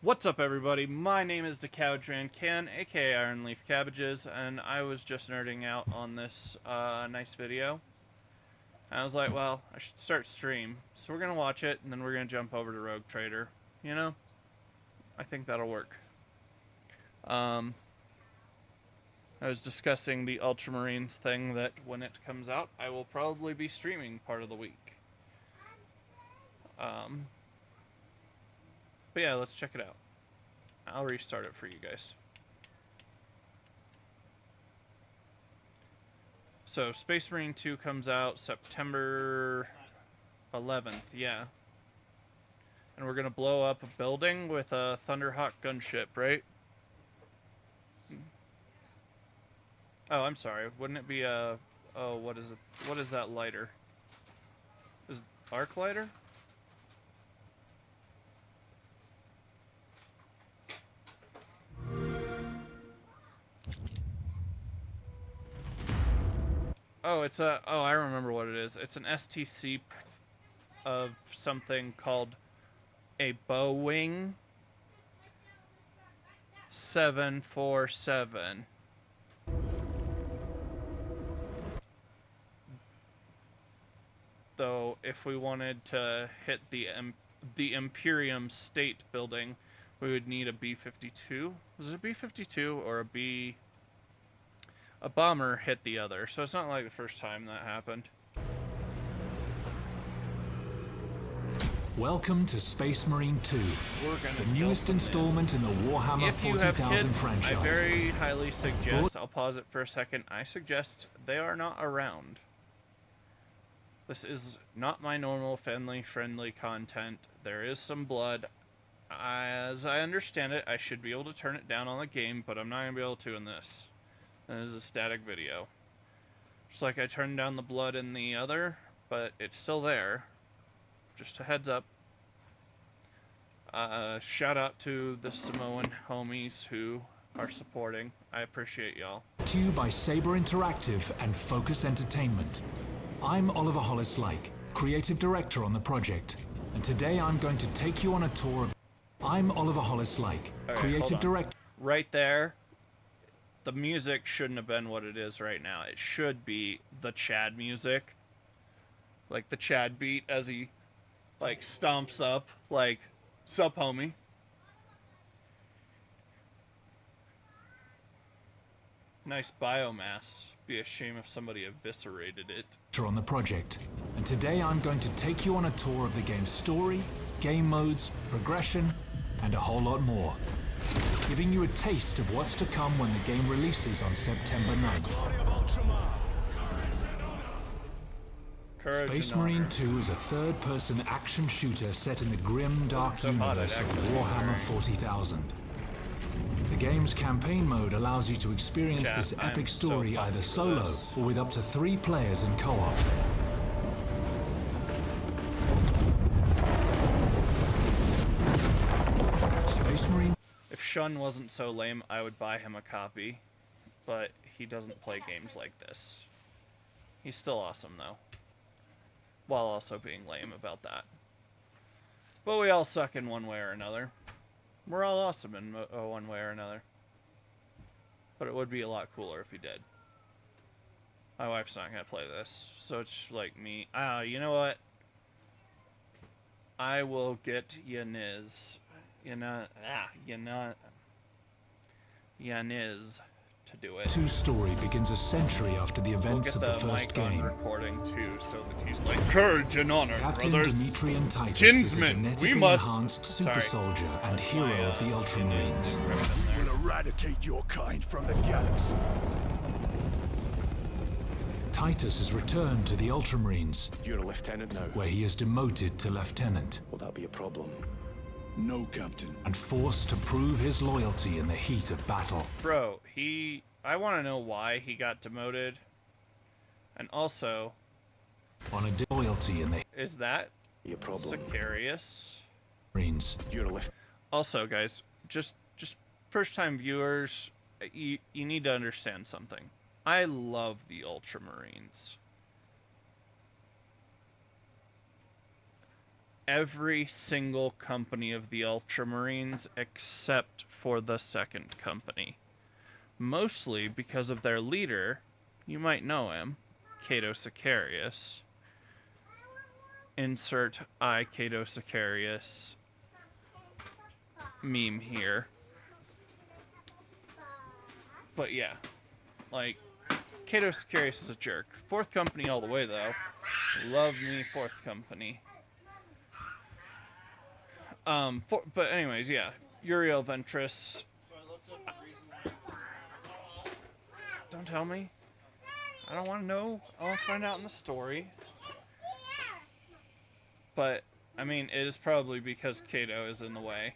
What's up, everybody? My name is DeCowDran Can, aka Iron Leaf Cabbages, and I was just nerding out on this nice video. And I was like, well, I should start stream. So we're gonna watch it, and then we're gonna jump over to Rogue Trader. You know? I think that'll work. I was discussing the Ultramarines thing that when it comes out, I will probably be streaming part of the week. But yeah, let's check it out. I'll restart it for you guys. So, Space Marine 2 comes out September 11th, yeah. And we're gonna blow up a building with a Thunderhawk gunship, right? Oh, I'm sorry. Wouldn't it be a... Oh, what is it? What is that lighter? Is it arc lighter? Oh, it's a... Oh, I remember what it is. It's an STC of something called a Boeing 747. Though, if we wanted to hit the Imperium State building, we would need a B-52. Was it a B-52 or a B... A bomber hit the other, so it's not like the first time that happened. Welcome to Space Marine 2, the newest installment in the Warhammer 40,000 franchise. I very highly suggest, I'll pause it for a second, I suggest they are not around. This is not my normal family-friendly content. There is some blood. As I understand it, I should be able to turn it down on the game, but I'm not going to be able to in this. This is a static video. Just like I turned down the blood in the other, but it's still there. Just a heads up. Shout out to the Samoan homies who are supporting. I appreciate y'all. To you by Saber Interactive and Focus Entertainment. I'm Oliver Hollis-Like, creative director on the project, and today I'm going to take you on a tour of... I'm Oliver Hollis-Like, creative director... Right there. The music shouldn't have been what it is right now. It should be the Chad music. Like the Chad beat as he, like, stomps up. Like, sup, homie. Nice biomass. Be a shame if somebody eviscerated it. On the project, and today I'm going to take you on a tour of the game's story, game modes, progression, and a whole lot more. Giving you a taste of what's to come when the game releases on September 9th. Space Marine 2 is a third-person action shooter set in the grim, dark universe of Warhammer 40,000. The game's campaign mode allows you to experience this epic story either solo or with up to 3 players in co-op. Space Marine... If Shun wasn't so lame, I would buy him a copy, but he doesn't play games like this. He's still awesome, though, while also being lame about that. But we all suck in one way or another. We're all awesome in one way or another. But it would be a lot cooler if he did. My wife's not going to play this, so it's like me. You know what? I will get Yaniz. Yaniz to do it. 2's story begins a century after the events of the first game. Recording too, so that he's like, courage and honor, Captain brothers. Demetrian Titus Kinsmen, is a genetically enhanced super soldier and hero of the Ultramarines. We'll eradicate your kind from the galaxy. Titus has returned to the Ultramarines. You're a lieutenant now. Where he is demoted to lieutenant. Will that be a problem? No, Captain. And forced to prove his loyalty in the heat of battle. Bro, I want to know why he got demoted. And also... On a loyalty in the... Is that your problem? Sicarius? Marines. You're a lieutenant. Also, guys, just first-time viewers, you need to understand something. I love the Ultramarines. every single company of the Ultramarines except for the second company. Mostly because of their leader, you might know him, Cato Sicarius. Insert I, Cato Sicarius meme here. But yeah, like, Cato Sicarius is a jerk. Fourth company all the way, though. Love me fourth company. But anyways, yeah. Uriel Ventress. Don't tell me. I don't want to know. I want to find out in the story. But, I mean, it is probably because Cato is in the way.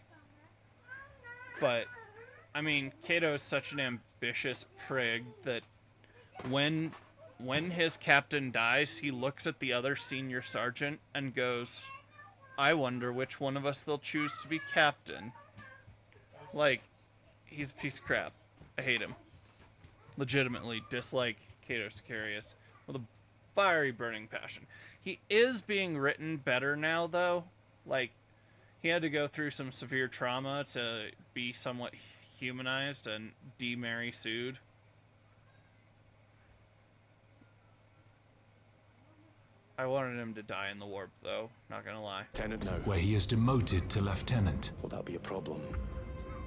But, I mean, Cato is such an ambitious prig that when his captain dies, he looks at the other senior sergeant and goes, I wonder which one of us they'll choose to be captain. Like, he's a piece of crap. I hate him. Legitimately dislike Cato Sicarius with a fiery burning passion. He is being written better now, though. Like, he had to go through some severe trauma to be somewhat humanized and de-Mary sued. I wanted him to die in the warp, though. Not gonna lie. Lieutenant now. Where he is demoted to lieutenant. Will that be a problem?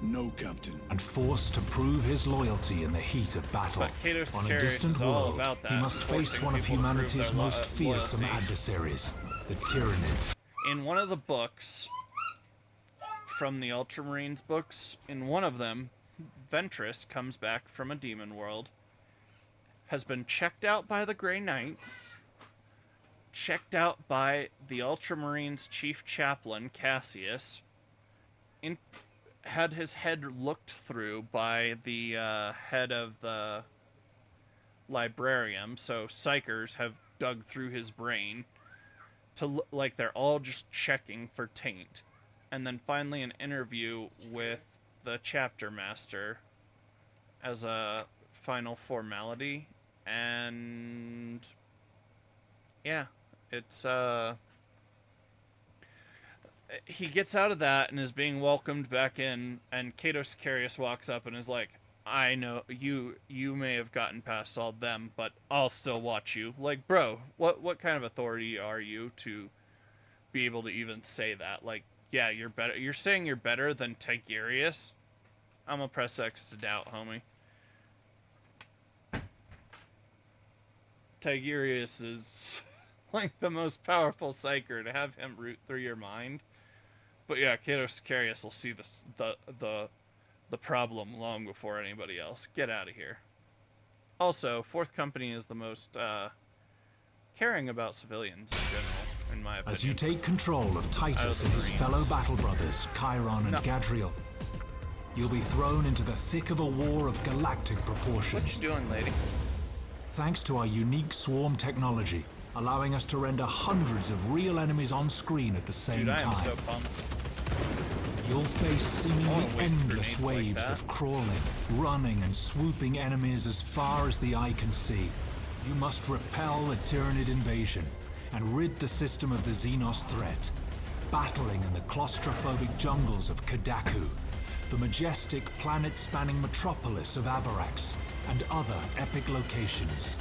No, Captain. And forced to prove his loyalty in the heat of battle. But Cato On a Sicarius distant is all world, about that, he must face forcing one of people to prove humanity's their most fearsome loyalty. adversaries, the Tyranids. In one of the books, from the Ultramarines books, in one of them, Ventress comes back from a demon world, has been checked out by the Grey Knights, checked out by the Ultramarines chief chaplain, Cassius, had his head looked through by the head of the librarium, so psychers have dug through his brain to look like they're all just checking for taint. And then finally an interview with the chapter master as a final formality. And yeah, it's he gets out of that and is being welcomed back in, and Cato Sicarius walks up and is like, I know you may have gotten past all them, but I'll still watch you. Like, bro, what kind of authority are you to be able to even say that? Like, yeah, you're better. You're saying you're better than Tigurius? I'm gonna press X to doubt, homie. Tigurius is like the most powerful psyker. To have him root through your mind. But yeah, Cato Sicarius will see the problem long before anybody else. Get out of here. Also, Fourth Company is the most caring about civilians in general, in my opinion. As you take control of Titus and his fellow battle brothers, Chiron and Gadriel, you'll be thrown into the thick of a war of galactic proportions. What you doing, lady? Thanks to our unique swarm technology, allowing us to render hundreds of real enemies on screen at the same Dude, I am time. so pumped. You'll face seemingly waste endless grenades like waves that. of crawling, running, and swooping enemies as far as the eye can see. You must repel the Tyranid invasion and rid the system of the Xenos threat, battling in the claustrophobic jungles of Kadaku, the majestic planet-spanning metropolis of Avarax, and other epic locations.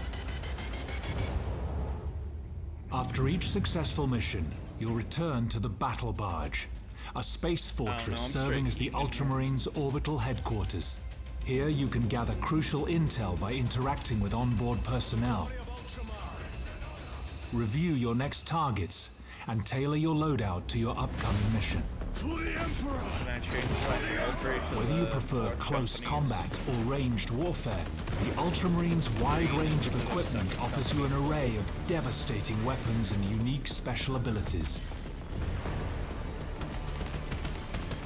After each successful mission, you'll return to the Battle Barge, a space fortress serving as the Ultramarines' orbital headquarters. Here you can gather crucial intel by interacting with onboard personnel, review your next targets, and tailor your loadout to your upcoming mission. For the Emperor! Can I change my military to Whether you the prefer Fourth close Company's? combat or ranged warfare, the Ultramarines' wide range of equipment offers you an array of devastating weapons and unique special abilities.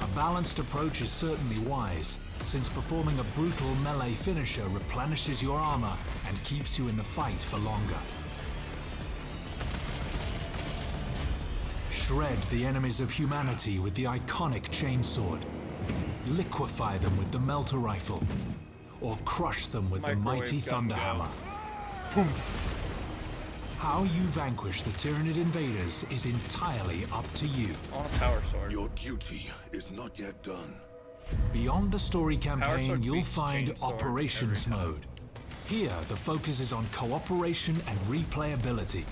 A balanced approach is certainly wise, since performing a brutal melee finisher replenishes your armor and keeps you in the fight for longer. Shred the enemies of humanity with the iconic chainsword, liquefy them with the melter rifle, or crush them with the Microwave mighty gun thunderhammer. How you vanquish the Tyranid invaders is entirely up to you. I want a power sword. Your duty is not yet done. Beyond the story campaign, sword you'll beats find chainsaw Operations every time. mode. Here, the focus is on cooperation and replayability.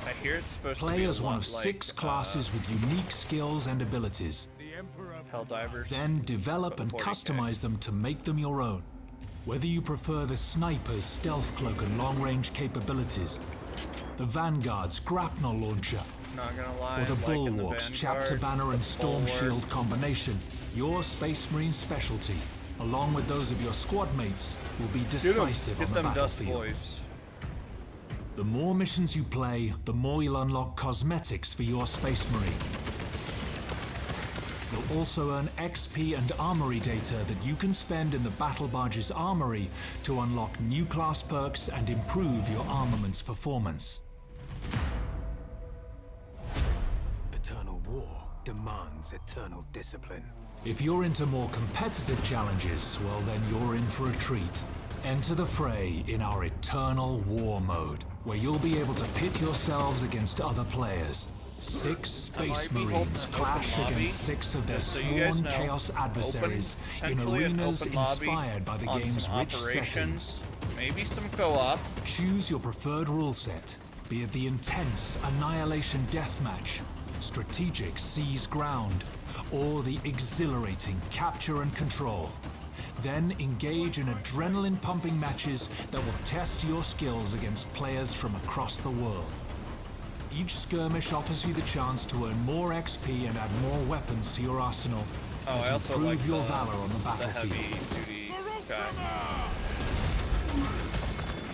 I hear it's supposed Play to be as a one lot of like, 6 classes with unique skills and abilities. Helldivers. Then develop and 40K. customize them to make them your own. Whether you prefer the Sniper's stealth cloak and long-range capabilities, the Vanguard's grapnel launcher, Not gonna lie, or the I'm liking the Bulwark's Vanguard, chapter banner the and storm Bulwark. shield combination, your Space Marine specialty, along with those of your squad mates, will be decisive Get on the them dust battlefield. boys. The more missions you play, the more you'll unlock cosmetics for your Space Marine. You'll also earn XP and armory data that you can spend in the Battle Barge's armory to unlock new class perks and improve your armament's performance. Eternal war demands eternal discipline. If you're into more competitive challenges, well then you're in for a treat. Enter the fray in our Eternal War mode, where you'll be able to pit yourselves against other players. 6 Space might be holding Marines an clash open lobby, against 6 of their just so you guys sworn know. Chaos adversaries in Potentially an arenas open lobby inspired by the on game's some rich settings. operations, maybe some co-op. Choose your preferred rule set, be it the intense Annihilation Deathmatch, strategic Seize Ground, or the exhilarating Capture and Control. Then engage in adrenaline-pumping matches that will test your skills against players from across the world. Each skirmish offers you the chance to earn more XP and add more weapons to your arsenal Oh, as I you also prove like your the valor on the battlefield. heavy-duty guy.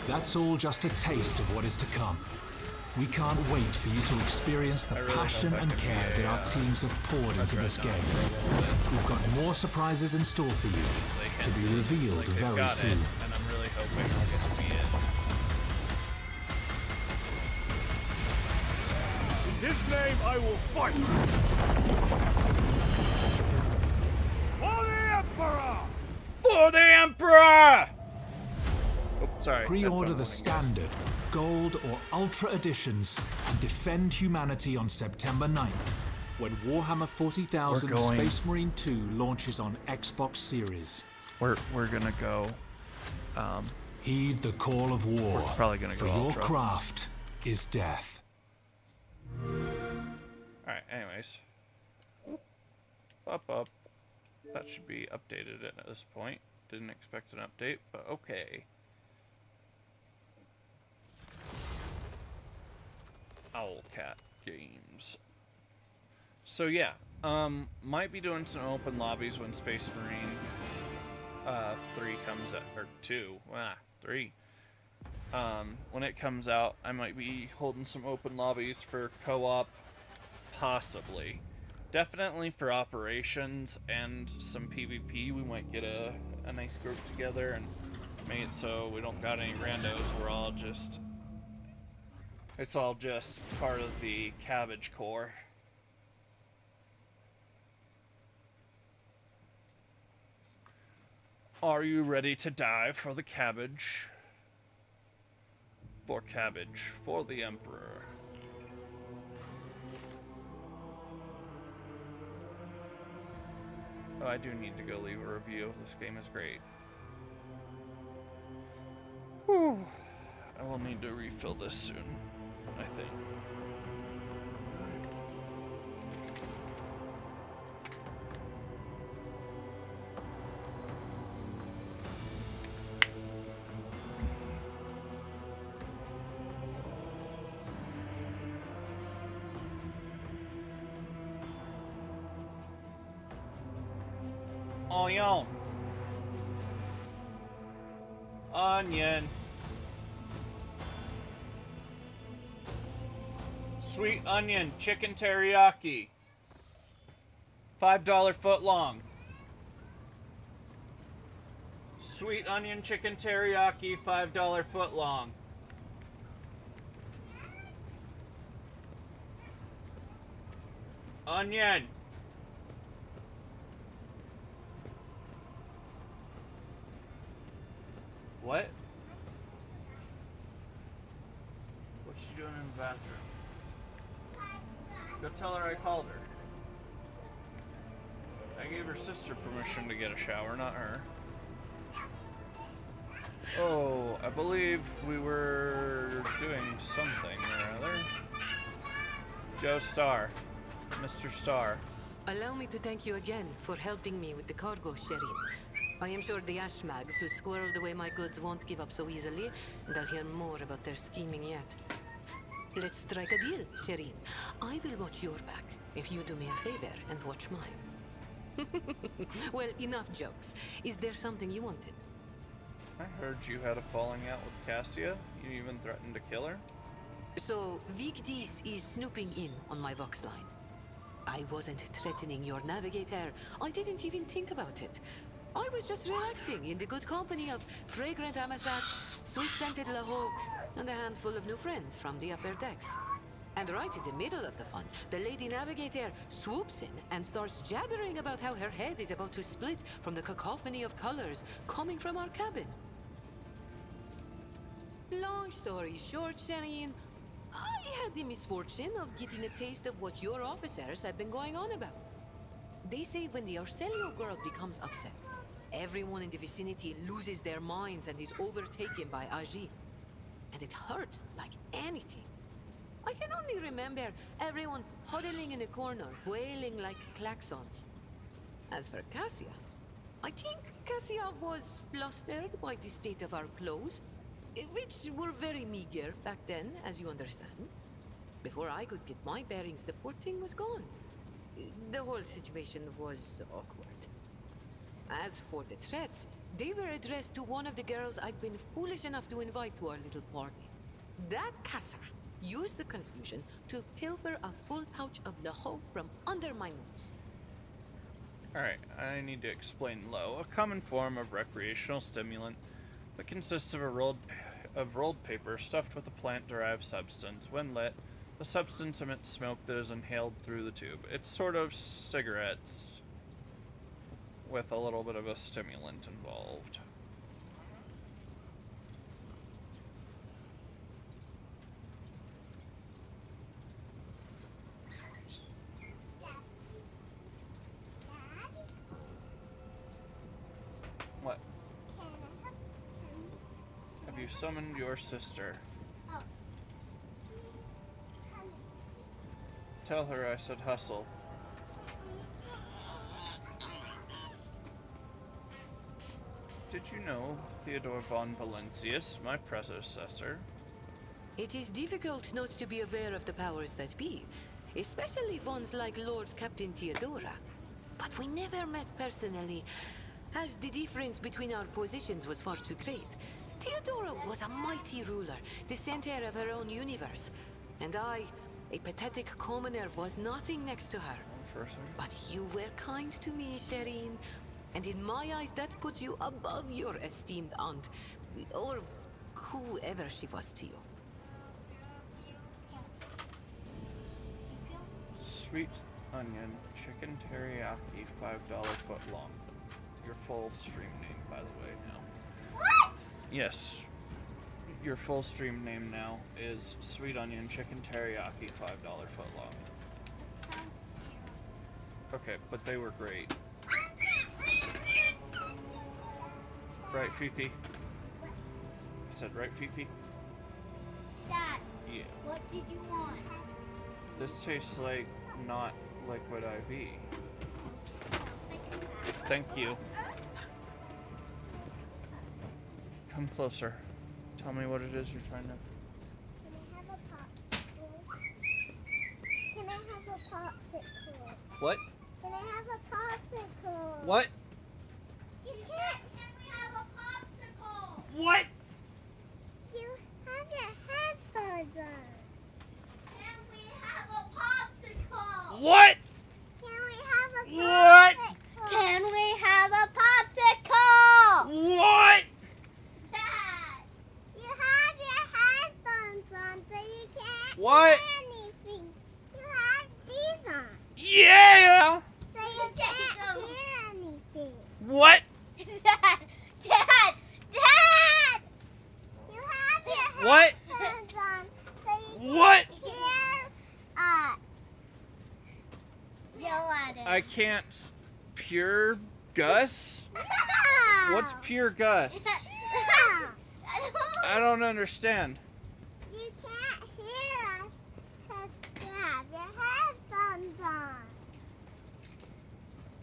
That's all just a taste of what is to come. We can't wait for you to experience the I really passion hope I and can care be that a, our teams have poured into this dreadnought game. for a little bit. We've got more surprises in store for you, They to be hinted, revealed like, they've very got soon. it, and I'm really hoping I'll get to be it. In his name I will fight! For the Emperor! For the Emperor! Oh, sorry. Pre-order headphone the warning, standard, gold, or ultra editions and defend humanity on September 9th, when Warhammer 40,000 We're going- Space Marine 2 launches on Xbox Series. guys. We're gonna go. Heed the call of war, We're probably gonna for go your ultra. craft is death. Alright, anyways. Up. That should be updated at this point. Didn't expect an update, but okay. Owlcat Games. So yeah, might be doing some open lobbies when Space Marine 3 comes out, or 2, 3. When it comes out, I might be holding some open lobbies for co-op, possibly. Definitely for operations and some PvP, we might get a nice group together and make it so we don't got any randos, we're all just... It's all just part of the Cabbage Corps. Are you ready to die for the cabbage? For cabbage, for the Emperor. Oh, I do need to go leave a review. This game is great. Whew. I will need to refill this soon, I think. Onion. Onion. Sweet onion chicken teriyaki. $5 foot long. Sweet onion chicken teriyaki, $5 foot long. Onion. What? What What's she doing in the bathroom? Go tell her I called her. I gave her sister permission to get a shower, not her. Oh, I believe we were doing something or other. Joe Starr. Mr. Starr. Allow me to thank you again for helping me with the cargo, Sherin. I am sure the Ashmags who squirreled away my goods won't give up so easily, and I'll hear more about their scheming yet. Let's strike a deal, Sherin. I will watch your back if you do me a favor and watch mine. Well, enough jokes. Is there something you wanted? I heard you had a falling out with Cassia. You even threatened to kill her. So, Vigdis is snooping in on my Vox line. I wasn't threatening your navigator. I didn't even think about it. I was just relaxing in the good company of fragrant Amasat, sweet-scented Laho, and a handful of new friends from the upper decks. And right in the middle of the fun, the Lady Navigator swoops in and starts jabbering about how her head is about to split from the cacophony of colors coming from our cabin. Long story short, Sherin, I had the misfortune of getting a taste of what your officers have been going on about. They say when the Arcelio girl becomes upset, everyone in the vicinity loses their minds and is overtaken by Agi. And it hurt like anything. I can only remember everyone huddling in a corner, wailing like klaxons. As for Cassia, I think Cassia was flustered by the state of our clothes, which were very meager back then, as you understand. Before I could get my bearings, the poor thing was gone. The whole situation was awkward. As for the threats, they were addressed to one of the girls I'd been foolish enough to invite to our little party. That Casa used the confusion to pilfer a full pouch of Laho from under my nose. Alright, I need to explain Lo, a common form of recreational stimulant that consists of rolled paper stuffed with a plant-derived substance. When lit, the substance emits smoke that is inhaled through the tube. It's sort of cigarettes with a little bit of a stimulant involved. What? Have you summoned your sister? Tell her I said hustle. Did you know Theodore von Valencius, my predecessor? It is difficult not to be aware of the powers that be, especially ones like Lord Captain Theodora. But we never met personally, as the difference between our positions was far too great. Theodora was a mighty ruler, the center of her own universe, and I, a pathetic commoner, was nothing next to her. But you were kind to me, Sherin, and in my eyes that puts you above your esteemed aunt, or whoever she was to you. Sweet onion, chicken teriyaki, $5 foot long. Your full stream name, by the way, now. What? Yes. Your full stream name now is Sweet Onion Chicken Teriyaki, $5 foot long. Okay, but they were great. Right, Fifi? I said right, Fifi? Dad, Yeah. what did you want? This tastes like not liquid IV. Thank you. Come closer. Tell me what it is you're trying to... Can I have a popsicle? Can I have a popsicle? What? Can I have a popsicle? What? You can't. Can we have a popsicle? What? You have your headphones on. Can we have a popsicle? What? Can we have a What? popsicle? Can we have a popsicle? What? Dad, you have your headphones on so you can't What? hear anything. You have these on Yeah! so you can't hear anything. What? Dad! Dad! Dad! You have your What? headphones on so you at it. I can't pure Gus? What's pure Gus? I don't understand. You can't hear us because you have your headphones on.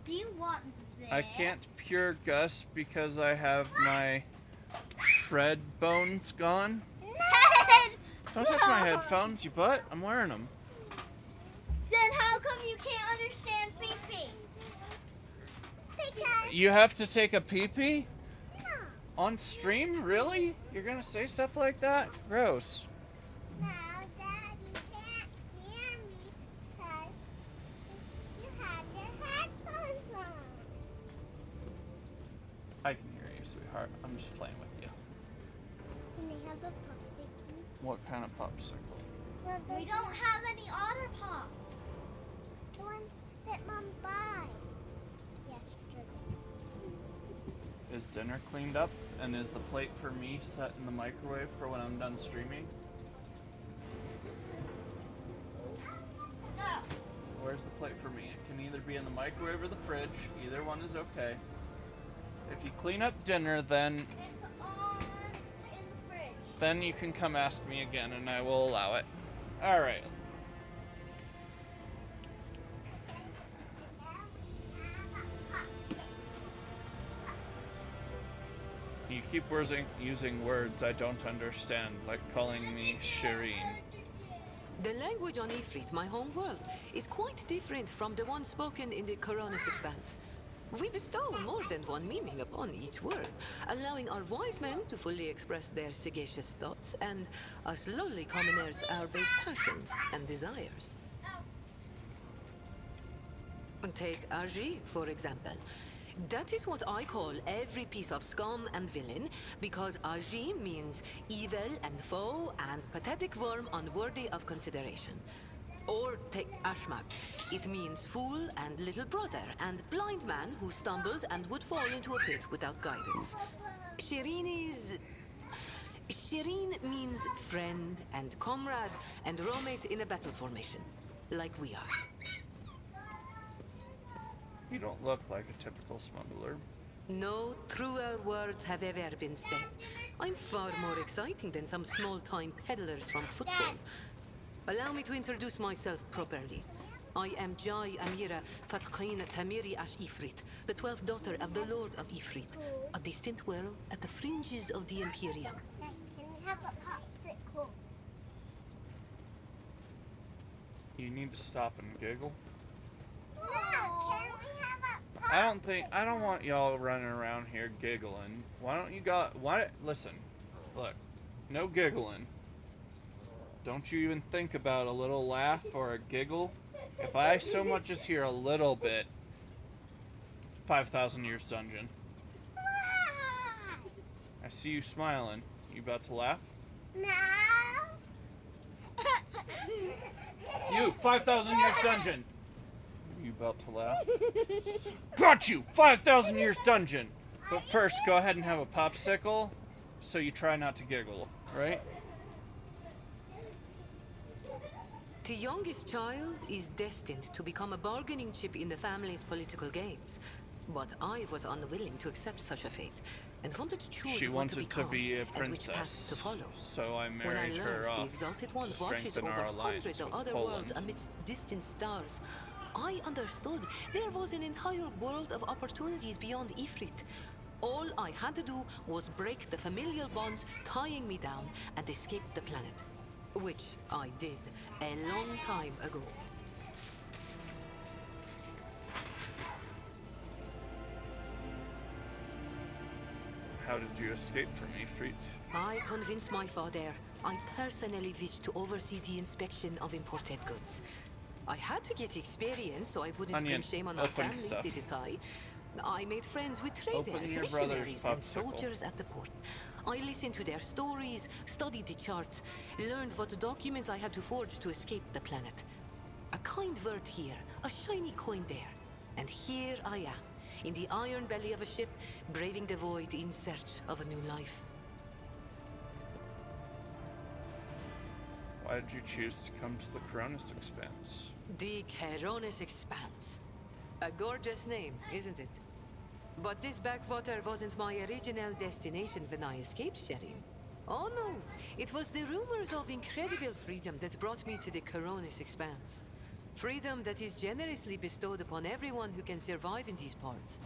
Do you want this? I can't pure Gus because I have my shred bones gone. Don't touch my headphones, you butt. I'm wearing them. Then how come you can't understand Fifi? Because You have to take a pee-pee? On stream? Really? You're gonna say stuff like that? Gross. no, Dad, you can't hear me because you have your headphones on. I can hear you, sweetheart. I'm just playing with you. Can I have a popsicle? What kind of popsicle? Well, we don't have any Otter Pops. The ones that Mom buys yesterday. Is dinner cleaned up? And is the plate for me set in the microwave for when I'm done streaming? No. Where's the plate for me? It can either be in the microwave or the fridge. Either one is okay. If you clean up dinner, then It's on in the fridge. then you can come ask me again and I will allow it. Alright. You keep using words I don't understand, like calling me Shireen. The language on Ifrit, my home world, is quite different from the one spoken in the Coronis Expanse. We bestow more than one meaning upon each word, allowing our wise men to fully express their sagacious thoughts and us lowly commoners our base passions and desires. Take Aji, for example. That is what I call every piece of scum and villain, because Aji means evil and foe and pathetic worm unworthy of consideration. Or take Ashmak. It means fool and little brother and blind man who stumbled and would fall into a pit without guidance. Shireen means friend and comrade and roommate in a battle formation, like we are. You don't look like a typical smuggler. No truer words have ever been said. I'm far more exciting than some small-time peddlers from Footfall. Allow me to introduce myself properly. I am Jai Amira Fatqin Tamiri Ash Ifrit, the 12th daughter of the Lord of Ifrit, a distant world at the fringes of the Imperium. Can we have a popsicle? You need to stop and giggle. No, can we have a popsicle? I don't want y'all running around here giggling. Why don't you listen, look, no giggling. Don't you even think about a little laugh or a giggle. If I so much as hear a little bit, 5,000 years dungeon. I see you smiling. You about to laugh? No. You, 5,000 years dungeon. You about to laugh? Got you! 5,000 years dungeon! But first, go ahead and have a popsicle, so you try not to giggle, right? The youngest child is destined to become a bargaining chip in the family's political games. But I was unwilling to accept such a fate, and wanted to choose She what to wanted to become be a and which path princess, to follow. so I When I married learned her the off Exalted to One watches strengthen over our alliance hundreds of with other Poland. worlds amidst distant stars, I understood there was an entire world of opportunities beyond Ifrit. All I had to do was break the familial bonds tying me down and escape the planet. Which I did a long time ago. How did you escape from Ifrit? I convinced my father I personally wished to oversee the inspection of imported goods. I had to get experience so I wouldn't Onion, bring shame on our open family, stuff. didn't I? I made friends with Open traders, your brother's missionaries, and popsicle. soldiers at the port. I listened to their stories, studied the charts, learned what documents I had to forge to escape the planet. A kind word here, a shiny coin there. And here I am, in the iron belly of a ship, braving the void in search of a new life. Why did you choose to come to the Coronis Expanse? The Coronis Expanse. A gorgeous name, isn't it? But this backwater wasn't my original destination when I escaped Sherin. Oh no, it was the rumors of incredible freedom that brought me to the Coronis Expanse. Freedom that is generously bestowed upon everyone who can survive in these parts.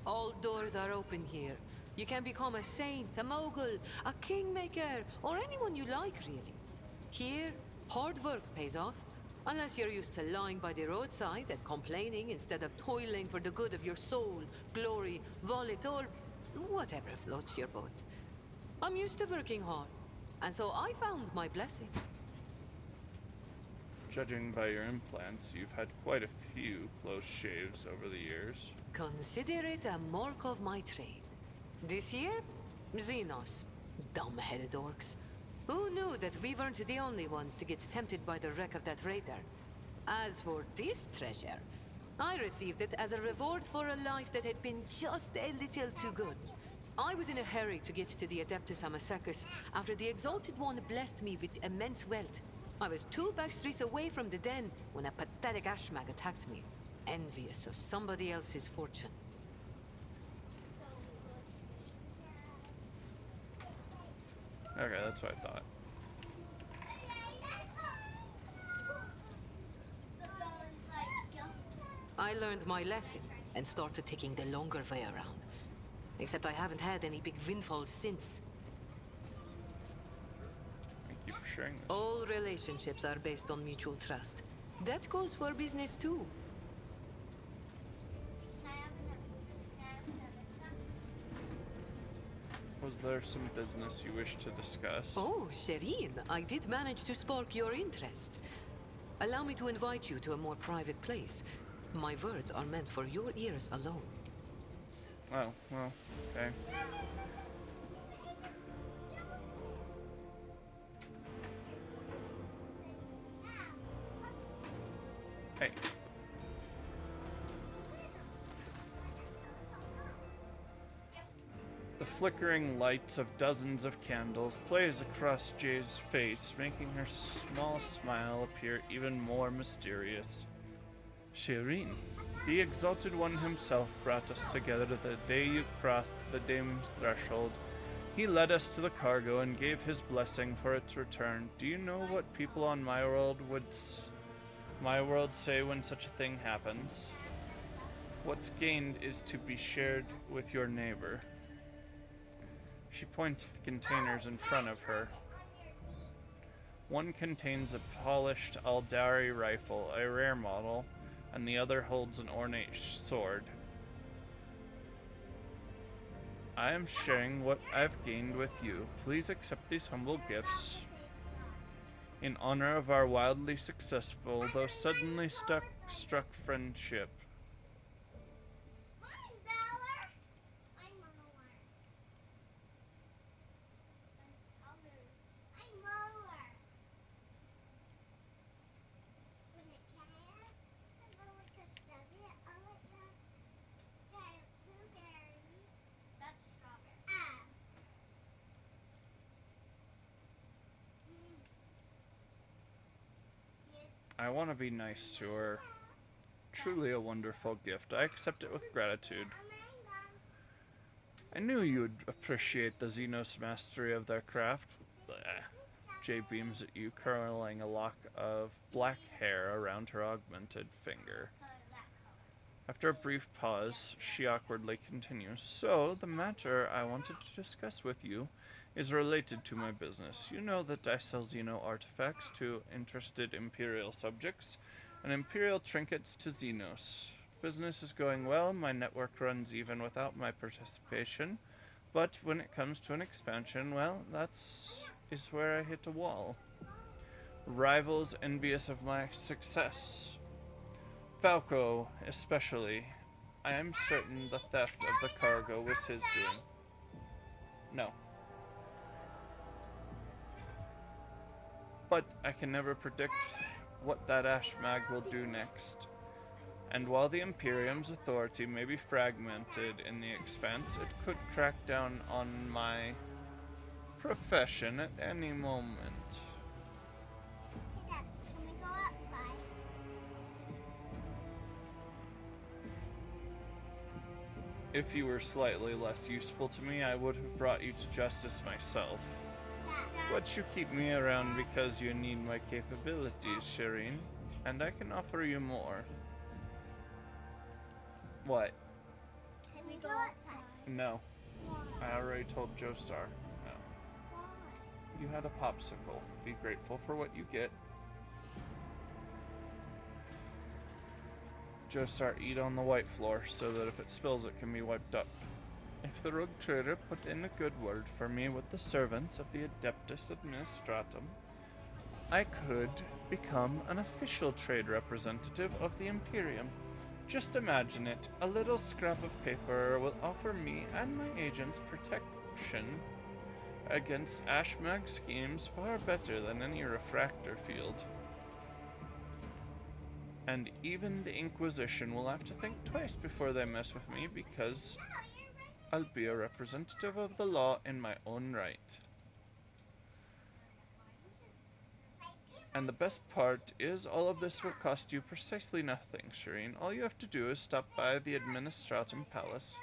All doors are open here. You can become a saint, a mogul, a kingmaker, or anyone you like, really. Here, hard work pays off. Unless you're used to lying by the roadside and complaining instead of toiling for the good of your soul, glory, wallet, or whatever floats your boat. I'm used to working hard, and so I found my blessing. Judging by your implants, you've had quite a few close shaves over the years. Consider it a mark of my trade. This year, Xenos. Dumb-headed orcs. Who knew that we weren't the only ones to get tempted by the wreck of that raider? As for this treasure, I received it as a reward for a life that had been just a little too good. I was in a hurry to get to the Adeptus Amasacus after the Exalted One blessed me with immense wealth. I was 2 backstreets away from the den when a pathetic ashmag attacked me, envious of somebody else's fortune. Okay, that's what I thought. I learned my lesson and started taking the longer way around. Except I haven't had any big windfalls since. Thank you for sharing this. All relationships are based on mutual trust. That goes for business too. Was there some business you wish to discuss? Oh, Sherin, I did manage to spark your interest. Allow me to invite you to a more private place. My words are meant for your ears alone. Oh, well, okay. Hey. The flickering lights of dozens of candles plays across Jay's face, making her small smile appear even more mysterious. Shireen, the Exalted One himself brought us together the day you crossed the dame's threshold. He led us to the cargo and gave his blessing for its return. Do you know what people on my world say when such a thing happens? What's gained is to be shared with your neighbor. She points at the containers in front of her. One contains a polished Aldari rifle, a rare model, and the other holds an ornate sword. I am sharing what I've gained with you. Please accept these humble gifts in honor of our wildly successful, though suddenly struck friendship. I want to be nice to her. Truly a wonderful gift. I accept it with gratitude. I knew you would appreciate the Xenos mastery of their craft. Blech. Jay beams at you, curling a lock of black hair around her augmented finger. After a brief pause, she awkwardly continues. So, the matter I wanted to discuss with you is related to my business. You know that I sell Xeno artifacts to interested Imperial subjects, and Imperial trinkets to Xenos. Business is going well, my network runs even without my participation, but when it comes to an expansion, well, is where I hit a wall. Rivals envious of my success. Falco, especially. I am certain the theft of the cargo was his doing. No. But I can never predict what that Ashmag will do next. And while the Imperium's authority may be fragmented in the Expanse, it could crack down on my profession at any moment. Hey, Dad, can we go outside? If you were slightly less useful to me, I would have brought you to justice myself. But you keep me around because you need my capabilities, Shireen, and I can offer you more. What? Can we go outside? No. I already told Joestar. No. You had a popsicle. Be grateful for what you get. Joestar, eat on the white floor so that if it spills it can be wiped up. If the rogue trader put in a good word for me with the servants of the Adeptus Administratum, I could become an official trade representative of the Imperium. Just imagine it. A little scrap of paper will offer me and my agents protection against Ashmag schemes far better than any refractor field. And even the Inquisition will have to think twice before they mess with me because I'll be a representative of the law in my own right. And the best part is all of this will cost you precisely nothing, Shireen. All you have to do is stop by the Administratum Palace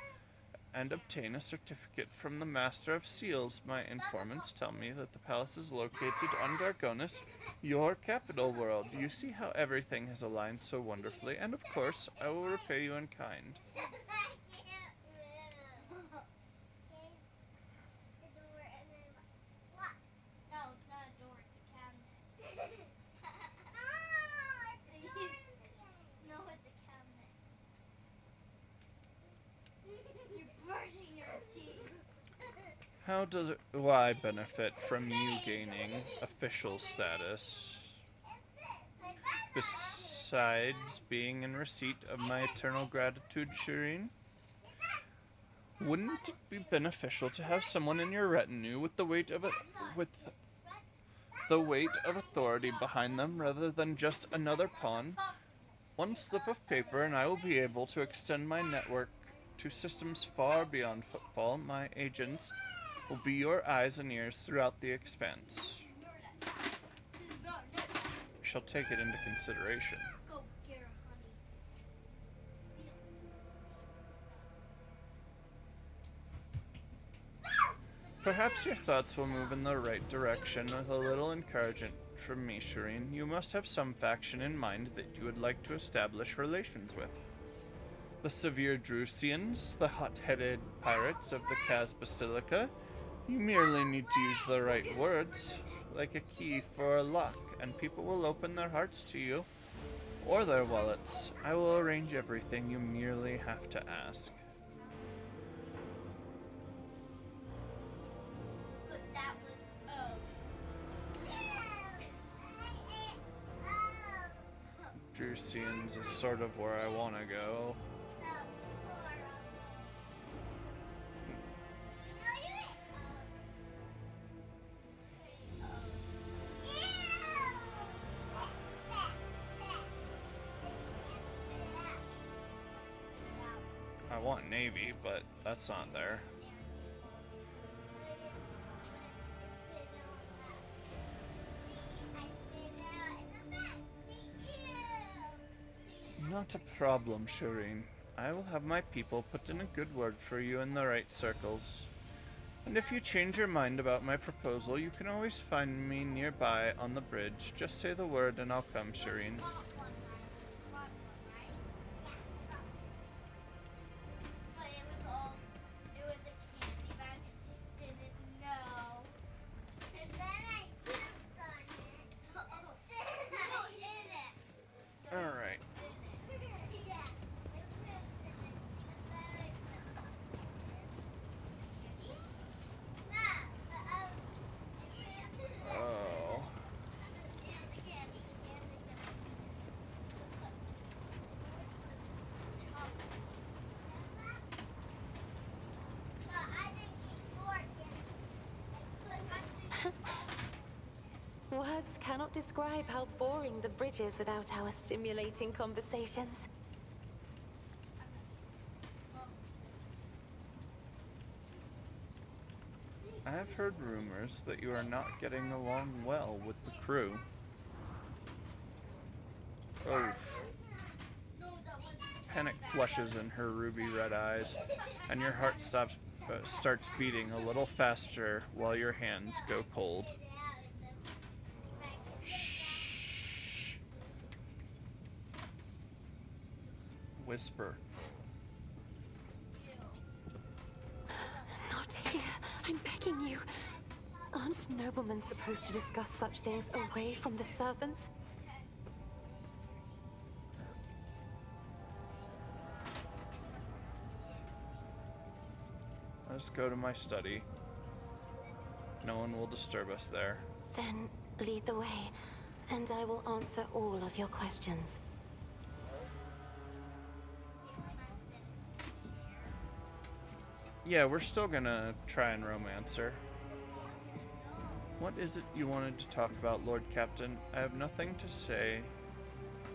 and obtain a certificate from the Master of Seals. My informants tell me that the palace is located on Dargonis, your capital world. You see how everything has aligned so wonderfully, and of course, I will repay you in kind. How does I benefit from you gaining official status? Besides being in receipt of my eternal gratitude, Shireen? Wouldn't it be beneficial to have someone in your retinue with the weight of authority behind them rather than just another pawn? One slip of paper and I will be able to extend my network to systems far beyond footfall. My agents will be your eyes and ears throughout the expanse. Shall take it into consideration. Perhaps your thoughts will move in the right direction with a little encouragement from me, Shireen. You must have some faction in mind that you would like to establish relations with. The severe Drusians, the hot-headed pirates of the Kaz Basilica. You merely need to use the right words, like a key for a lock, and people will open their hearts to you, or their wallets. I will arrange everything, you merely have to ask. Drusians is sort of where I want to go. I want Navy, but that's not there. Not a problem, Shireen. I will have my people put in a good word for you in the right circles. And if you change your mind about my proposal, you can always find me nearby on the bridge. Just say the word and I'll come, Shireen. Alright. Oh. Words cannot describe how boring the bridge is without our stimulating conversations. I have heard rumors that you are not getting along well with the crew. Oof. Panic flushes in her ruby red eyes, and your heart starts beating a little faster while your hands go cold. Shh. Whisper. Not here. I'm begging you. Aren't noblemen supposed to discuss such things away from the servants? Let's go to my study. No one will disturb us there. Then lead the way, and I will answer all of your questions. Yeah, we're still gonna try and romance her. What is it you wanted to talk about, Lord Captain? I have nothing to say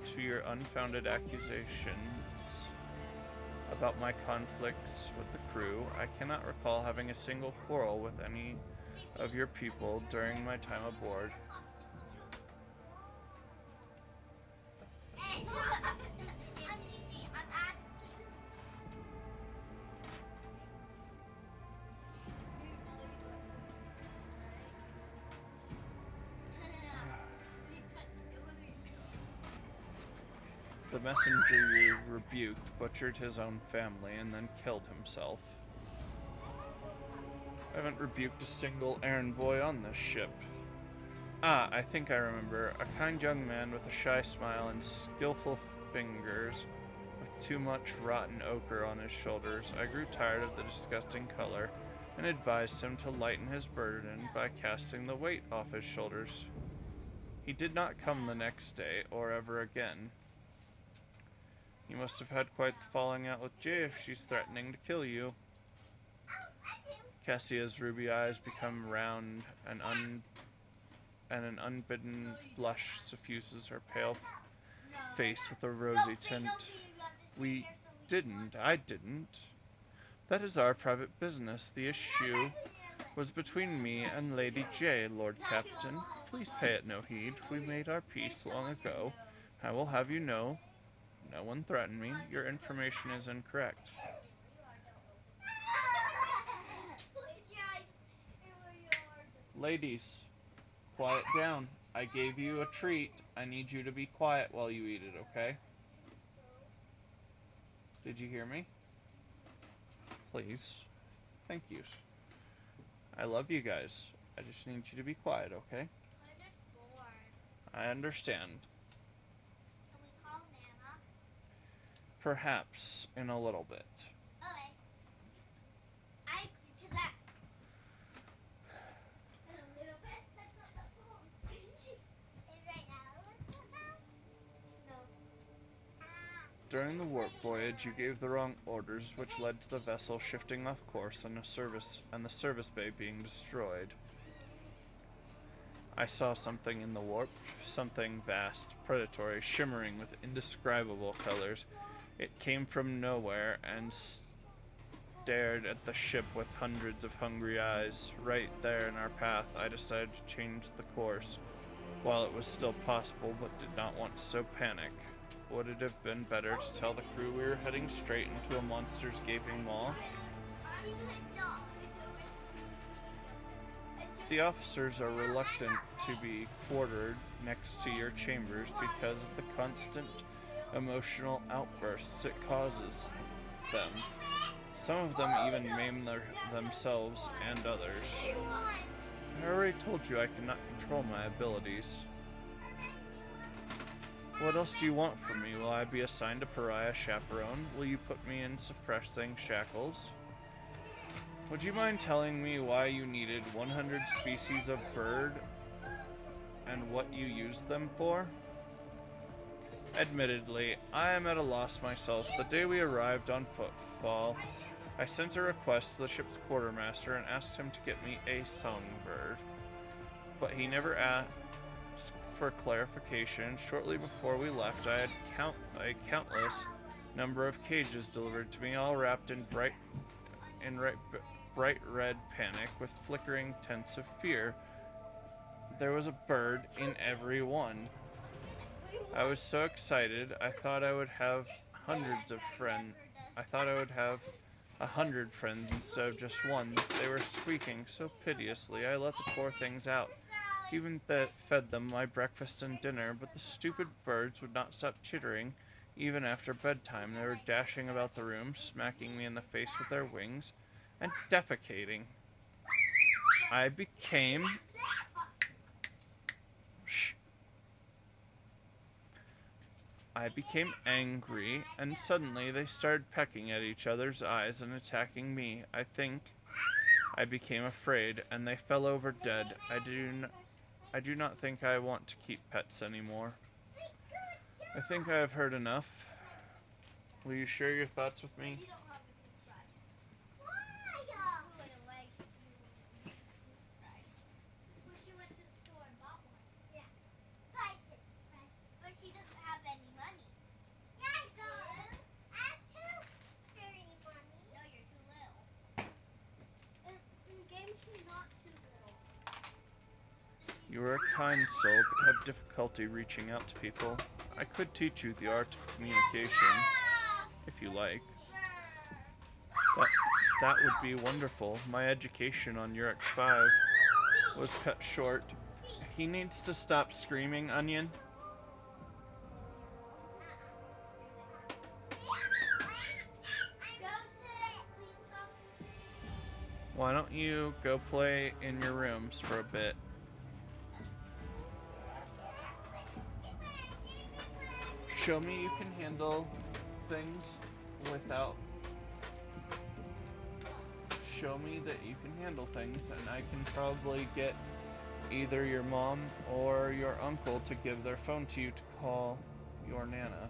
to your unfounded accusations about my conflicts with the crew. I cannot recall having a single quarrel with any of your people during my time aboard. The messenger you rebuked butchered his own family and then killed himself. I haven't rebuked a single errand boy on this ship. Ah, I think I remember. A kind young man with a shy smile and skillful fingers with too much rotten ochre on his shoulders. I grew tired of the disgusting color and advised him to lighten his burden by casting the weight off his shoulders. He did not come the next day or ever again. You must have had quite the falling out with Jay if she's threatening to kill you. Cassia's ruby eyes become round and an unbidden flush suffuses her pale face with a rosy tint. We didn't. I didn't. That is our private business. The issue was between me and Lady J, Lord Captain. Please pay it no heed. We made our peace long ago. I will have you know, no one threatened me. Your information is incorrect. Ladies, quiet down. I gave you a treat. I need you to be quiet while you eat it, okay? Did you hear me? Please. Thank you. I love you guys. I just need you to be quiet, okay? I understand. Can we call Nana? Perhaps in a little bit. Okay. I agree to that. In a little bit? That's not the phone. Is right now? Let's go now? No. During the warp voyage, you gave the wrong orders, which led to the vessel shifting off course and the service bay being destroyed. I saw something in the warp, something vast, predatory, shimmering with indescribable colors. It came from nowhere and stared at the ship with hundreds of hungry eyes. Right there in our path, I decided to change the course, while it was still possible but did not want to so panic. Would it have been better to tell the crew we were heading straight into a monster's gaping maw? The officers are reluctant to be quartered next to your chambers because of the constant emotional outbursts it causes them. Some of them even maim themselves and others. I already told you I cannot control my abilities. What else do you want from me? Will I be assigned a pariah chaperone? Will you put me in suppressing shackles? Would you mind telling me why you needed 100 species of bird and what you used them for? Admittedly, I am at a loss myself. The day we arrived on Footfall, I sent a request to the ship's quartermaster and asked him to get me a songbird. But he never asked for clarification. Shortly before we left, I had a countless number of cages delivered to me, all wrapped in bright red panic with flickering tints of fear. There was a bird in every one. I was so excited, I thought I would have hundreds of friends. I thought I would have 100 friends instead of just one. They were squeaking so piteously. I let the poor things out. Even fed them my breakfast and dinner, but the stupid birds would not stop chittering. Even after bedtime, they were dashing about the room, smacking me in the face with their wings, and defecating. I became... Shh. I became angry, and suddenly they started pecking at each other's eyes and attacking me. I think I became afraid, and they fell over dead. I do not think I want to keep pets anymore. I think I have heard enough. Will you share your thoughts with me? You are a kind soul, but have difficulty reaching out to people. I could teach you the art of communication, if you like. That would be wonderful. My education on Uric 5 was cut short. He needs to stop screaming, Onion. Why don't you go play in your rooms for a bit? Show me you can handle things without... Show me that you can handle things, and I can probably get either your mom or your uncle to give their phone to you to call your Nana.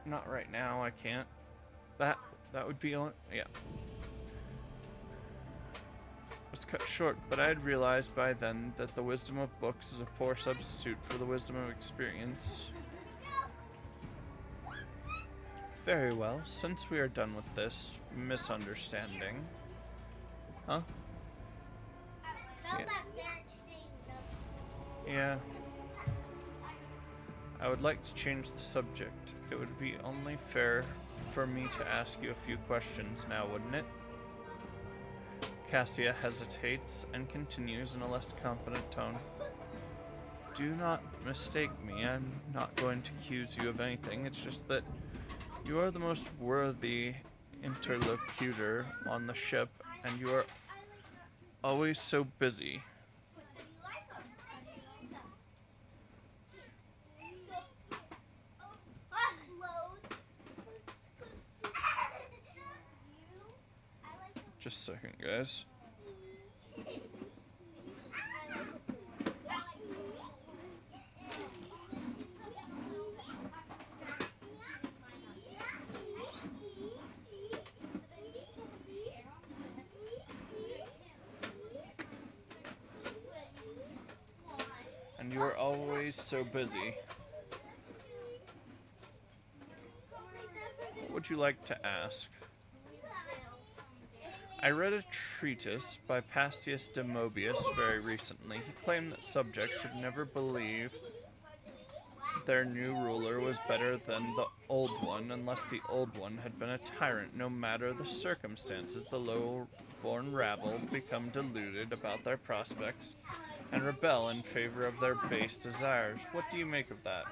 Not right now, I can't. That would be on... yeah. Was cut short, but I had realized by then that the wisdom of books is a poor substitute for the wisdom of experience. Very well, since we are done with this misunderstanding... Huh? Yeah. Yeah. I would like to change the subject. It would be only fair for me to ask you a few questions now, wouldn't it? Cassia hesitates and continues in a less confident tone. Do not mistake me. I'm not going to accuse you of anything. It's just that you are the most worthy interlocutor on the ship, and you are always so busy. Just a second, guys. And you are always so busy. What would you like to ask? I read a treatise by Pastius de Mobius very recently. He claimed that subjects would never believe their new ruler was better than the old one unless the old one had been a tyrant. No matter the circumstances, the low-born rabble become deluded about their prospects and rebel in favor of their base desires. What do you make of that?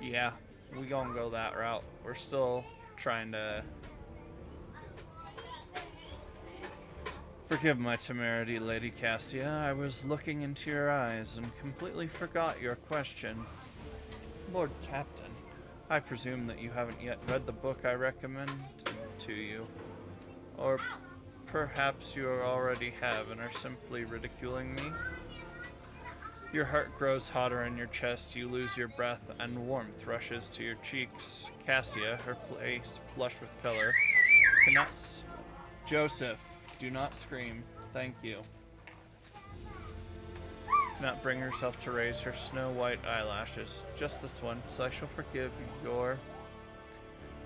Yeah, we gonna go that route. We're still trying to... Forgive my temerity, Lady Cassia. I was looking into your eyes and completely forgot your question. Lord Captain, I presume that you haven't yet read the book I recommend to you. Or perhaps you already have and are simply ridiculing me? Your heart grows hotter in your chest, you lose your breath, and warmth rushes to your cheeks. Cassia, her face flushed with color, cannot Joseph, do not scream. Thank you. Cannot bring herself to raise her snow-white eyelashes. Just this once, I shall forgive your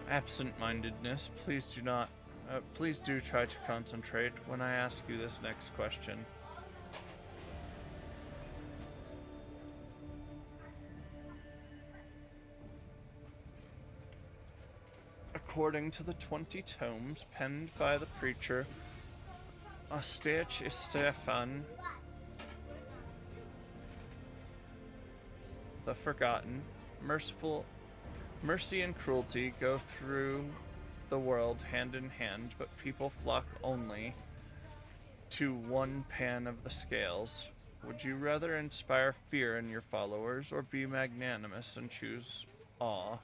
absent-mindedness. Please do try to concentrate when I ask you this next question. According to the 20 tomes penned by the preacher Ostech Stefan the Forgotten, mercy and cruelty go through the world hand in hand, but people flock only to one pan of the scales. Would you rather inspire fear in your followers or be magnanimous and choose awe?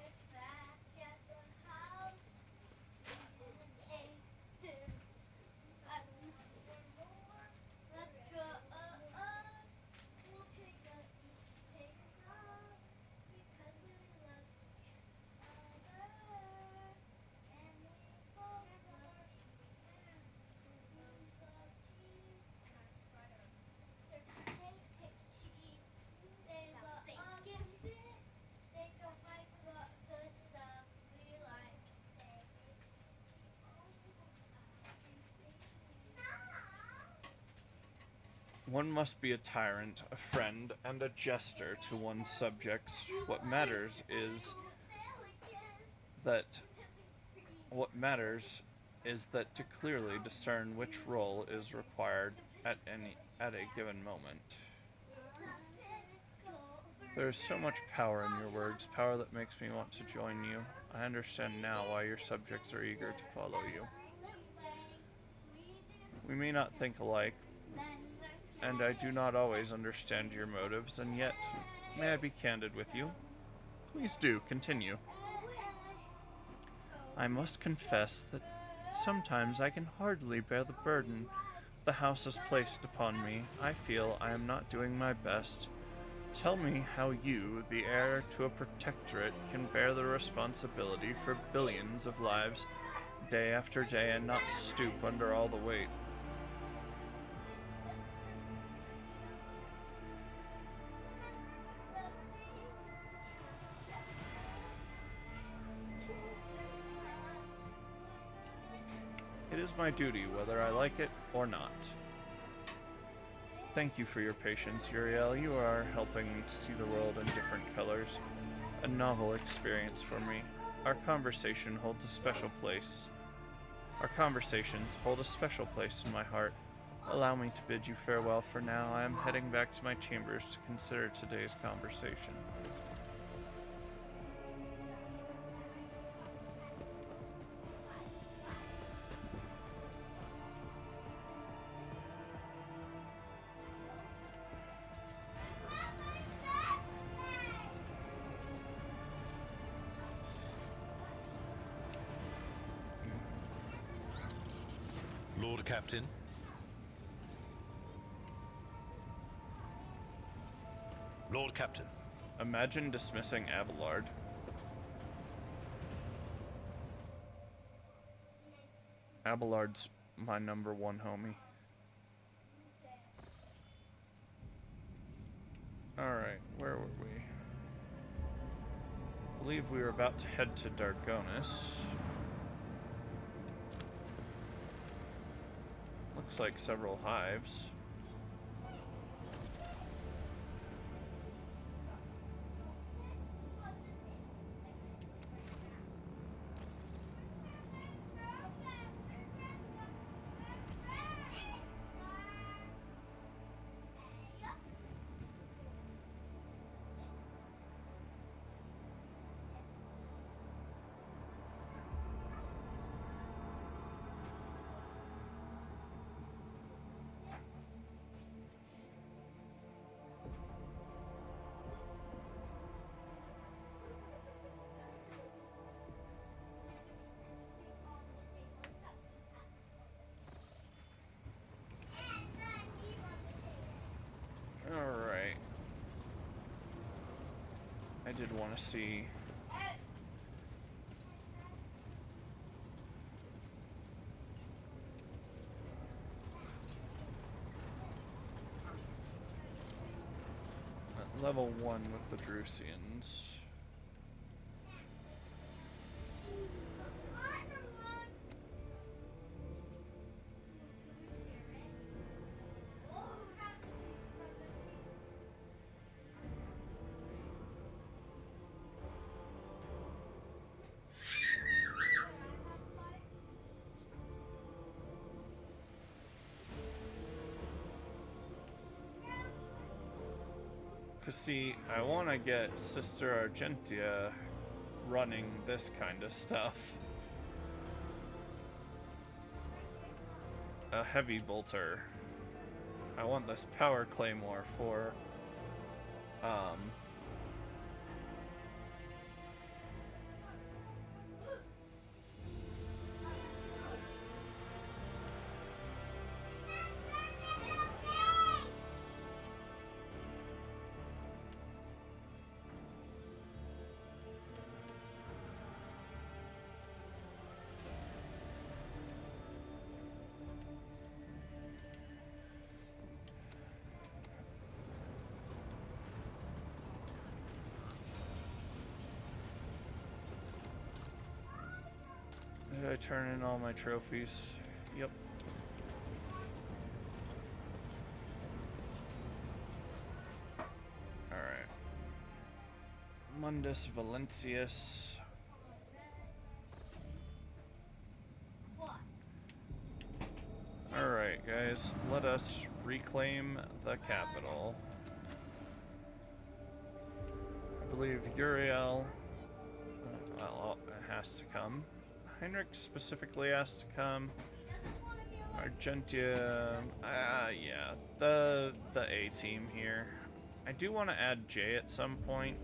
One must be a tyrant, a friend, and a jester to one's subjects. What matters is that to clearly discern which role is required at a given moment. There is so much power in your words, power that makes me want to join you. I understand now why your subjects are eager to follow you. We may not think alike, and I do not always understand your motives, and yet, may I be candid with you? Please do, continue. I must confess that sometimes I can hardly bear the burden the house has placed upon me. I feel I am not doing my best. Tell me how you, the heir to a protectorate, can bear the responsibility for billions of lives day after day and not stoop under all the weight. It is my duty, whether I like it or not. Thank you for your patience, Uriel. You are helping me to see the world in different colors. A novel experience for me. Our conversations hold a special place in my heart. Allow me to bid you farewell for now. I am heading back to my chambers to consider today's conversation. Lord Captain. Lord Captain. Imagine dismissing Abelard. Abelard's my number one homie. Alright, where were we? I believe we were about to head to Dargonis. Looks like several hives. did want to see. At level 1 with the Drusians. Cause see, I want to get Sister Argentia running this kind of stuff. A heavy bolter. I want this power claymore for did I turn in all my trophies? Yep. Alright. Mundus Valentius. Alright, guys. Let us reclaim the capital. I believe Uriel well, has to come. Heinrich specifically asked to come. Argentia, yeah, the A team here. I do want to add Jay at some point,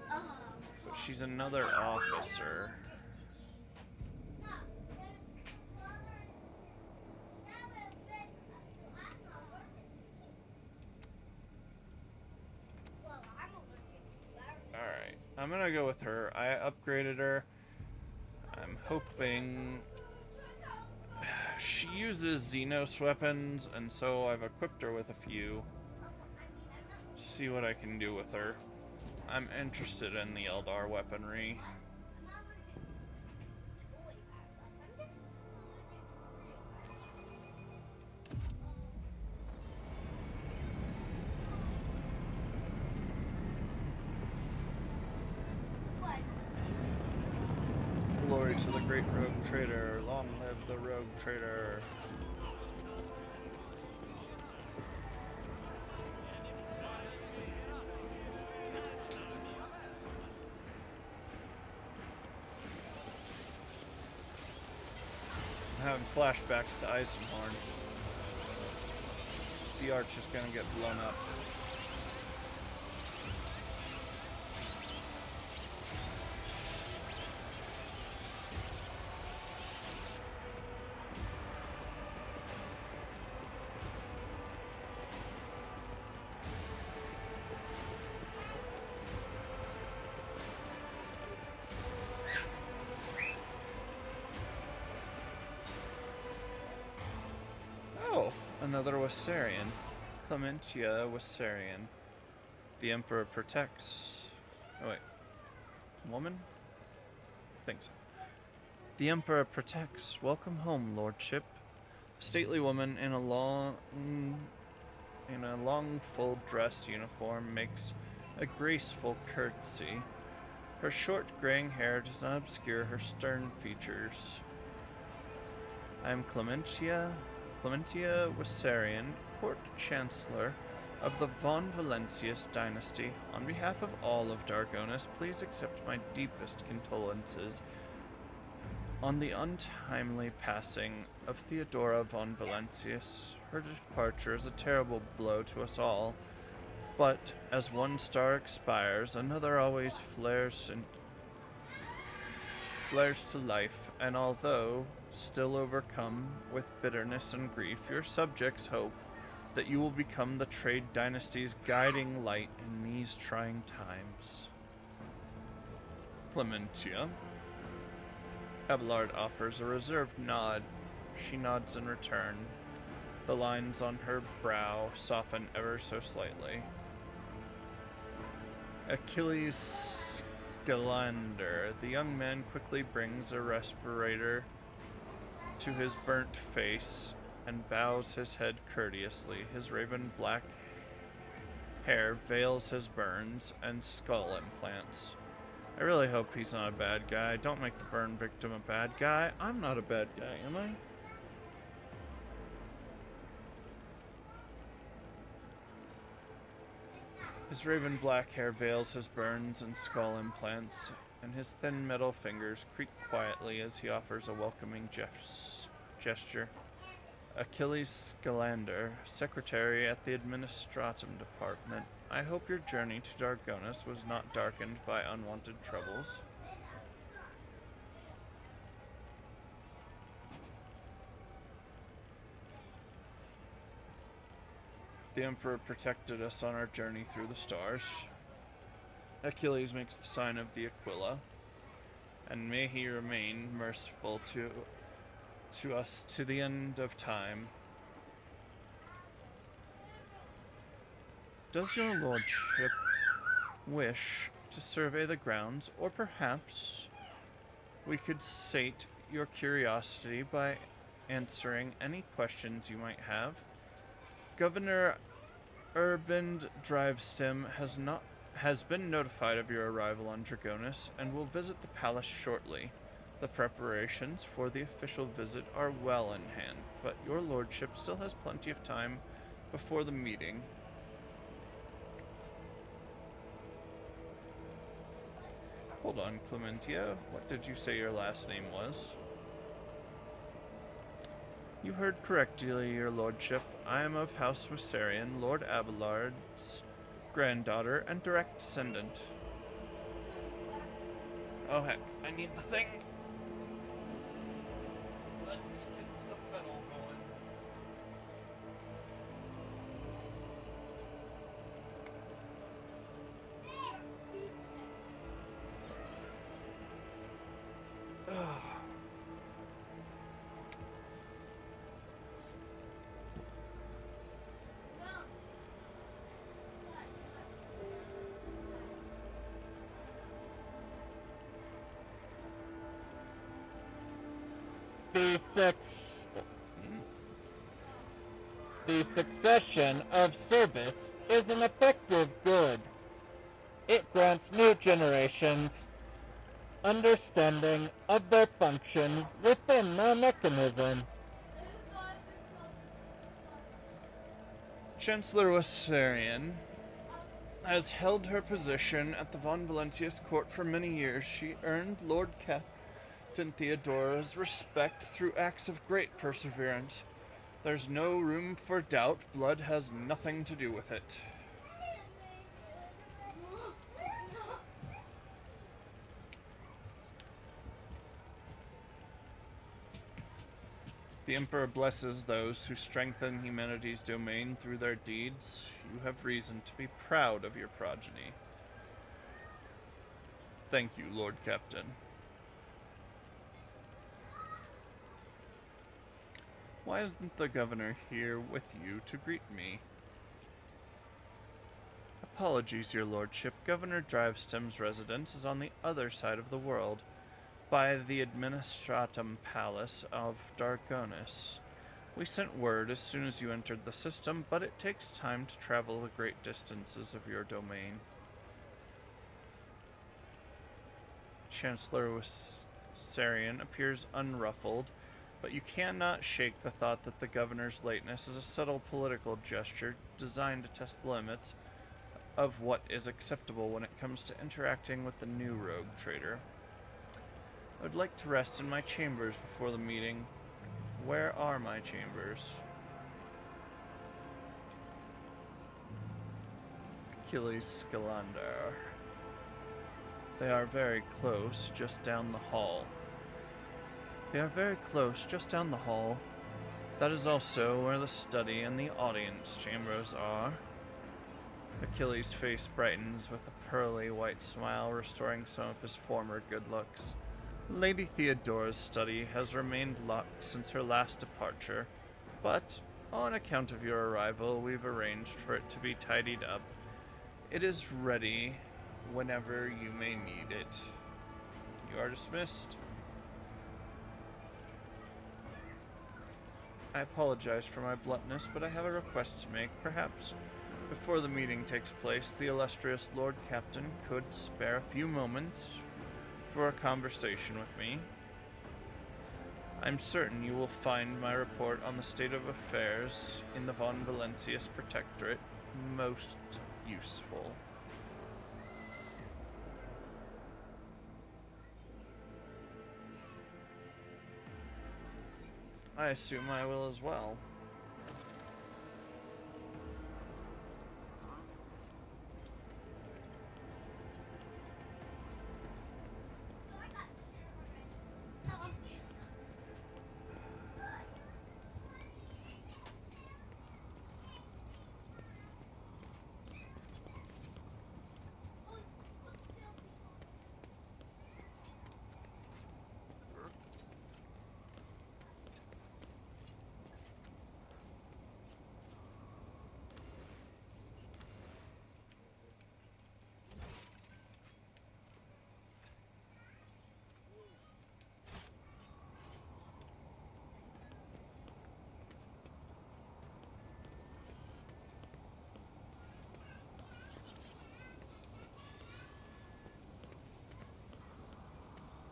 but she's another officer. Alright, I'm gonna go with her. I upgraded her. I'm hoping she uses Xenos weapons, and so I've equipped her with a few to see what I can do with her. I'm interested in the Eldar weaponry. Glory to the great rogue trader. Long live the rogue trader. I'm having flashbacks to Eisenhorn. The arch is gonna get blown up. Another Wassarian. Clementia Wassarian. The Emperor protects... Oh wait. Woman? I think so. The Emperor protects. Welcome home, Lordship. A stately woman in a long full dress uniform makes a graceful curtsy. Her short graying hair does not obscure her stern features. I am Clementia Wassarian, Court Chancellor of the Von Valentius dynasty. On behalf of all of Dargonis, please accept my deepest condolences on the untimely passing of Theodora von Valentius. Her departure is a terrible blow to us all, but as one star expires, another always flares to life, and although still overcome with bitterness and grief, your subjects hope that you will become the trade dynasty's guiding light in these trying times. Clementia. Abelard offers a reserved nod. She nods in return. The lines on her brow soften ever so slightly. Achilles Scalander. The young man quickly brings a respirator to his burnt face and bows his head courteously. His raven black hair veils his burns and skull implants. I really hope he's not a bad guy. Don't make the burn victim a bad guy. I'm not a bad guy, am I? His raven black hair veils his burns and skull implants, and his thin metal fingers creak quietly as he offers a welcoming gesture. Achilles Scalander, secretary at the Administratum Department. I hope your journey to Dargonus was not darkened by unwanted troubles. The Emperor protected us on our journey through the stars. Achilles makes the sign of the Aquila, and may he remain merciful to us to the end of time. Does your lordship wish to survey the grounds, or perhaps we could sate your curiosity by answering any questions you might have? Governor Urban Drivestem has been notified of your arrival on Dragonus and will visit the palace shortly. The preparations for the official visit are well in hand, but your lordship still has plenty of time before the meeting. Hold on, Clementia. What did you say your last name was? You heard correctly, your lordship. I am of House Wissarion, Lord Abelard's granddaughter and direct descendant. Oh heck, I need the thing. Let's get some metal going. The succession of service is an effective good. It grants new generations understanding of their function within the mechanism. Chancellor Wissarion has held her position at the Von Valentius court for many years. She earned Lord Captain Theodora's respect through acts of great perseverance. There's no room for doubt. Blood has nothing to do with it. The Emperor blesses those who strengthen humanity's domain through their deeds. You have reason to be proud of your progeny. Thank you, Lord Captain. Why isn't the governor here with you to greet me? Apologies, your lordship. Governor Drivestem's residence is on the other side of the world, by the Administratum Palace of Dargonus. We sent word as soon as you entered the system, but it takes time to travel the great distances of your domain. Chancellor Wissarion appears unruffled, but you cannot shake the thought that the governor's lateness is a subtle political gesture designed to test the limits of what is acceptable when it comes to interacting with the new rogue trader. I would like to rest in my chambers before the meeting. Where are my chambers? Achilles Scalander. They are very close, just down the hall. They are very close, just down the hall. That is also where the study and the audience chambers are. Achilles' face brightens with a pearly white smile, restoring some of his former good looks. Lady Theodora's study has remained locked since her last departure, but on account of your arrival, we've arranged for it to be tidied up. It is ready whenever you may need it. You are dismissed. I apologize for my bluntness, but I have a request to make. Perhaps, before the meeting takes place, the illustrious Lord Captain could spare a few moments for a conversation with me. I'm certain you will find my report on the state of affairs in the Von Valencius Protectorate most useful. I assume I will as well.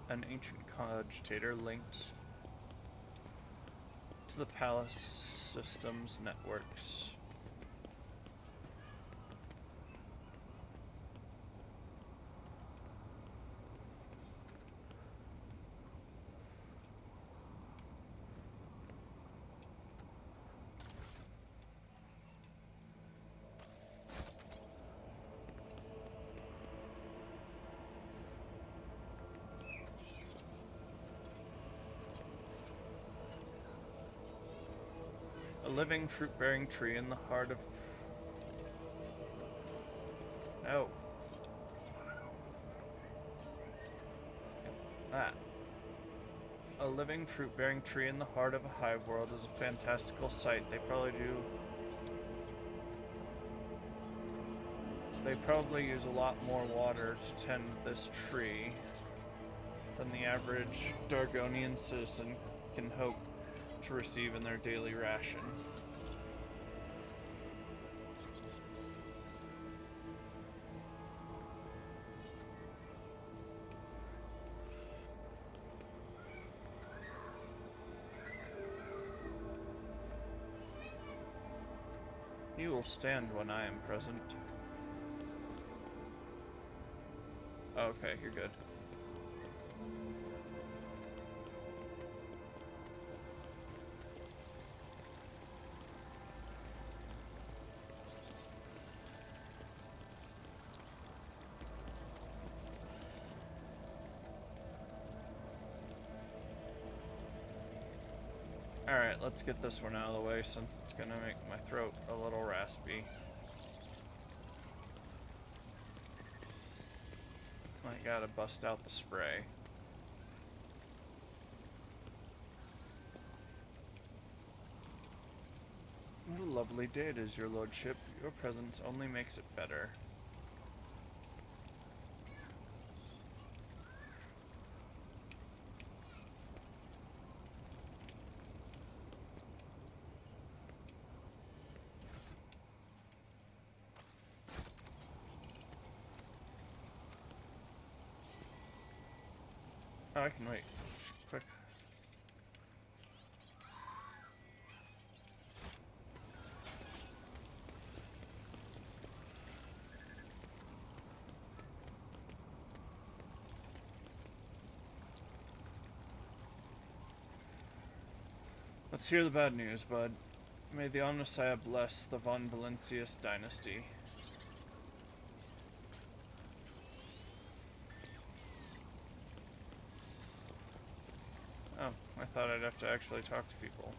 An ancient cogitator linked to the palace systems networks. A living fruit-bearing tree in the heart of... No. Ah. A living fruit-bearing tree in the heart of a hive world is a fantastical sight. They probably use a lot more water to tend this tree than the average Dargonian citizen can hope to receive in their daily ration. You will stand when I am present. Okay, you're good. Alright, let's get this one out of the way since it's gonna make my throat a little raspy. I gotta bust out the spray. What a lovely day it is, your lordship. Your presence only makes it better. Oh, I can wait. Quick. Let's hear the bad news, bud. May the Omnissiah bless the Von Valencius dynasty. Oh, I thought I'd have to actually talk to people.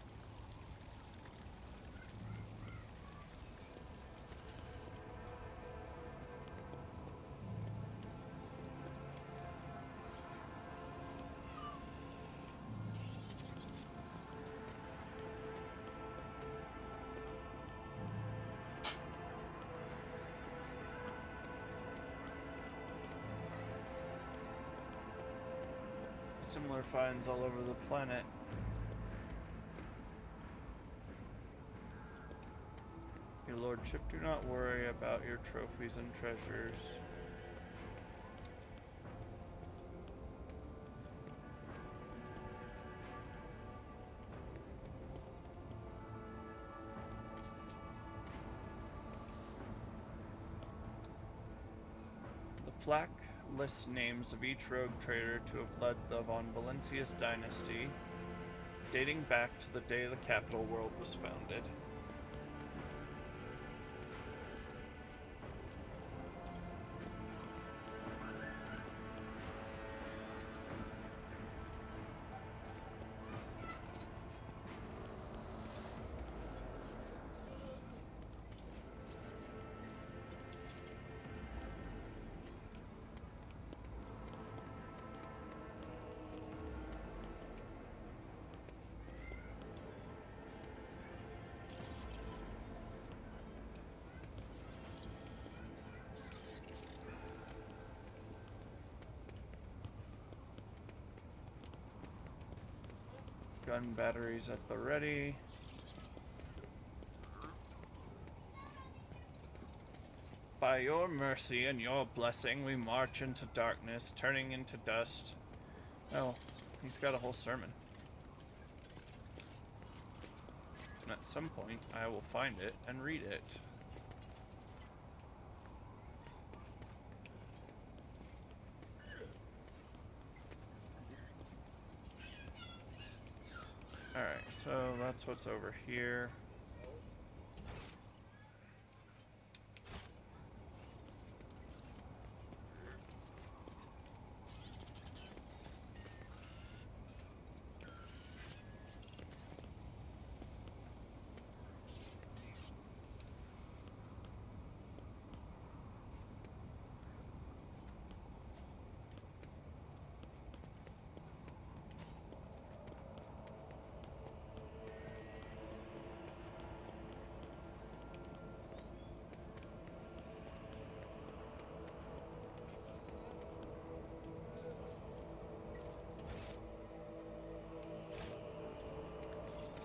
similar finds all over the planet. Your lordship, do not worry about your trophies and treasures. The plaque lists names of each rogue trader to have led the von Valencius dynasty, dating back to the day the capital world was founded. Gun batteries at the ready. By your mercy and your blessing, we march into darkness, turning into dust. Oh, he's got a whole sermon. And at some point, I will find it and read it. Alright, so that's what's over here.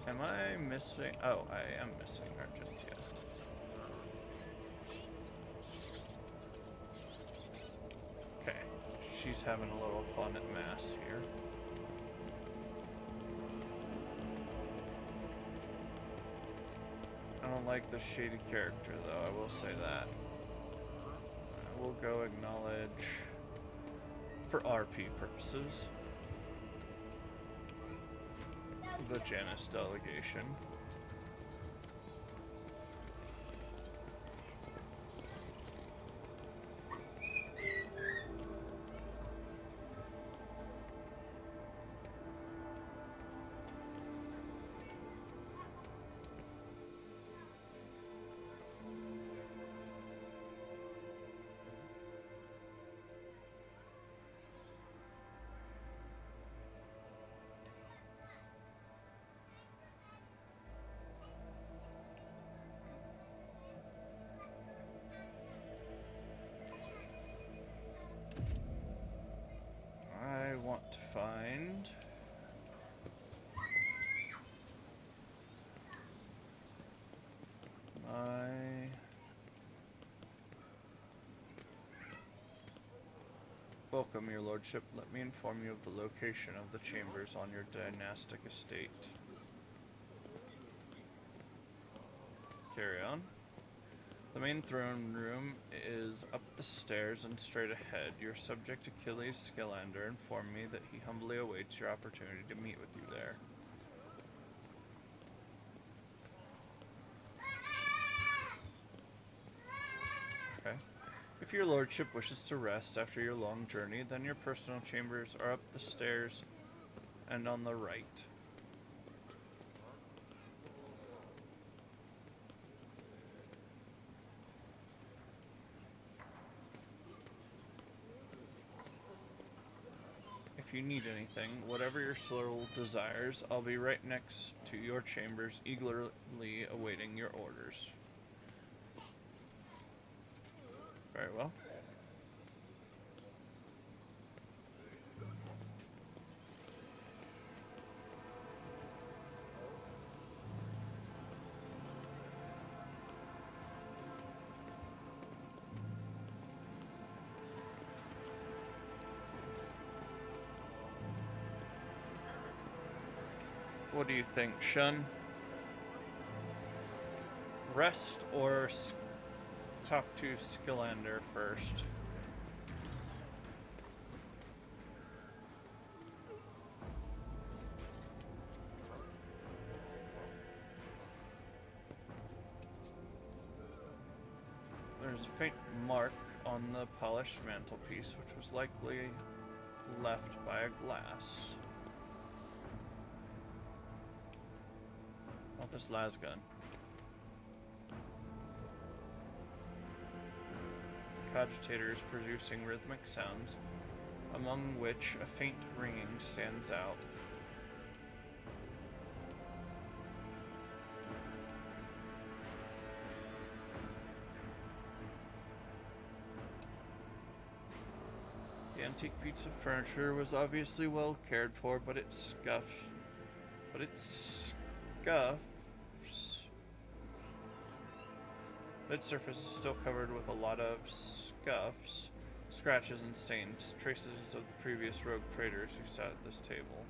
Am I missing? Oh, I am missing Argentia. Okay, she's having a little fun at Mass here. I don't like the shady character, though, I will say that. I will go acknowledge, for RP purposes, the Janus delegation. I want to find my welcome, your lordship. Let me inform you of the location of the chambers on your dynastic estate. Carry on. The main throne room is up the stairs and straight ahead. Your subject Achilles Skylander informed me that he humbly awaits your opportunity to meet with you there. Okay. If your lordship wishes to rest after your long journey, then your personal chambers are up the stairs and on the right. If you need anything, whatever your soul desires, I'll be right next to your chambers, eagerly awaiting your orders. Very well. What do you think, Shun? Rest or talk to Skillander first? There's a faint mark on the polished mantelpiece, which was likely left by a glass. Not this las gun. The cogitator is producing rhythmic sounds, among which a faint ringing stands out. The antique piece of furniture was obviously well cared for, but it scuffs. Its surface is still covered with a lot of scuffs, scratches, and stains, traces of the previous rogue traders who sat at this table.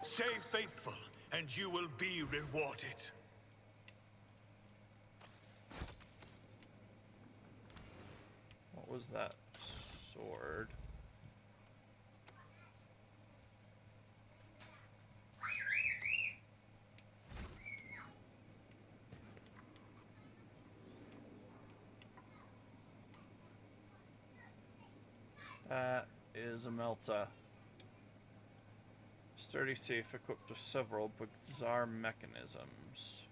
Stay faithful, and you will be rewarded. What was that sword? That is a Melta. Sturdy safe equipped with several bizarre mechanisms.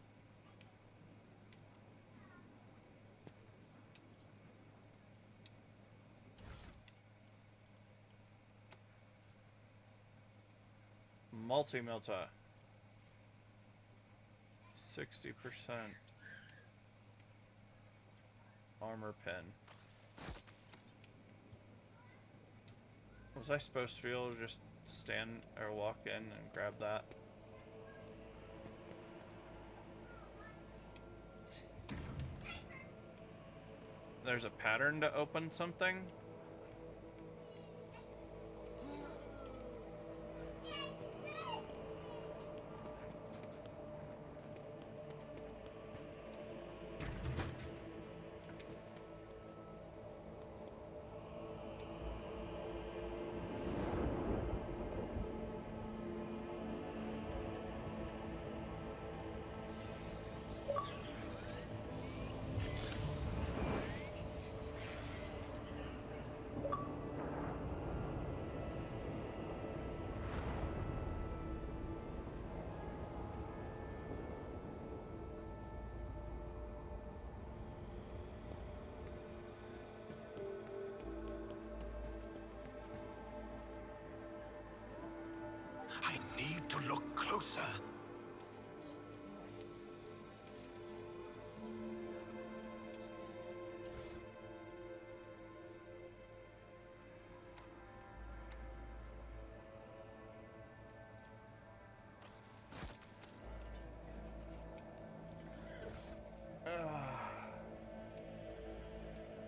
Multi-Melta. 60% armor pin. Was I supposed to be able to just stand or walk in and grab that? There's a pattern to open something? I need to look closer.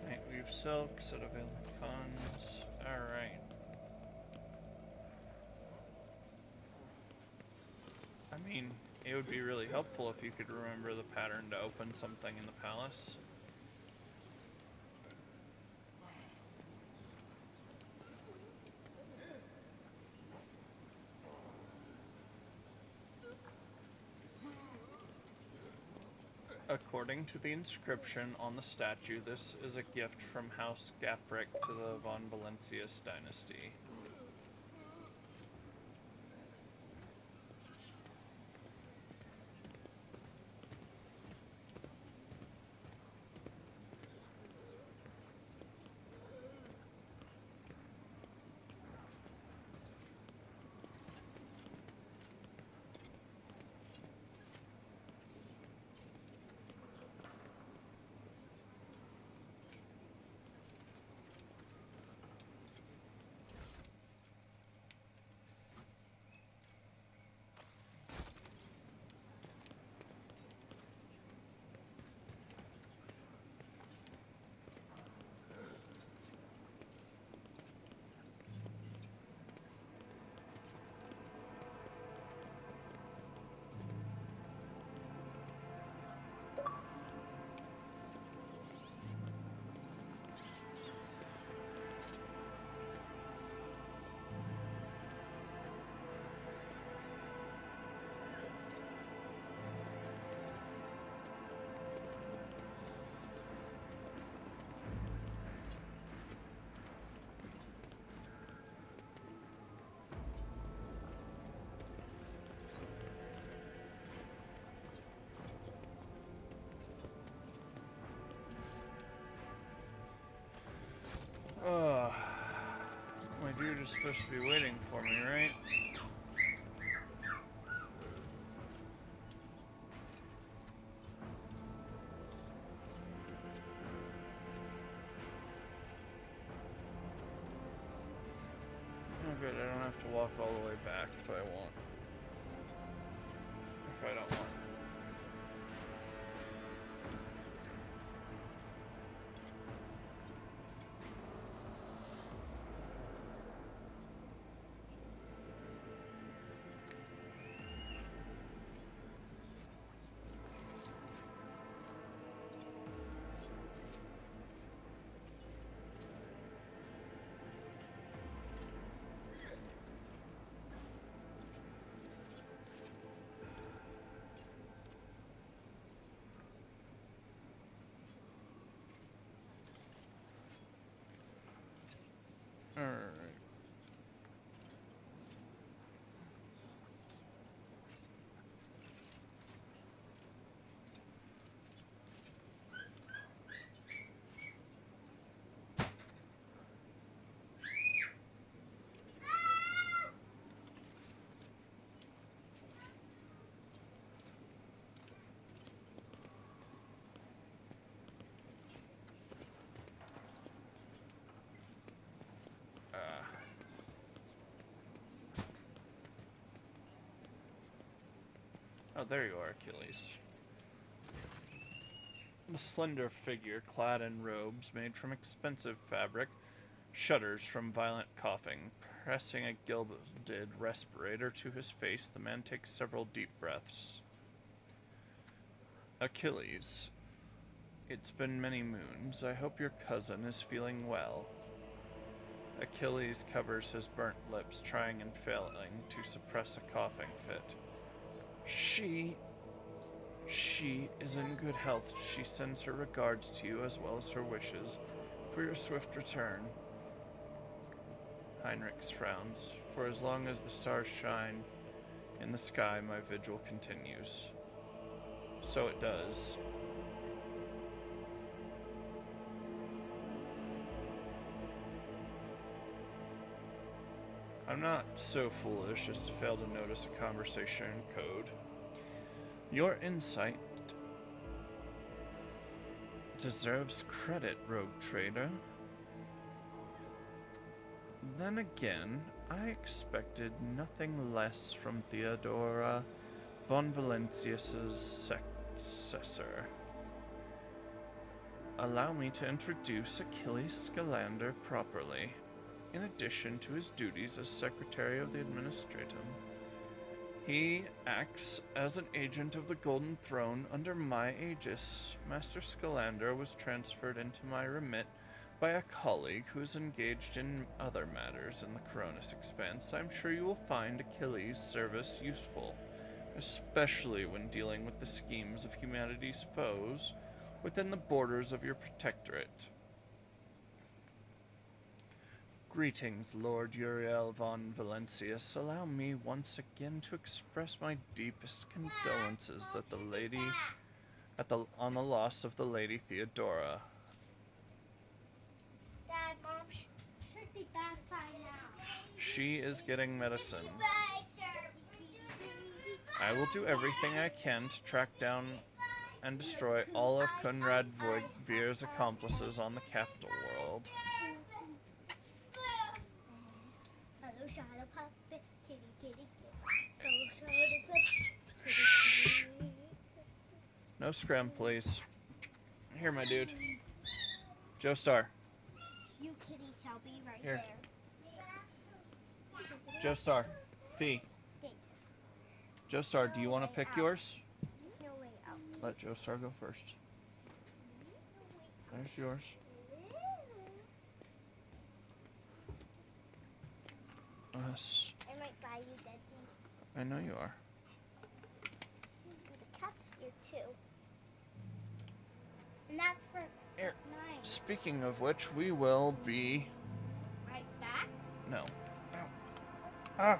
Nightweave silk, set of cons. Alright. I mean, it would be really helpful if you could remember the pattern to open something in the palace. According to the inscription on the statue, this is a gift from House Gaprick to the Von Valencius dynasty. just supposed to be waiting for me, right? Oh good, I don't have to walk all the way back if I want. If I don't want. Alright. Oh, there you are, Achilles. The slender figure, clad in robes made from expensive fabric, shudders from violent coughing. Pressing a gilded respirator to his face, the man takes several deep breaths. Achilles, it's been many moons. I hope your cousin is feeling well. Achilles covers his burnt lips, trying and failing to suppress a coughing fit. She is in good health. She sends her regards to you as well as her wishes for your swift return. Heinrichs frowns. For as long as the stars shine in the sky, my vigil continues. So it does. I'm not so foolish as to fail to notice a conversation in code. Your insight deserves credit, rogue trader. Then again, I expected nothing less from Theodora von Valancius's successor. Allow me to introduce Achilles Scalander properly. In addition to his duties as Secretary of the Administratum, he acts as an agent of the Golden Throne under my aegis. Master Scalander was transferred into my remit by a colleague who is engaged in other matters in the Coronis Expanse. I'm sure you will find Achilles' service useful, especially when dealing with the schemes of humanity's foes within the borders of your protectorate. Greetings, Lord Uriel von Valancius. Allow me once again to express my deepest condolences that on the loss of the Lady Theodora. Dad, Mom should be back by now. She is getting medicine. I will do everything I can to track down and destroy all of Conrad Voigtvir's accomplices on the capital world. Shh. No scrim, please. Here, my dude. Joestar. You kitty shall be right Here. there. Joestar. Fee. Joestar, do you want to pick yours? There's no way out. Let Joestar go first. There's yours. I might buy you that thing. I know you are. The cat's here too. And that's for Here. mine. Speaking of which, we will be... Right back? No. Ow. Ah!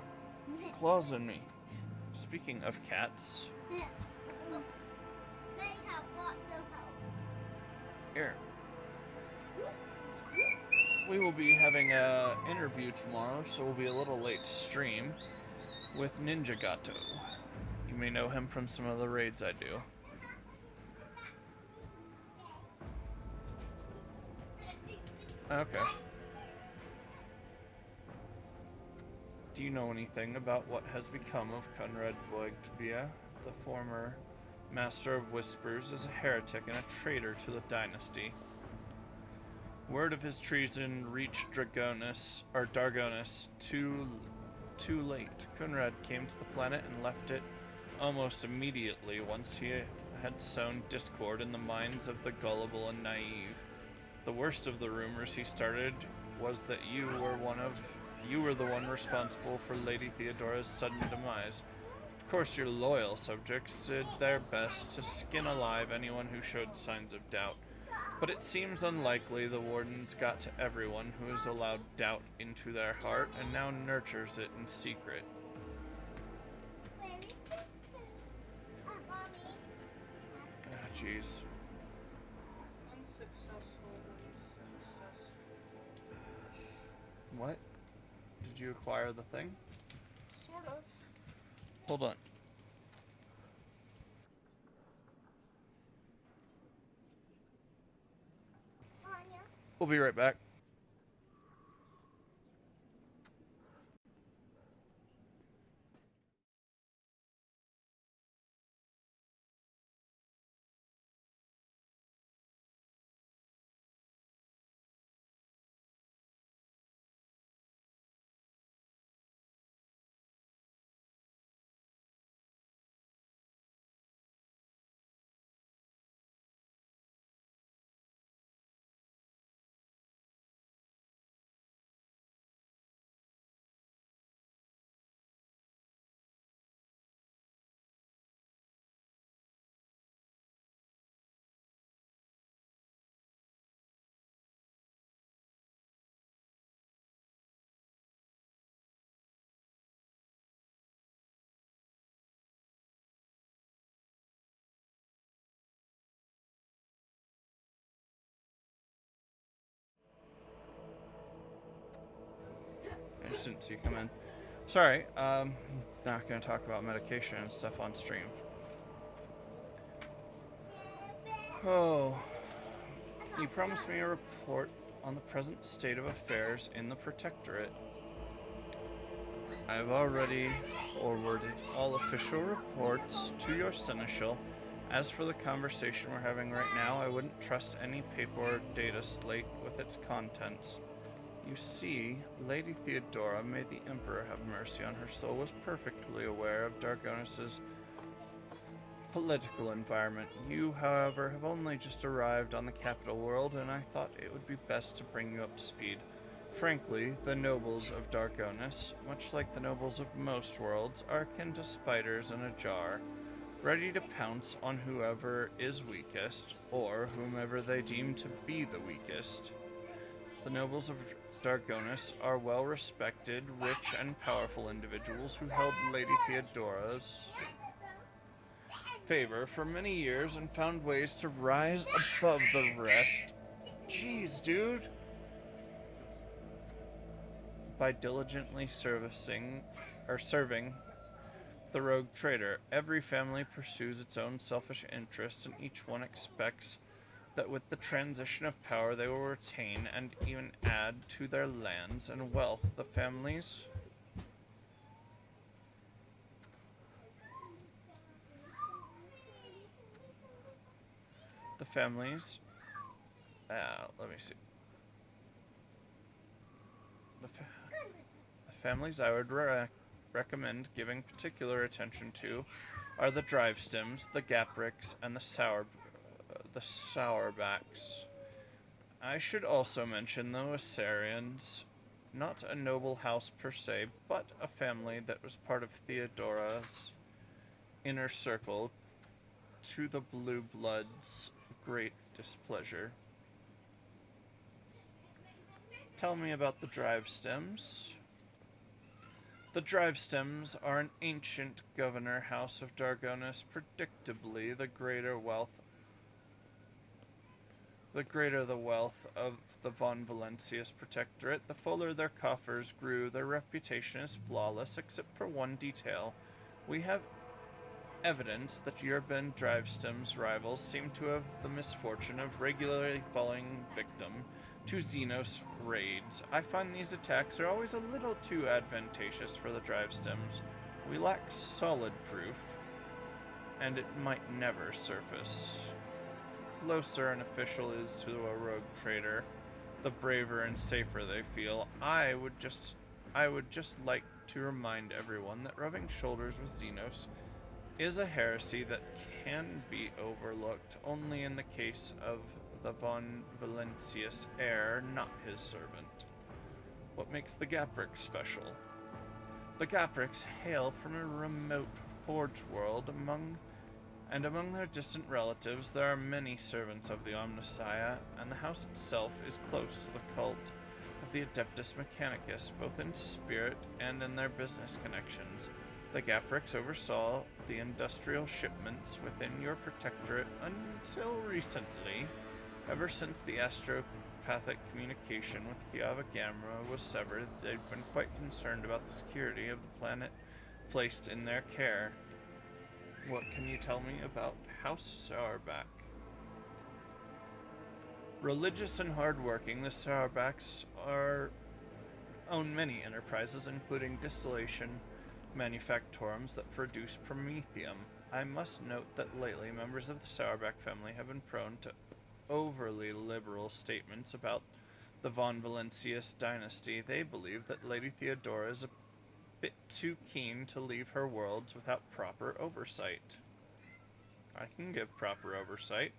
Claws in me. Speaking of cats... Look, they have lots of help. Here. we will be having a interview tomorrow, so we'll be a little late to stream with Ninja Gato. You may know him from some of the raids I do. Okay. Do you know anything about what has become of Conrad Voigtbia? The former Master of Whispers is a heretic and a traitor to the dynasty. Word of his treason reached Dargonus too late. Conrad came to the planet and left it almost immediately once he had sown discord in the minds of the gullible and naive. The worst of the rumors he started was that you were the one responsible for Lady Theodora's sudden demise. Of course, your loyal subjects did their best to skin alive anyone who showed signs of doubt. But it seems unlikely the Wardens got to everyone who has allowed doubt into their heart and now nurtures it in secret. Ah, jeez. What? Did you acquire the thing? Sort of. Hold on. We'll be right back. I just didn't see you come in. Sorry, not gonna talk about medication and stuff on stream. Oh, you promised me a report on the present state of affairs in the Protectorate. I've already forwarded all official reports to your Seneschal. As for the conversation we're having right now, I wouldn't trust any paper or data slate with its contents. You see, Lady Theodora, may the Emperor have mercy on her soul, was perfectly aware of Dargonus's political environment. You, however, have only just arrived on the capital world, and I thought it would be best to bring you up to speed. Frankly, the nobles of Dargonus, much like the nobles of most worlds, are akin to spiders in a jar, ready to pounce on whoever is weakest, or whomever they deem to be the weakest. The nobles of Dargonus are well-respected, rich, and powerful individuals who held Lady Theodora's favor for many years and found ways to rise above the rest. Jeez, dude. By diligently serving the rogue trader. Every family pursues its own selfish interests, and each one expects that with the transition of power they will retain and even add to their lands and wealth. The families let me see. The families I would recommend giving particular attention to are the drive stems, the gapricks, and the Sourbacks. I should also mention the Wassarians, not a noble house per se, but a family that was part of Theodora's inner circle, to the Blue Bloods' great displeasure. Tell me about the drive stems. The drive stems are an ancient governor house of Dargonus, predictably the greater wealth The greater the wealth of the von Valencius Protectorate, the fuller their coffers grew. Their reputation is flawless, except for one detail. We have evidence that Urban Drivestem's rivals seem to have the misfortune of regularly falling victim to Xenos raids. I find these attacks are always a little too advantageous for the Drivestems. We lack solid proof, and it might never surface. The closer an official is to a rogue trader, the braver and safer they feel. I would just like to remind everyone that rubbing shoulders with Xenos is a heresy that can be overlooked only in the case of the von Valencius heir, not his servant. What makes the Gaprix special? The Gaprix hail from a remote forge world. Among their distant relatives, there are many servants of the Omnissiah, and the house itself is close to the cult of the Adeptus Mechanicus, both in spirit and in their business connections. The Gaprix oversaw the industrial shipments within your protectorate until recently. Ever since the astropathic communication with Kiava Gamma was severed, they've been quite concerned about the security of the planet placed in their care. What can you tell me about House Sauerbach? Religious and hardworking, the Sauerbachs own many enterprises, including distillation manufactorums that produce promethium. I must note that lately members of the Sauerbach family have been prone to overly liberal statements about the von Valencius dynasty. They believe that Lady Theodora is a bit too keen to leave her worlds without proper oversight. I can give proper oversight,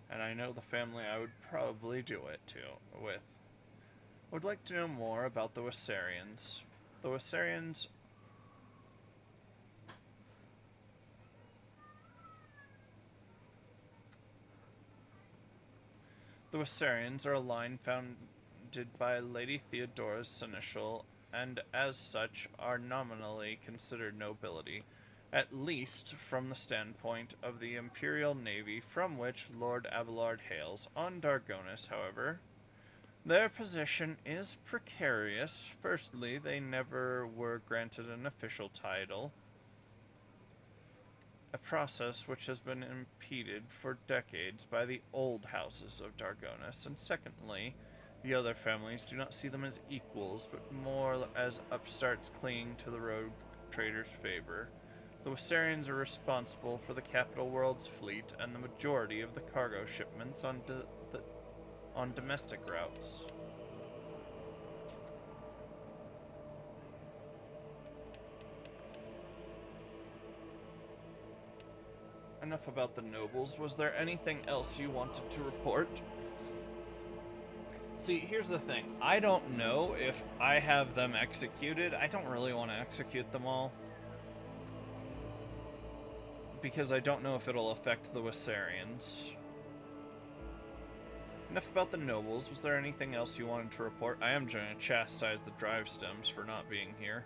and I know the family I would probably do it with. Would like to know more about the Wissarians. The Wissarians are a line founded by Lady Theodora's seneschal, and as such are nominally considered nobility, at least from the standpoint of the Imperial Navy from which Lord Abelard hails. On Dargonis, however, their position is precarious. Firstly, they never were granted an official title, a process which has been impeded for decades by the old houses of Dargonis, and secondly, the other families do not see them as equals, but more as upstarts clinging to the rogue trader's favor. The Wissarians are responsible for the capital world's fleet and the majority of the cargo shipments on domestic routes. Enough about the nobles. Was there anything else you wanted to report? See, here's the thing. I don't know if I have them executed. I don't really want to execute them all, because I don't know if it'll affect the Wissarians. Enough about the nobles. Was there anything else you wanted to report? I am going to chastise the Drivestems for not being here.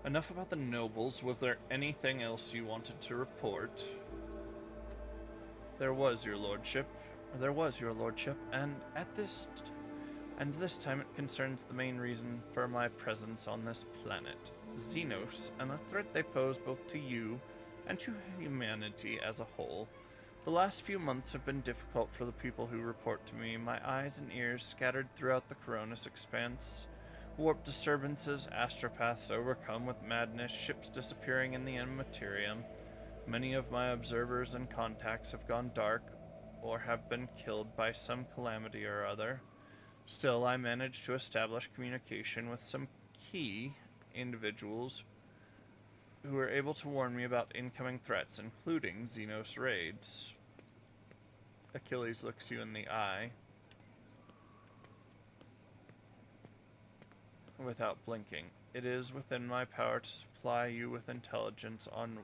Enough about the nobles. Was there anything else you wanted to report? There was, your lordship. There was, your lordship, and this time it concerns the main reason for my presence on this planet, Xenos, and the threat they pose both to you and to humanity as a whole. The last few months have been difficult for the people who report to me. My eyes and ears scattered throughout the Coronis expanse. Warp disturbances, astropaths overcome with madness, ships disappearing in the immaterium. Many of my observers and contacts have gone dark or have been killed by some calamity or other. Still, I managed to establish communication with some key individuals who were able to warn me about incoming threats, including Xenos raids. Achilles looks you in the eye without blinking. It is within my power to supply you with intelligence on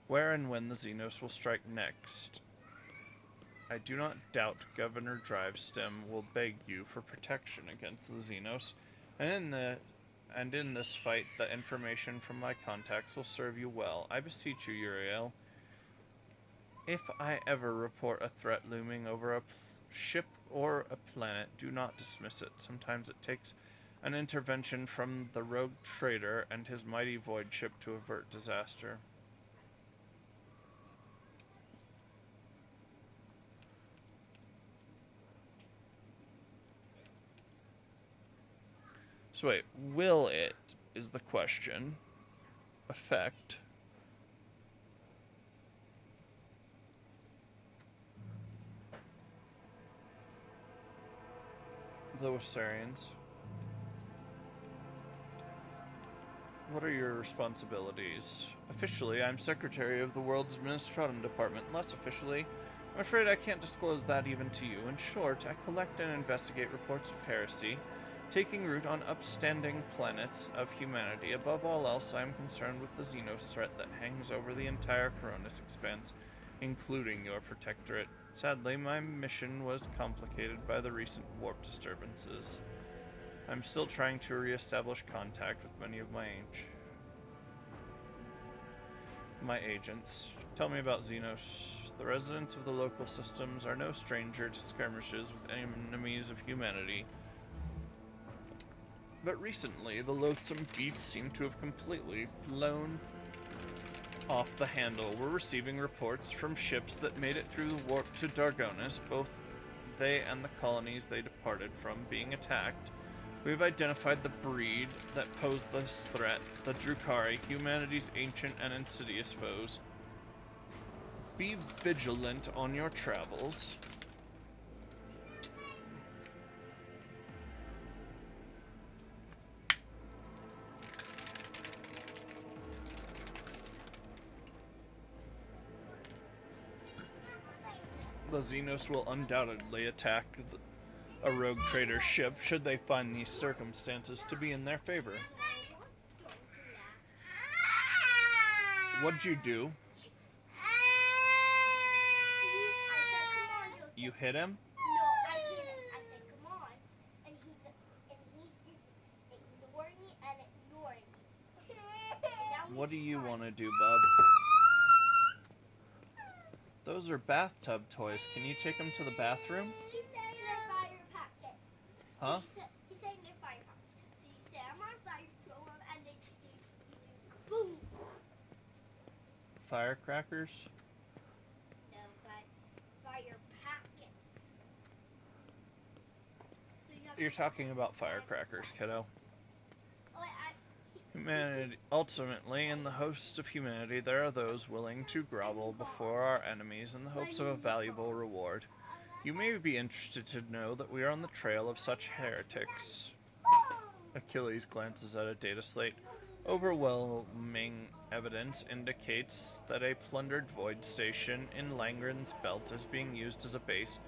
where and when the Xenos will strike next. I do not doubt Governor Drivestem will beg you for protection against the Xenos, and in this fight, the information from my contacts will serve you well. I beseech you, Uriel. If I ever report a threat looming over a ship or a planet, do not dismiss it. Sometimes it takes an intervention from the rogue trader and his mighty void ship to avert disaster. So wait, will it, is the question, affect the Wasarians? What are your responsibilities? Officially, I'm Secretary of the World's Administratum Department. Less officially, I'm afraid I can't disclose that even to you. In short, I collect and investigate reports of heresy, taking root on upstanding planets of humanity. Above all else, I am concerned with the Xenos threat that hangs over the entire Coronis expanse, including your protectorate. Sadly, my mission was complicated by the recent warp disturbances. I'm still trying to re-establish contact with many of my agents. Tell me about Xenos. The residents of the local systems are no stranger to skirmishes with enemies of humanity. But recently, the loathsome beasts seem to have completely flown off the handle. We're receiving reports from ships that made it through the warp to Dargonis, both they and the colonies they departed from being attacked. We've identified the breed that posed this threat, the Drukhari, humanity's ancient and insidious foes. Be vigilant on your travels. The Xenos will undoubtedly attack a rogue trader ship should they find these circumstances to be in their favor. What'd you do? You hit him? No, I didn't. I said, come on. And he's just ignoring me and ignoring me. What do you want to do, bub? Those are bathtub toys. Can you take them to the bathroom? He said they're fire packets. Huh? He said they're fire packets. So you set them on fire, throw them, and then you do boom. Firecrackers? No, but fire packets. So You're talking about firecrackers, kiddo. Oh, Humanity, ultimately, in the host of humanity, there are those willing to grovel before our enemies in the hopes of a valuable reward. You may be interested to know that we are on the trail of such heretics. Achilles glances at a data slate. Overwhelming evidence indicates that a plundered void station in Langren's belt is being used as a base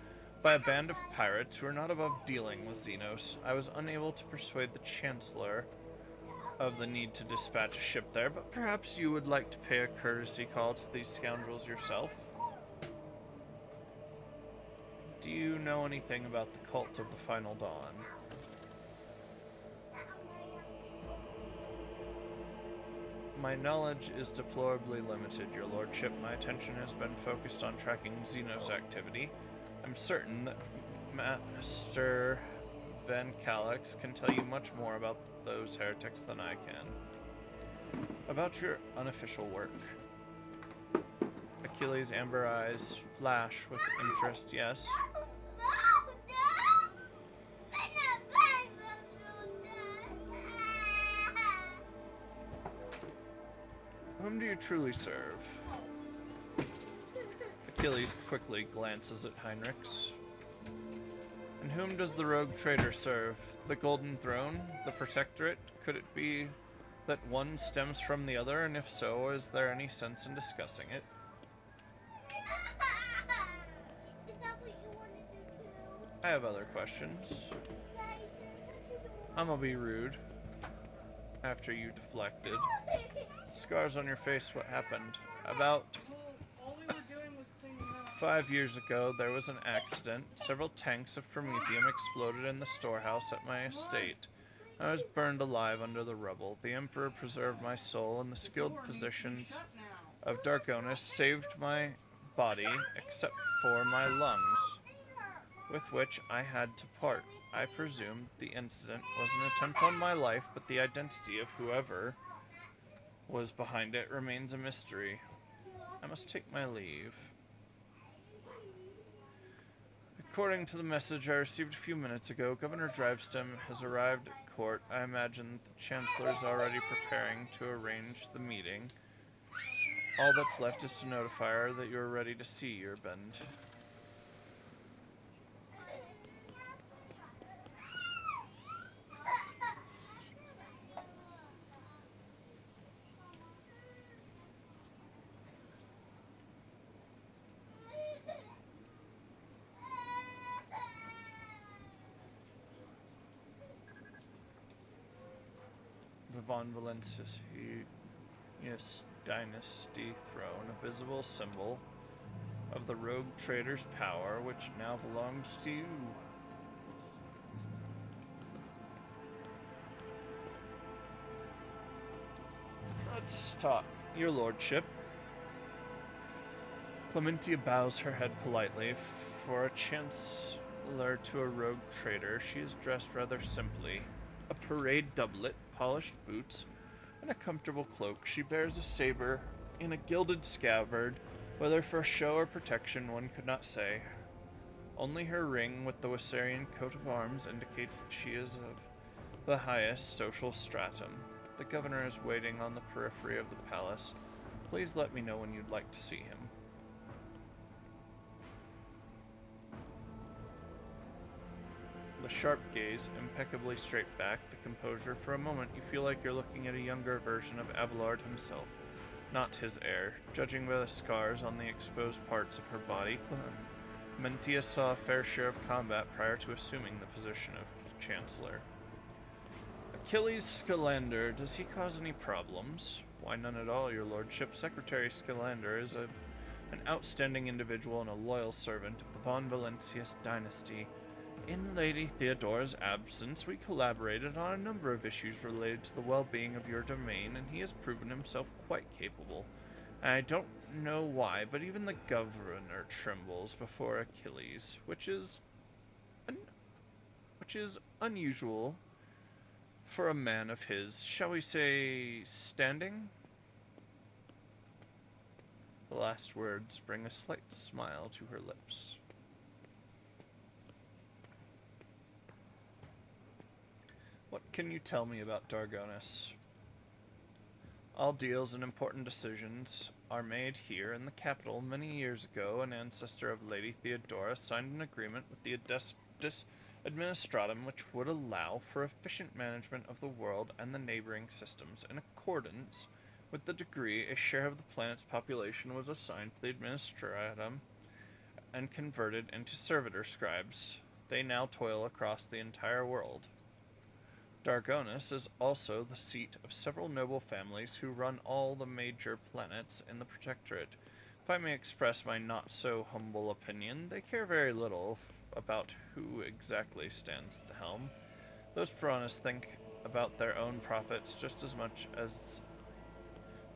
by a band of pirates who are not above dealing with Xenos. I was unable to persuade the Chancellor of the need to dispatch a ship there, but perhaps you would like to pay a courtesy call to these scoundrels yourself? Do you know anything about the cult of the Final Dawn? My knowledge is deplorably limited, your lordship. My attention has been focused on tracking Xenos activity. I'm certain that Master Van Calix can tell you much more about those heretics than I can. About your unofficial work. Achilles' amber eyes flash with interest, yes. Whom do you truly serve? Achilles quickly glances at Heinrichs. And whom does the rogue trader serve? The Golden Throne? The Protectorate? Could it be that one stems from the other, and if so, is there any sense in discussing it? I have other questions. I'm gonna be rude. After you deflected. Scars on your face, what happened? About 5 years ago, there was an accident. Several tanks of promethium exploded in the storehouse at my estate. I was burned alive under the rubble. The Emperor preserved my soul, and the skilled physicians of Dargonis saved my body except for my lungs, with which I had to part. I presumed the incident was an attempt on my life, but the identity of whoever was behind it remains a mystery. I must take my leave. According to the message I received a few minutes ago, Governor Drivestem has arrived at court. I imagine the Chancellor is already preparing to arrange the meeting. All that's left is to notify her that you are ready to see your bend. The Von Valencius dynasty throne, a visible symbol of the rogue trader's power, which now belongs to you. Let's talk, your lordship. Clementia bows her head politely. For a chancellor to a rogue trader, she is dressed rather simply. A parade doublet, polished boots, and a comfortable cloak. She bears a saber in a gilded scabbard, whether for show or protection one could not say. Only her ring with the Wassarian coat of arms indicates that she is of the highest social stratum. The governor is waiting on the periphery of the palace. Please let me know when you'd like to see him. The sharp gaze, impeccably straight back, the composure. For a moment, you feel like you're looking at a younger version of Abelard himself, not his heir. Judging by the scars on the exposed parts of her body, Clementia saw a fair share of combat prior to assuming the position of Chancellor. Achilles Scalander, does he cause any problems? Why, none at all, your lordship. Secretary Scalander is an outstanding individual and a loyal servant of the Von Valencius dynasty. In Lady Theodora's absence, we collaborated on a number of issues related to the well-being of your domain, and he has proven himself quite capable. I don't know why, but even the governor trembles before Achilles, which is unusual for a man of his, shall we say, standing? The last words bring a slight smile to her lips. What can you tell me about Dargonis? All deals and important decisions are made here in the capital. Many years ago, an ancestor of Lady Theodora signed an agreement with the Administratum which would allow for efficient management of the world and the neighboring systems. In accordance with the decree, a share of the planet's population was assigned to the Administratum and converted into servitor scribes. They now toil across the entire world. Dargonis is also the seat of several noble families who run all the major planets in the Protectorate. If I may express my not-so-humble opinion, they care very little about who exactly stands at the helm. Those piranhas think about their own profits just as much as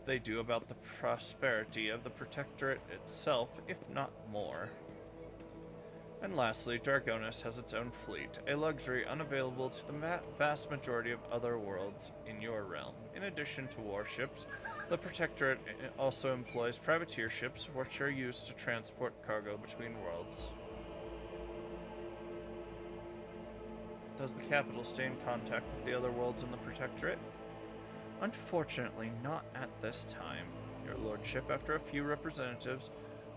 they do about the prosperity of the Protectorate itself, if not more. And lastly, Dargonis has its own fleet, a luxury unavailable to the vast majority of other worlds in your realm. In addition to warships, the Protectorate also employs privateer ships, which are used to transport cargo between worlds. Does the capital stay in contact with the other worlds in the Protectorate? Unfortunately, not at this time, your lordship. After a few representatives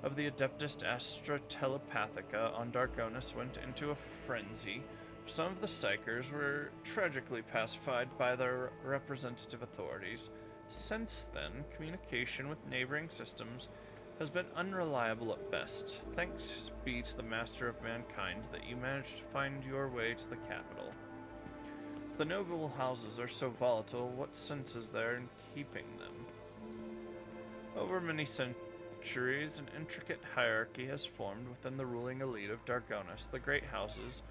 of the Adeptus Astra Telepathica on Dargonis went into a frenzy, some of the Psychers were tragically pacified by their representative authorities. Since then, communication with neighboring systems has been unreliable at best. Thanks be to the Master of Mankind that you managed to find your way to the capital. If the noble houses are so volatile, what sense is there in keeping them? Over many centuries, an intricate hierarchy has formed within the ruling elite of Dargonis. The great houses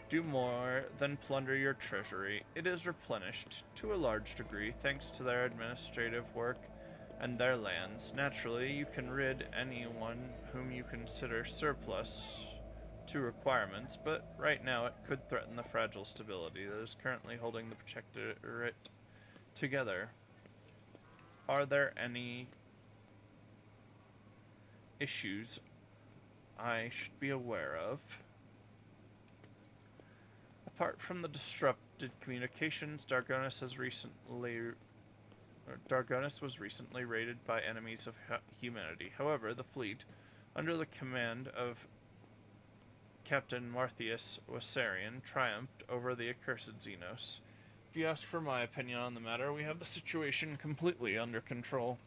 do more than plunder your treasury. It is replenished, to a large degree, thanks to their administrative work and their lands. Naturally, you can rid anyone whom you consider surplus to requirements, but right now it could threaten the fragile stability that is currently holding the Protectorate together. Are there any issues I should be aware of? Apart from the disrupted communications, Dargonis was recently raided by enemies of humanity. However, the fleet, under the command of Captain Marthius Wassarian, triumphed over the accursed Xenos. If you ask for my opinion on the matter, we have the situation completely under control.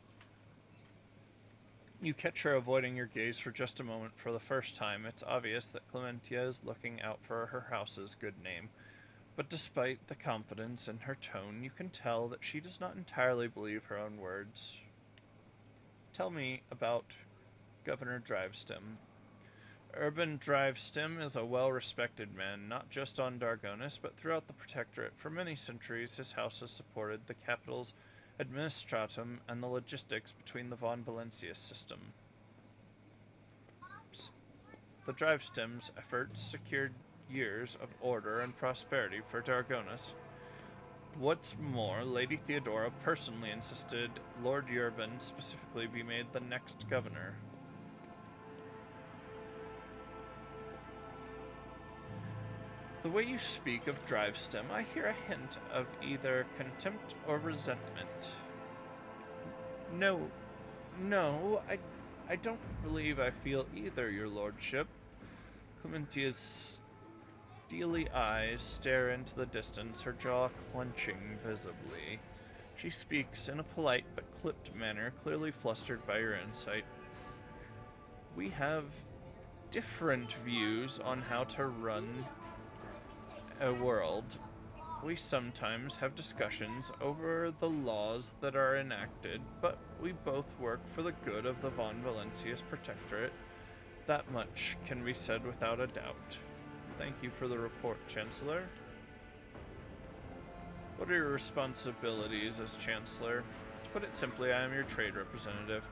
You catch her avoiding your gaze for just a moment for the first time. It's obvious that Clementia is looking out for her house's good name. But despite the confidence in her tone, you can tell that she does not entirely believe her own words. Tell me about Governor Drivestem. Urban Drivestem is a well-respected man, not just on Dargonis, but throughout the Protectorate. For many centuries, his house has supported the capital's administratum and the logistics between the Von Valencia system. The Drivestem's efforts secured years of order and prosperity for Dargonis. What's more, Lady Theodora personally insisted Lord Urban specifically be made the next governor. The way you speak of Drivestem, I hear a hint of either contempt or resentment. No, I don't believe I feel either, your lordship. Clementia's steely eyes stare into the distance, her jaw clenching visibly. She speaks in a polite but clipped manner, clearly flustered by your insight. We have different views on how to run a world. We sometimes have discussions over the laws that are enacted, but we both work for the good of the Von Valencia's Protectorate. That much can be said without a doubt. Thank you for the report, Chancellor. What are your responsibilities as Chancellor? To put it simply, I am your trade representative.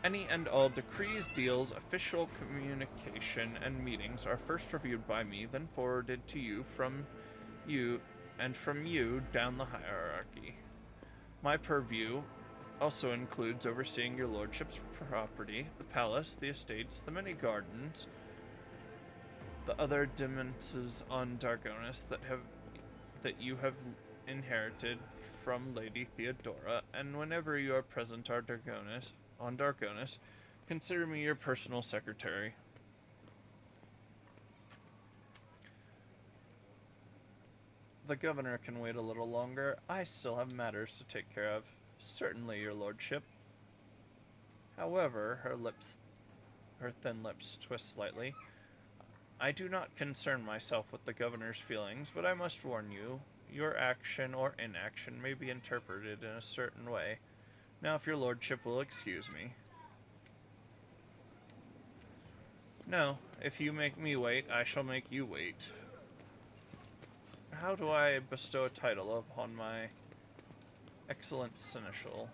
Any and all decrees, deals, official communication, and meetings are first reviewed by me, then forwarded to you, from you down the hierarchy. My purview also includes overseeing your lordship's property, the palace, the estates, the many gardens, the other demesnes on Dargonis that you have inherited from Lady Theodora, and whenever you are present on Dargonis, consider me your personal secretary. The governor can wait a little longer. I still have matters to take care of. Certainly, your lordship. However, her thin lips twist slightly. I do not concern myself with the governor's feelings, but I must warn you, your action or inaction may be interpreted in a certain way. Now, if your lordship will excuse me. No, if you make me wait, I shall make you wait. How do I bestow a title upon my excellent seneschal?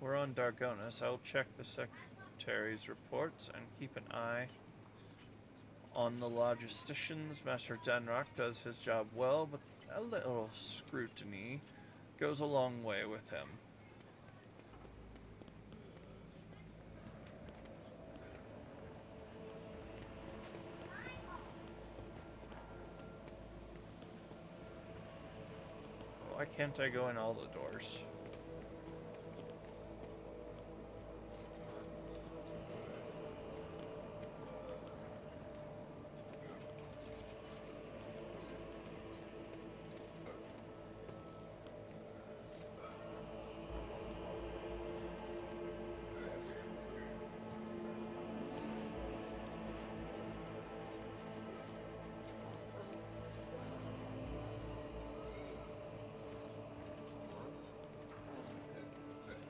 We're on Dargonis. I will check the secretary's reports and keep an eye on the logisticians. Master Denrock does his job well, but a little scrutiny goes a long way with him. Why can't I go in all the doors?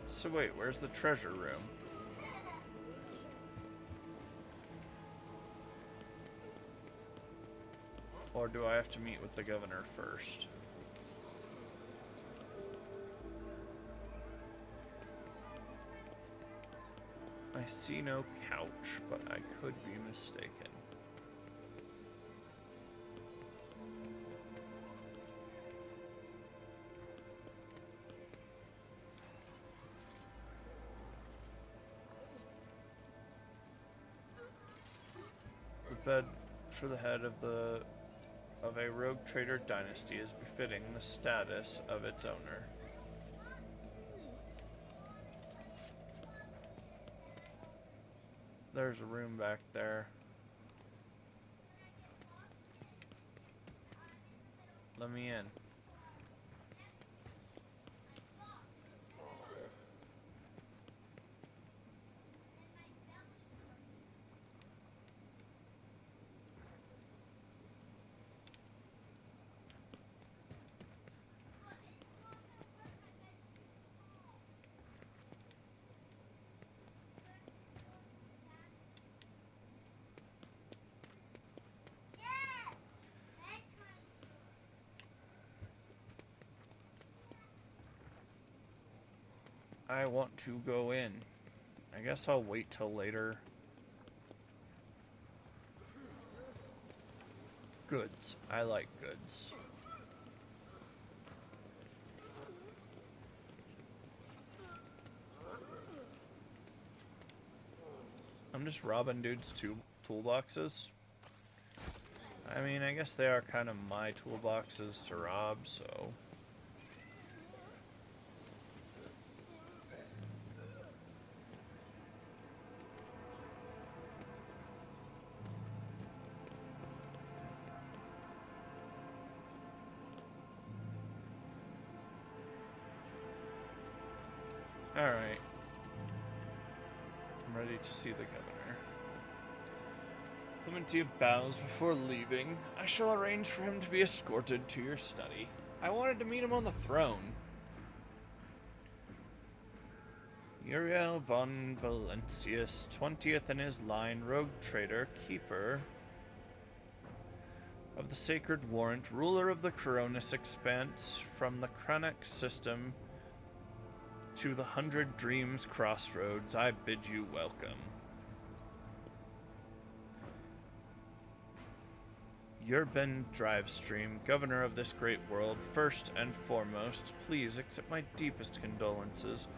So wait, where's the treasure room? Or do I have to meet with the governor first? see no couch, but I could be mistaken. The bed for the head of a rogue trader dynasty is befitting the status of its owner. There's a room back there. Let me in. I want to go in. I guess I'll wait till later. Goods. I like goods. I'm just robbing dudes' toolboxes. I mean, I guess they are kind of my toolboxes to rob, so... Alright. I'm ready to see the governor. Clementia bows before leaving. I shall arrange for him to be escorted to your study. I wanted to meet him on the throne. Uriel von Valentius, 20th in his line, rogue trader, keeper of the Sacred Warrant, ruler of the Coronis Expanse, from the Kranach system to the 100 Dreams Crossroads, I bid you welcome. Urban Drivestream, governor of this great world, first and foremost, please accept my deepest condolences.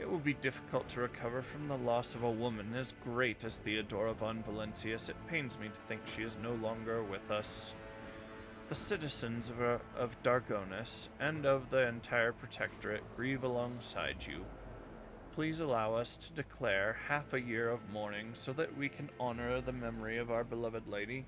It will be difficult to recover from the loss of a woman as great as Theodora von Valentius. It pains me to think she is no longer with us. The citizens of Dargonis and of the entire Protectorate grieve alongside you. Please allow us to declare half a year of mourning so that we can honor the memory of our beloved lady.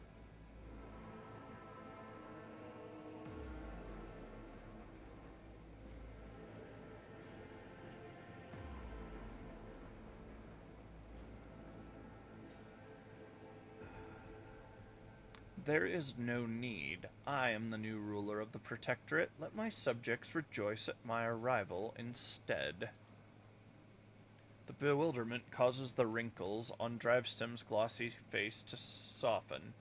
There is no need. I am the new ruler of the Protectorate. Let my subjects rejoice at my arrival instead. The bewilderment causes the wrinkles on Drivestem's glossy face to soften.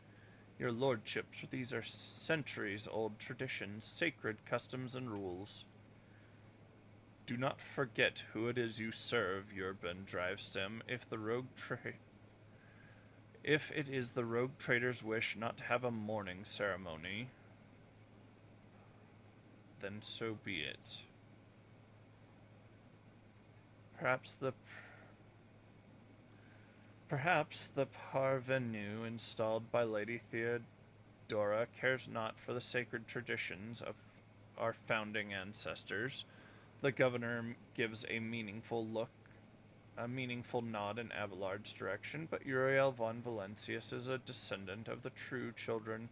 Your lordships, these are centuries-old traditions, sacred customs and rules. Do not forget who it is you serve, Urban Drivestem. If it is the rogue trader's wish not to have a mourning ceremony, then so be it. Perhaps the parvenu installed by Lady Theodora cares not for the sacred traditions of our founding ancestors. The governor gives a meaningful nod in Abelard's direction, but Uriel von Valentius is a descendant of the true children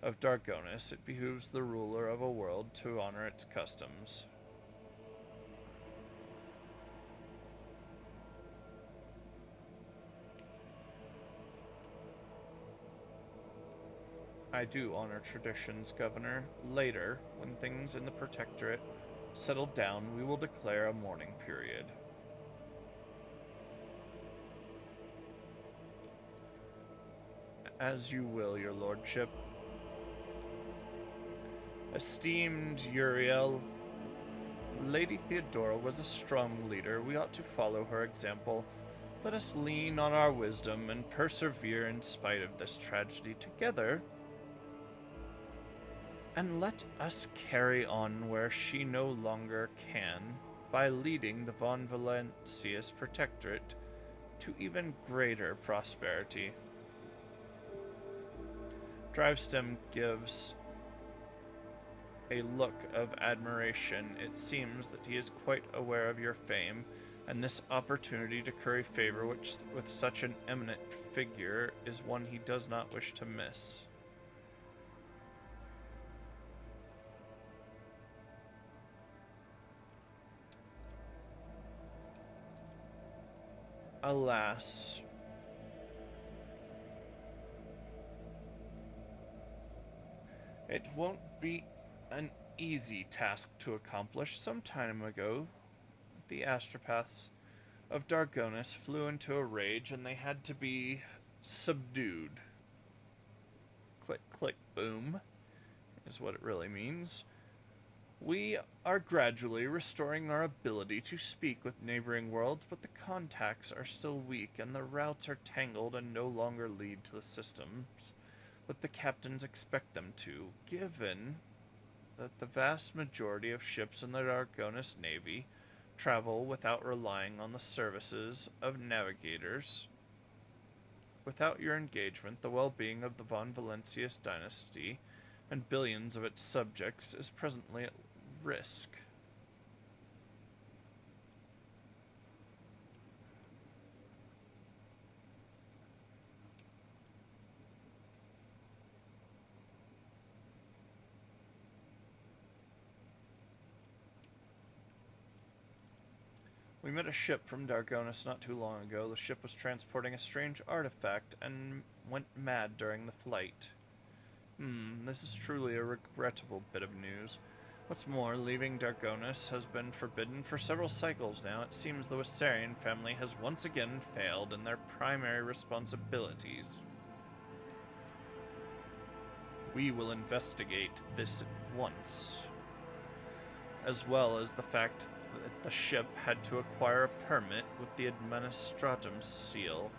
of Dargonis. It behooves the ruler of a world to honor its customs. I do honor traditions, Governor. Later, when things in the Protectorate settle down, we will declare a mourning period. As you will, your lordship. Esteemed Uriel, Lady Theodora was a strong leader. We ought to follow her example. Let us lean on our wisdom and persevere in spite of this tragedy together. And let us carry on where she no longer can by leading the Von Valentius Protectorate to even greater prosperity. Drivestem gives a look of admiration. It seems that he is quite aware of your fame, and this opportunity to curry favor with such an eminent figure is one he does not wish to miss. Alas, it won't be an easy task to accomplish. Some time ago, the astropaths of Dargonis flew into a rage and they had to be subdued. Click, click, boom, is what it really means. We are gradually restoring our ability to speak with neighboring worlds, but the contacts are still weak and the routes are tangled and no longer lead to the systems that the captains expect them to, given that the vast majority of ships in the Dargonis Navy travel without relying on the services of navigators. Without your engagement, the well-being of the Von Valentius dynasty and billions of its subjects is presently at risk. We met a ship from Dargonis not too long ago. The ship was transporting a strange artifact and went mad during the flight. This is truly a regrettable bit of news. What's more, leaving Dargonis has been forbidden for several cycles now. It seems the Wissarian family has once again failed in their primary responsibilities. We will investigate this at once, as well as the fact that the ship had to acquire a permit with the Administratum seal.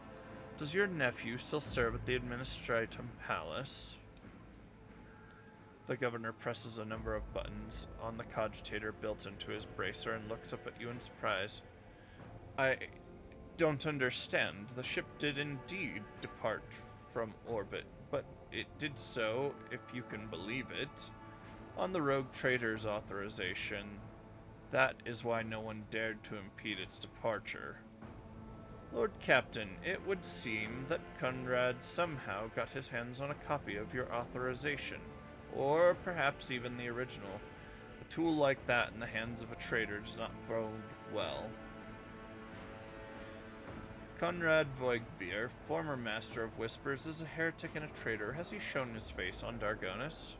Does your nephew still serve at the Administratum Palace? The governor presses a number of buttons on the cogitator built into his bracer and looks up at you in surprise. I don't understand. The ship did indeed depart from orbit, but it did so, if you can believe it, on the rogue trader's authorization. That is why no one dared to impede its departure. Lord Captain, it would seem that Conrad somehow got his hands on a copy of your authorization, or perhaps even the original. A tool like that in the hands of a traitor does not bode well. Conrad Voigtveer, former Master of Whispers, is a heretic and a traitor. Has he shown his face on Dargonis?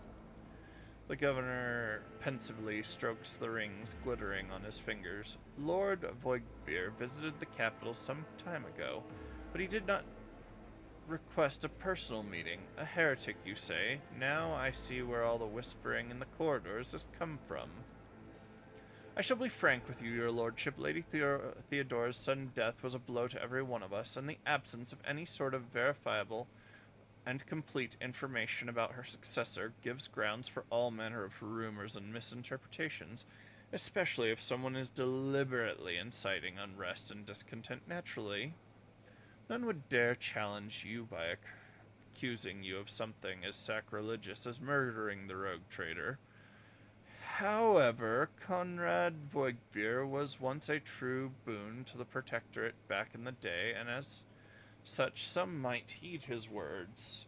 The governor pensively strokes the rings glittering on his fingers. Lord Voigtveer visited the capital some time ago, but he did not request a personal meeting. A heretic, you say? Now I see where all the whispering in the corridors has come from. I shall be frank with you, your lordship. Lady Theodora's sudden death was a blow to every one of us, and the absence of any sort of verifiable and complete information about her successor gives grounds for all manner of rumors and misinterpretations, especially if someone is deliberately inciting unrest and discontent. Naturally, none would dare challenge you by accusing you of something as sacrilegious as murdering the rogue traitor. However, Conrad Voigtveer was once a true boon to the Protectorate back in the day, and as such, some might heed his words.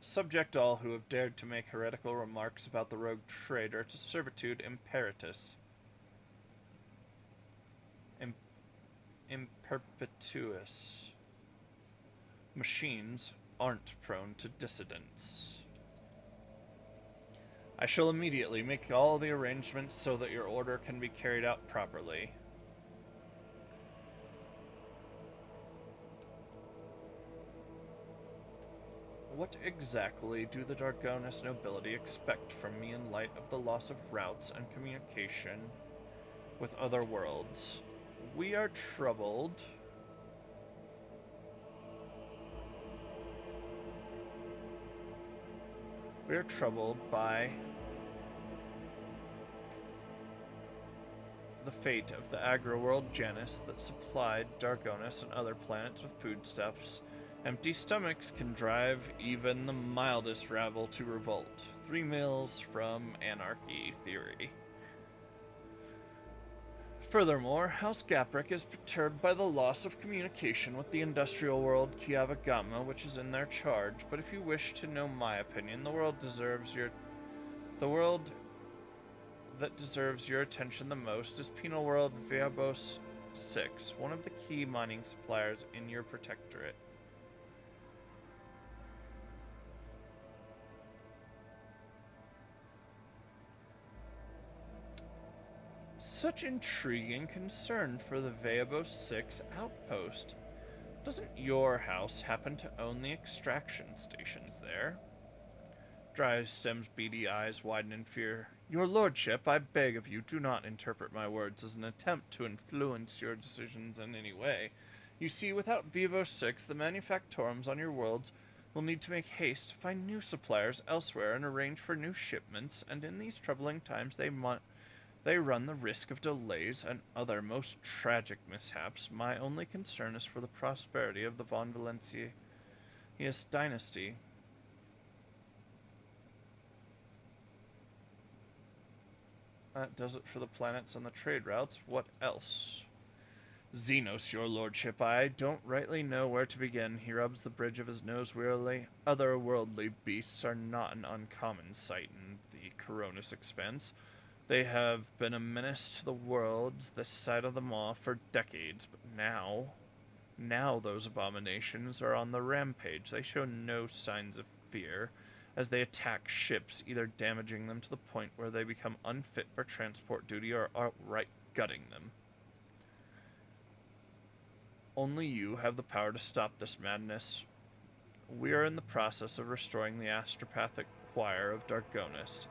Subject all who have dared to make heretical remarks about the rogue traitor to servitude imperatus. Imperpetuous. Machines aren't prone to dissidence. I shall immediately make all the arrangements so that your order can be carried out properly. What exactly do the Dargonis nobility expect from me in light of the loss of routes and communication with other worlds? We are troubled. We are troubled by the fate of the agro-world Janus that supplied Dargonis and other planets with foodstuffs. Empty stomachs can drive even the mildest rabble to revolt. 3 meals from anarchy theory. Furthermore, House Gapric is perturbed by the loss of communication with the industrial world Kiava Gamma, which is in their charge. But if you wish to know my opinion, the world that deserves your attention the most is Penal World Viabos 6, one of the key mining suppliers in your protectorate. Such intriguing concern for the Viabos 6 outpost. Doesn't your house happen to own the extraction stations there? Dry Stem's beady eyes widen in fear. Your lordship, I beg of you, do not interpret my words as an attempt to influence your decisions in any way. You see, without Vivo 6, the manufactorums on your worlds will need to make haste to find new suppliers elsewhere and arrange for new shipments, and in these troubling times they run the risk of delays and other most tragic mishaps. My only concern is for the prosperity of the Von Valentius dynasty. That does it for the planets and the trade routes. What else? Xenos, your lordship, I don't rightly know where to begin. He rubs the bridge of his nose wearily. Otherworldly beasts are not an uncommon sight in the Coronis expanse. They have been a menace to the worlds this side of the Maw for decades, but now those abominations are on the rampage. They show no signs of fear as they attack ships, either damaging them to the point where they become unfit for transport duty or outright gutting them. Only you have the power to stop this madness. We are in the process of restoring the astropathic choir of Dargonis.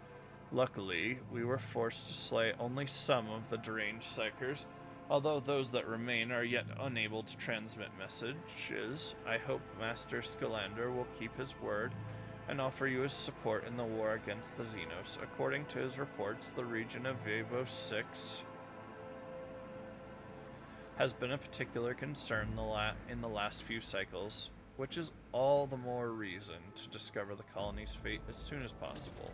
Luckily, we were forced to slay only some of the deranged psychers, although those that remain are yet unable to transmit messages. I hope Master Scalander will keep his word and offer you his support in the war against the Xenos. According to his reports, the region of Viabos 6 has been a particular concern in the last few cycles, which is all the more reason to discover the colony's fate as soon as possible.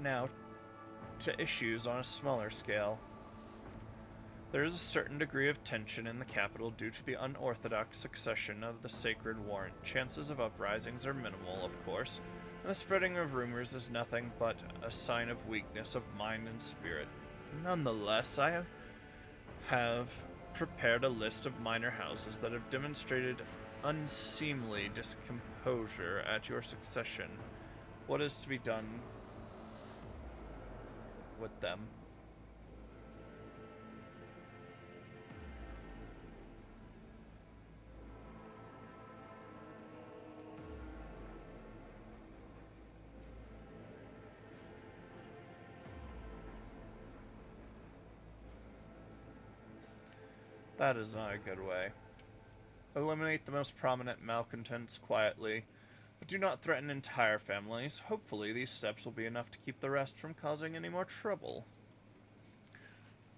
Now, to issues on a smaller scale. There is a certain degree of tension in the capital due to the unorthodox succession of the Sacred Warrant. Chances of uprisings are minimal, of course, and the spreading of rumors is nothing but a sign of weakness of mind and spirit. Nonetheless, I have prepared a list of minor houses that have demonstrated unseemly discomposure at your succession. What is to be done with them? That is not a good way. Eliminate the most prominent malcontents quietly, but do not threaten entire families. Hopefully these steps will be enough to keep the rest from causing any more trouble.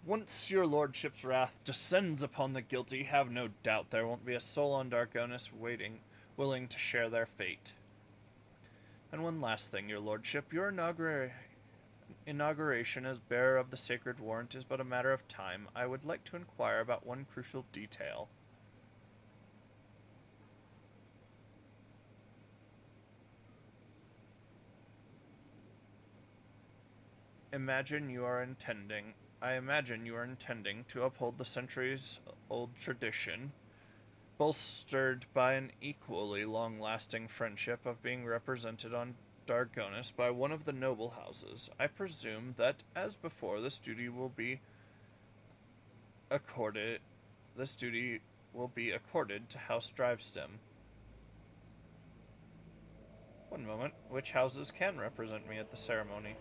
Once your lordship's wrath descends upon the guilty, have no doubt there won't be a soul on Dargonis willing to share their fate. And one last thing, your lordship, your inauguration as bearer of the Sacred Warrant is but a matter of time. I would like to inquire about one crucial detail. I imagine you are intending to uphold the centuries-old tradition, bolstered by an equally long-lasting friendship of being represented on Dargonis by one of the noble houses. I presume that, as before, this duty will be accorded to House Drivestem. One moment. Which houses can represent me at the ceremony?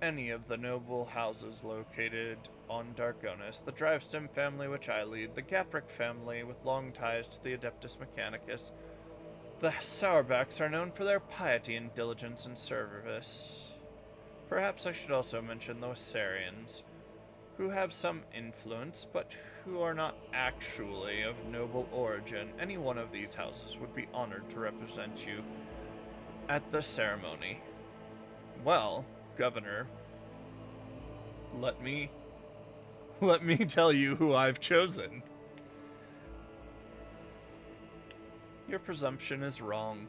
Any of the noble houses located on Dargonis, the Drivestem family which I lead, the Gapric family with long ties to the Adeptus Mechanicus. The Sauerbachs are known for their piety and diligence in service. Perhaps I should also mention the Wissarians, who have some influence, but who are not actually of noble origin. Any one of these houses would be honored to represent you at the ceremony. Well, Governor, let me tell you who I've chosen. Your presumption is wrong.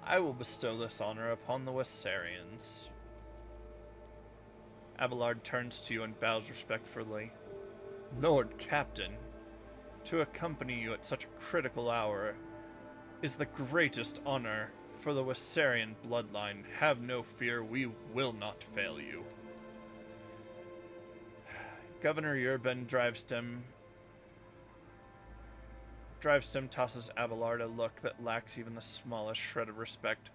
I will bestow this honor upon the Wissarians. Abelard turns to you and bows respectfully. Lord Captain, to accompany you at such a critical hour is the greatest honor for the Wissarian bloodline. Have no fear, we will not fail you. Governor Urban Drivestem tosses Abelard a look that lacks even the smallest shred of respect.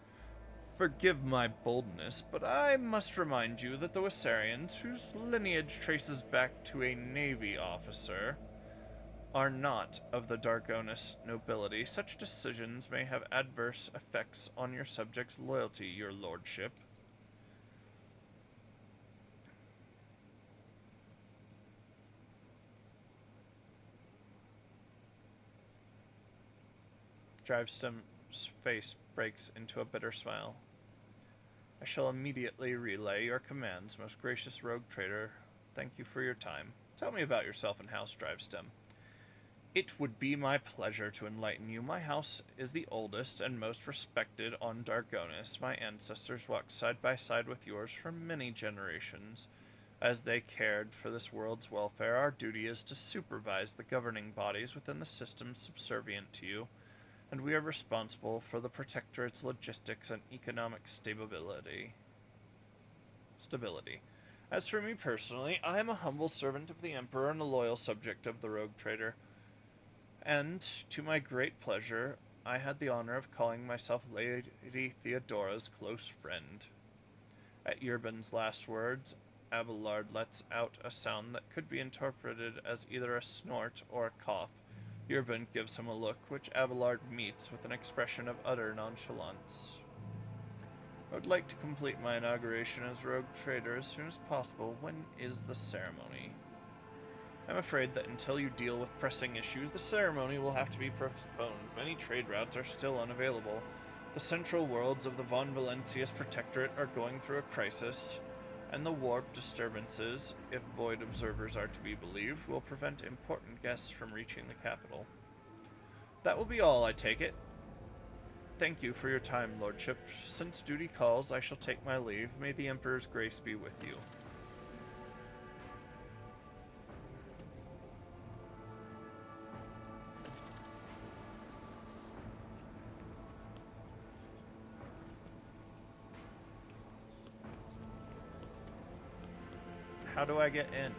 Forgive my boldness, but I must remind you that the Wissarians, whose lineage traces back to a navy officer, are not of the Dargonis nobility. Such decisions may have adverse effects on your subjects' loyalty, your lordship. Drivestem's face breaks into a bitter smile. I shall immediately relay your commands, most gracious rogue trader. Thank you for your time. Tell me about yourself and House Drivestem. It would be my pleasure to enlighten you. My house is the oldest and most respected on Dargonis. My ancestors walked side by side with yours for many generations. As they cared for this world's welfare, our duty is to supervise the governing bodies within the systems subservient to you, and we are responsible for the Protectorate's logistics and economic stability. As for me personally, I am a humble servant of the Emperor and a loyal subject of the rogue trader. And, to my great pleasure, I had the honor of calling myself Lady Theodora's close friend. At Urban's last words, Abelard lets out a sound that could be interpreted as either a snort or a cough. Urban gives him a look, which Abelard meets with an expression of utter nonchalance. I would like to complete my inauguration as rogue trader as soon as possible. When is the ceremony? I'm afraid that until you deal with pressing issues, the ceremony will have to be postponed. Many trade routes are still unavailable. The central worlds of the Von Valentius Protectorate are going through a crisis, and the warp disturbances, if void observers are to be believed, will prevent important guests from reaching the capital. That will be all, I take it. Thank you for your time, Lordship. Since duty calls, I shall take my leave. May the Emperor's grace be with you. How do I get in?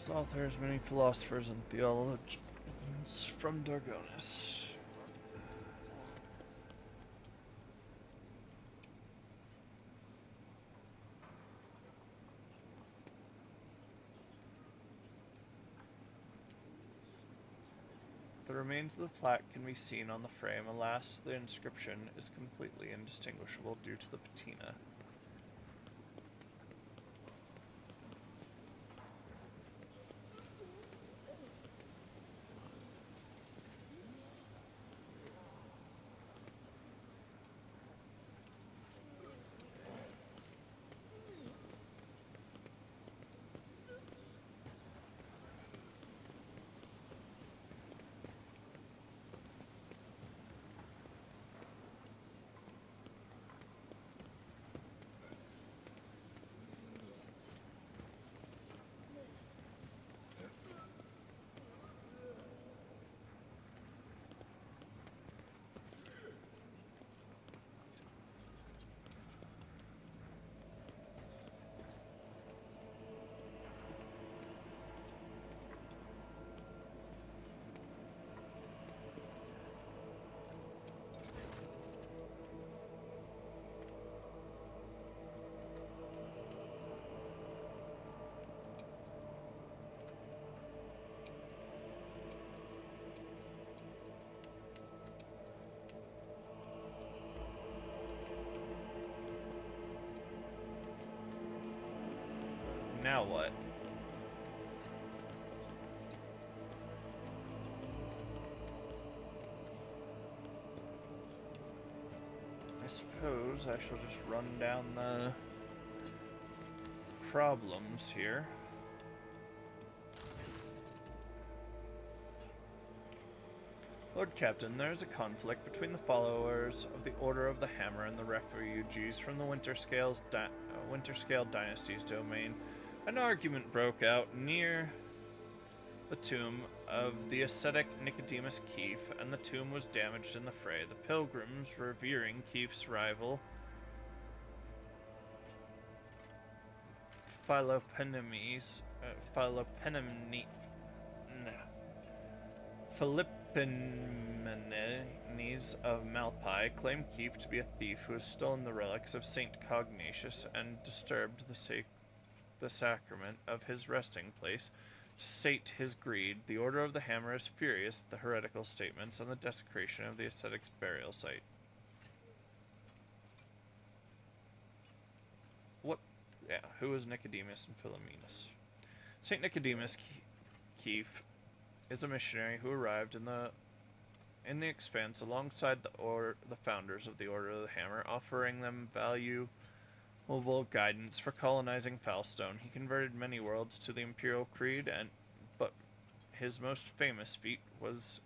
Authors, many philosophers and theologians from Dargonis. The remains of the plaque can be seen on the frame. Alas, the inscription is completely indistinguishable due to the patina. Now what? I suppose I shall just run down the problems here. Lord Captain, there is a conflict between the followers of the Order of the Hammer and the refugees from the Winterscale Dynasty's domain. An argument broke out near the tomb of the ascetic Nicodemus Keefe, and the tomb was damaged in the fray. The pilgrims, revering Keefe's rival, Philoppenes of Malpai, claimed Keefe to be a thief who has stolen the relics of Saint Cognacius and disturbed the sacrament of his resting place to sate his greed. The Order of the Hammer is furious at the heretical statements and the desecration of the ascetic's burial site. What? Yeah, who is Nicodemus and Philomenus? Saint Nicodemus Keefe is a missionary who arrived in the Expanse alongside the founders of the Order of the Hammer, offering them valuable guidance for colonizing Falstone. He converted many worlds to the Imperial Creed, but his most famous feat was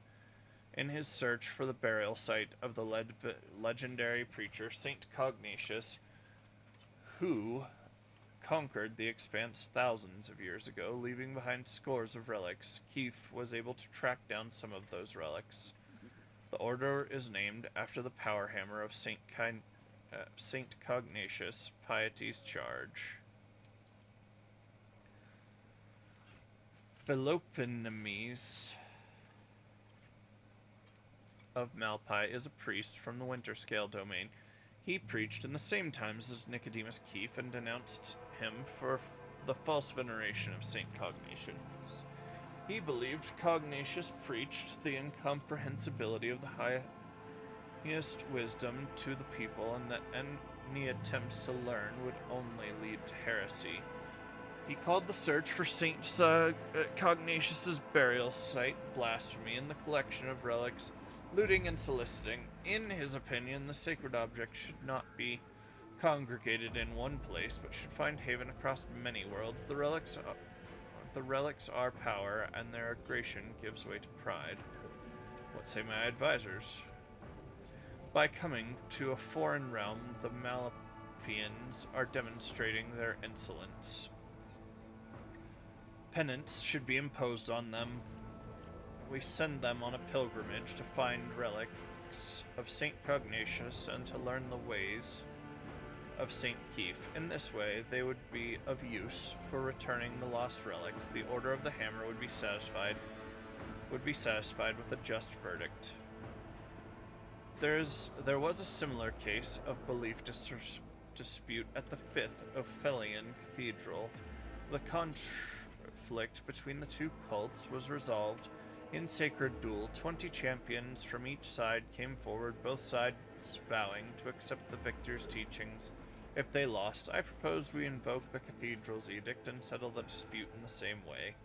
in his search for the burial site of the legendary preacher Saint Cognacius, who conquered the Expanse thousands of years ago, leaving behind scores of relics. Keefe was able to track down some of those relics. The order is named after the power hammer of Saint Cognacius, Piety's charge. Philoppenes of Malpai is a priest from the Winterscale domain. He preached in the same times as Nicodemus Keefe and denounced him for the false veneration of Saint Cognacius. He believed Cognacius preached the incomprehensibility of the highest wisdom to the people, and that any attempts to learn would only lead to heresy. He called the search for Saint Cognacius's burial site blasphemy and the collection of relics looting and soliciting. In his opinion, the sacred object should not be congregated in one place, but should find haven across many worlds. The relics are power, and their aggression gives way to pride. What say my advisors? By coming to a foreign realm, the Malapians are demonstrating their insolence. Penance should be imposed on them. We send them on a pilgrimage to find relics of Saint Cognacius and to learn the ways of Saint Keefe. In this way, they would be of use for returning the lost relics. The Order of the Hammer would be satisfied with a just verdict. There was a similar case of belief dispute at the 5th Ophelian Cathedral. The conflict between the two cults was resolved in sacred duel. 20 champions from each side came forward, both sides vowing to accept the victor's teachings. If they lost, I propose we invoke the cathedral's edict and settle the dispute in the same way.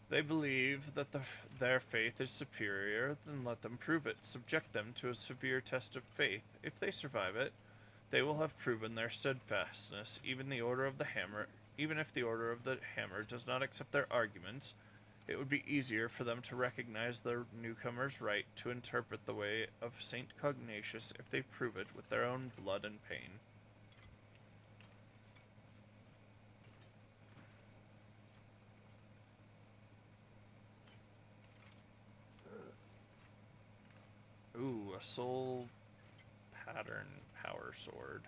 They believe that their faith is superior, then let them prove it. Subject them to a severe test of faith. If they survive it, they will have proven their steadfastness. Even if the Order of the Hammer does not accept their arguments, it would be easier for them to recognize the newcomer's right to interpret the way of Saint Cognacius if they prove it with their own blood and pain. Ooh, a soul pattern power sword.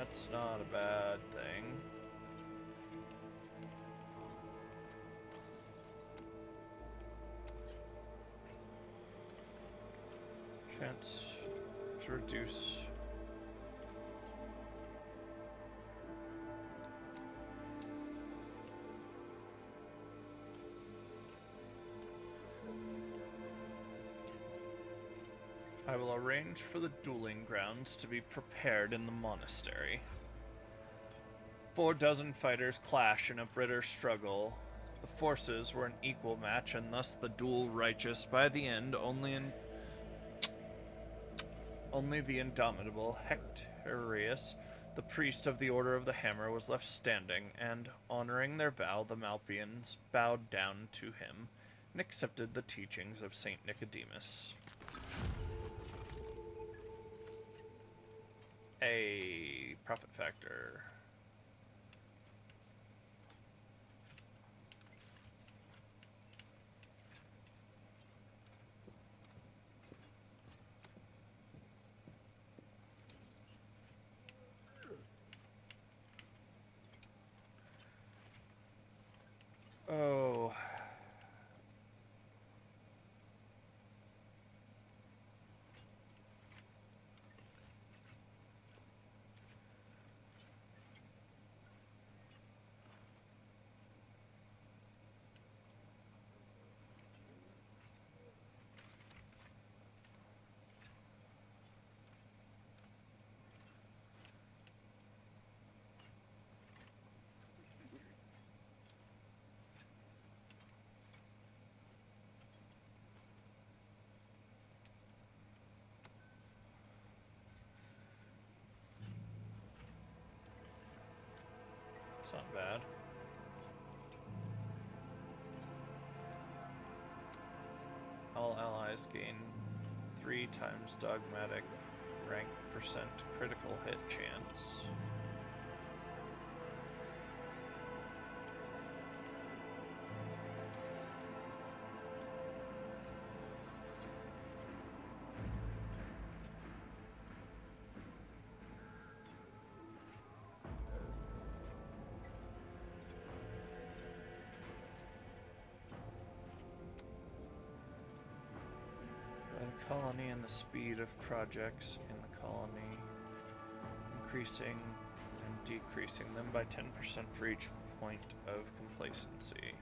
That's not a bad thing. Chance to reduce. I will arrange for the dueling grounds to be prepared in the monastery. 4 dozen fighters clash in a bitter struggle. The forces were an equal match, and thus the duel righteous. By the end, only the indomitable Hectorius, the priest of the Order of the Hammer, was left standing, and, honoring their vow, the Malpians bowed down to him and accepted the teachings of Saint Nicodemus. A profit factor. Oh. It's not bad. All allies gain 3 times dogmatic rank percent critical hit chance. Colony and the speed of projects in the colony, increasing and decreasing them by 10% for each point of complacency.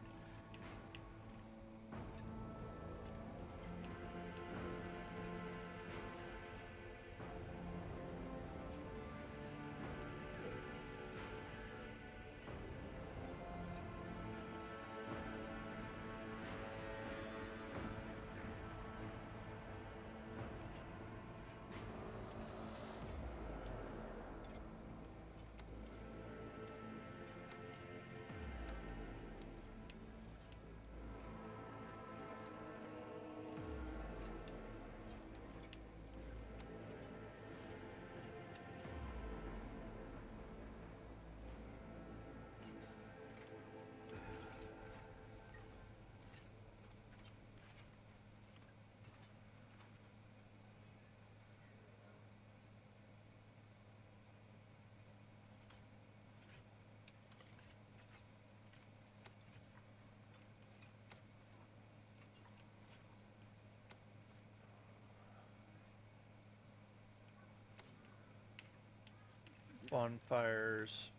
Bonfires.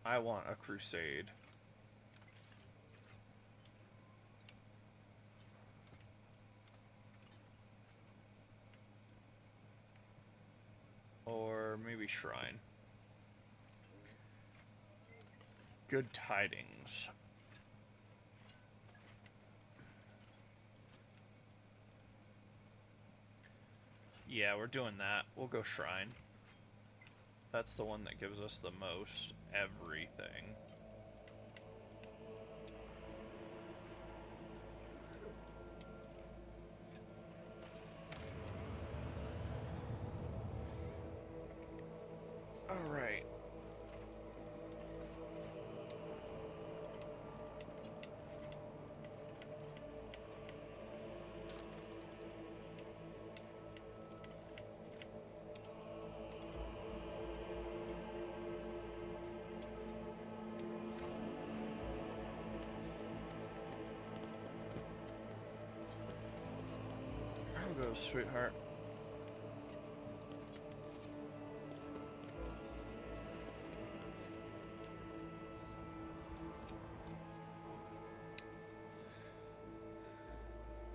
I want a crusade. Or maybe shrine. Good tidings. Yeah, we're doing that. We'll go shrine. That's the one that gives us the most everything. All right. go, sweetheart.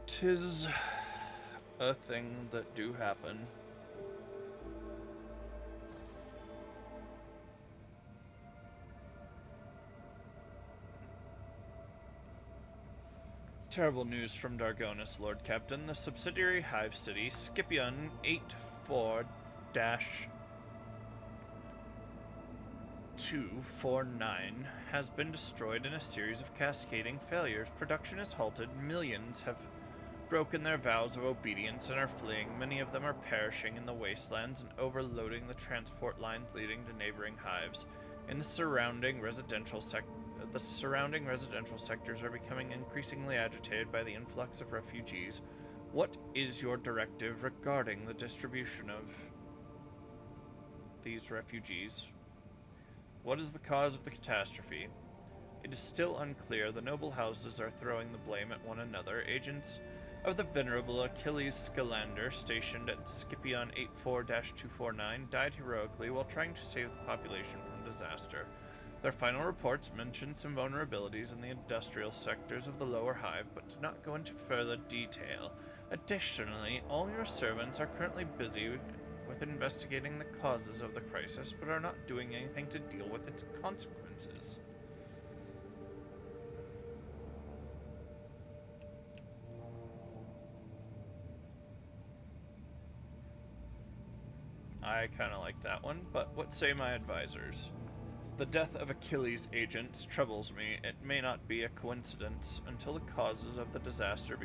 Tis a thing that do happen. Terrible news from Dargonis, Lord Captain. The subsidiary hive city, Scipion 84-249, has been destroyed in a series of cascading failures. Production is halted. Millions have broken their vows of obedience and are fleeing. Many of them are perishing in the wastelands and overloading the transport lines leading to neighboring hives. In the surrounding residential sectors are becoming increasingly agitated by the influx of refugees. What is your directive regarding the distribution of these refugees? What is the cause of the catastrophe? It is still unclear. The noble houses are throwing the blame at one another. Agents of the venerable Achilles Scalander, stationed at Scipion 84-249, died heroically while trying to save the population from disaster. Their final reports mentioned some vulnerabilities in the industrial sectors of the lower hive, but did not go into further detail. Additionally, all your servants are currently busy with investigating the causes of the crisis, but are not doing anything to deal with its consequences. I kind of like that one, but what say my advisors? The death of Achilles' agents troubles me. It may not be a coincidence. Until the causes of the disaster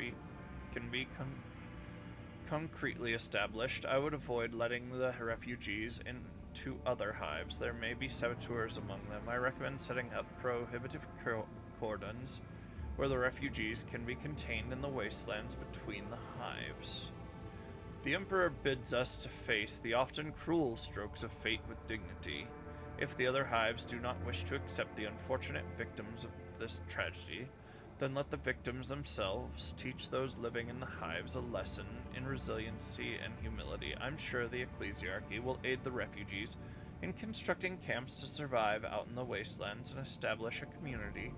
can be concretely established, I would avoid letting the refugees into other hives. There may be saboteurs among them. I recommend setting up prohibitive cordons where the refugees can be contained in the wastelands between the hives. The Emperor bids us to face the often cruel strokes of fate with dignity. If the other hives do not wish to accept the unfortunate victims of this tragedy, then let the victims themselves teach those living in the hives a lesson in resiliency and humility. I'm sure the ecclesiarchy will aid the refugees in constructing camps to survive out in the wastelands and establish a community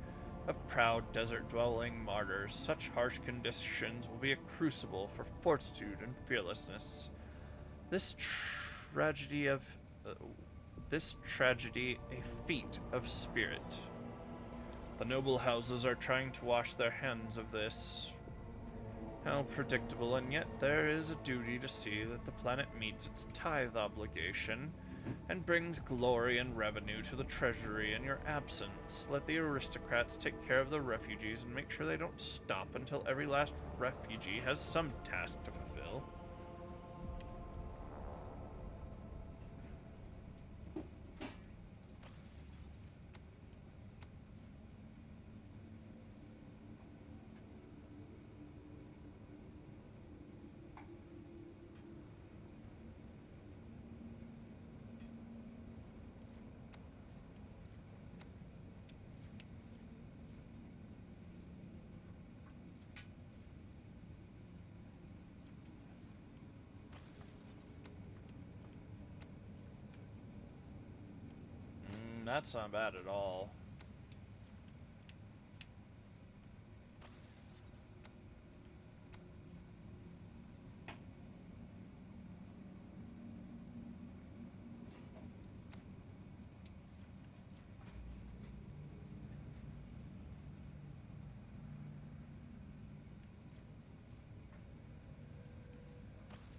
of proud desert-dwelling martyrs. Such harsh conditions will be a crucible for fortitude and fearlessness. This tragedy, a feat of spirit. The noble houses are trying to wash their hands of this. How predictable, and yet there is a duty to see that the planet meets its tithe obligation and brings glory and revenue to the treasury in your absence. Let the aristocrats take care of the refugees and make sure they don't stop until every last refugee has some task to fulfill. That's not bad at all.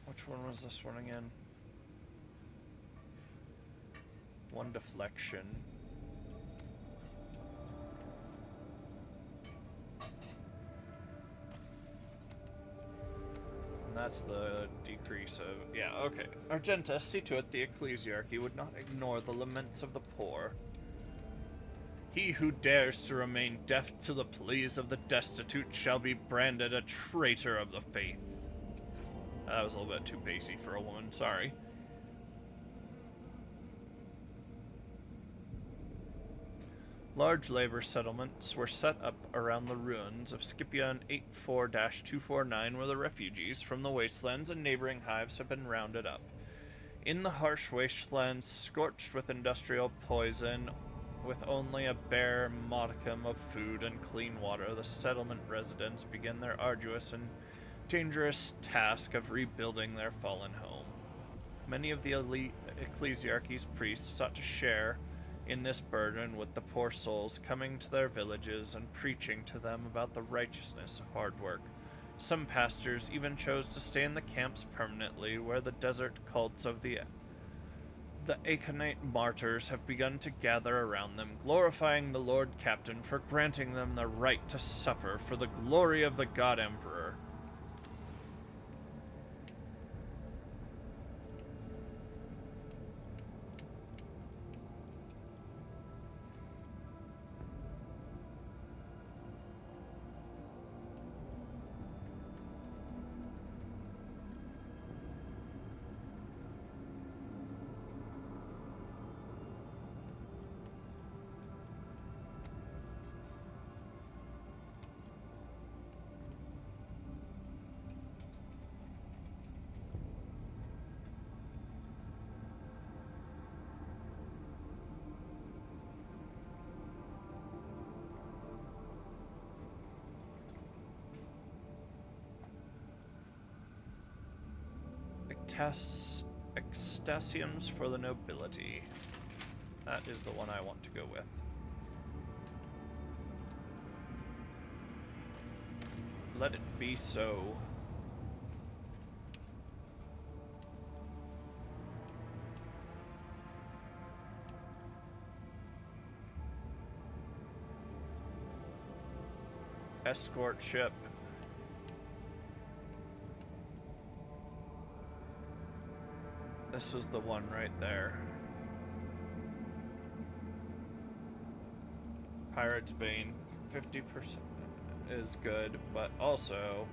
Which one was this one again? One deflection. And that's the decrease of... Yeah, okay. Argenta, see to it the ecclesiarchy would not ignore the laments of the poor. He who dares to remain deaf to the pleas of the destitute shall be branded a traitor of the faith. That was a little bit too pacey for a woman, sorry. Large labor settlements were set up around the ruins of Scipion 84-249 where the refugees from the wastelands and neighboring hives have been rounded up. In the harsh wastelands scorched with industrial poison, with only a bare modicum of food and clean water, the settlement residents begin their arduous and dangerous task of rebuilding their fallen home. Many of the elite ecclesiarchy's priests sought to share in this burden with the poor souls coming to their villages and preaching to them about the righteousness of hard work. Some pastors even chose to stay in the camps permanently, where the desert cults of the Aconite martyrs have begun to gather around them, glorifying the Lord Captain for granting them the right to suffer for the glory of the God Emperor. Extasiums for the nobility. That is the one I want to go with. Let it be so. Escort ship. This is the one right there. Pirate's Bane. 50% is good, but also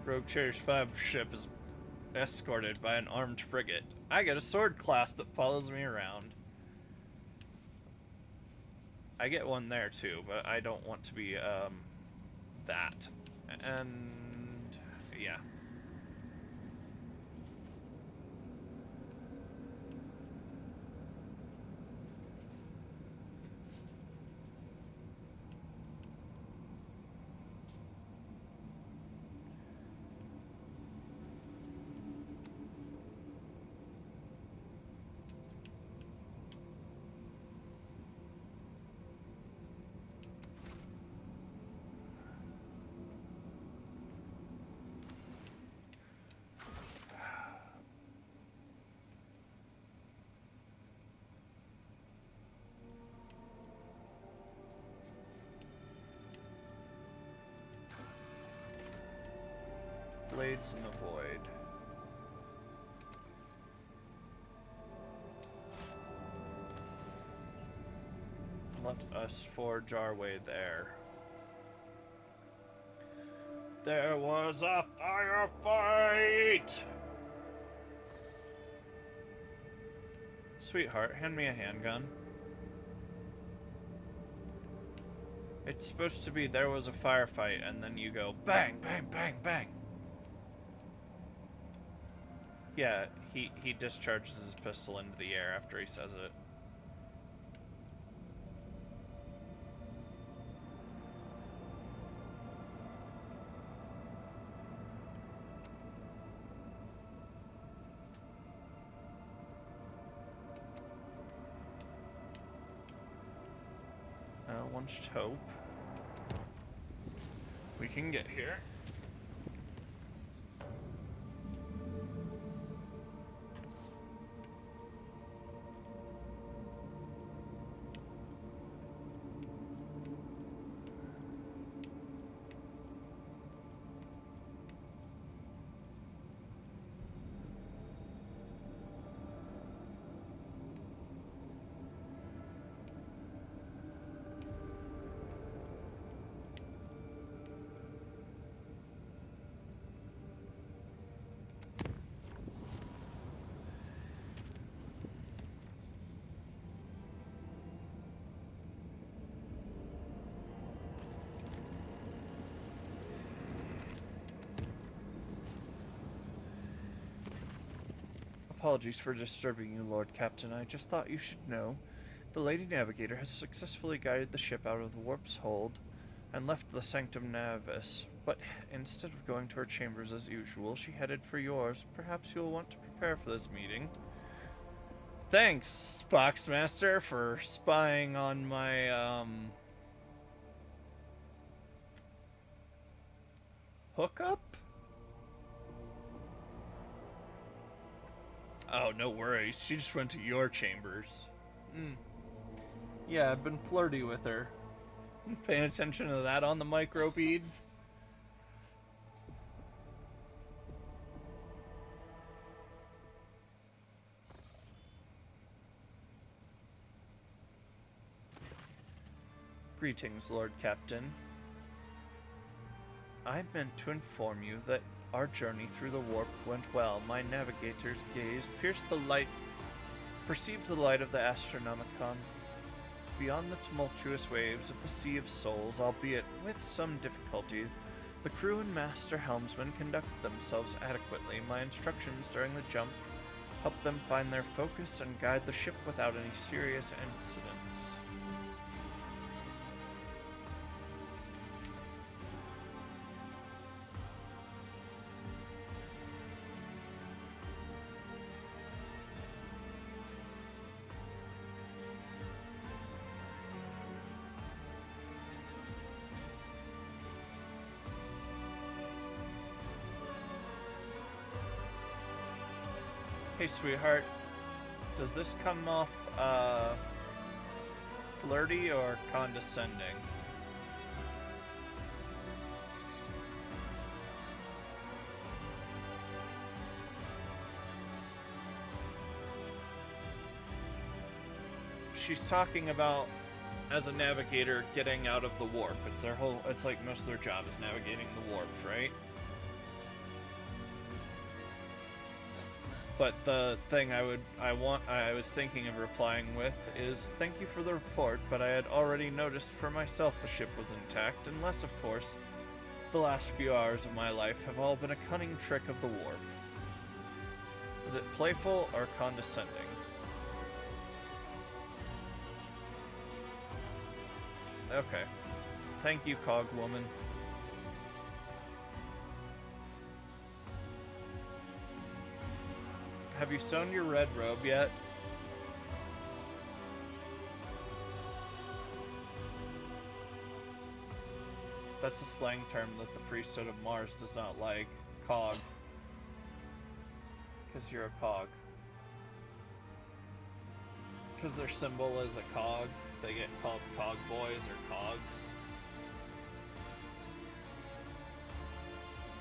Rogue Cherry's 5 ship is escorted by an armed frigate. I get a sword class that follows me around. I get one there too, but I don't want to be that. And yeah. Blades in the void. Let us forge our way there. There was a firefight! Sweetheart, hand me a handgun. It's supposed to be there was a firefight, and then you go bang, bang, bang, bang. Yeah, he discharges his pistol into the air after he says it. One should hope we can get here. apologies for disturbing you, Lord Captain. I just thought you should know. The Lady Navigator has successfully guided the ship out of the warp's hold and left the Sanctum Navis, but instead of going to her chambers as usual, she headed for yours. Perhaps you'll want to prepare for this meeting. Thanks, Boxmaster, for spying on my, hookup? Oh, no worries. She just went to your chambers. Yeah, I've been flirty with her. Paying attention to that on the micro beads. Greetings, Lord Captain. I meant to inform you that our journey through the warp went well. My navigator's gaze perceived the light of the Astronomicon. Beyond the tumultuous waves of the Sea of Souls, albeit with some difficulty, the crew and master helmsman conducted themselves adequately. My instructions during the jump helped them find their focus and guide the ship without any serious incidents. Hey, sweetheart, does this come off, flirty or condescending? She's talking about, as a navigator, getting out of the warp. It's like most of their job is navigating the warp, right? But the thing I was thinking of replying with is, thank you for the report, but I had already noticed for myself the ship was intact, unless, of course, the last few hours of my life have all been a cunning trick of the warp. Is it playful or condescending? Okay. Thank you, Cog Woman. Have you sewn your red robe yet? That's a slang term that the priesthood of Mars does not like. Cog. Because you're a cog. Because their symbol is a cog, they get called cog boys or cogs.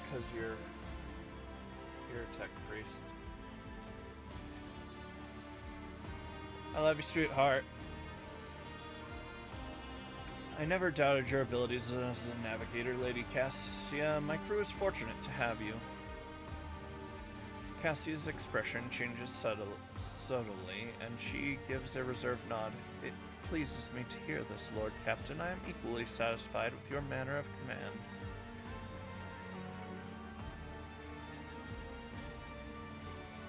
Because you're a tech priest. I love you, sweetheart. I never doubted your abilities as a navigator, Lady Cassia. My crew is fortunate to have you. Cassia's expression changes subtly, and she gives a reserved nod. It pleases me to hear this, Lord Captain. I am equally satisfied with your manner of command.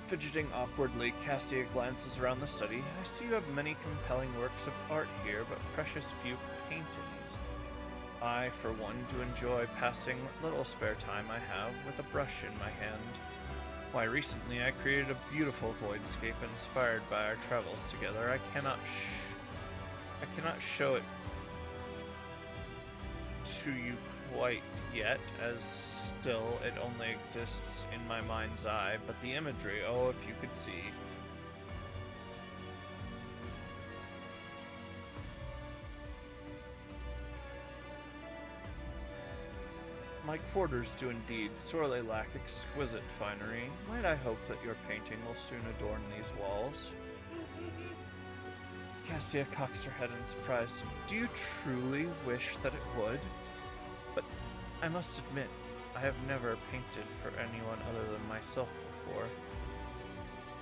Fidgeting awkwardly, Cassia glances around the study. I see you have many compelling works of art here, but precious few paintings. I, for one, do enjoy passing what little spare time I have with a brush in my hand. Why, recently I created a beautiful voidscape inspired by our travels together. I cannot show it to you quite yet, as still it only exists in my mind's eye, but the imagery, oh, if you could see. My quarters do indeed sorely lack exquisite finery. Might I hope that your painting will soon adorn these walls? Cassia cocks her head in surprise. Do you truly wish that it would? But I must admit, I have never painted for anyone other than myself before.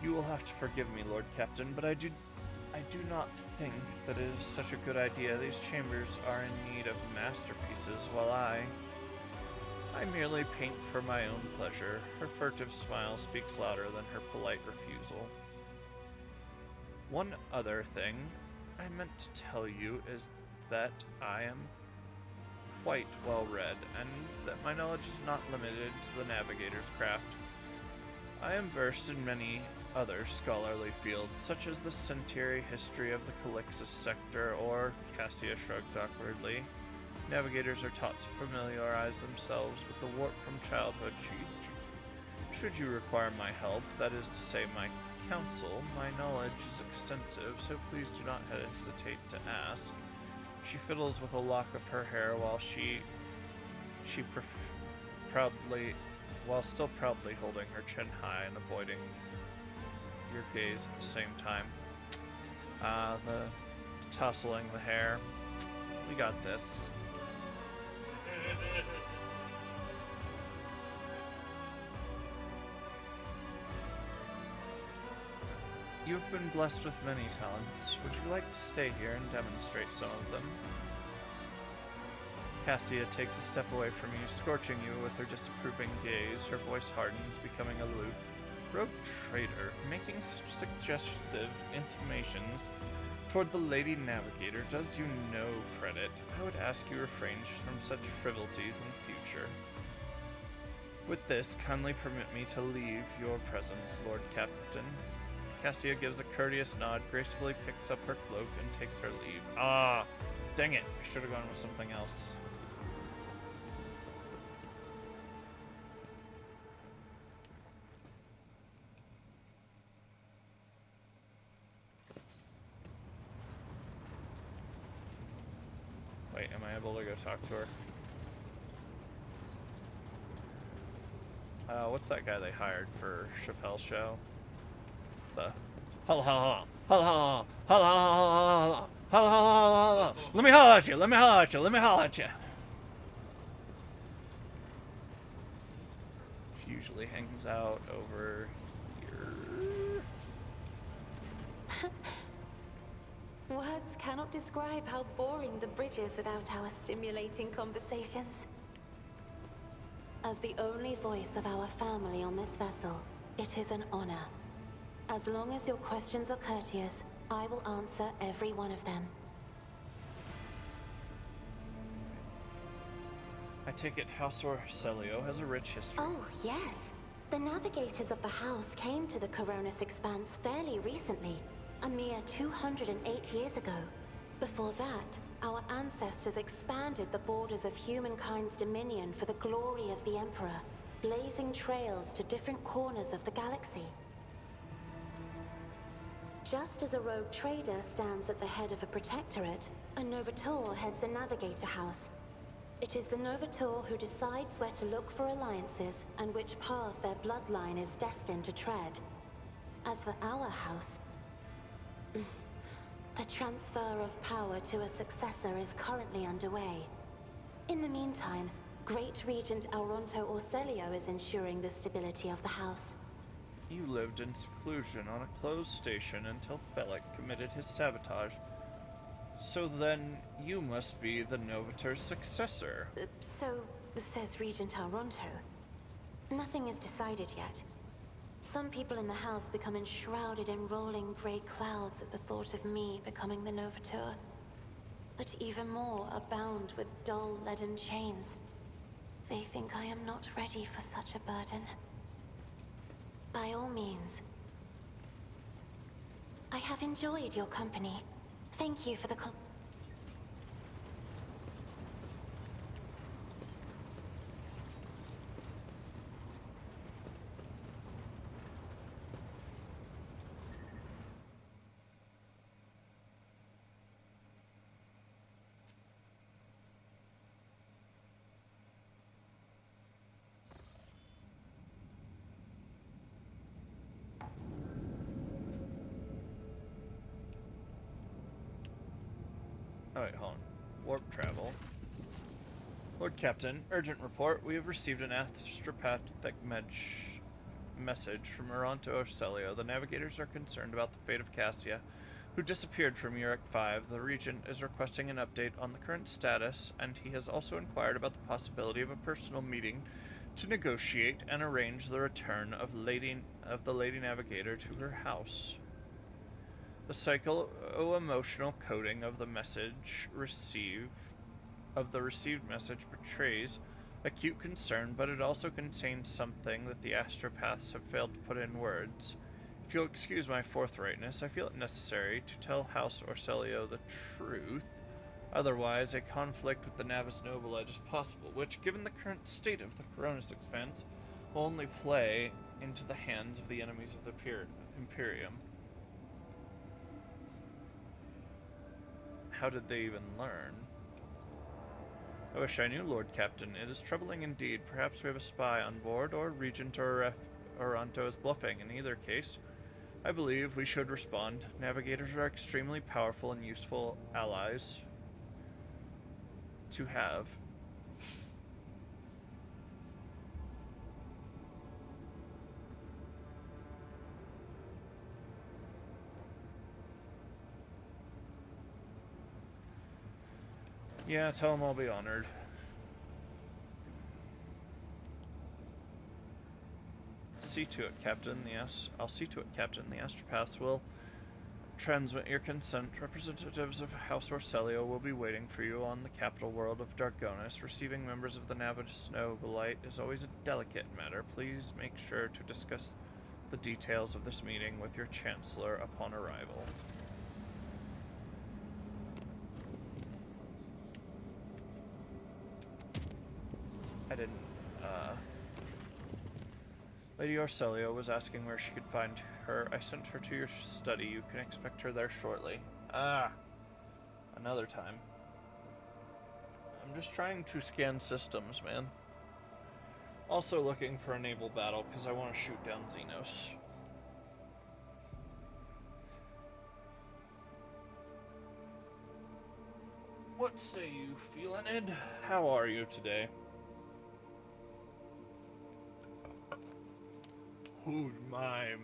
You will have to forgive me, Lord Captain, but I do not think that it is such a good idea. These chambers are in need of masterpieces, while I I merely paint for my own pleasure. Her furtive smile speaks louder than her polite refusal. One other thing I meant to tell you is that I am quite well read, and that my knowledge is not limited to the navigator's craft. I am versed in many other scholarly fields, such as the Centauri history of the Calixus sector, or Cassia shrugs awkwardly. Navigators are taught to familiarize themselves with the warp from childhood. Should you require my help, that is to say my counsel, my knowledge is extensive, so please do not hesitate to ask. She fiddles with a lock of her hair while still proudly holding her chin high and avoiding your gaze at the same time. The tousling the hair. We got this. You have been blessed with many talents. Would you like to stay here and demonstrate some of them? Cassia takes a step away from you, scorching you with her disapproving gaze. Her voice hardens, becoming aloof. Rogue traitor, making such suggestive intimations toward the Lady Navigator does you no credit. I would ask you refrain from such frivolities in the future. With this, kindly permit me to leave your presence, Lord Captain. Cassia gives a courteous nod, gracefully picks up her cloak, and takes her leave. Ah, dang it. I should have gone with something else. Wait, am I able to go talk to her? What's that guy they hired for Chappelle's show? The let me holler at you, let me holler at you, let me holler at you. She usually hangs out over here. Words cannot describe how boring the bridge is without our stimulating conversations. As the only voice of our family on this vessel, it is an honor. As long as your questions are courteous, I will answer every one of them. I take it House Orcelio has a rich history. Oh, yes. The navigators of the house came to the Coronis Expanse fairly recently, a mere 208 years ago. Before that, our ancestors expanded the borders of humankind's dominion for the glory of the Emperor, blazing trails to different corners of the galaxy. Just as a rogue trader stands at the head of a protectorate, a Novator heads a navigator house. It is the Novator who decides where to look for alliances and which path their bloodline is destined to tread. As for our house, the transfer of power to a successor is currently underway. In the meantime, Great Regent Auronto Orcelio is ensuring the stability of the house. You lived in seclusion on a closed station until Felix committed his sabotage. So then, you must be the Novator's successor. So says Regent Auronto. Nothing is decided yet. Some people in the house become enshrouded in rolling grey clouds at the thought of me becoming the Novator. But even more are bound with dull leaden chains. They think I am not ready for such a burden. By all means. I have enjoyed your company. Thank you for the Oh wait, hold on. Warp travel. Lord Captain, urgent report. We have received an astropathic message from Auronto Orcelio. The navigators are concerned about the fate of Cassia, who disappeared from Uruk 5. The Regent is requesting an update on the current status, and he has also inquired about the possibility of a personal meeting to negotiate and arrange the return of the Lady Navigator to her house. The psycho-emotional coding of the received message betrays acute concern, but it also contains something that the astropaths have failed to put in words. If you'll excuse my forthrightness, I feel it necessary to tell House Orselio the truth. Otherwise, a conflict with the Navis Nobilite is possible, which, given the current state of the Coronis Expanse, will only play into the hands of the enemies of the Imperium. How did they even learn? I wish I knew, Lord Captain. It is troubling indeed. Perhaps we have a spy on board, or Regent Oronto is bluffing. In either case, I believe we should respond. Navigators are extremely powerful and useful allies to have. Yeah, tell him I'll be honored. See to it, Captain. Yes, I'll see to it, Captain. The astropaths will transmit your consent. Representatives of House Orselio will be waiting for you on the capital world of Dargonis. Receiving members of the Navis Nobilite is always a delicate matter. Please make sure to discuss the details of this meeting with your Chancellor upon arrival. Lady Orselio was asking where she could find her. I sent her to your study. You can expect her there shortly. Another time. I'm just trying to scan systems, man. Also looking for a naval battle, because I want to shoot down Xenos. What say you, Felinid? How are you today? Who's my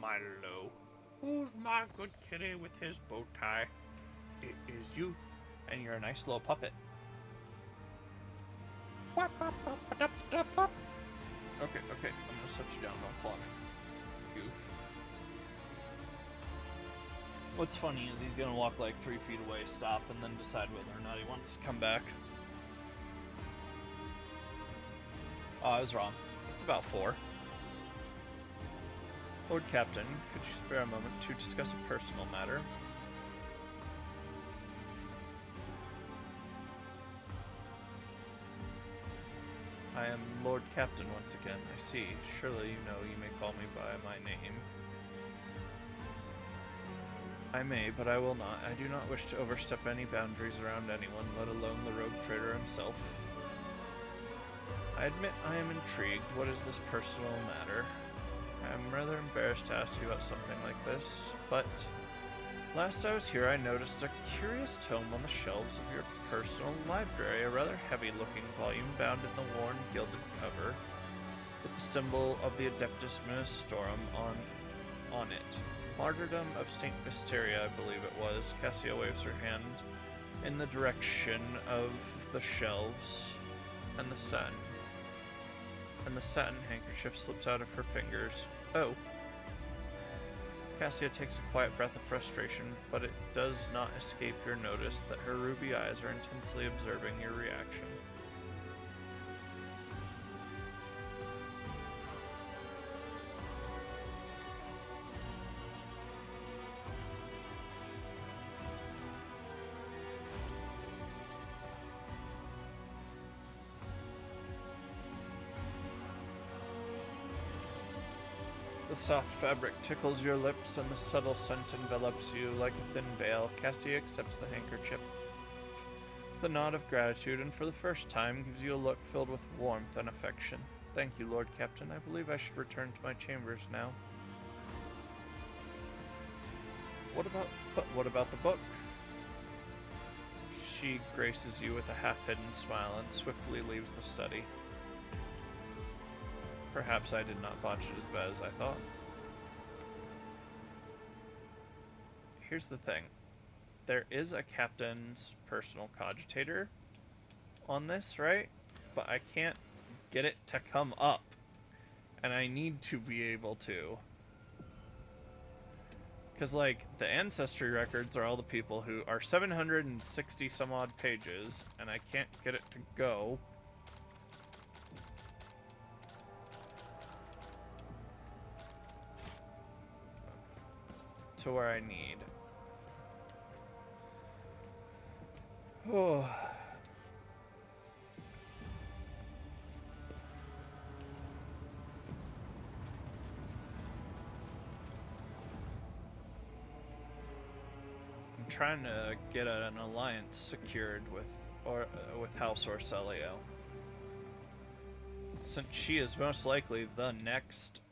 Milo? Who's my good kitty with his bow tie? It is you, and you're a nice little puppet. Okay, I'm gonna set you down, don't clog it. Goof. What's funny is he's gonna walk like 3 feet away, stop, and then decide whether or not he wants to come back. Oh, I was wrong. It's about 4. Lord Captain, could you spare a moment to discuss a personal matter? I am Lord Captain once again, I see. Surely you know you may call me by my name. I may, but I will not. I do not wish to overstep any boundaries around anyone, let alone the rogue trader himself. I admit I am intrigued. What is this personal matter? I'm rather embarrassed to ask you about something like this, but last I was here I noticed a curious tome on the shelves of your personal library, a rather heavy-looking volume bound in the worn gilded cover, with the symbol of the Adeptus Ministorum on it. Martyrdom of Saint Mysteria, I believe it was. Cassia waves her hand in the direction of the shelves, and the satin handkerchief slips out of her fingers. Oh. Cassia takes a quiet breath of frustration, but it does not escape your notice that her ruby eyes are intensely observing your reaction. The soft fabric tickles your lips, and the subtle scent envelops you like a thin veil. Cassie accepts the handkerchief. The nod of gratitude, and for the first time gives you a look filled with warmth and affection. Thank you, Lord Captain. I believe I should return to my chambers now. What about the book? She graces you with a half-hidden smile and swiftly leaves the study. Perhaps I did not botch it as bad as I thought. here's the thing. There is a captain's personal cogitator on this, right? But I can't get it to come up. And I need to be able to. Because, like, the ancestry records are all the people who are 760 some odd pages, and I can't get it to go. To where I need. Oh. I'm trying to get an alliance secured with House Orselio, since she is most likely the next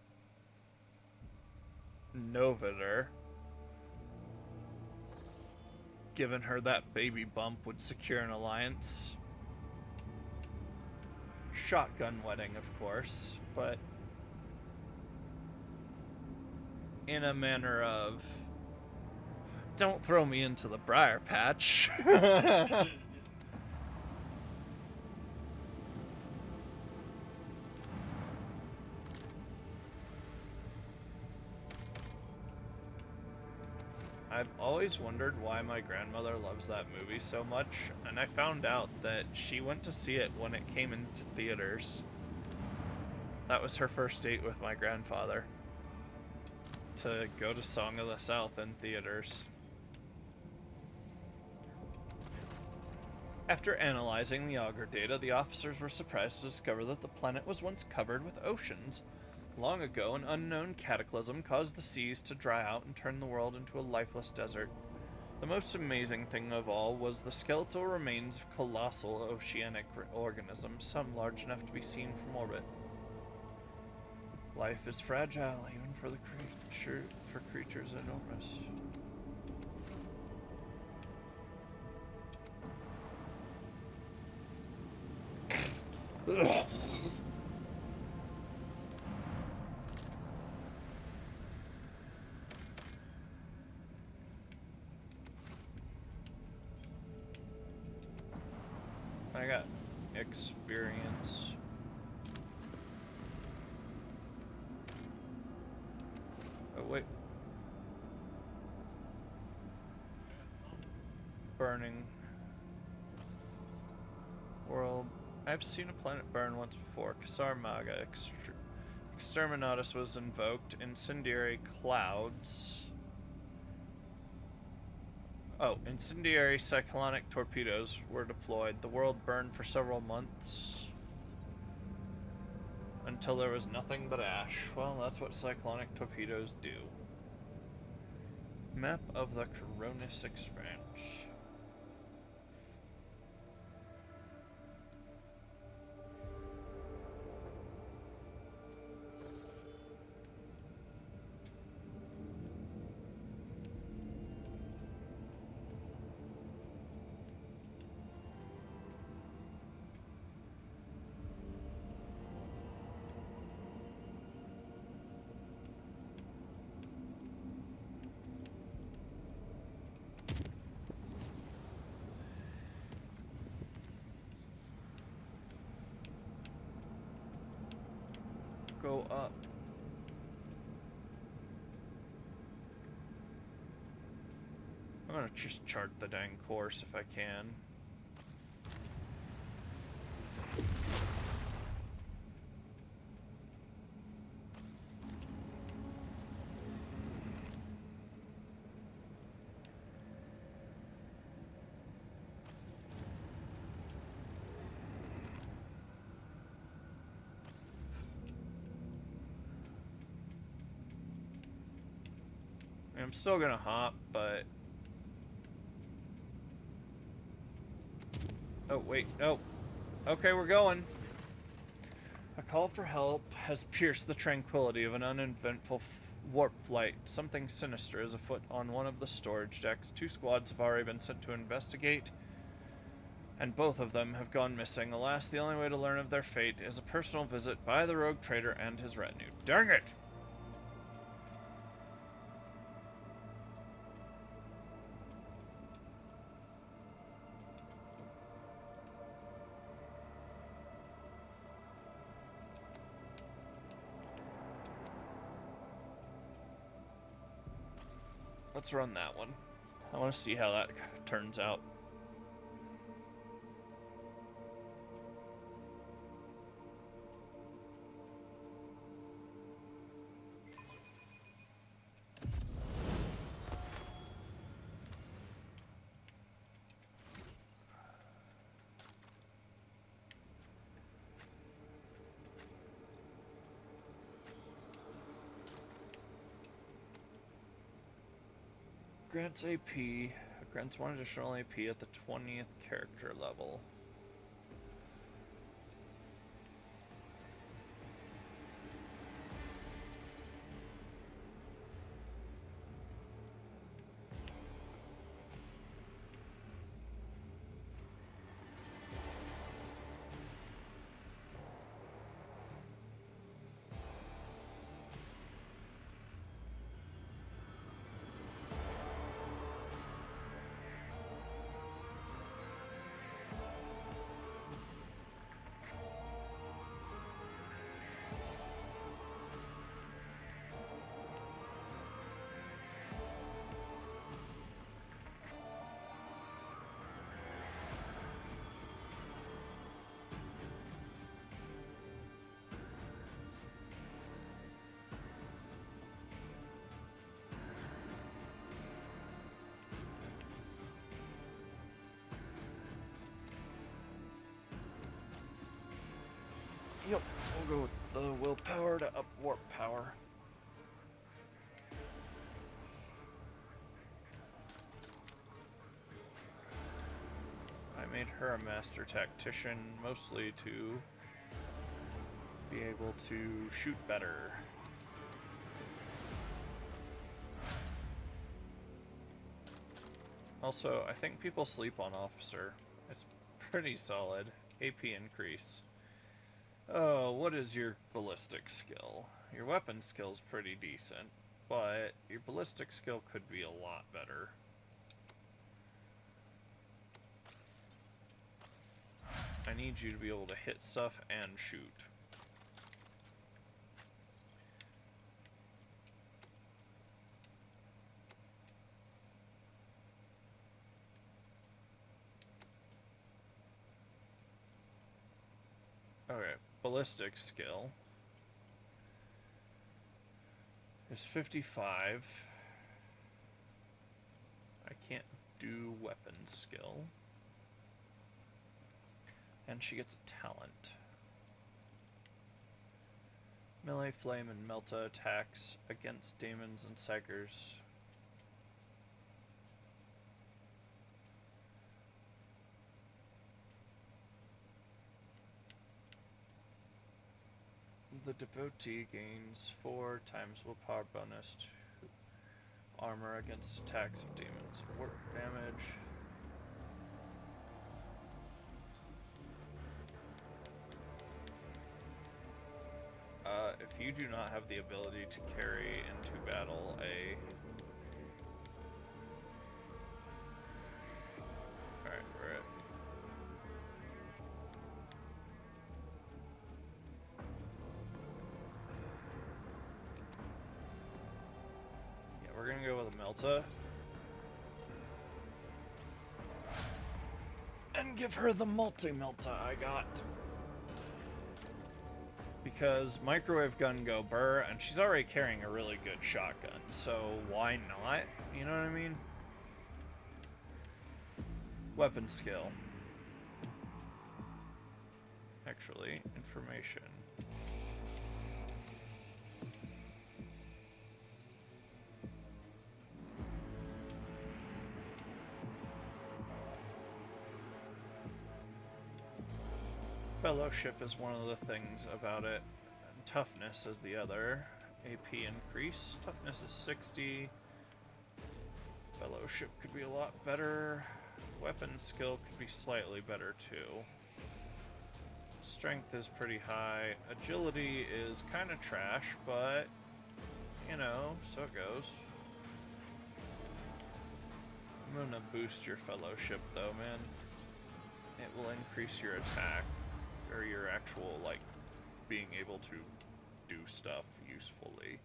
Noviter. Given her that baby bump would secure an alliance. Shotgun wedding, of course, but in a manner of, don't throw me into the briar patch. I've always wondered why my grandmother loves that movie so much, and I found out that she went to see it when it came into theaters. That was her first date with my grandfather. To go to Song of the South in theaters. After analyzing the auger data, the officers were surprised to discover that the planet was once covered with oceans. Long ago, an unknown cataclysm caused the seas to dry out and turn the world into a lifeless desert. The most amazing thing of all was the skeletal remains of colossal oceanic organisms, some large enough to be seen from orbit. Life is fragile, even for creatures enormous. Ugh. I got experience. Oh, wait. Burning world. I've seen a planet burn once before. Kasar Maga. Exterminatus was invoked. Incendiary clouds. Oh, incendiary cyclonic torpedoes were deployed. The world burned for several months until there was nothing but ash. Well, that's what cyclonic torpedoes do. Map of the Coronis Expanse. Go up. I'm gonna just chart the dang course if I can. I'm still gonna hop, but... Oh, wait, no. Okay, we're going. A call for help has pierced the tranquility of an uneventful warp flight. Something sinister is afoot on one of the storage decks. 2 squads have already been sent to investigate, and both of them have gone missing. Alas, the only way to learn of their fate is a personal visit by the rogue trader and his retinue. Dang it! Let's run that one. I want to see how that turns out. Grants AP. Grants 1 additional AP at the 20th character level. Yep, we'll go with the willpower to up warp power. I made her a master tactician mostly to be able to shoot better. Also, I think people sleep on officer. It's pretty solid. AP increase. Oh, what is your ballistic skill? Your weapon skill's pretty decent, but your ballistic skill could be a lot better. I need you to be able to hit stuff and shoot. Okay, ballistic skill is 55. I can't do weapon skill. And she gets a talent. Melee, flame, and melta attacks against demons and psychers. The devotee gains 4 times willpower bonus to armor against attacks of demons. Warp damage. If you do not have the ability to carry into battle a... Alright, we're at... Yeah, we're gonna go with a Melta. And give her the multi-Melta I got. Because microwave gun go burr, and she's already carrying a really good shotgun, so why not? You know what I mean? Weapon skill. Actually, information. Fellowship is one of the things about it. And toughness is the other. AP increase. Toughness is 60. Fellowship could be a lot better. Weapon skill could be slightly better too. Strength is pretty high. Agility is kind of trash, but you know, so it goes. I'm gonna boost your fellowship though, man. It will increase your attack. Or your actual, like, being able to do stuff usefully.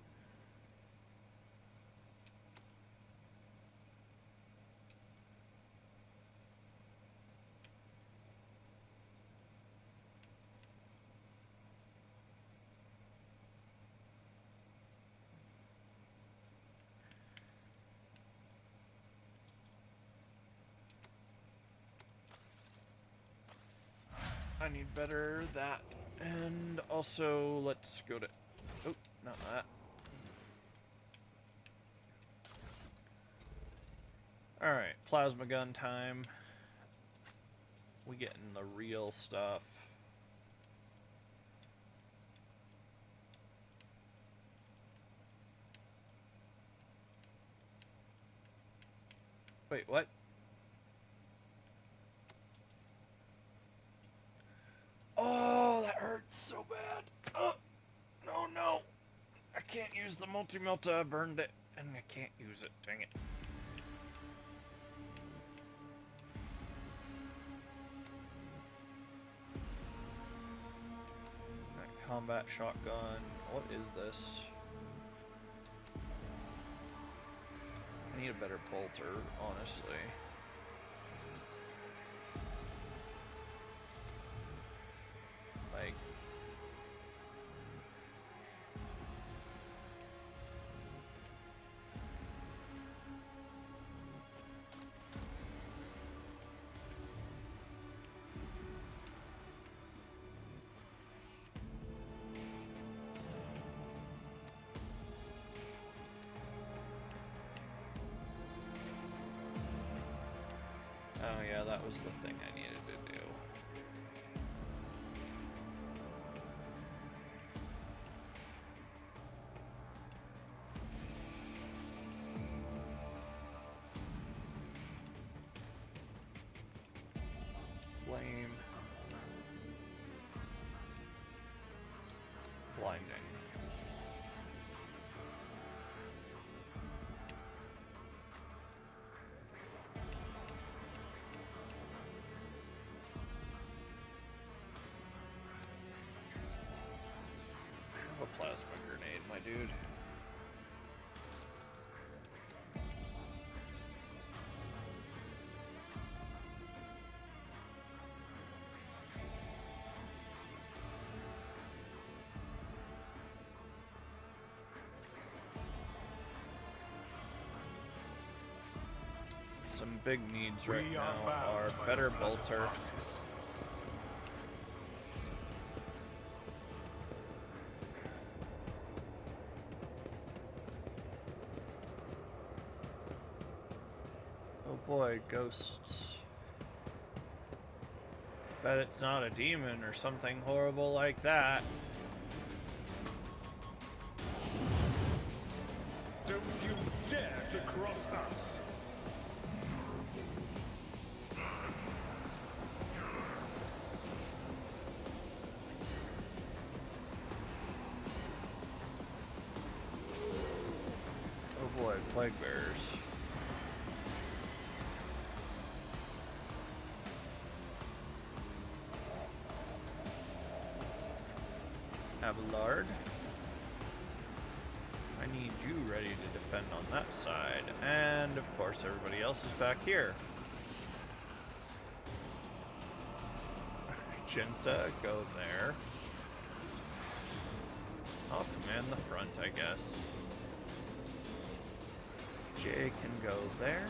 I need better that. And also, let's go to... Oh, not that. Alright, plasma gun time. We getting the real stuff. Wait, what? Oh, that hurts so bad. Oh, no, no. I can't use the multi-melta. I burned it, and I can't use it. Dang it. That combat shotgun. What is this? I need a better bolter, honestly. Like... Oh yeah, that was the thing I needed to do. Flame. Blinding. A plasma grenade, my dude. Some big needs right now are better bolter. Oh boy, ghosts. Bet it's not a demon or something horrible like that. Don't you dare to cross us! Oh boy, plague bearers. Abelard. I need you ready to defend on that side. And of course everybody else is back here. Magenta, go there. I'll command the front, I guess. Jay can go there.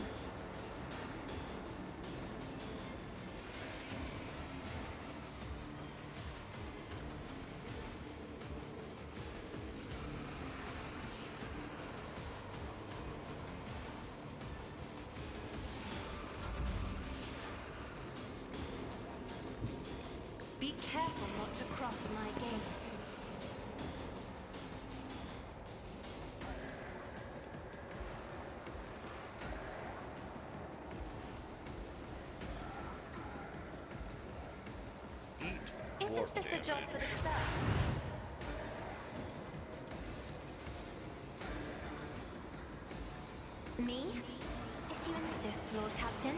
Be careful not to cross my gaze. Isn't this a job for the stars? Me? If you insist, Lord Captain.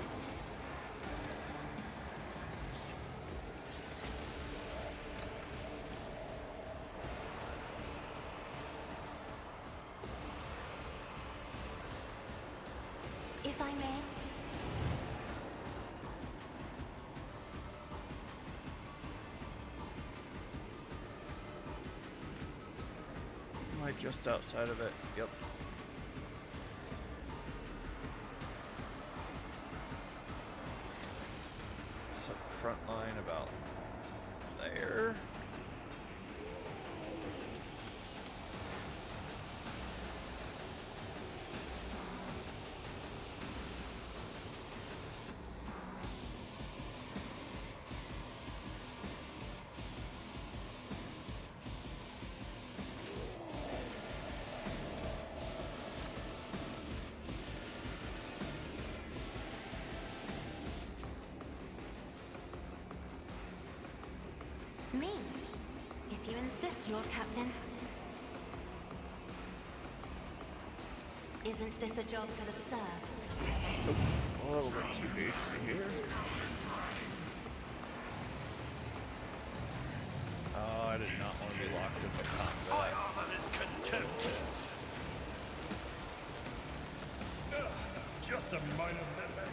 If I may. Am I just outside of it? Yep. Set the front line about there. Me? If you insist, Lord Captain. Isn't this a job for the serfs? A little bit too hasty here. Oh, I did not want to be locked into My combat. armor is contempt. Just a minor setback.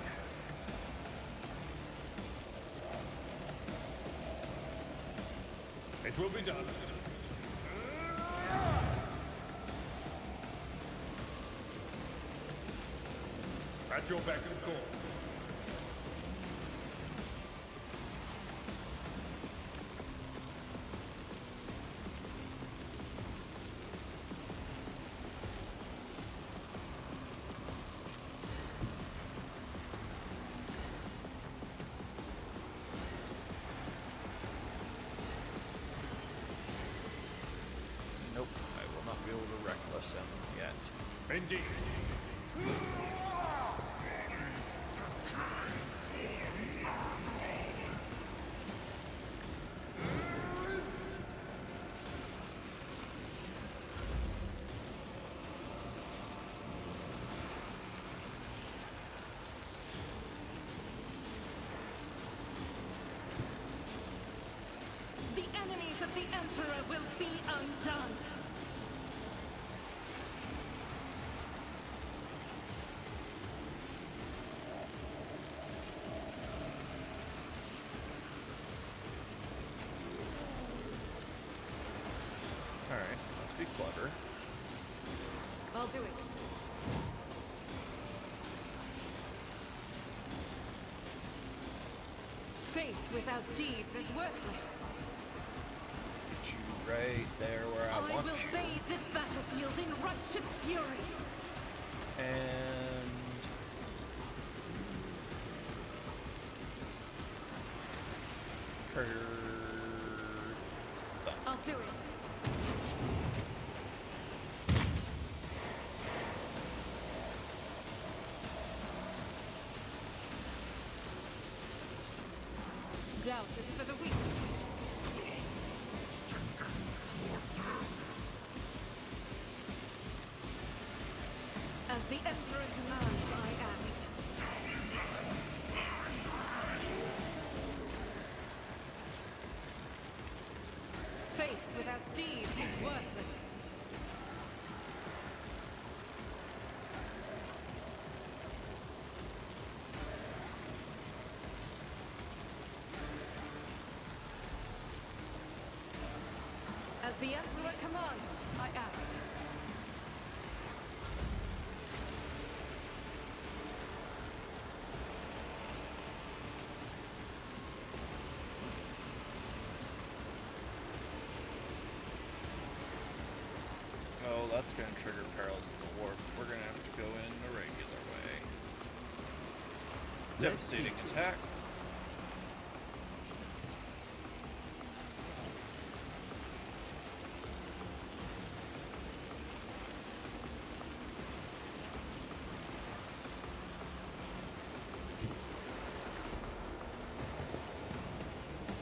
It will be done. At your beck and call. Nope, I will not be able to reckless him yet. Indeed. The enemies of the Emperor will be undone. Alright, let's be clever. I'll do it. Faith without deeds is worthless. Get you right there where I want will you. bathe this battlefield in righteous fury. And done. I'll do it. Doubt is for the weak. As the Emperor commands, I act. Faith without deeds is worthless. As the Emperor commands, I act. Oh, that's going to trigger Perils of the Warp. We're going to have to go in the regular way. Devastating attack.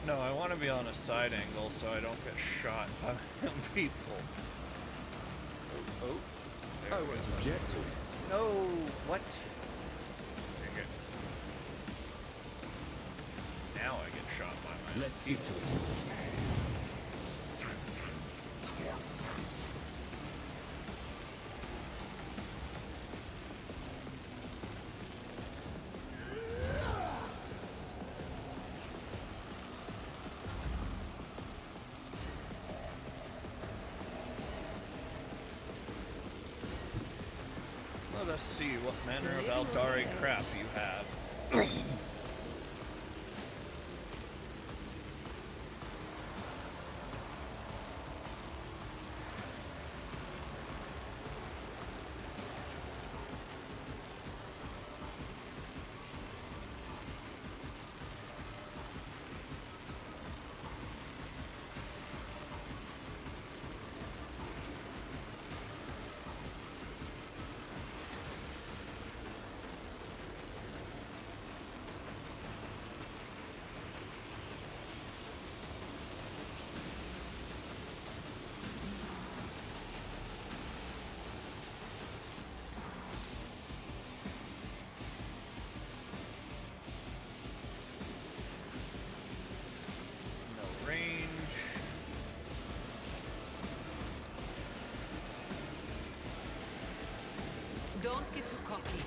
No, I want to be on a side angle so I don't get shot by people. Oh, I won't object to it. no, what? Dang it. Now I get shot by my Let's see to it. Let us see what manner of Aldari crap you have. get too cocky.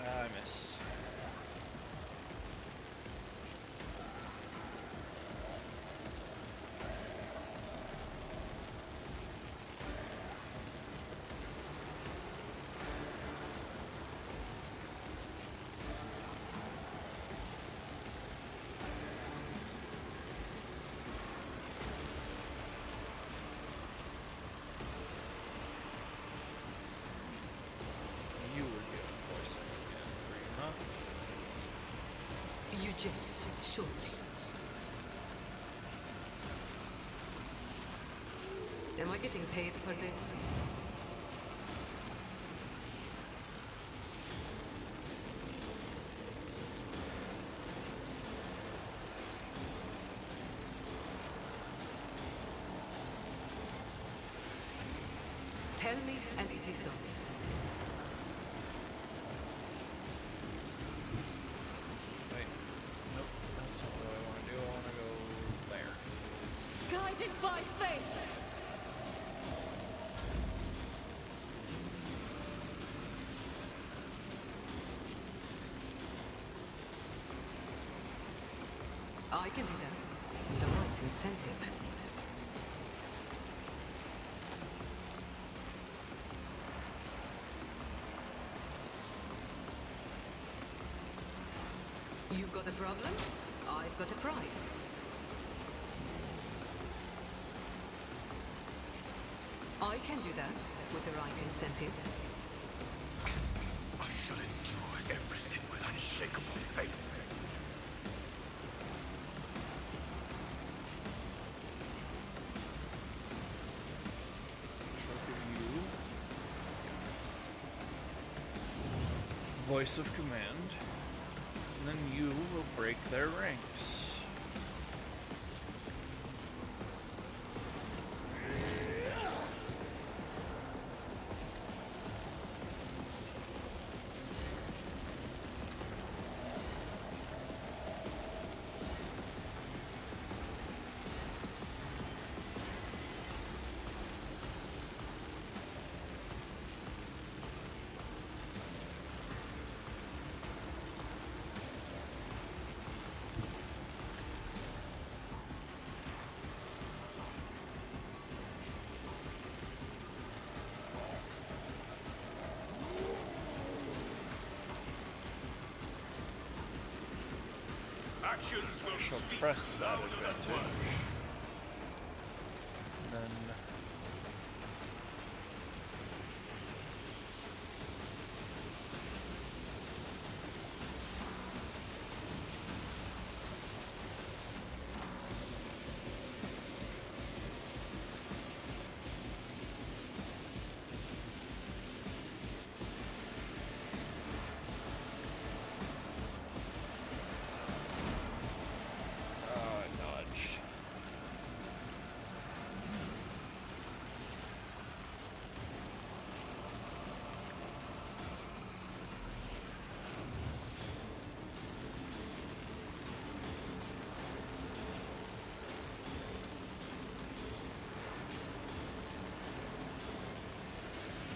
I missed. You were given voice again, huh? You jest, surely. Am I getting paid for this? Tell me, and it is done. Wait. Nope. That's not what I want to do. I want to go there. Guided by faith. I can do that. With the right incentive. You've got a problem? I've got a prize. I can do that with the right incentive. I shall enjoy everything with unshakable faith. You. Voice of command. And then you will break their ranks. Actions will Shall speak press that louder than advantage. words. And then dodge.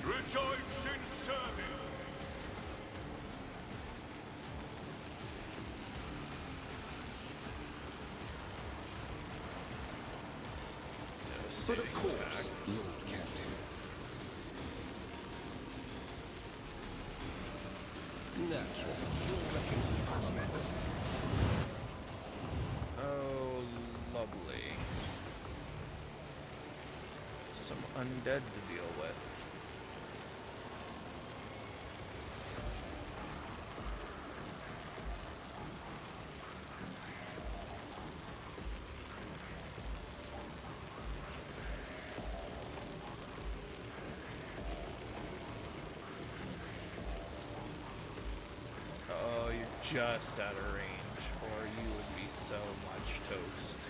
Rejoice in service. But of course, Lord Captain. Natural. You'll recognize the man. Oh, lovely. Some undead to deal with. Oh, you're just out of range, or you would be so much toast.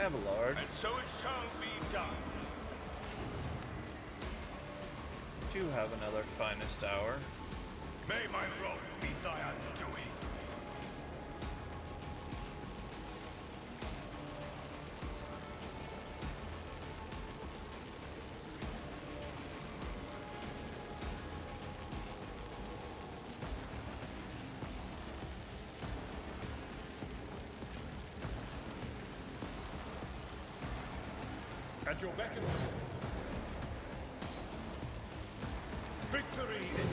I have a lord. And so it shall be done. Do have another finest hour. May my wrath be thy undoing. At your beck and call. Victory is...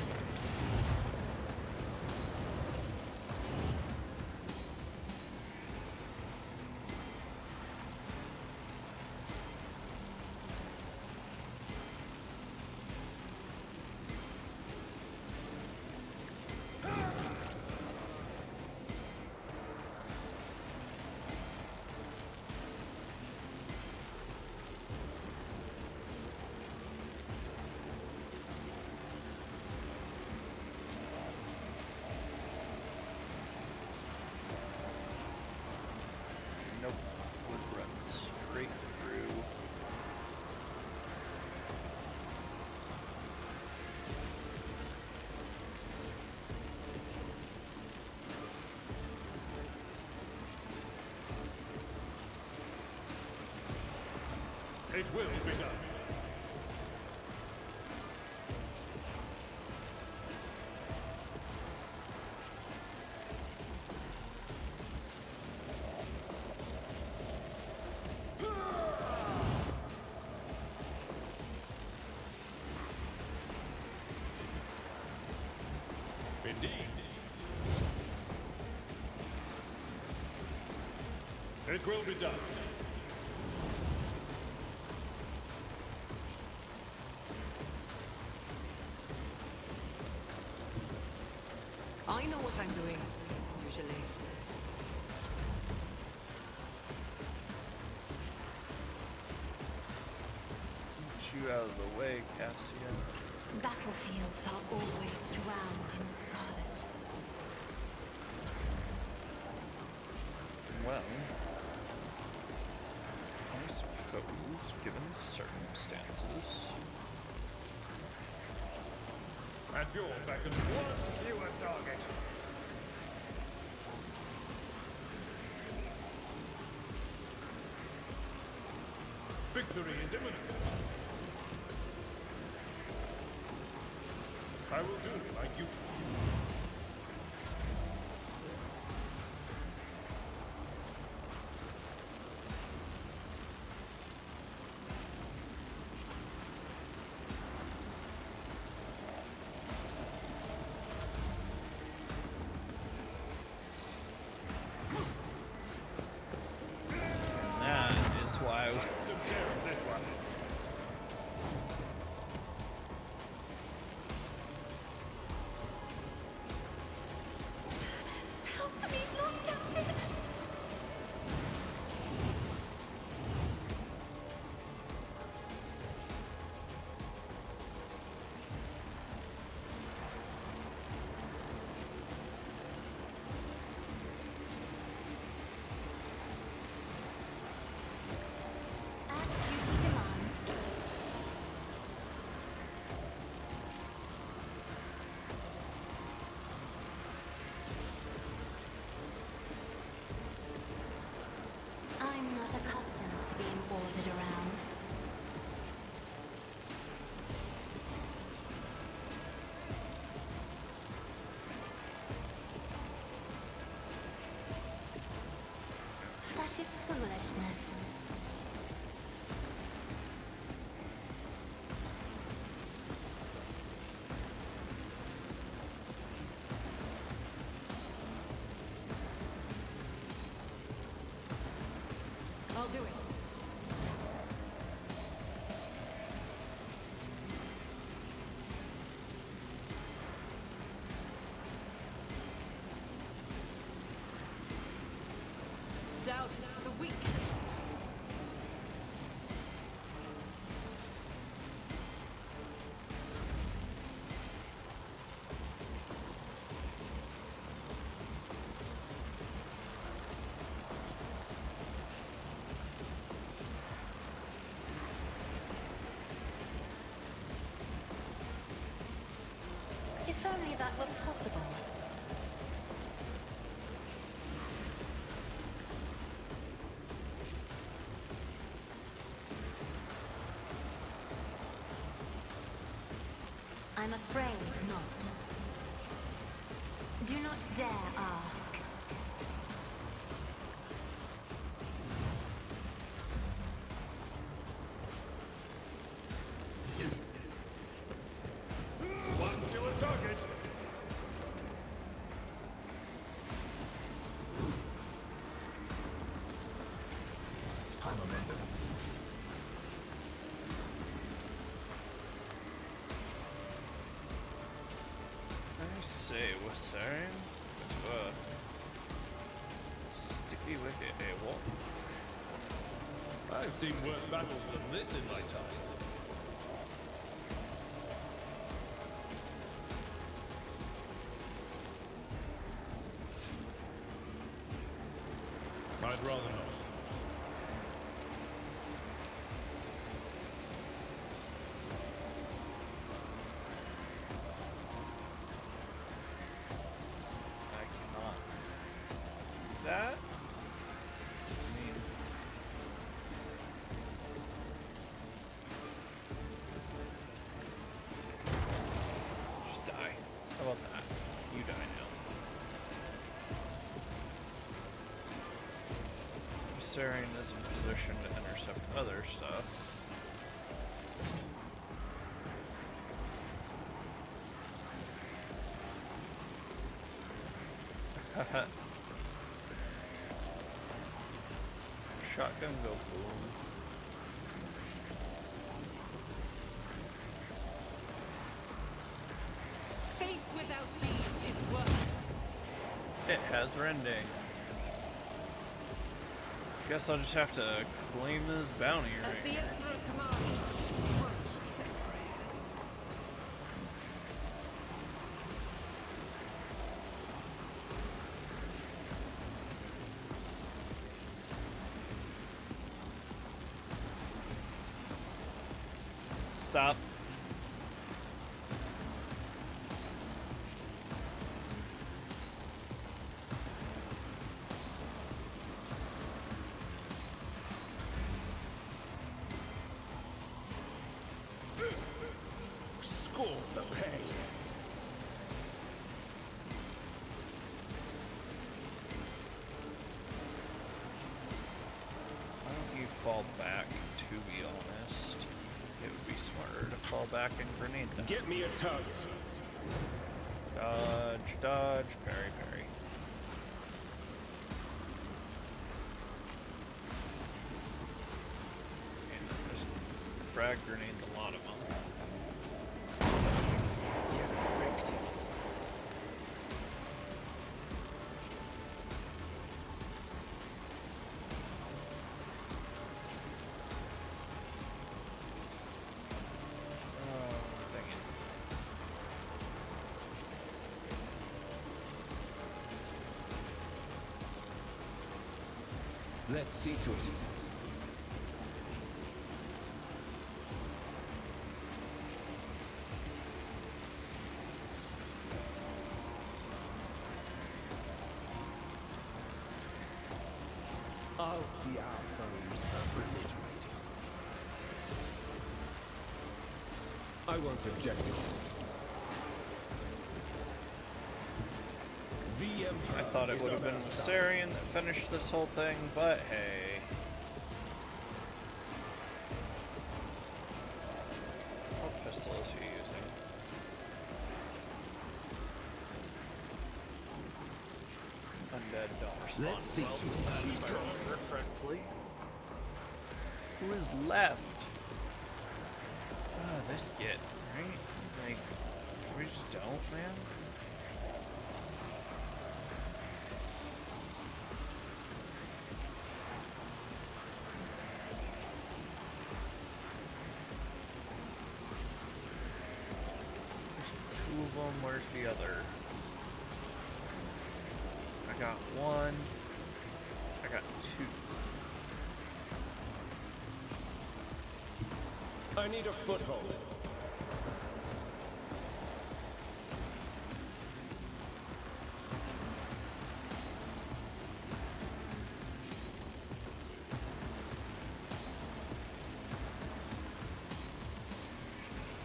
Nope. Would run straight through. It will be done. Indeed. It will be done. I know what I'm doing, usually. Get you out of the way, Cassia. Battlefields are always drowned in scarlet. Well, I suppose, given the circumstances. At your beck and call. One fewer target. Victory is imminent. I will do my duty. And that is why Took care of this one. Help me, Lord Captain! As duty demands. I'm not accustomed to being ordered around. That is foolishness. I'll do it. were possible. I'm afraid not. Do not dare ask. One to a target. I say, what's there? Sticky wicket, what? I've seen worse battles than this in my time. I'd rather not. I cannot do that. I mean, just die. How about that? You die now. Viserion is in position to intercept other stuff. Shotgun go boom. Faith without deeds is worthless. It has rending. Guess I'll just have to claim this bounty As right the here. Emperor commands, worship said prayer. Stop. Scorn the pain. Why don't you fall back, to be honest? It would be smarter to fall back and grenade them. Get me a target. Dodge, dodge, parry, parry. And then just frag grenade a lot of them. Get infected. Oh, dang it. Let's see to it. I'll see our foes obliterated. I won't object. The Emperor I thought it is would have on been our side. Viserion that finished this whole thing, but hey. What pistol is he using? Undead don't respond Let's see well to to that, it. if I remember correctly. Who is left? This git, right? Like, we just don't, man? There's two of them. Where's the other? I got one. I got two. I need a foothold.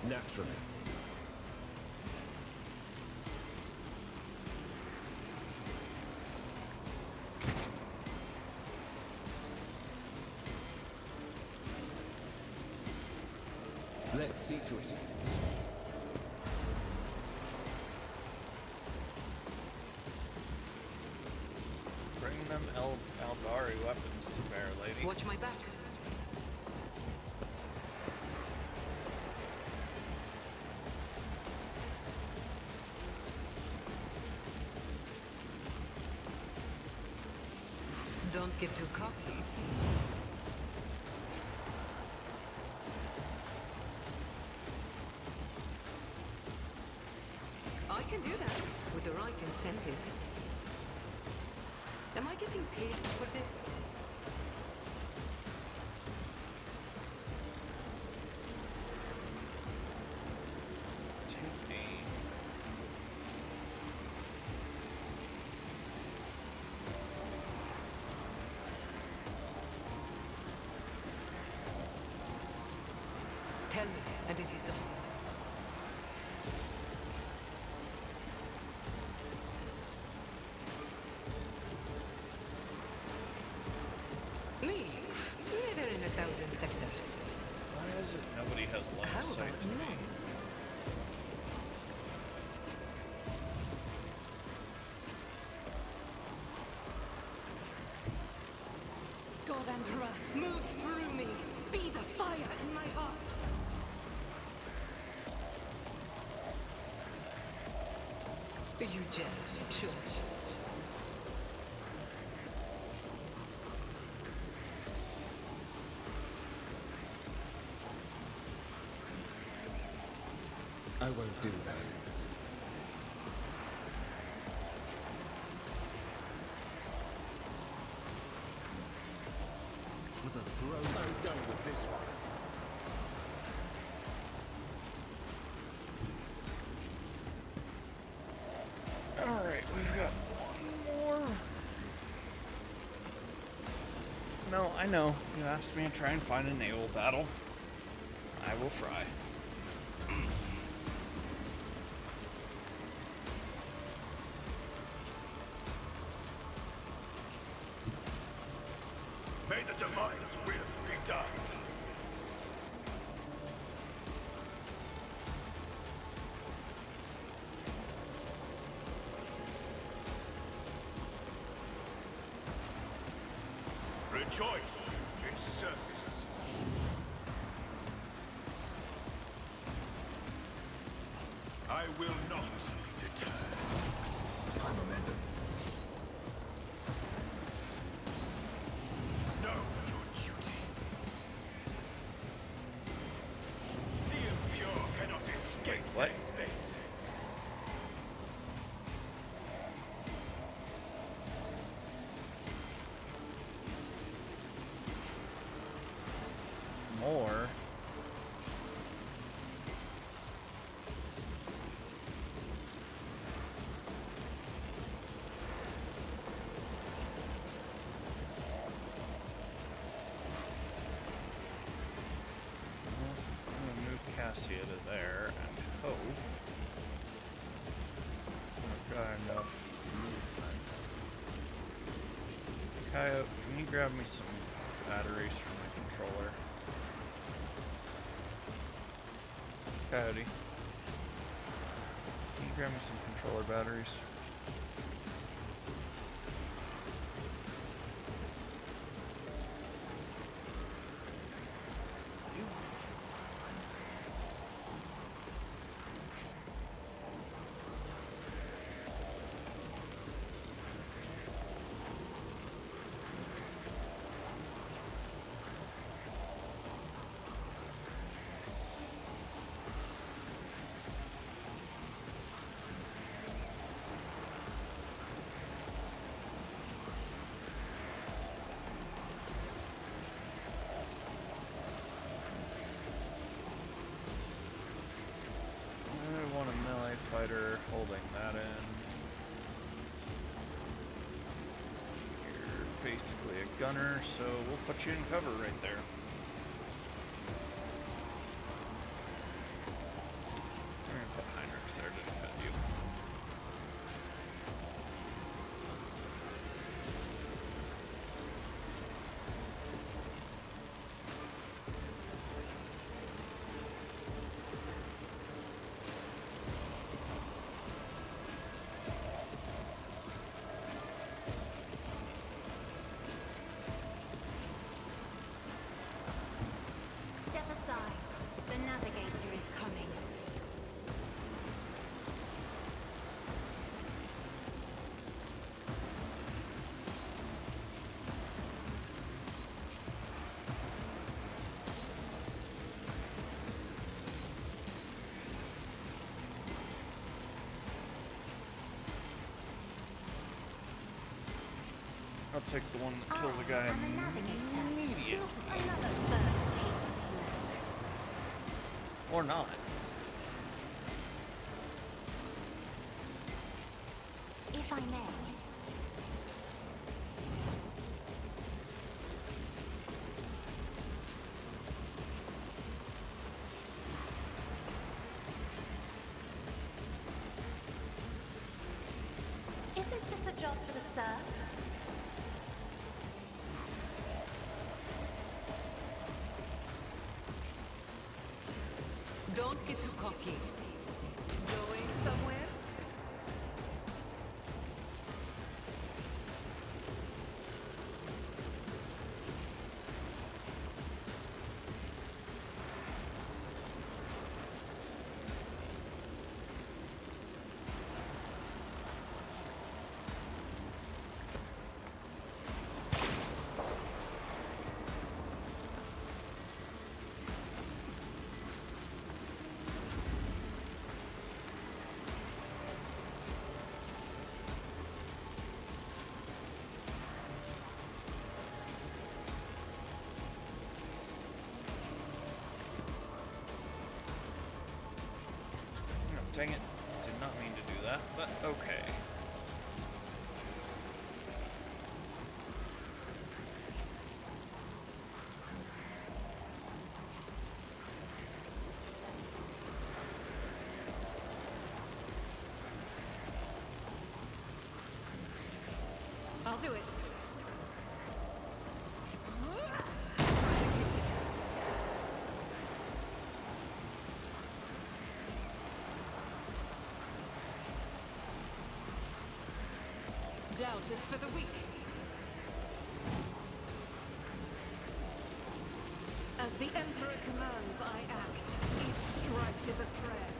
Naturally. Let's see to it. Bring them Eldari weapons to bear, lady. Watch my back. Don't get too cocky. I can do that with the right incentive. Am I getting paid for this? Take aim. Tell me, and it is done. Me? Never in 1,000 sectors. Why is it nobody has line How of sight about to me? none? God Emperor, move through me. Be the fire in my heart. You jest, sure. I won't do that. For the throne. I'm done with this one. Alright, we've got one more. No, I know. You asked me to try and find a naval battle. I will try. May the Divine's will be done. Rejoice in service. I will not deter. I'm amended. Know your duty. The impure cannot escape What? their fate. More. I'm gonna move Cassia to there and hope I've got enough movement. Coyote, can you grab me some batteries for my controller? Coyote, can you grab me some controller batteries? I want a melee fighter holding that in. You're basically a gunner, so we'll put you in cover right there. take the one that kills a guy I'm a navigator. immediately. Not another bird of hate. Or not. If I may. Isn't this a job for the serfs? Don't get too cocky. Going somewhere? Dang it. Did not mean to do that, but okay. I'll do it. Doubt is for the weak. As the Emperor commands, I act. Each strike is a prayer.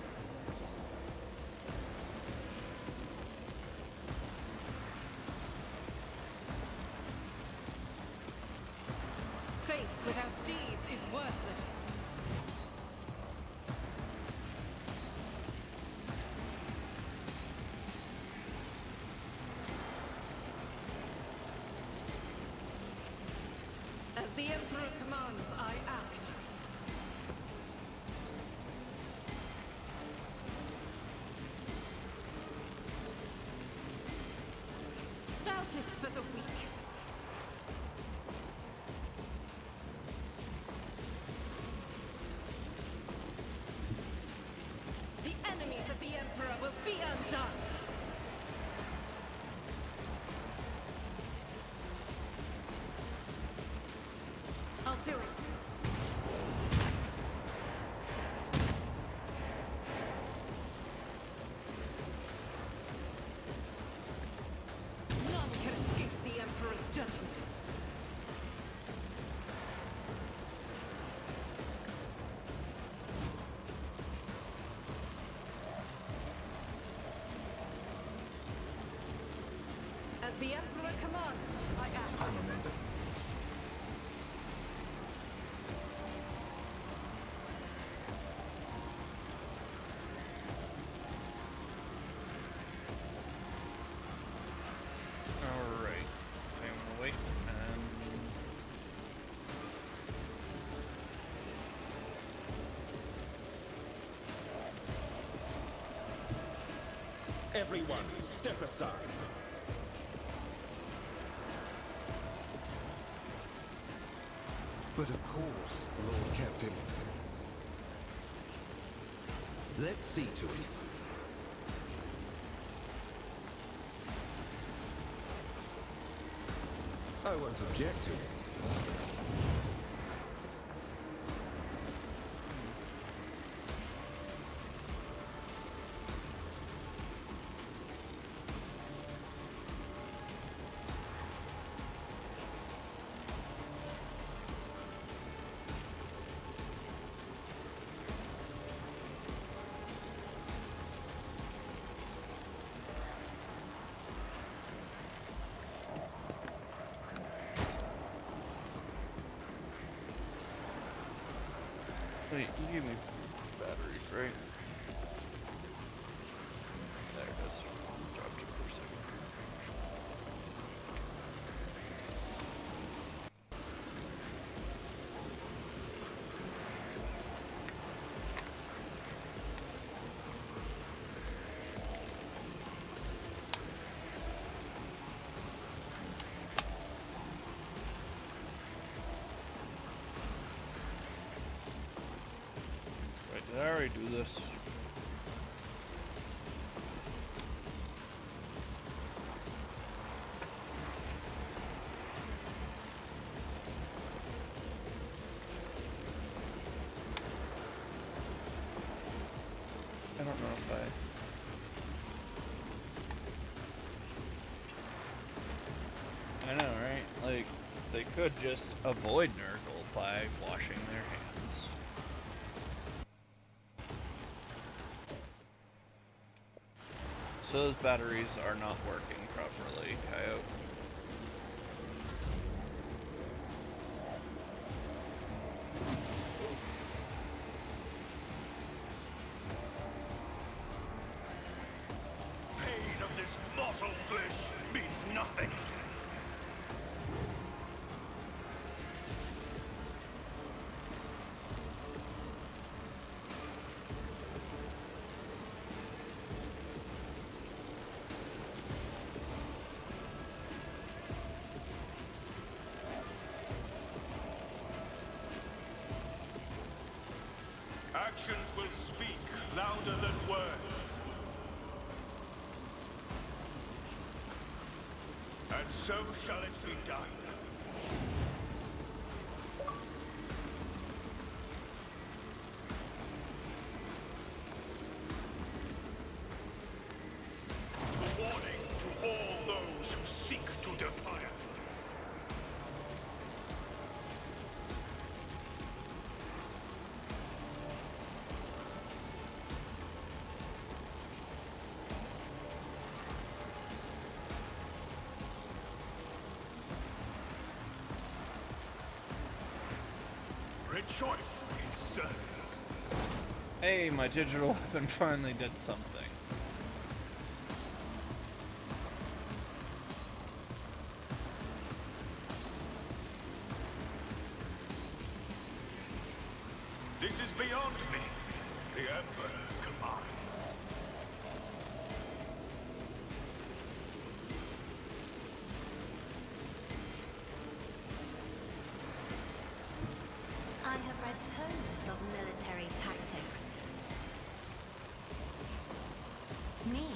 Faith without deeds is worthless. As the Emperor commands, I act. Doubt is for the weak. The enemies of the Emperor will be undone. I'll do it. None can escape the Emperor's judgment. As the Emperor commands, I act. Armamentum. Alright. I'm gonna wait and... Everyone, step aside. But of course, Lord Captain. Let's see to it. I won't object to it. Wait, you gave me batteries, right? There it is. Dropped it for a second. Did I already do this? I don't know if I know, right? Like, they could just avoid Nurgle by washing their hands. So those batteries are not working properly, Coyote. Pain of this mortal flesh means nothing. Actions will speak louder than words. And so shall it be done. A warning to all those who seek to defy us. Rejoice in service. Hey, my digital weapon finally did something. This is beyond me. The Emperor commands. I have read tomes of military tactics. Me?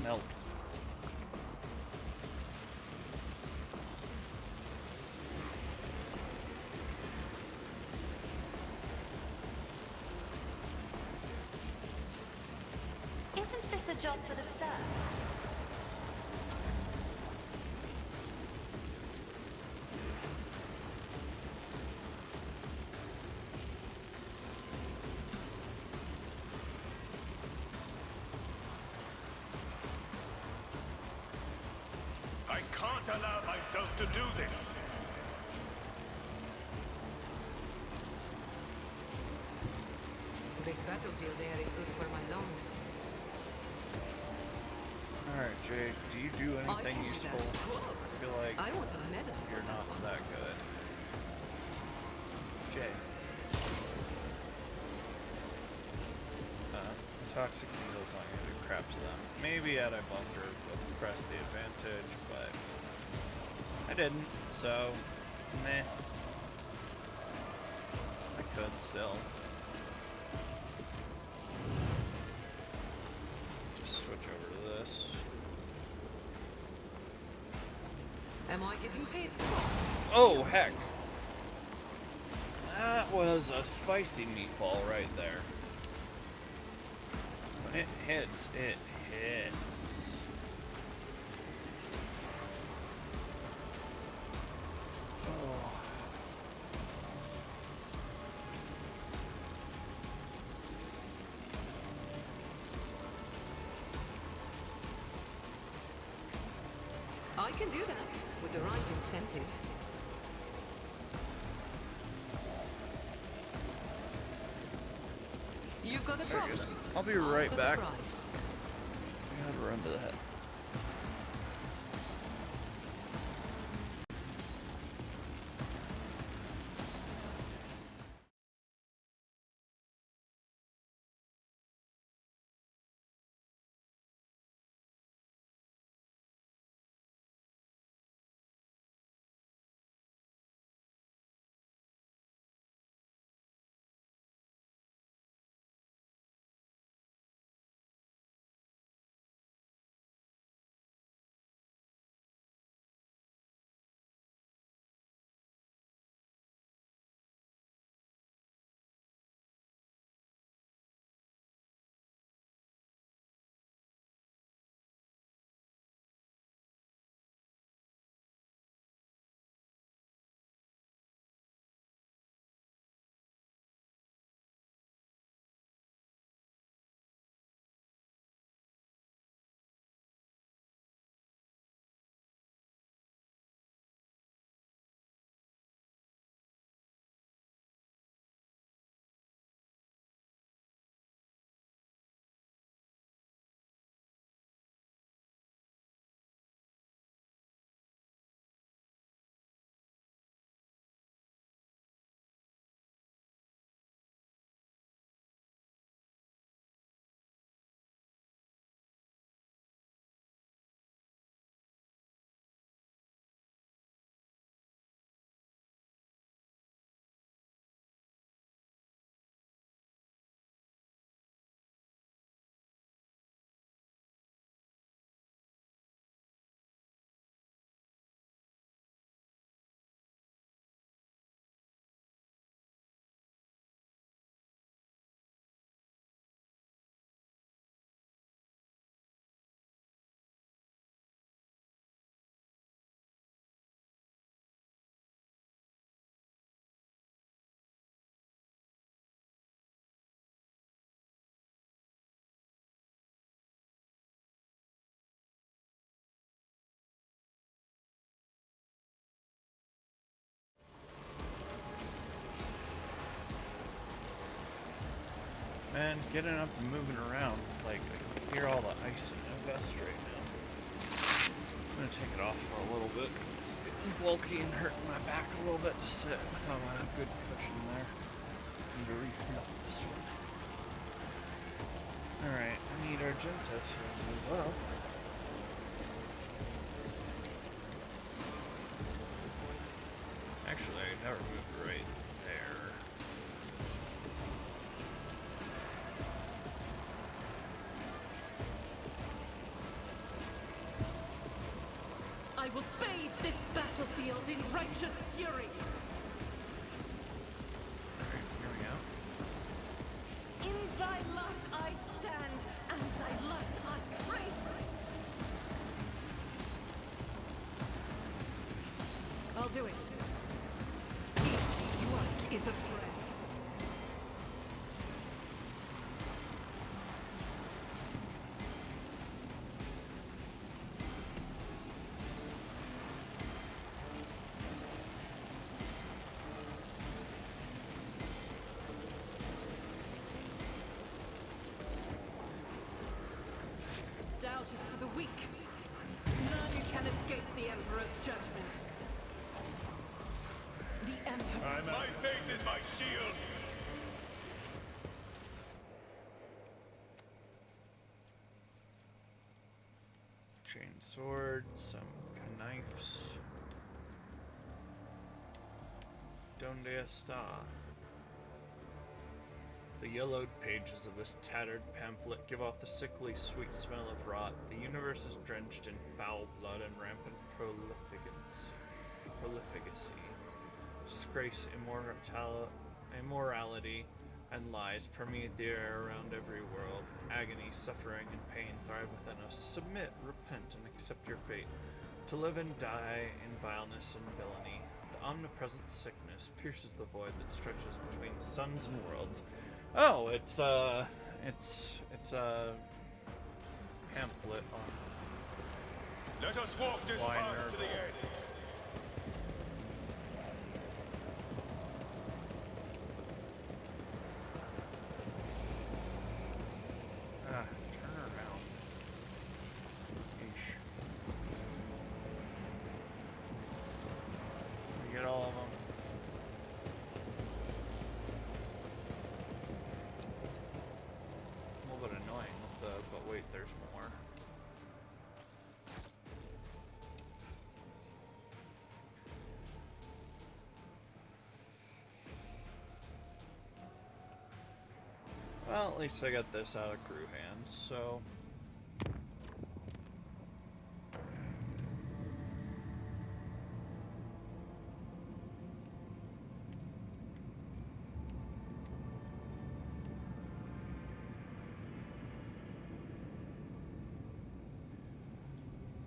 Melt. Isn't this a job for the serfs? I can't allow myself to do this. This battlefield air is good for my lungs. Alright, Jay, do you do anything can do useful? that. Whoa. I feel like I want a medal. you're not that good. Jay. Toxic needles on you do crap to them. Maybe at a bunker would press the advantage, but I didn't, so meh. I could still. Just switch over to this. Am I getting paid for? Oh, heck! That was a spicy meatball right there. When it hits, it hits. Oh. I can do that with the right incentive. You've got a There it problem. is. I'll be right Got a back. prize. I gotta run to the head. Man, getting up and moving around, like, I can hear all the ice in my vest right now. I'm gonna take it off for a little bit. It's getting bulky and hurting my back a little bit to sit without a good cushion there. Need to refill this one. Alright, I need Argenta to move up. Actually, I never moved right there. I will bathe this battlefield in righteous fury. Alright, here we go. In thy light I stand, and thy light I pray. I'll do it. Each strike is a prayer. Doubt is for the weak. None can escape the Emperor's judgment. The Emperor. My faith is my shield. Chain sword, some knives. Donde está? The yellowed pages of this tattered pamphlet give off the sickly sweet smell of rot. The universe is drenched in foul blood and rampant profligacy. Disgrace, immorality, and lies permeate the air around every world. Agony, suffering, and pain thrive within us. Submit, repent, and accept your fate. To live and die in vileness and villainy. The omnipresent sickness pierces the void that stretches between suns and worlds. Oh, it's a pamphlet on. Let us walk this path to the end. Turn around. Eesh. We get all of them. A little bit annoying with the, but wait, there's more. Well, at least I got this out of crew hands, so...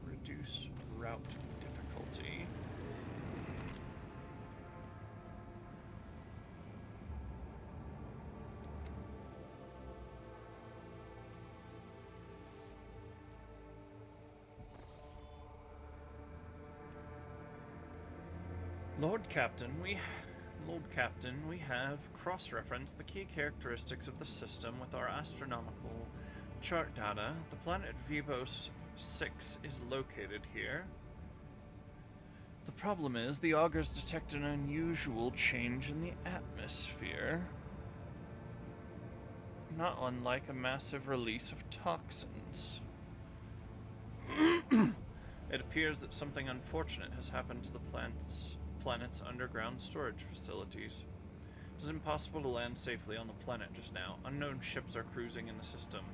Reduce route difficulty. Lord Captain, we have cross-referenced the key characteristics of the system with our astronomical chart data. The planet Vivos 6 is located here. The problem is, the augurs detect an unusual change in the atmosphere. Not unlike a massive release of toxins. It appears that something unfortunate has happened to the planet's underground storage facilities. It is impossible to land safely on the planet just now. Unknown ships are cruising in the system.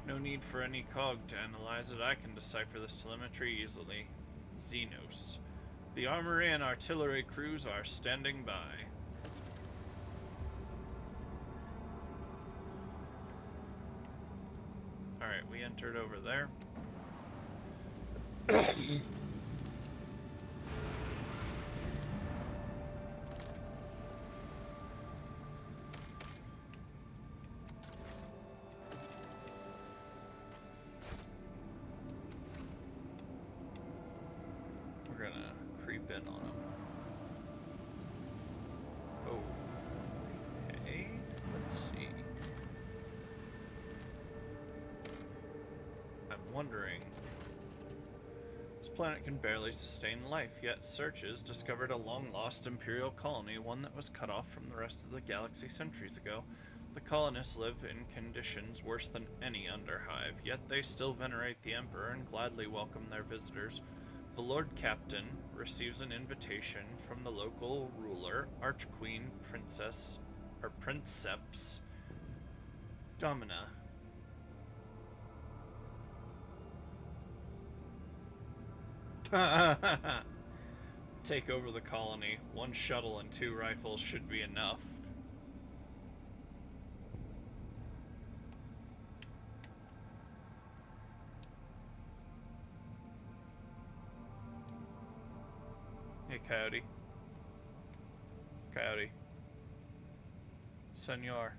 No need for any cog to analyze it. I can decipher this telemetry easily. Xenos. The armory and artillery crews are standing by. Alright, we entered over there. We're gonna creep in on them. Okay, let's see. wondering. This planet can barely sustain life, yet searches discovered a long-lost Imperial colony, one that was cut off from the rest of the galaxy centuries ago. The colonists live in conditions worse than any Underhive, yet they still venerate the Emperor and gladly welcome their visitors. The Lord Captain receives an invitation from the local ruler, Archqueen Princeps Domina. Take over the colony. 1 shuttle and 2 rifles should be enough. Hey, Coyote. Coyote. Senor.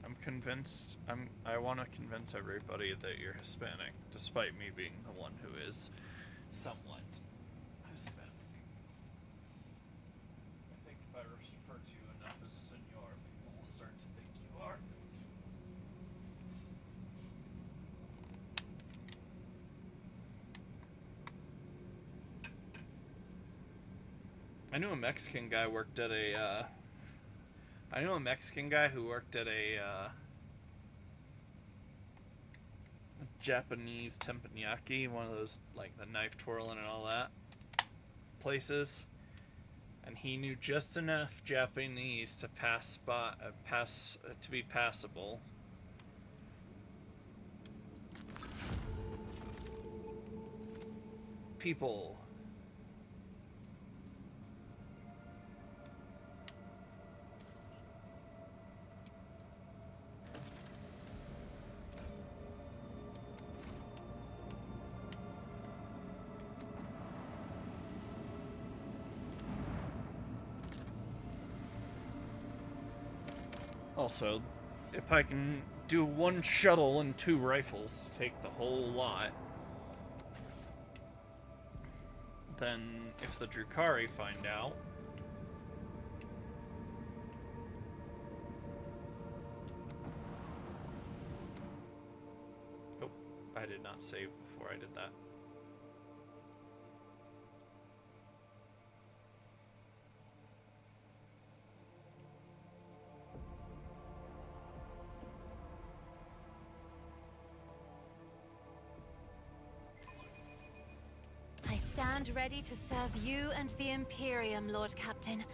I'm convinced, I want to convince everybody that you're Hispanic, despite me being the one who is somewhat Hispanic. I think if I refer to you enough as Senor, people will start to think you are. I knew a Mexican guy worked at a, I knew a Mexican guy who worked at a, Japanese teppanyaki, one of those, like, the knife twirling and all that places, and he knew just enough Japanese to to be passable. People. Also, if I can do 1 shuttle and 2 rifles to take the whole lot, then if the Drukhari find out, oh, I did not save before I did that. I stand ready to serve you and the Imperium, Lord Captain.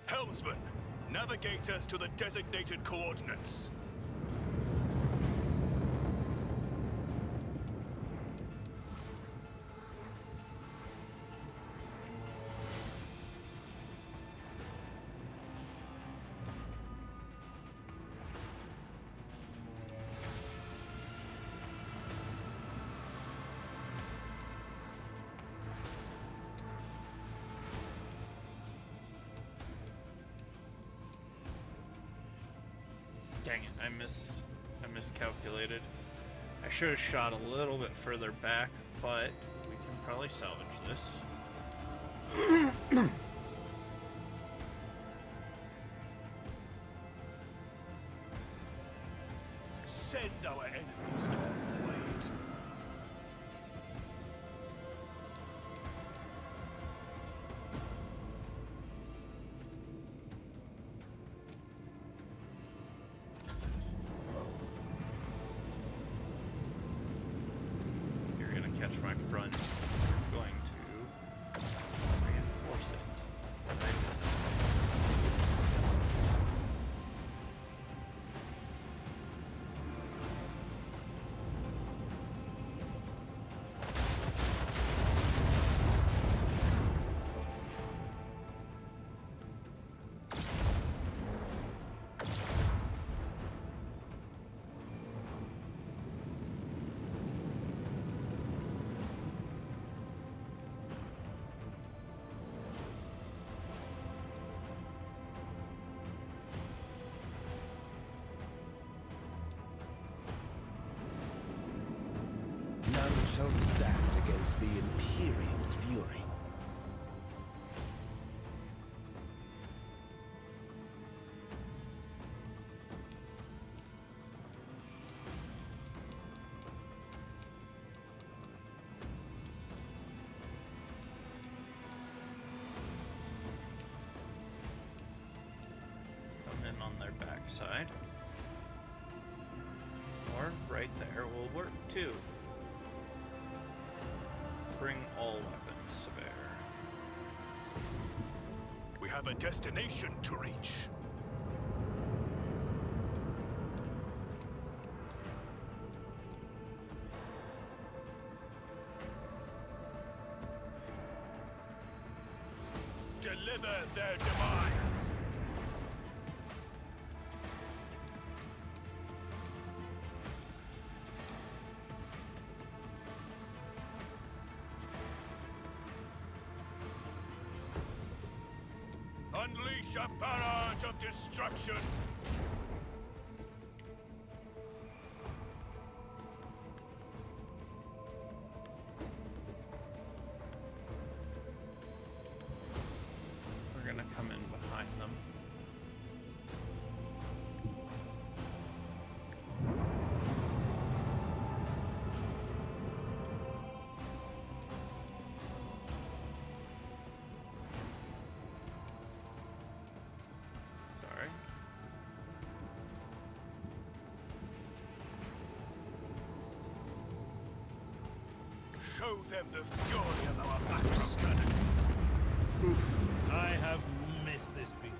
Helmsman, navigate us to the designated coordinates. Dang it, I miscalculated. I should have shot a little bit further back, but we can probably salvage this. Send our enemies to the void. You're gonna catch my front. It's going to reinforce it. the Imperium's fury. Come in on their backside. Or right there will work too. Bring all weapons to bear. We have a destination to reach. Deliver their demise. Unleash a barrage of destruction! We're gonna come in behind them. Sorry. Show them the fury of our backstabbers. I have missed this feeling.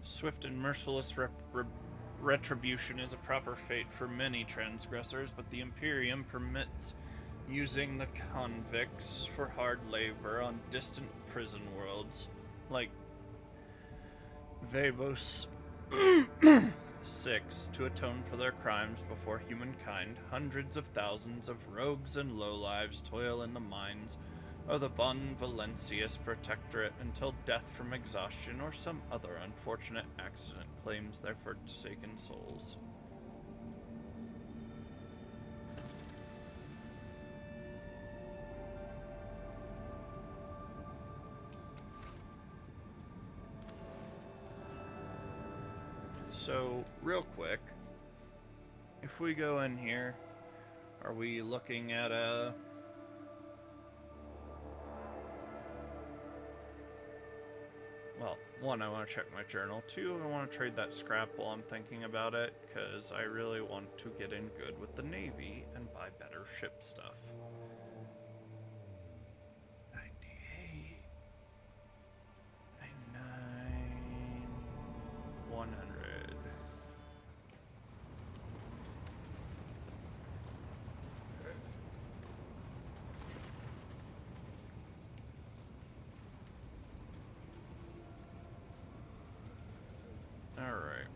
Swift and merciless retribution is a proper fate for many transgressors, but the Imperium permits using the convicts for hard labor on distant prison worlds, like Vebos 6, to atone for their crimes before humankind. Hundreds of thousands of rogues and lowlives toil in the mines of the Von Valencius Protectorate until death from exhaustion or some other unfortunate accident claims their forsaken souls. So, real quick, if we go in here, are we looking at a... Well, one, I want to check my journal. Two, I want to trade that scrap while I'm thinking about it, because I really want to get in good with the Navy and buy better ship stuff. 98, 99, 100. Alright.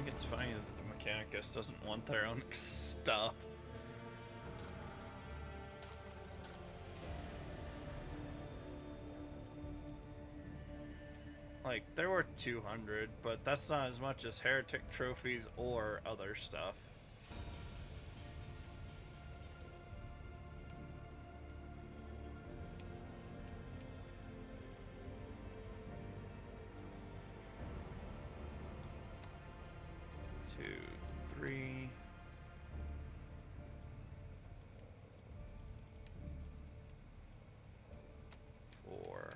think it's funny that the Mechanicus doesn't want their own stuff. Like, they're worth 200, but that's not as much as heretic trophies or other stuff. Two, three. Four.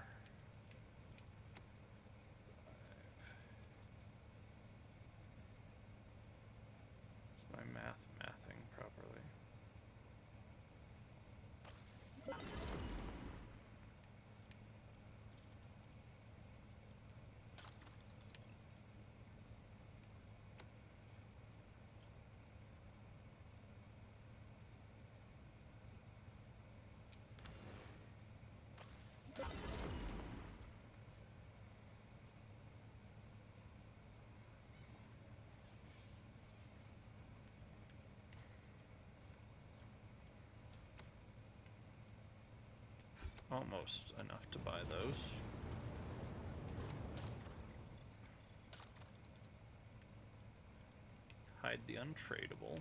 Is my mathing properly? Almost enough to buy those. Hide the untradeable.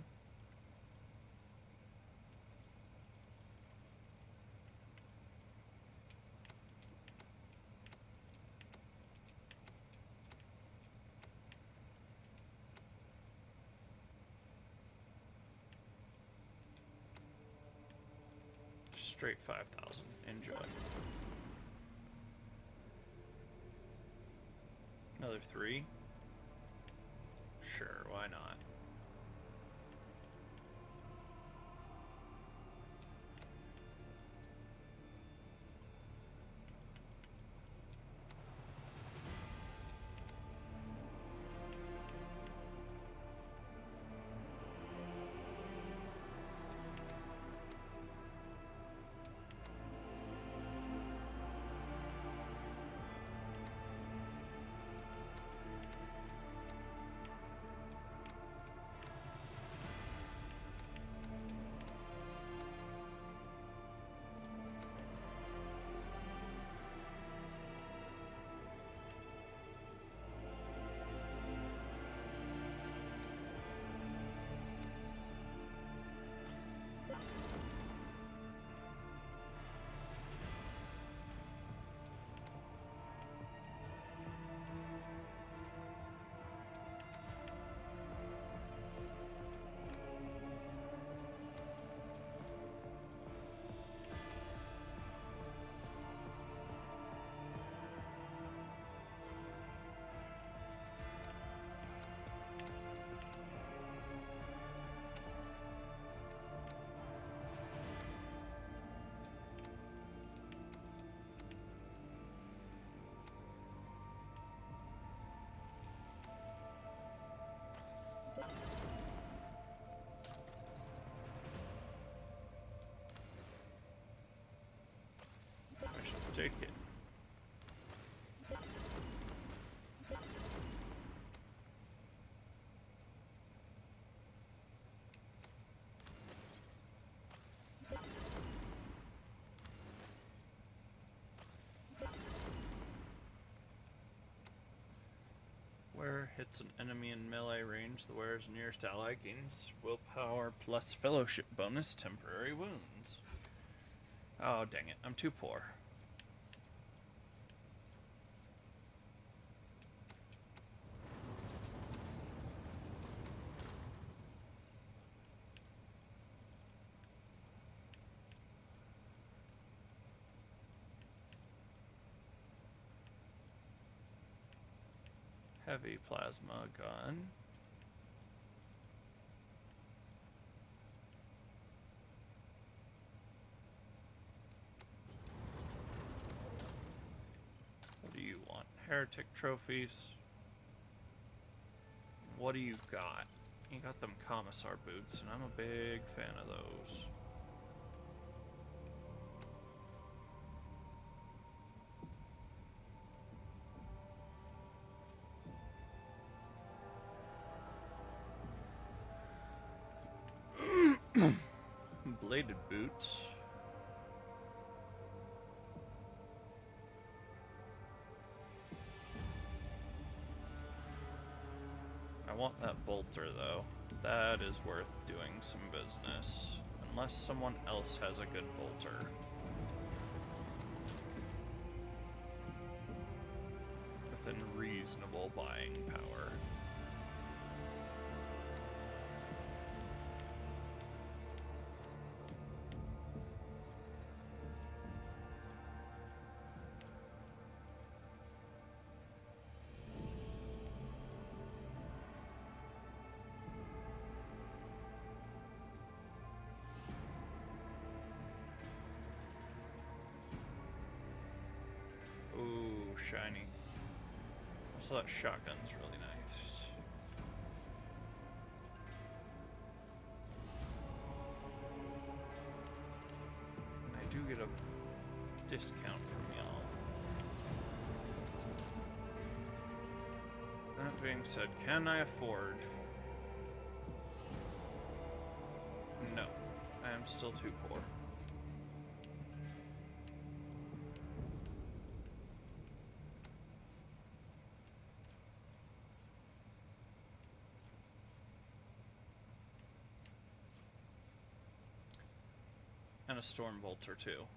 Straight 5,000. Enjoy. Another 3? Sure, why not? I shall take it. Where hits an enemy in melee range, the wearer's nearest ally gains willpower plus fellowship bonus temporary wounds. Oh, dang it. I'm too poor. Heavy plasma gun. What do you want? Heretic trophies. What do you got? You got them commissar boots, and I'm a big fan of those. Upgraded boots. I want that bolter though. That is worth doing some business. Unless someone else has a good bolter. Within reasonable buying power. Ooh, shiny. Also, that shotgun's really nice. And I do get a discount from y'all. That being said, can I afford? No, I am still too poor. And a storm bolter too.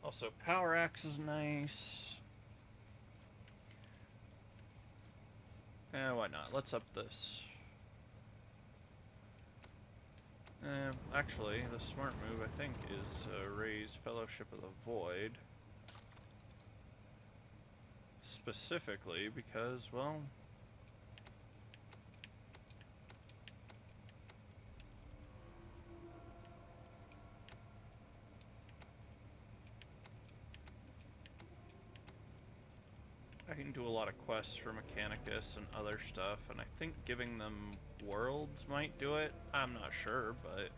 Also, power axe is nice. Why not? Let's up this. Actually, the smart move, I think, is to raise Fellowship of the Void. Specifically because, well... I can do a lot of quests for Mechanicus and other stuff, and I think giving them worlds might do it. I'm not sure, but...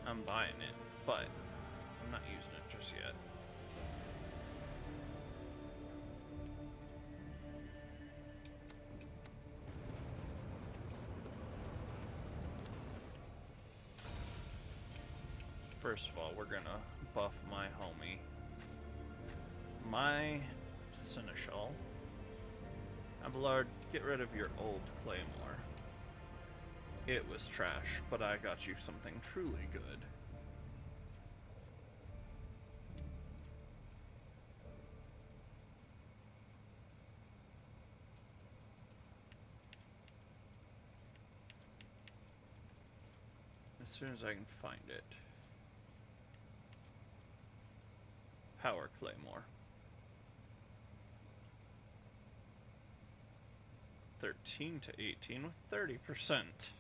I'm buying it, but I'm not using it just yet. First of all, we're gonna buff my homie. My Seneschal. Abelard, get rid of your old Claymore. It was trash, but I got you something truly good. As soon as I can find it. Power Claymore. 13 to 18 with 30%.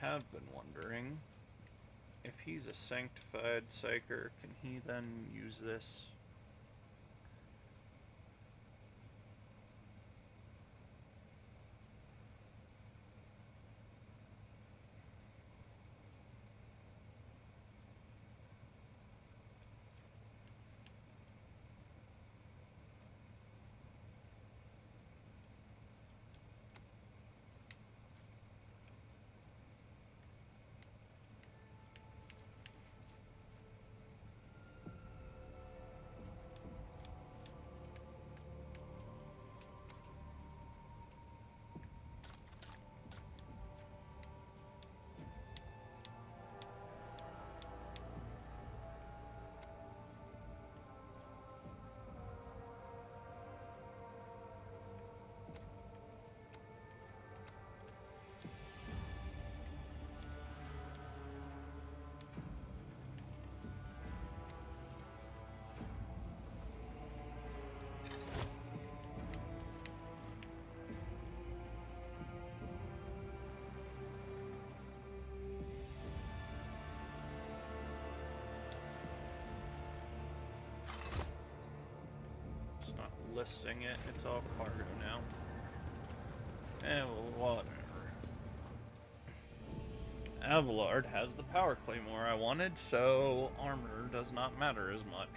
have been wondering, if he's a sanctified psyker, can he then use this? It's not listing it, it's all cargo now. Eh, well, whatever. Abelard has the power claymore I wanted, so armor does not matter as much.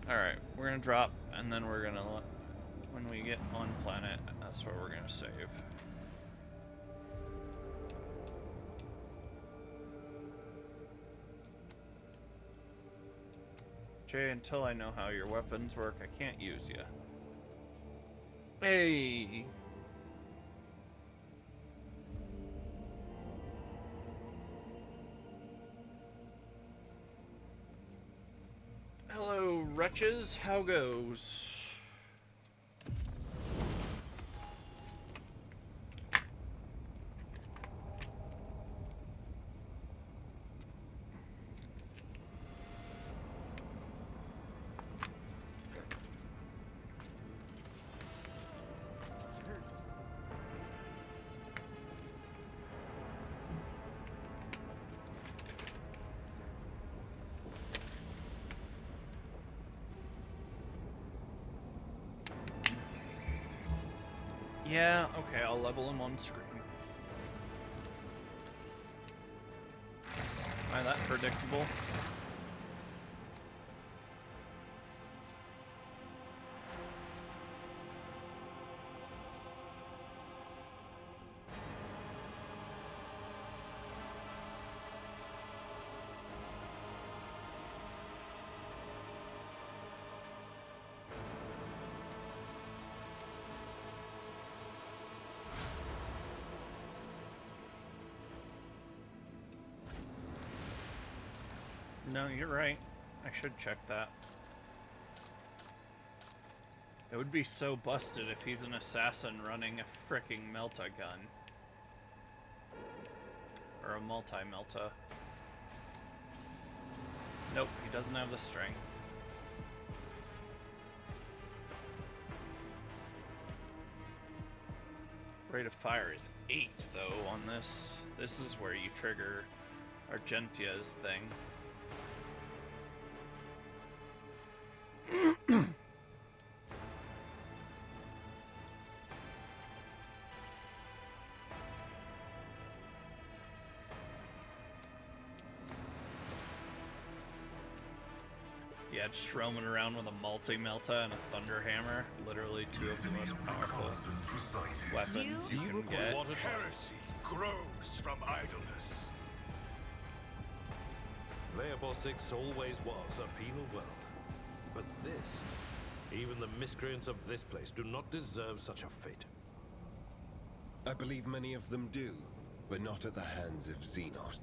Alright, we're gonna drop, and then we're gonna, when we get on planet, that's where we're gonna save. Jay, until I know how your weapons work, I can't use you. Hey! Hello, wretches. How goes? Yeah, okay, I'll level him on screen. Am I that predictable? No, you're right. I should check that. It would be so busted if he's an assassin running a fricking melta gun. Or a multi-melta. Nope, he doesn't have the strength. Rate of fire is 8, though, on this. This is where you trigger Argentia's thing. Yeah, just roaming around with a multi-melta and a thunder hammer. Literally two of the most powerful weapons you can get. What heresy grows from idleness. Leopold 6 always was a penal world. But this, even the miscreants of this place do not deserve such a fate. I believe many of them do, but not at the hands of Xenos.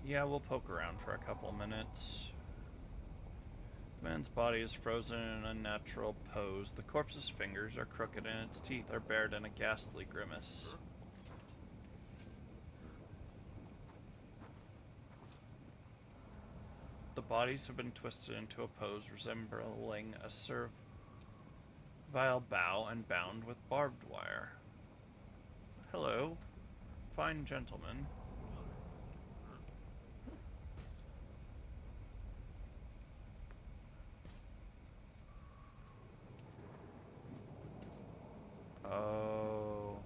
Yeah, we'll poke around for a couple minutes. The man's body is frozen in an unnatural pose. The corpse's fingers are crooked and its teeth are bared in a ghastly grimace. The bodies have been twisted into a pose resembling a servile bow and bound with barbed wire. hello, fine gentlemen. Oh.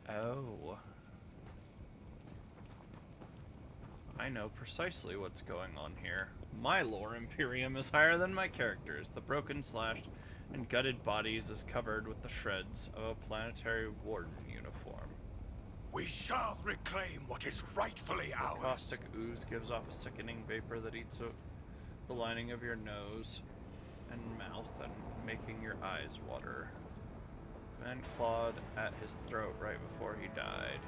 Oh. I know precisely what's going on here. My lore Imperium is higher than my characters. The broken, slashed, and gutted bodies is covered with the shreds of a planetary warden uniform. We shall reclaim what is rightfully The ours. caustic ooze gives off a sickening vapor that eats the lining of your nose and mouth and making your eyes water. Man clawed at his throat right before he died.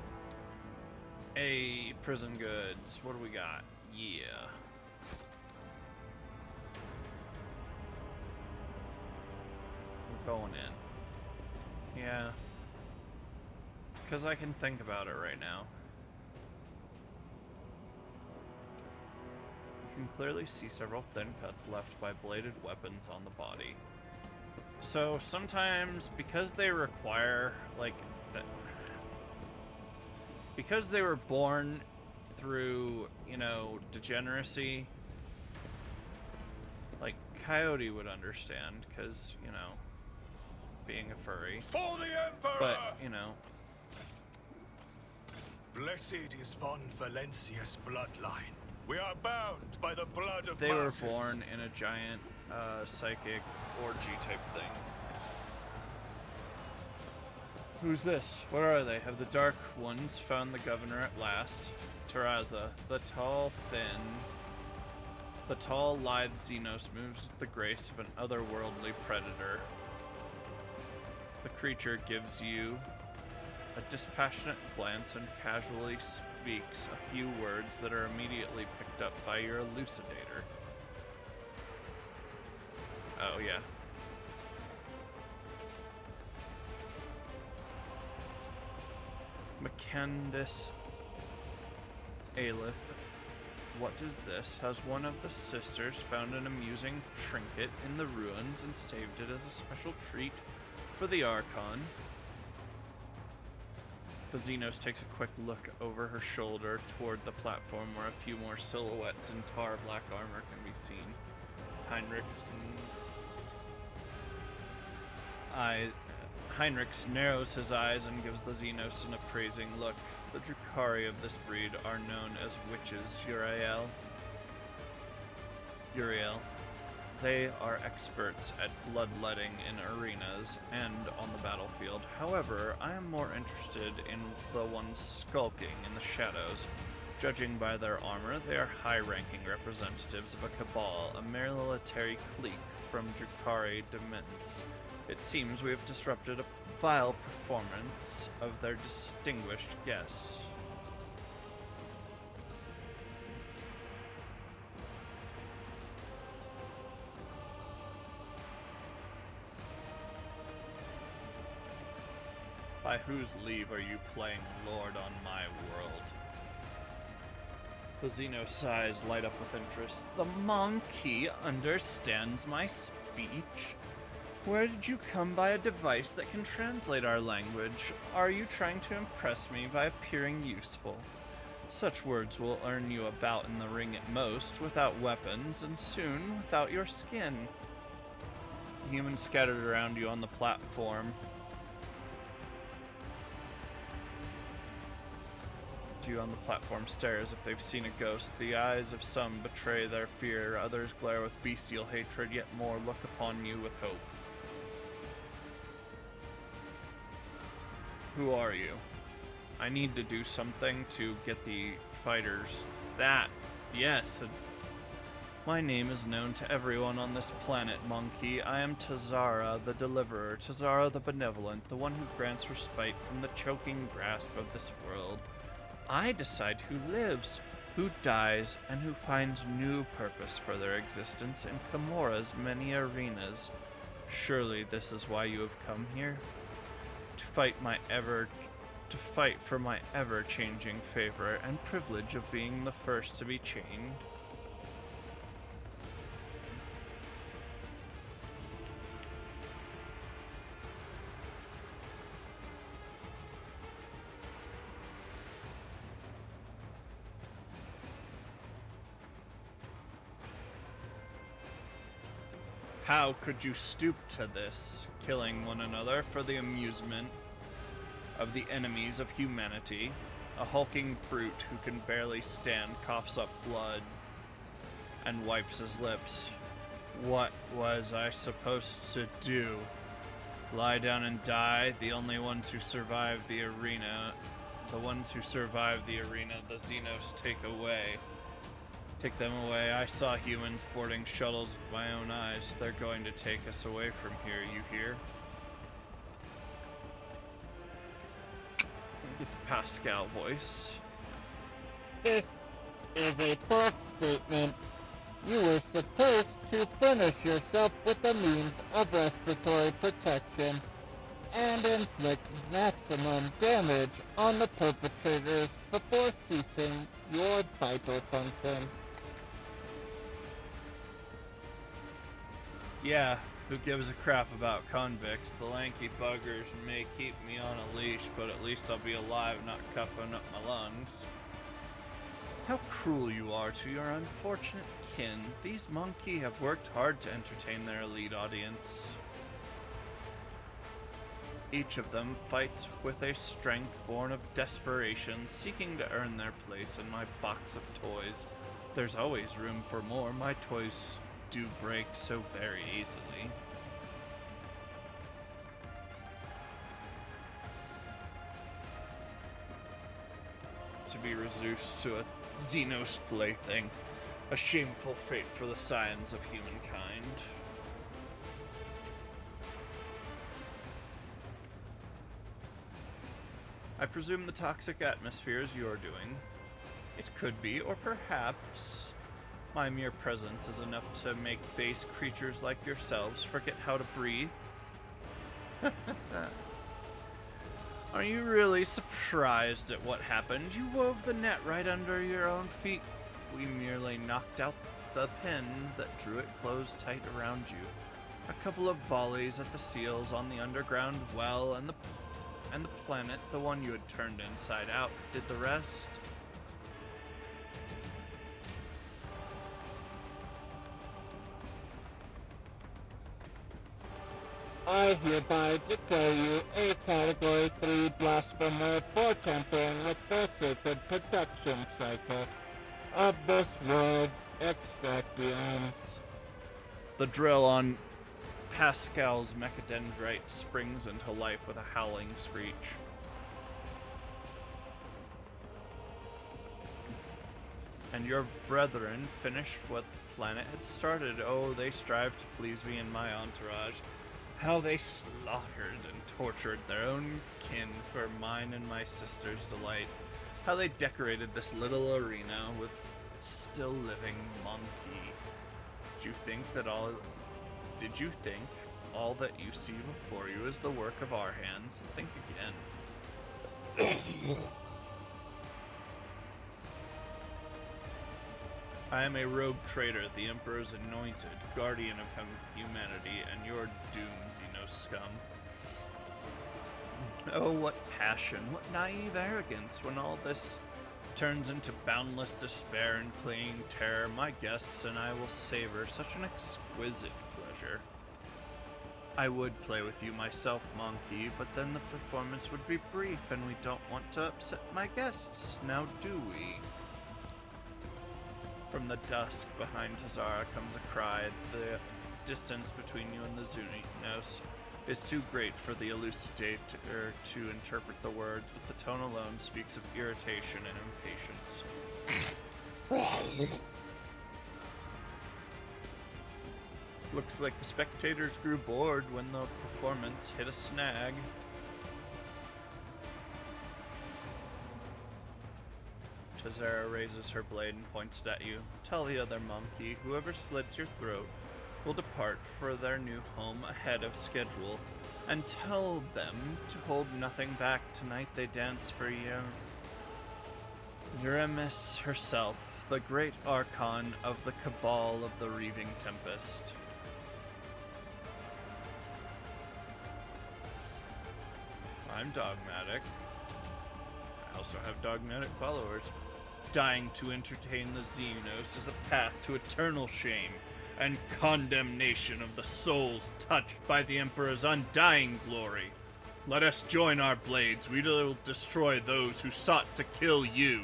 Hey, prison goods. What do we got? Yeah. We're going in. Yeah. Because I can think about it right now. You can clearly see several thin cuts left by bladed weapons on the body. So sometimes, because they require, like, because they were born through, you know, degeneracy, like, Coyote would understand, because, you know, being a furry. For the Emperor! But, you know. Blessed is Von Valencia's bloodline. We are bound by the blood of They were masses. born in a giant, psychic orgy type thing. Who's this? Where are they? Have the Dark Ones found the governor at last? Terraza, the tall, lithe Xenos moves with the grace of an otherworldly predator. The creature gives you a dispassionate glance and casually speaks a few words that are immediately picked up by your elucidator. Oh, yeah. Candace Aelith, what is this? Has one of the sisters found an amusing trinket in the ruins and saved it as a special treat for the Archon? The Xenos takes a quick look over her shoulder toward the platform where a few more silhouettes in tar black armor can be seen. Heinrichs narrows his eyes and gives the Xenos an appraising look. The Drukhari of this breed are known as witches, Uriel. They are experts at bloodletting in arenas and on the battlefield. However, I am more interested in the ones skulking in the shadows. Judging by their armor, they are high-ranking representatives of a cabal, a military clique from Drukhari Dements. It seems we have disrupted a vile performance of their distinguished guests. By whose leave are you playing Lord on my world? The Xenos' eyes light up with interest. The monkey understands my speech? Where did you come by a device that can translate our language? Are you trying to impress me by appearing useful? Such words will earn you a bout in the ring at most, without weapons, and soon without your skin. The humans scattered around you on the platform. You on the platform stare as if they've seen a ghost. The eyes of some betray their fear, others glare with bestial hatred, yet more look upon you with hope. Who are you? I need to do something to get the fighters. That, yes. My name is known to everyone on this planet, monkey. I am Tazara, the Deliverer, Tazara the Benevolent, the one who grants respite from the choking grasp of this world. I decide who lives, who dies, and who finds new purpose for their existence in Comora's many arenas. Surely this is why you have come here? To fight for my ever-changing favor and privilege of being the first to be chained. How could you stoop to this, killing one another for the amusement of the enemies of humanity? A hulking brute who can barely stand coughs up blood and wipes his lips. What was I supposed to do? Lie down and die? The only ones who survive the arena, the Xenos take them away. I saw humans boarding shuttles with my own eyes. They're going to take us away from here, you hear? Get the Pascal voice. This is a false statement. You were supposed to furnish yourself with the means of respiratory protection and inflict maximum damage on the perpetrators before ceasing your vital functions. Yeah, who gives a crap about convicts? The lanky buggers may keep me on a leash, but at least I'll be alive, not cuffing up my lungs. How cruel you are to your unfortunate kin. These monkey have worked hard to entertain their elite audience. Each of them fights with a strength born of desperation, seeking to earn their place in my box of toys. There's always room for more. My toys do break so very easily. To be reduced to a Xenos plaything, a shameful fate for the scions of humankind. I presume the toxic atmosphere is your doing. It could be, or perhaps my mere presence is enough to make base creatures like yourselves forget how to breathe. Are you really surprised at what happened? You wove the net right under your own feet. We merely knocked out the pin that drew it closed tight around you. A couple of volleys at the seals on the underground well, and the planet, the one you had turned inside out, did the rest. I hereby declare you a Category 3 blasphemer for tampering with the sacred production cycle of this world's extractions. The drill on Pascal's mechadendrite springs into life with a howling screech. And your brethren finished what the planet had started. Oh, they strive to please me and my entourage. How they slaughtered and tortured their own kin for mine and my sister's delight. How they decorated this little arena with still living monkey. Did you think all that you see before you is the work of our hands? Think again. I am a rogue traitor, the Emperor's anointed, guardian of humanity, and your doom, Xenos scum. Oh, what passion, what naive arrogance, when all this turns into boundless despair and clinging terror. My guests and I will savor such an exquisite pleasure. I would play with you myself, Monkey, but then the performance would be brief, and we don't want to upset my guests, now do we? From the dusk behind Tazara comes a cry. The distance between you and the Xenos is too great for the elucidator to interpret the words, but the tone alone speaks of irritation and impatience. Looks like the spectators grew bored when the performance hit a snag. Tazara raises her blade and points it at you. Tell the other monkey, whoever slits your throat will depart for their new home ahead of schedule. And tell them to hold nothing back. Tonight they dance for Euremis herself, the great archon of the cabal of the Reaving Tempest. I'm dogmatic. I also have dogmatic followers. Dying to entertain the Xenos is a path to eternal shame, and condemnation of the souls touched by the Emperor's undying glory. Let us join our blades. We will destroy those who sought to kill you.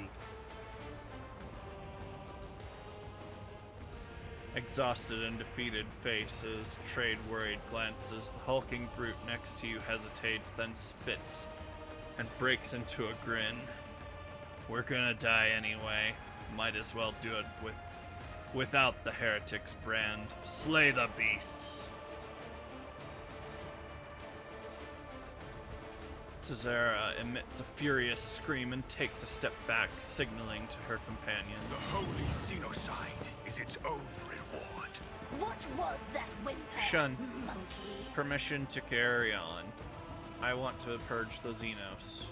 Exhausted and defeated faces trade worried glances. The hulking brute next to you hesitates, then spits and breaks into a grin. We're gonna die anyway. Might as well do it without the heretic's brand. Slay the beasts. Tazara emits a furious scream and takes a step back, signaling to her companions. The holy Xenocide is its own reward. What was that whimper, Shun. monkey? Permission to carry on. I want to purge the Xenos.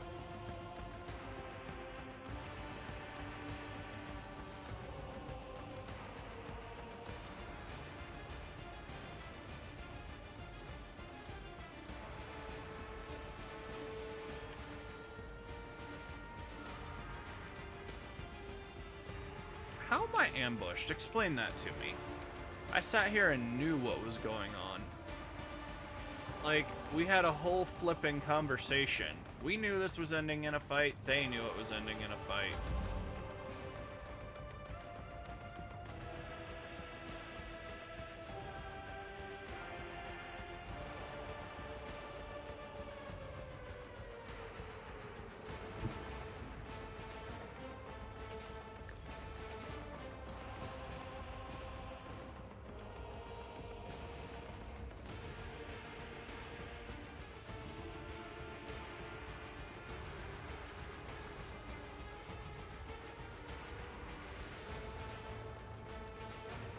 How am I ambushed? Explain that to me. I sat here and knew what was going on. Like, we had a whole flipping conversation. We knew this was ending in a fight. They knew it was ending in a fight.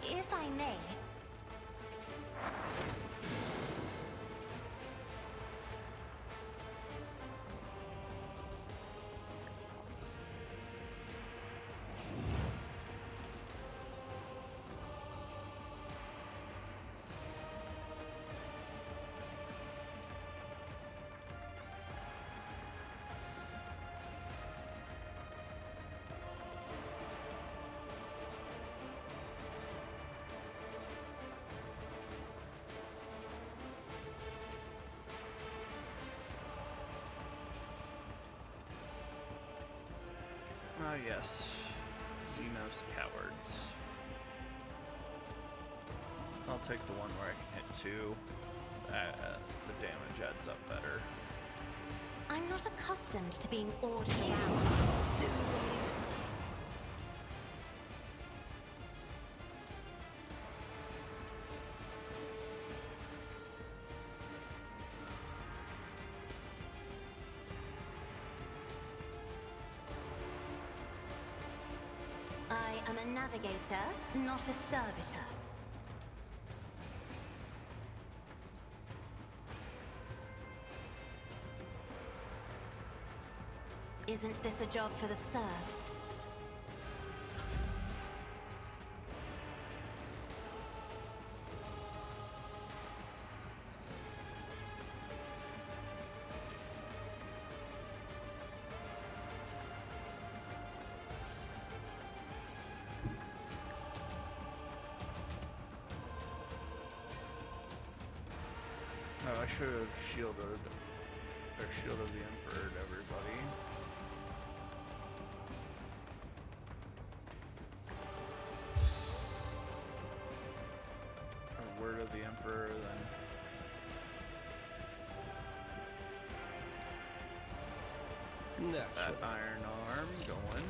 If I may, Ah, yes. Xenos cowards. I'll take the one where I can hit two. The damage adds up better. I'm not accustomed to being ordered around. Do it. I am a navigator, not a servitor. Isn't this a job for the serfs? Oh, I should have shielded the Emperor to everybody. A word of the Emperor, then that iron arm going.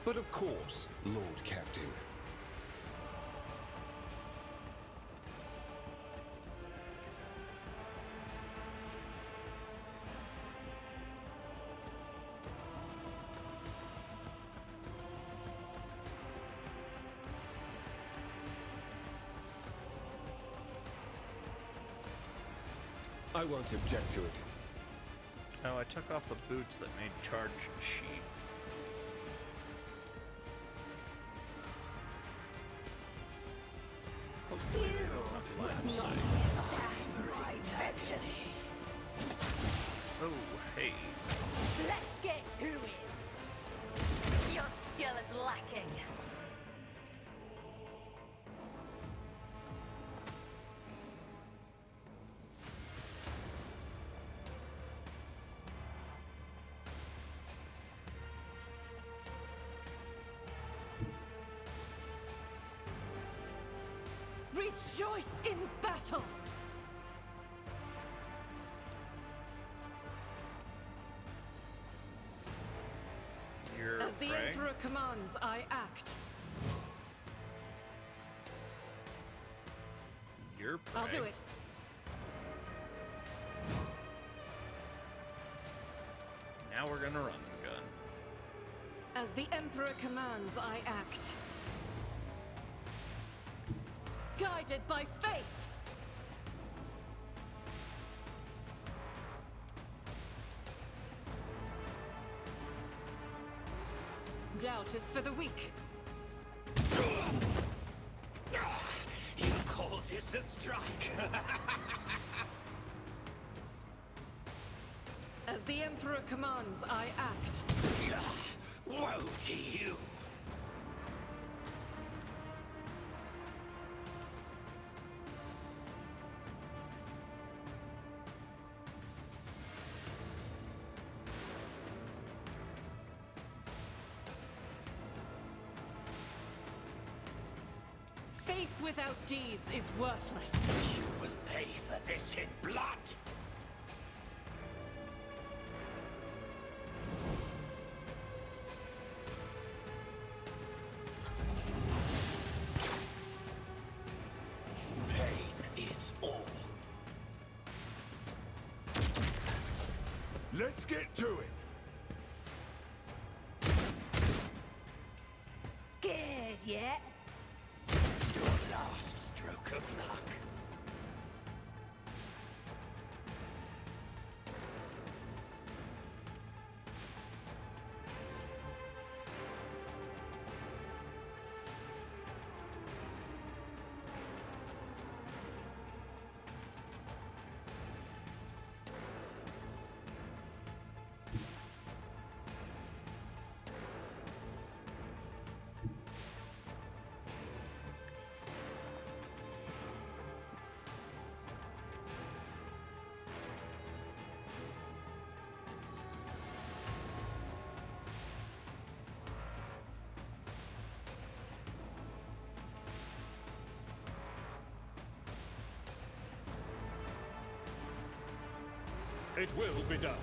But of course, Lord Captain. I won't object to it. Oh, I took off the boots that made charge sheet. Hey. Let's get to it. Your skill is lacking. Rejoice in battle. You're As the prey? Emperor commands, I act. You're prey. I'll do it. Now we're gonna run the gun. As the Emperor commands, I act. Guided by faith. Doubt is for the weak. You call this a strike? As the Emperor commands, I act. Woe to you! Faith without deeds is worthless. You will pay for this in blood! Pain is all. Let's get to it. Scared yet? Your last stroke of luck. It will be done.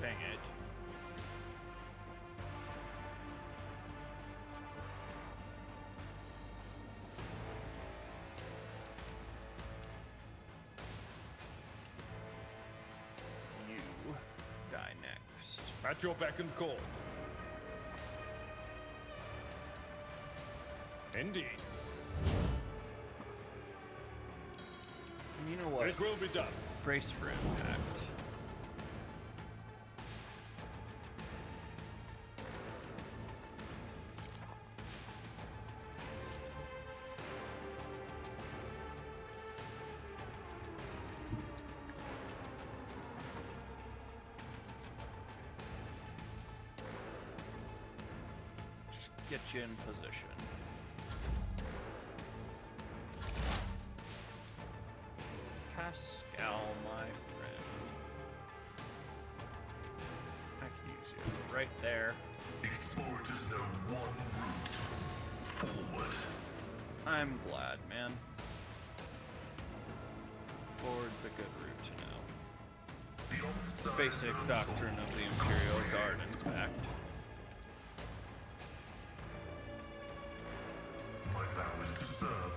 Dang it. You die next. At your beck and call. Indeed. You know what? It will be done. Brace for impact. Just get you in position. Pascal, my friend. I can use you right there. Export is the one route forward. I'm glad, man. Forward's a good route to know. The basic doctrine of the Imperial Guard intact. My vow is to serve.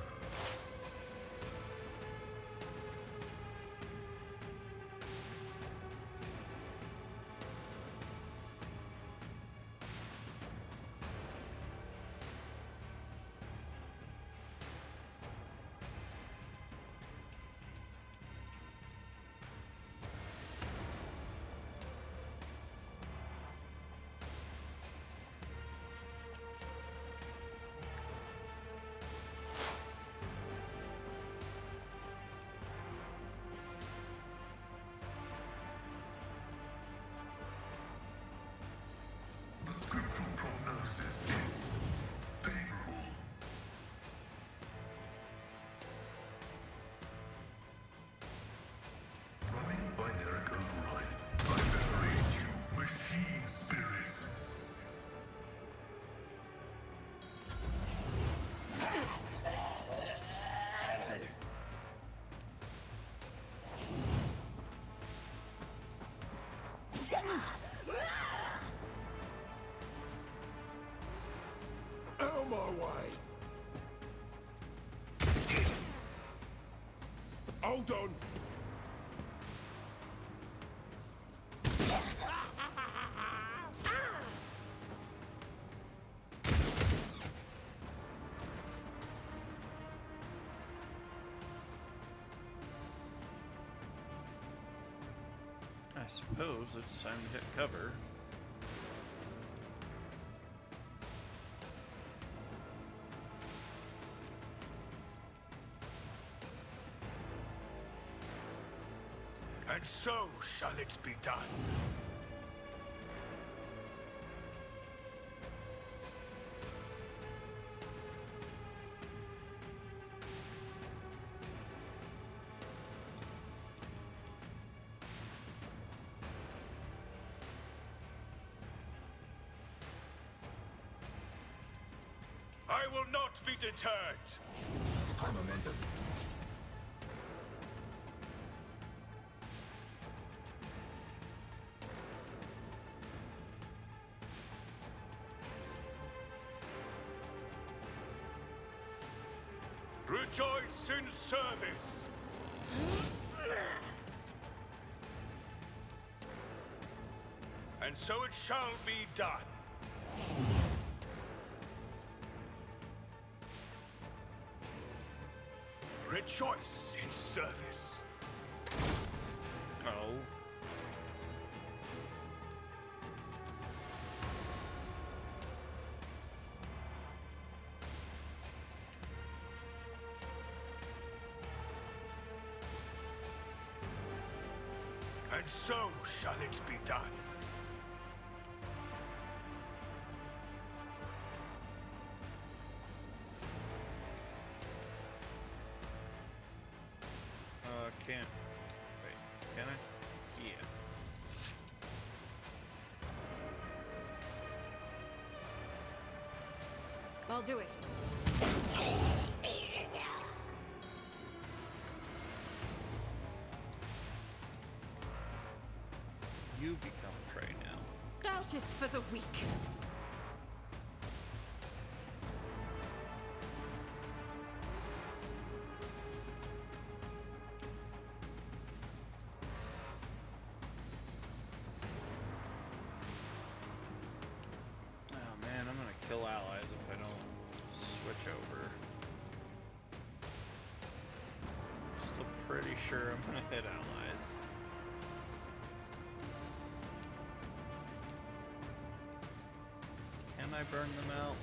Hold on. I suppose it's time to hit cover. And so shall it be done. I will not be deterred. High momentum. Rejoice in service. And so it shall be done. Rejoice in service. Oh. And so shall it be done. Can't. Wait, can I? Yeah. I'll do it. You become prey now. Doubt is for the weak. Oh man, I'm gonna kill allies if I don't switch over. Still pretty sure I'm gonna hit allies. Can I burn them out?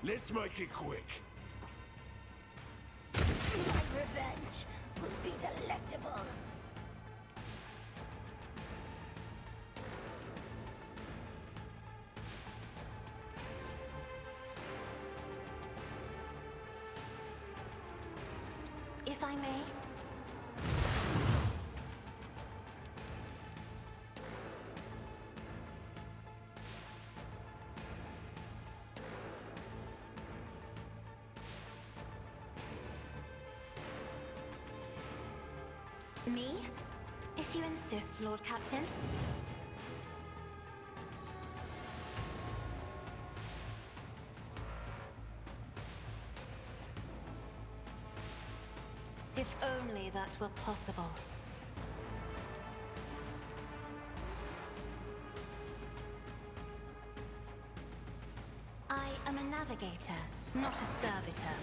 Let's make it quick. My revenge will be delectable. If I may. Me? If you insist, Lord Captain. If only that were possible. I am a navigator, not a servitor.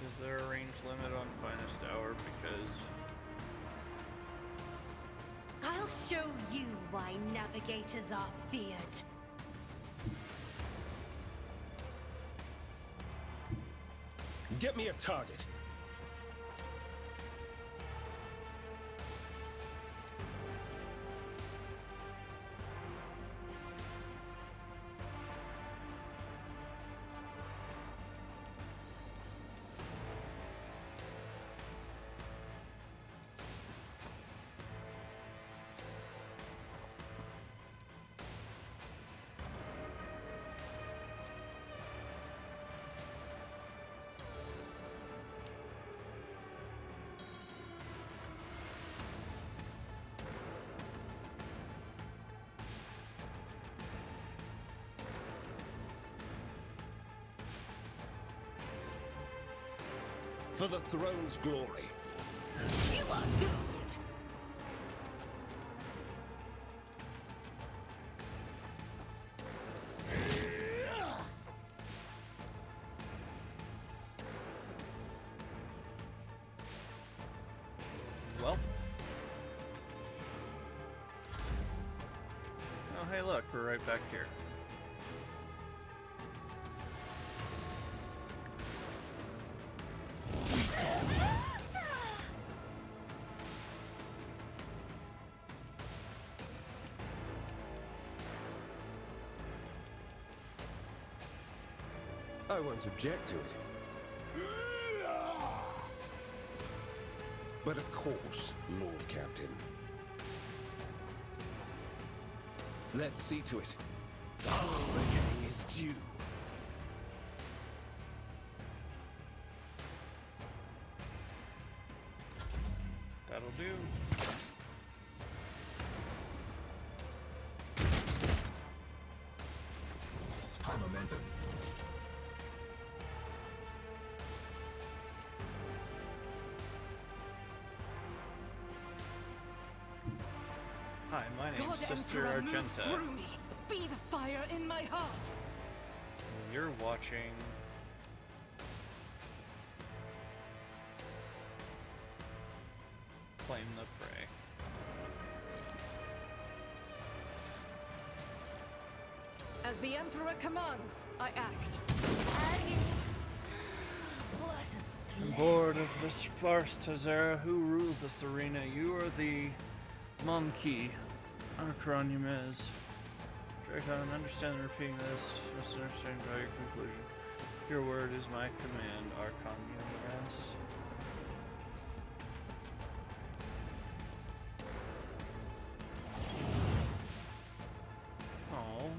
Is there a range limit on finest hour? Because I'll show you why navigators are feared. Get me a target. For the throne's glory. You are doomed! Well. Oh, hey, look, we're right back here. I won't object to it. But of course, Lord Captain. Let's see to it. The whole reckoning is due. That'll do. High momentum. Hi, my name's God Sister Emperor, move Argenta. through me! Be the fire in my heart! You're watching Claim the Prey. As the Emperor commands, I act. On board of this farce, Tazera, who rules this arena? You are the Monkey. Archronymes. Dracon, understand and repeating this. Misunderstand by your conclusion. Your word is my command, Archronymes. Oh.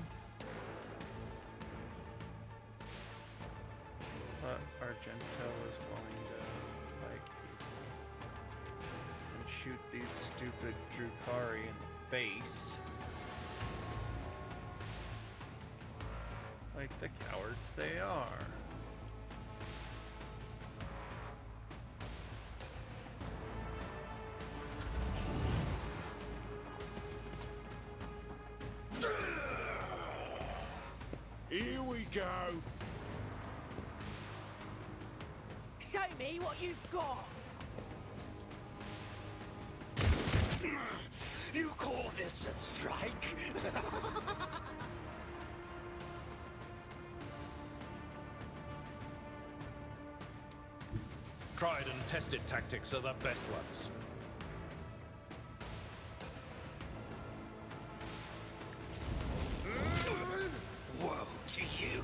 But Argento is going to like and shoot these stupid Drukari in the face. Like the cowards they are. Here we go. Show me what you've got! You call this a strike? Tried and tested tactics are the best ones. Woe to you.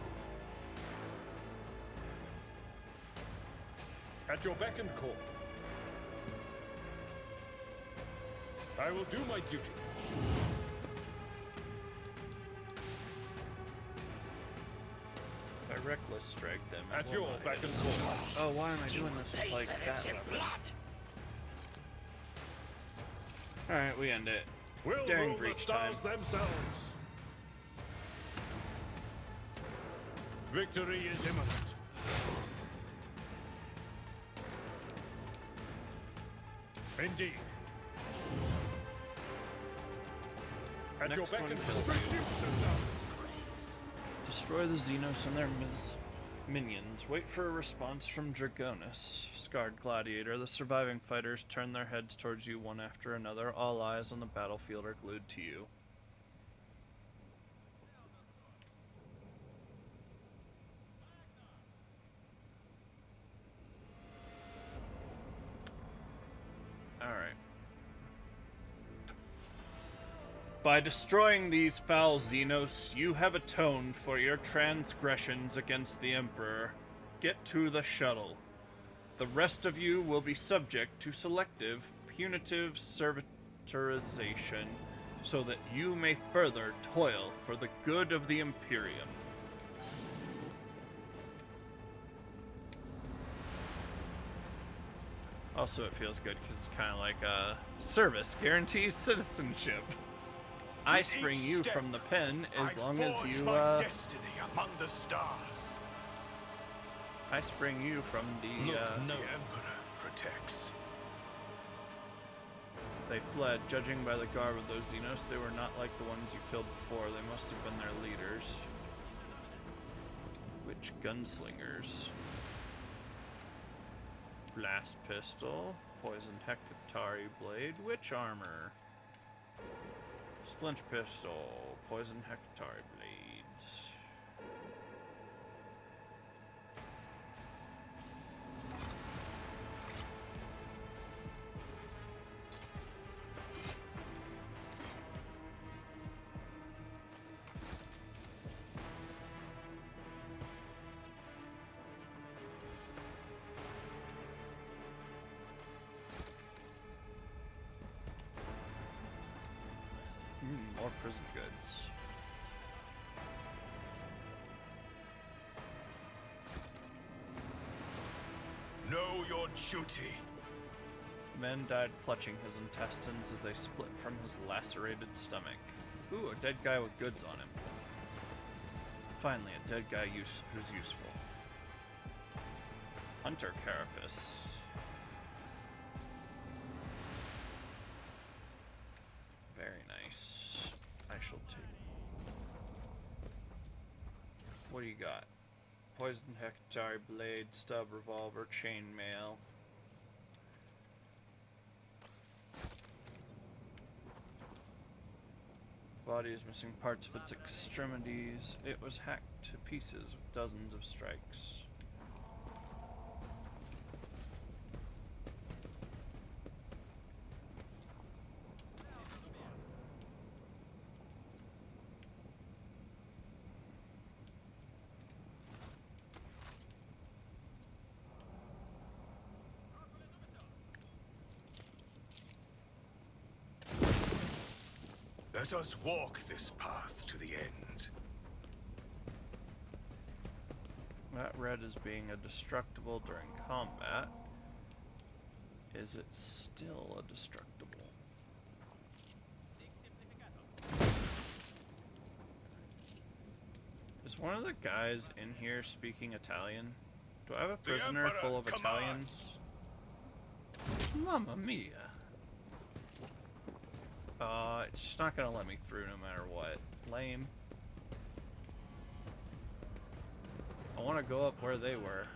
At your beck and call. I will do my duty. If I reckless strike them. At your beck and call. Oh, why am I doing this with like that weapon? Alright, we end it. We'll Daring rule the breach time. stars themselves. Victory is imminent. Indeed. At your Next beck one and kills call. you. Destroy the Xenos and their minions. Wait for a response from Dragonus. Scarred Gladiator. The surviving fighters turn their heads towards you one after another. All eyes on the battlefield are glued to you. Alright. By destroying these foul Xenos, you have atoned for your transgressions against the Emperor. Get to the shuttle. The rest of you will be subject to selective, punitive servitorization, so that you may further toil for the good of the Imperium. Also, it feels good because it's kind of like service guarantees citizenship. I spring you from the pen as long as you my destiny among the stars. I spring you from the, The Emperor protects. They fled, judging by the garb of those Xenos. They were not like the ones you killed before. They must have been their leaders. Which gunslingers? Blast pistol, poisoned Hecatari blade, witch armor. Splinter pistol, poisoned Hecatari blades. More prison goods. Know your duty. The man died clutching his intestines as they split from his lacerated stomach. Ooh, a dead guy with goods on him. Finally, a dead guy who's useful. Hunter Carapace. Very nice. I shall take. What do you got? Poisoned Hecatari blade, stub, revolver, chainmail. The body is missing parts of its extremities. It was hacked to pieces with dozens of strikes. Let us walk this path to the end. That read as being a destructible during combat. Is it still a destructible? Is one of the guys in here speaking Italian? Do I have a prisoner full of Italians? Mamma mia. It's just not gonna let me through no matter what. Lame. I want to go up where they were.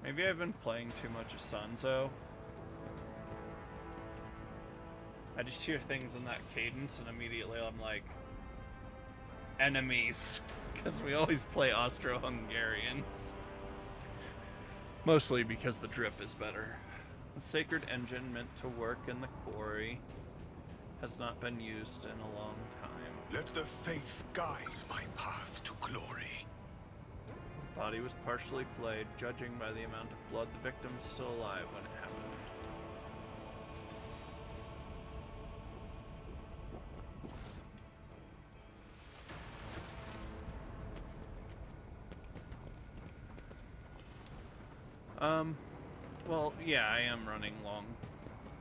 Maybe I've been playing too much of Sanzo. I just hear things in that cadence and immediately I'm like, enemies. Because we always play Austro-Hungarians. Mostly because the drip is better. The sacred engine meant to work in the quarry has not been used in a long time. Let the faith guide my path to glory. The body was partially flayed, judging by the amount of blood. The victim was still alive when it happened. Well, yeah, I am running long.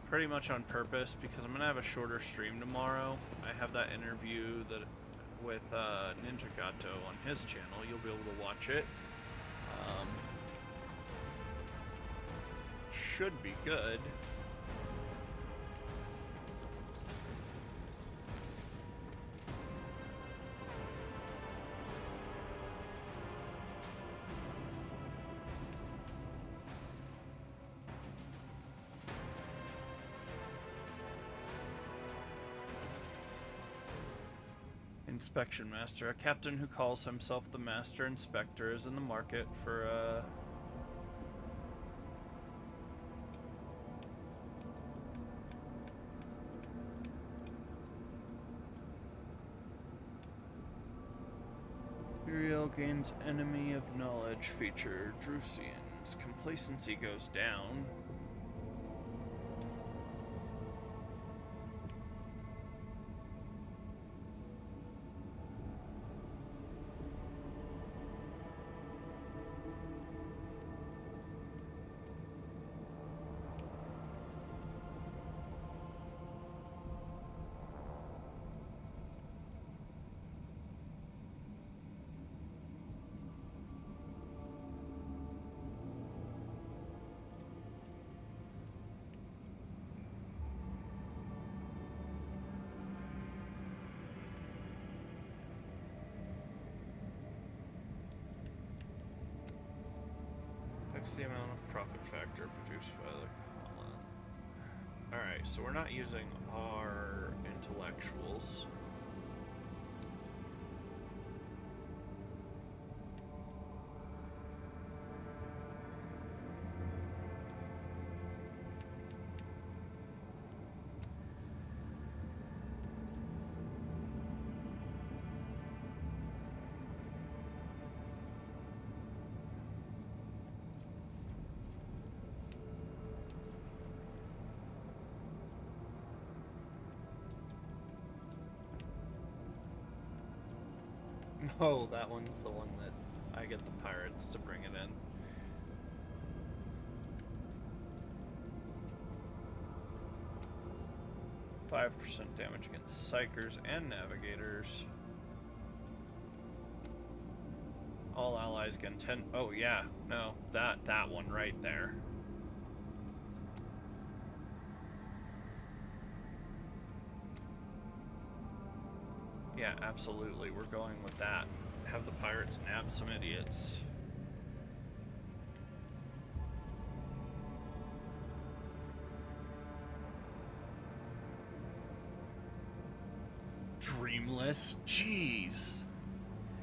Pretty much on purpose, because I'm going to have a shorter stream tomorrow. I have that interview that with Ninja Gato on his channel. You'll be able to watch it. Should be good. Inspection Master. A captain who calls himself the Master Inspector is in the market for Uriel gains enemy of knowledge feature. Drusians. Complacency goes down. Fix the amount of profit factor produced by the column. Alright, so we're not using our intellectuals. Oh, that one's the one that I get the pirates to bring it in. %5 damage against psychers and navigators. All allies get 10. Oh yeah, no, that one right there. Yeah, absolutely. We're going with that. Have the pirates nab some idiots. Dreamless? Jeez.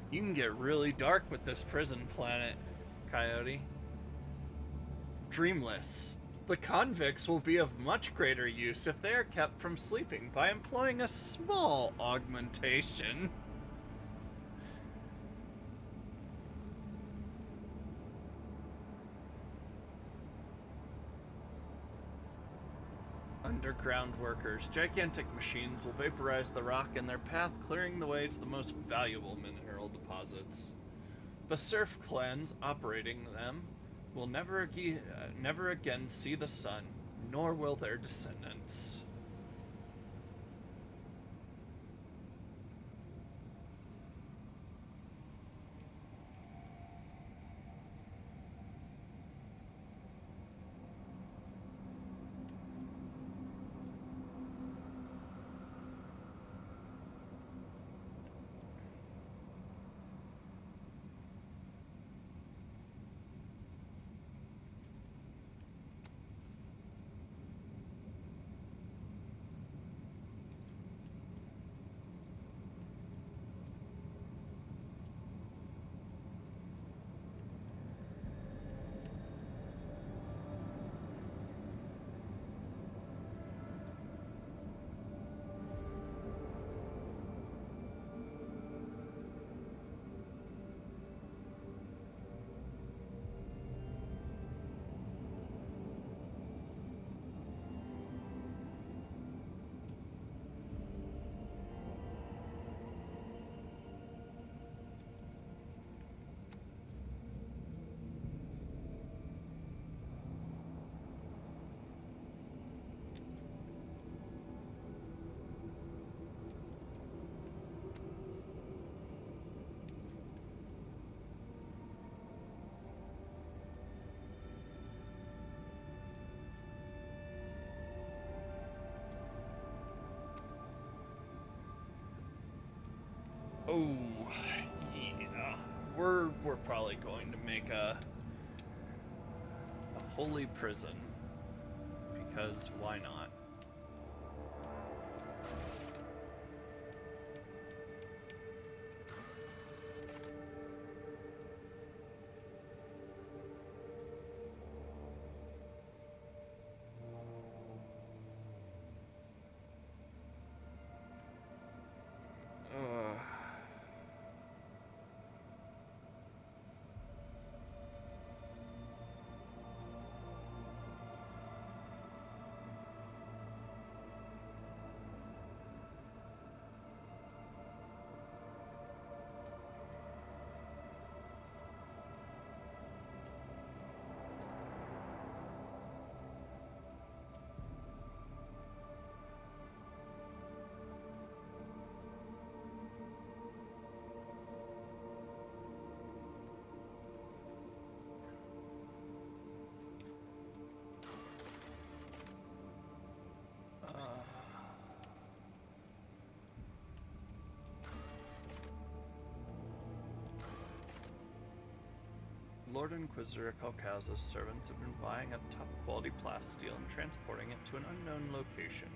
You can get really dark with this prison planet, Coyote. Dreamless. The convicts will be of much greater use if they are kept from sleeping by employing a small augmentation. Underground workers. Gigantic machines will vaporize the rock in their path, clearing the way to the most valuable mineral deposits. The serf clans operating them will never again see the sun, nor will their descendants. Oh, yeah. We're probably going to make a holy prison, because why not? Lord Inquisitor Kalkaz's servants have been buying up top-quality plasteel and transporting it to an unknown location.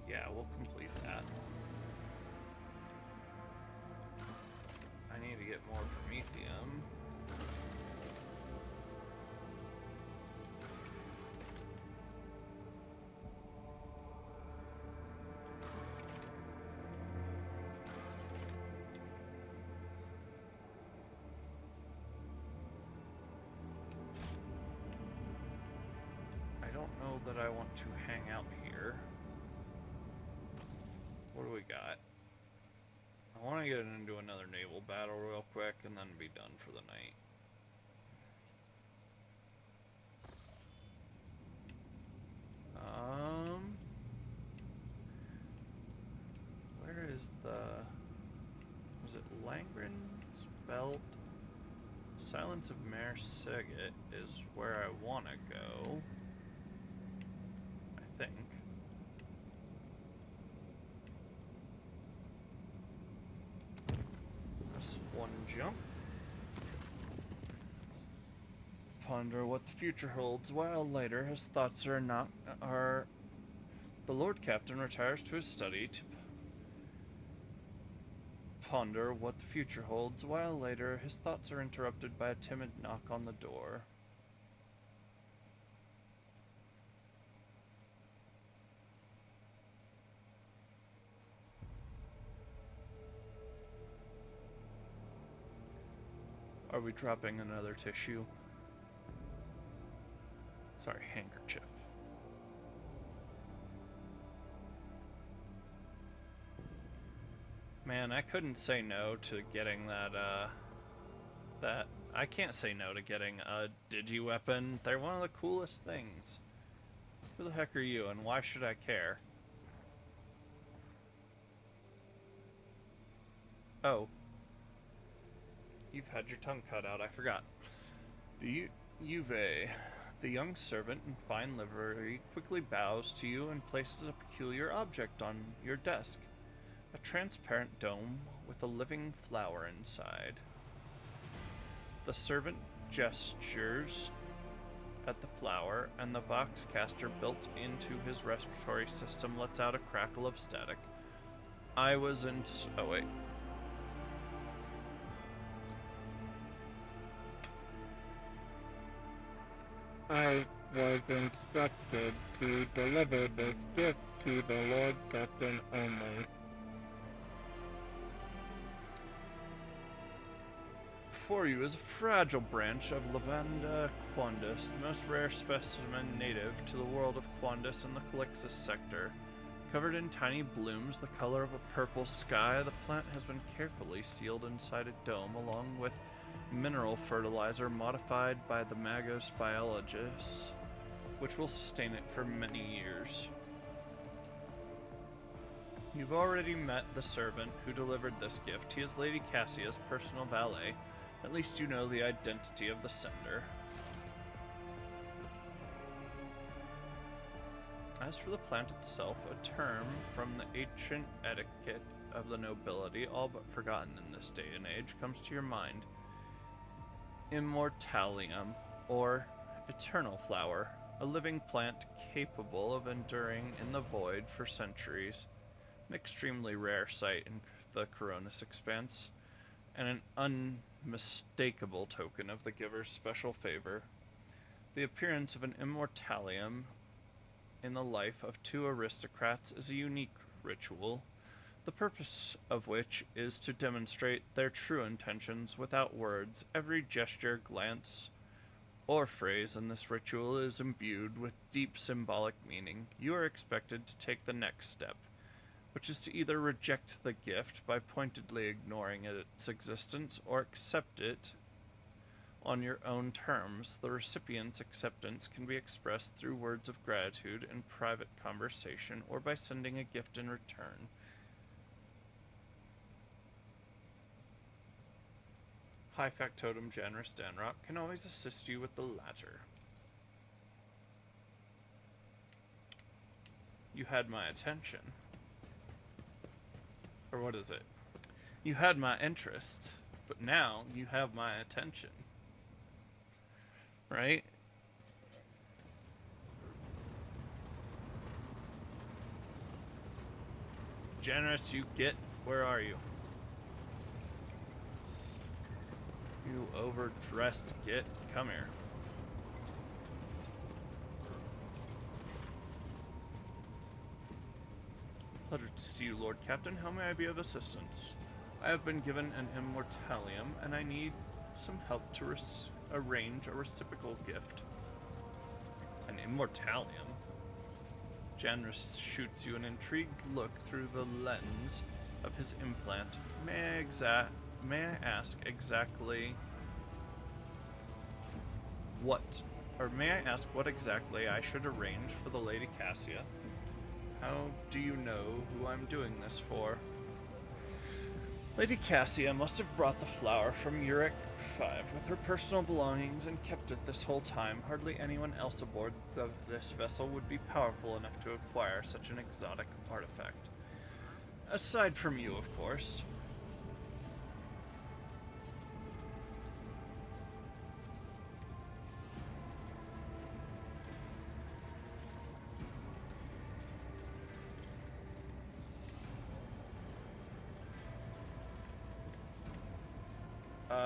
Yeah, we'll complete that. I need to get more Promethium. I don't know that I want to hang out here. What do we got? I want to get into another naval battle real quick and then be done for the night. Where is was it Langren's Belt? Silence of Mare Segat is where I want to go. I think. Press one jump. Ponder what the future holds, while later his thoughts are the Lord Captain retires to his study to ponder what the future holds, while later his thoughts are interrupted by a timid knock on the door. Are we dropping another tissue? Sorry, handkerchief. Man, I couldn't say no to getting that I can't say no to getting a digi-weapon. They're one of the coolest things. Who the heck are you, and why should I care? Oh. You've had your tongue cut out, I forgot. The Juve, the young servant in fine livery, quickly bows to you and places a peculiar object on your desk. A transparent dome with a living flower inside. The servant gestures at the flower, and the Vox caster built into his respiratory system lets out a crackle of static. Oh wait. I was instructed to deliver this gift to the Lord Captain only. Before you is a fragile branch of Lavanda quandus, the most rare specimen native to the world of Quandus and the Calixis sector. Covered in tiny blooms the color of a purple sky, the plant has been carefully sealed inside a dome along with mineral fertilizer modified by the Magos biologists, which will sustain it for many years. You've already met the servant who delivered this gift. He is Lady Cassia's personal valet. At least you know the identity of the sender. As for the plant itself, a term from the ancient etiquette of the nobility, all but forgotten in this day and age, comes to your mind. Immortalium, or eternal flower, a living plant capable of enduring in the void for centuries. An extremely rare sight in the Coronis expanse, and an unmistakable token of the giver's special favor. The appearance of an immortalium in the life of two aristocrats is a unique ritual, the purpose of which is to demonstrate their true intentions without words. Every gesture, glance, or phrase in this ritual is imbued with deep symbolic meaning. You are expected to take the next step, which is to either reject the gift by pointedly ignoring its existence or accept it on your own terms. The recipient's acceptance can be expressed through words of gratitude in private conversation or by sending a gift in return. High Factotum Janris Danrock can always assist you with the latter. You had my attention. Or what is it? You had my interest, but now you have my attention. Right? Generous, you get. Where are you? You overdressed git. Come here. Pleasure to see you, Lord Captain. How may I be of assistance? I have been given an immortalium, and I need some help to arrange a reciprocal gift. An immortalium? Janus shoots you an intrigued look through the lens of his implant. May I ask exactly what, or may I ask what exactly I should arrange for the Lady Cassia? How do you know who I'm doing this for? Lady Cassia must have brought the flower from Urek 5 with her personal belongings and kept it this whole time. Hardly anyone else aboard this vessel would be powerful enough to acquire such an exotic artifact. Aside from you, of course.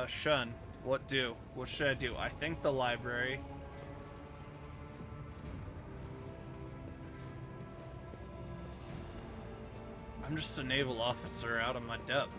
Shun, what do? What should I do? I think the library. I'm just a naval officer out of my depth.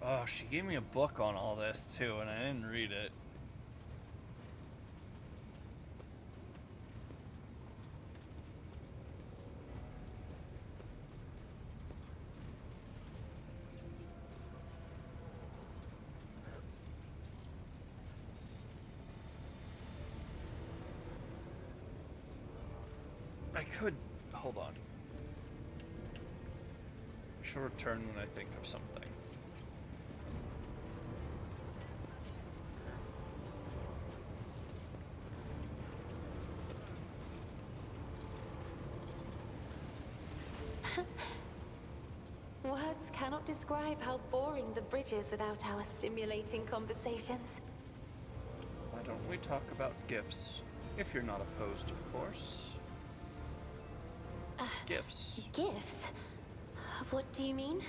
Oh, she gave me a book on all this too, and I didn't read it. I could... hold on. I shall return when I think of something. Words cannot describe how boring the bridge is without our stimulating conversations. Why don't we talk about gifts? If you're not opposed, of course. Gifts. Gifts? What do you mean?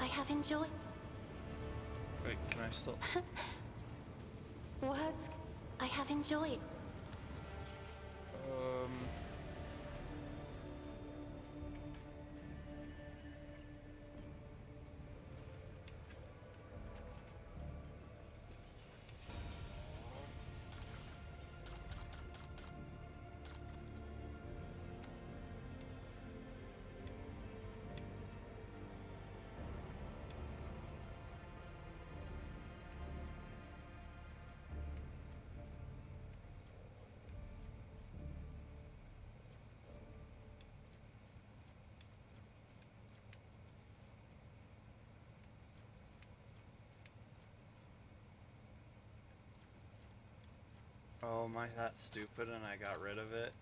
I have enjoyed... Wait, can I still... Words I have enjoyed. Oh, am I that stupid and I got rid of it?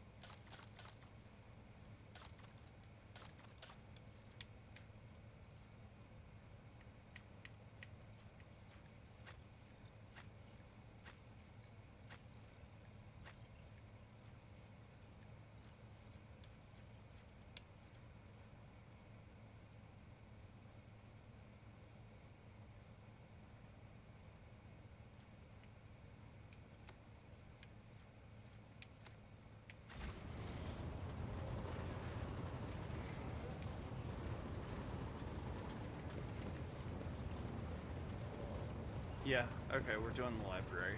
Yeah, okay, we're doing the library.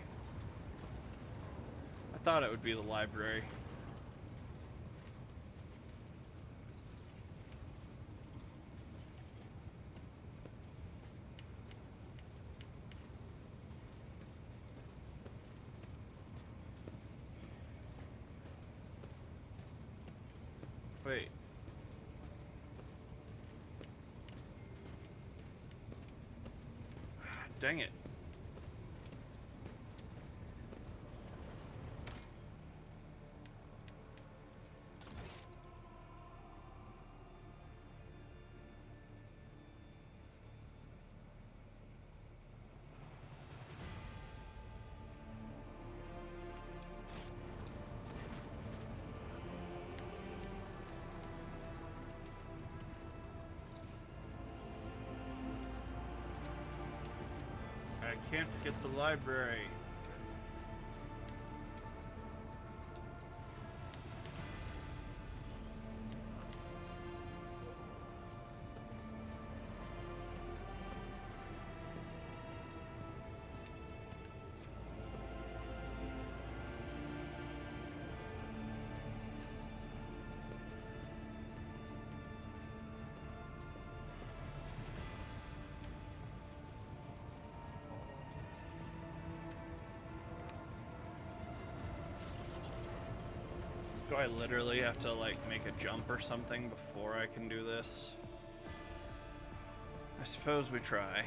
I thought it would be the library. Wait. Dang it. I can't get the library. Do I literally have to, like, make a jump or something before I can do this? I suppose we try.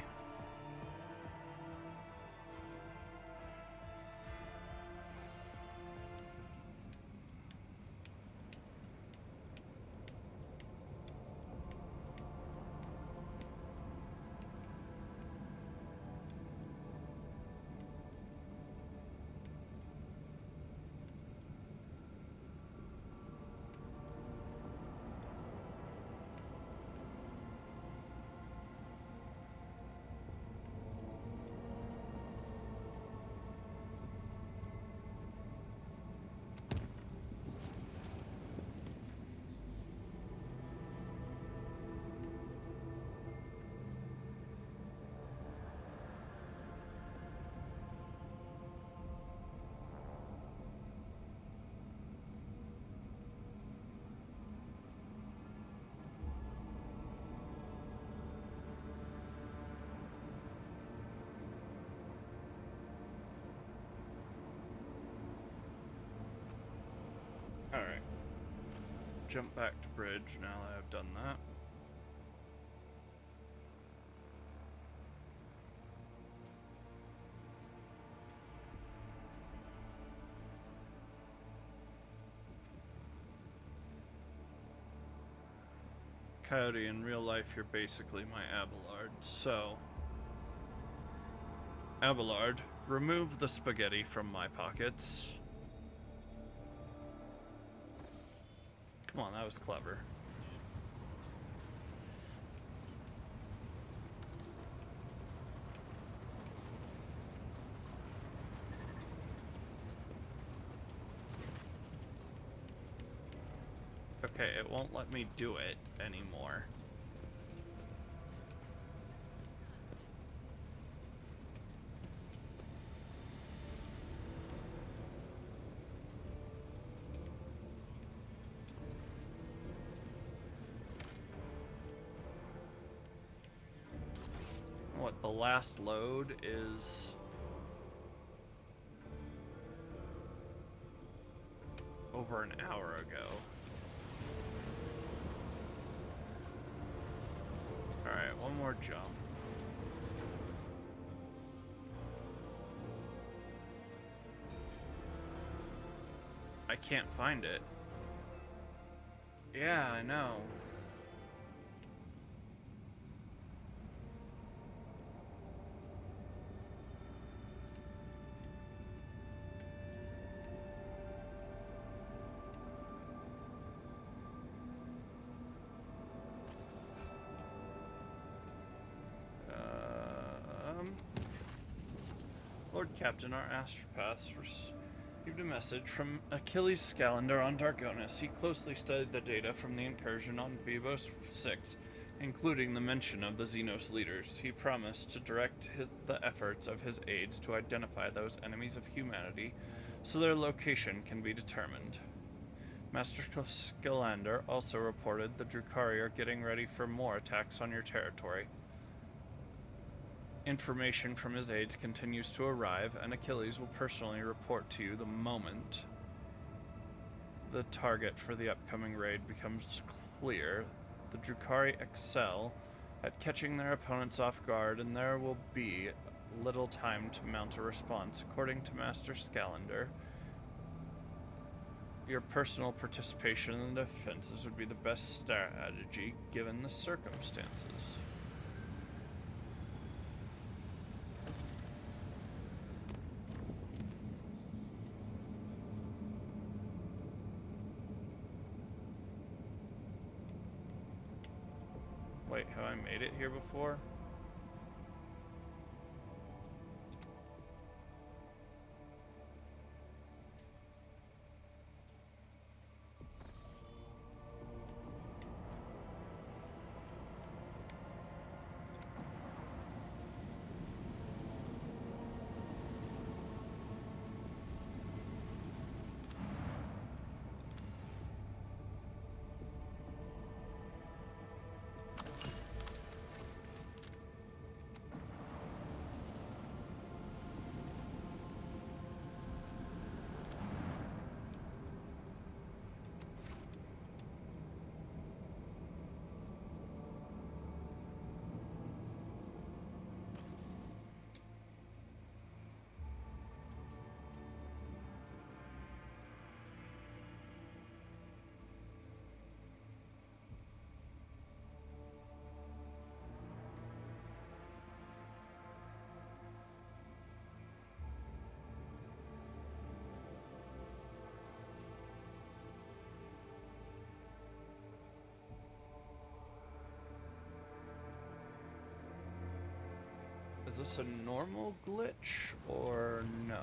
Alright. Jump back to bridge now that I've done that. Coyote, in real life you're basically my Abelard, so... Abelard, remove the spaghetti from my pockets. Come on, that was clever. Okay, it won't let me do it anymore. What, the last load is over an hour ago. Alright, one more jump. can't find it. Yeah, I know. Lord Captain, our astropaths received a message from Achilles Scalander on Dargonis. He closely studied the data from the incursion on Vivos 6, including the mention of the Xenos leaders. He promised to direct the efforts of his aides to identify those enemies of humanity so their location can be determined. Master Scalander also reported the Drukhari are getting ready for more attacks on your territory. Information from his aides continues to arrive, and Achilles will personally report to you the moment the target for the upcoming raid becomes clear. The Drukhari excel at catching their opponents off guard, and there will be little time to mount a response. According to Master Scalander, your personal participation in the defenses would be the best strategy given the circumstances. Wait, have I made it here before? Is this a normal glitch or no?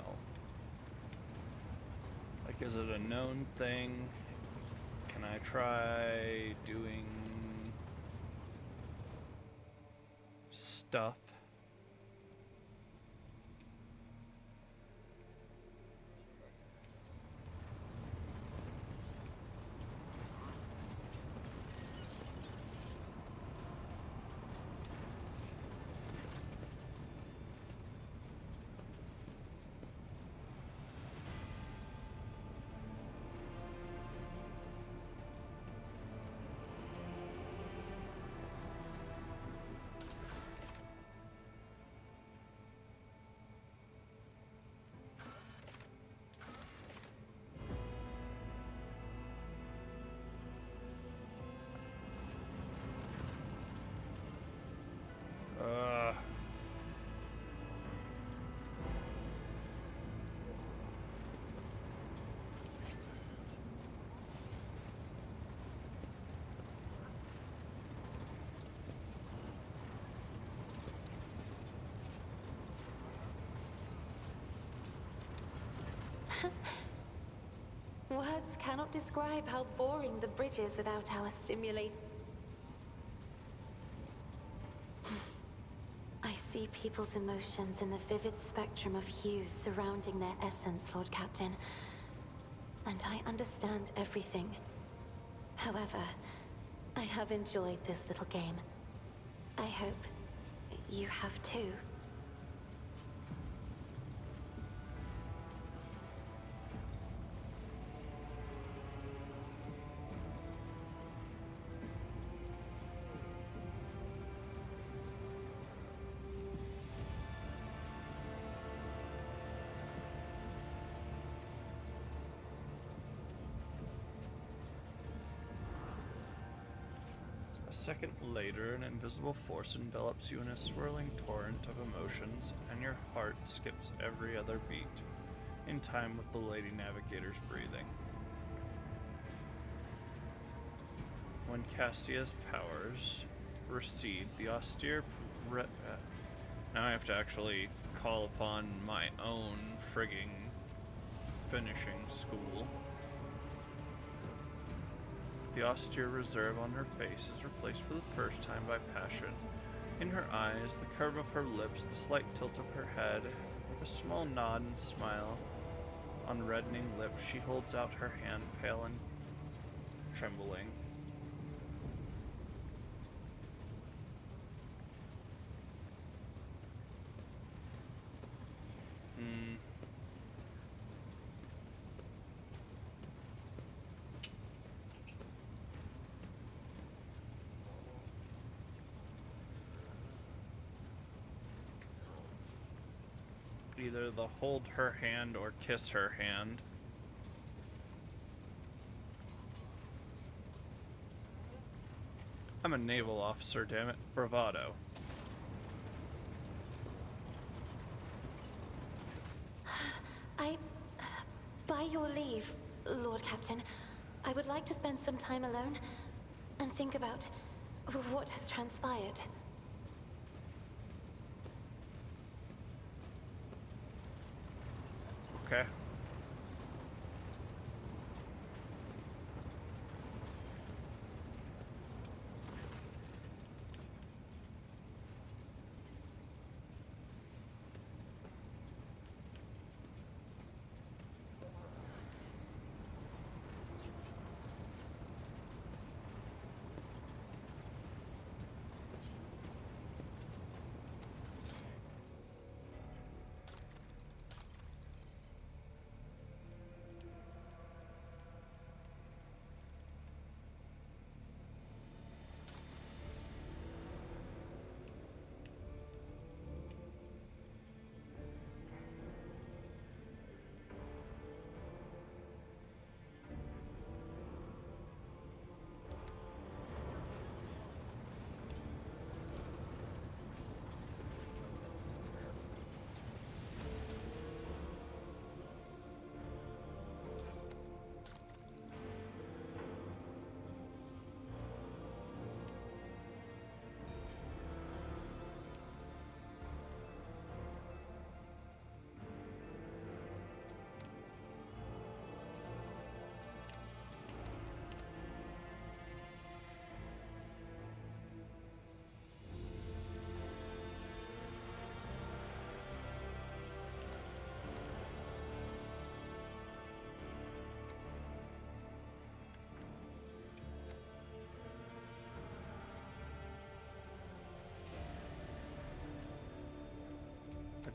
Like, is it a known thing? Can I try doing stuff? Words cannot describe how boring the bridge is without our stimulate. I see people's emotions in the vivid spectrum of hues surrounding their essence, Lord Captain. And I understand everything. However, I have enjoyed this little game. I hope you have too. A second later, an invisible force envelops you in a swirling torrent of emotions, and your heart skips every other beat, in time with the Lady Navigator's breathing. When Cassia's powers recede, the austere... now I have to actually call upon my own frigging finishing school. The austere reserve on her face is replaced for the first time by passion. In her eyes, the curve of her lips, the slight tilt of her head, with a small nod and smile on reddening lips, she holds out her hand, pale and trembling. Either the hold her hand or kiss her hand. I'm a naval officer, damn it. Bravado. By your leave, Lord Captain, I would like to spend some time alone and think about what has transpired. Okay.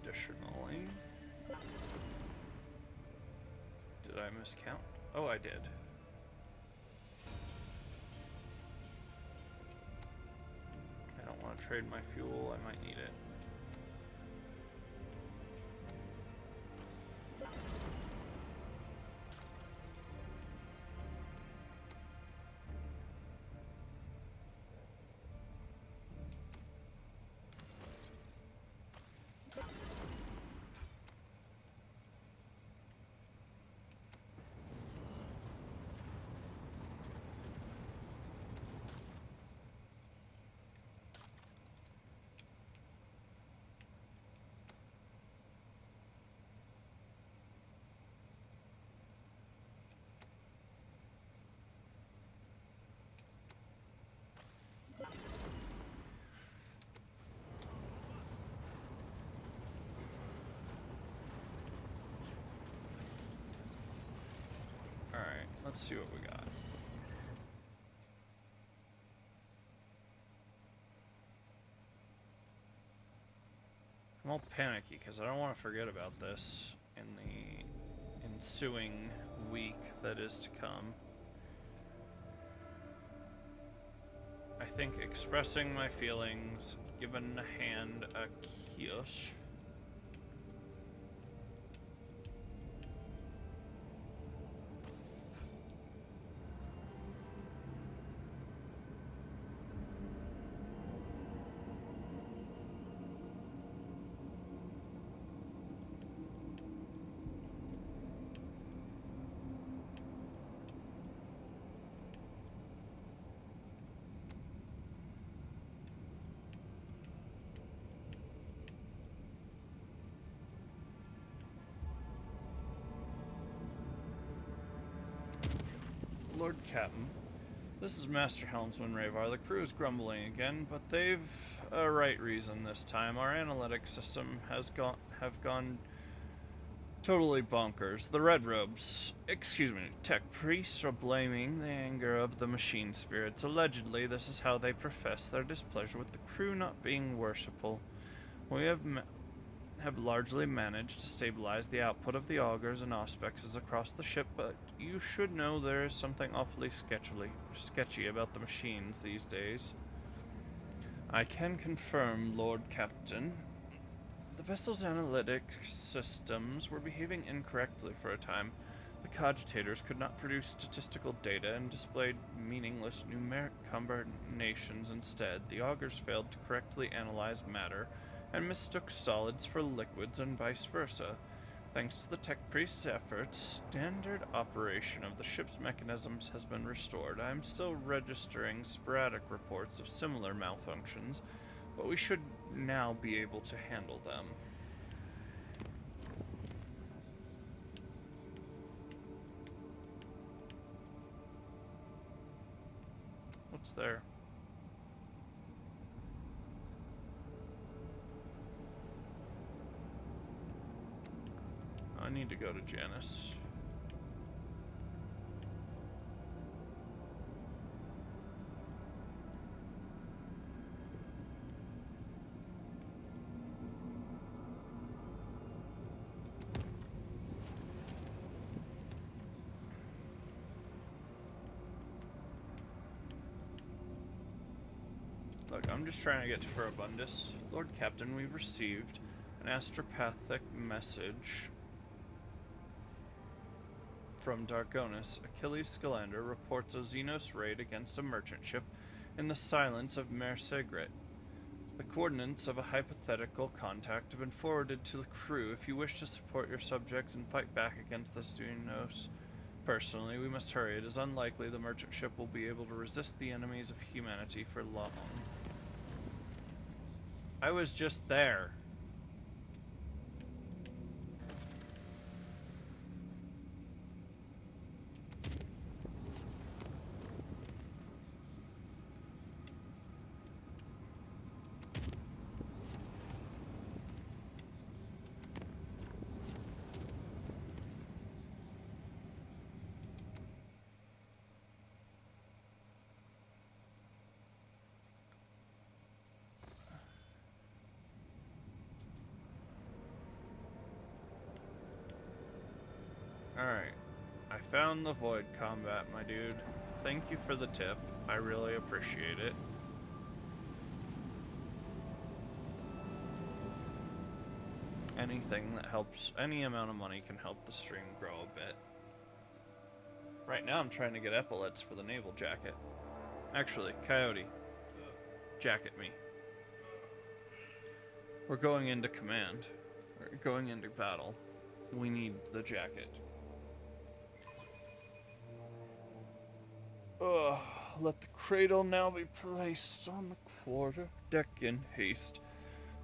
Additionally, did I miscount? Oh, I did. I don't want to trade my fuel, I might need it. Alright, let's see what we got. I'm all panicky because I don't want to forget about this in the ensuing week that is to come. I think expressing my feelings, giving a hand a kiss. Lord Captain, this is Master Helmsman Rayvar. The crew is grumbling again, but they've a right reason this time. Our analytic system have gone totally bonkers. The Red Robes, tech priests are blaming the anger of the machine spirits. Allegedly, this is how they profess their displeasure with the crew not being worshipful. We have largely managed to stabilize the output of the augurs and auspexes across the ship, but you should know there is something awfully sketchy about the machines these days. I can confirm, Lord Captain. The vessel's analytic systems were behaving incorrectly for a time. The cogitators could not produce statistical data and displayed meaningless numeric combinations instead. The augurs failed to correctly analyze matter and mistook solids for liquids and vice versa. Thanks to the tech priest's efforts, standard operation of the ship's mechanisms has been restored. I am still registering sporadic reports of similar malfunctions, but we should now be able to handle them. What's there? I need to go to Janice. Look, I'm just trying to get to Ferabundus. Lord Captain, we've received an astropathic message from Dargonis. Achilles Scalander reports a Xenos raid against a merchant ship in the silence of Mare Segret. The coordinates of a hypothetical contact have been forwarded to the crew. If you wish to support your subjects and fight back against the Xenos personally, we must hurry. It is unlikely the merchant ship will be able to resist the enemies of humanity for long. I was just there. Alright. I found the void combat, my dude. Thank you for the tip. I really appreciate it. Anything that helps, any amount of money can help the stream grow a bit. Right now I'm trying to get epaulets for the naval jacket. Actually, Coyote, jacket me. We're going into command. We're going into battle. We need the jacket. Ugh, let the cradle now be placed on the quarter deck in haste,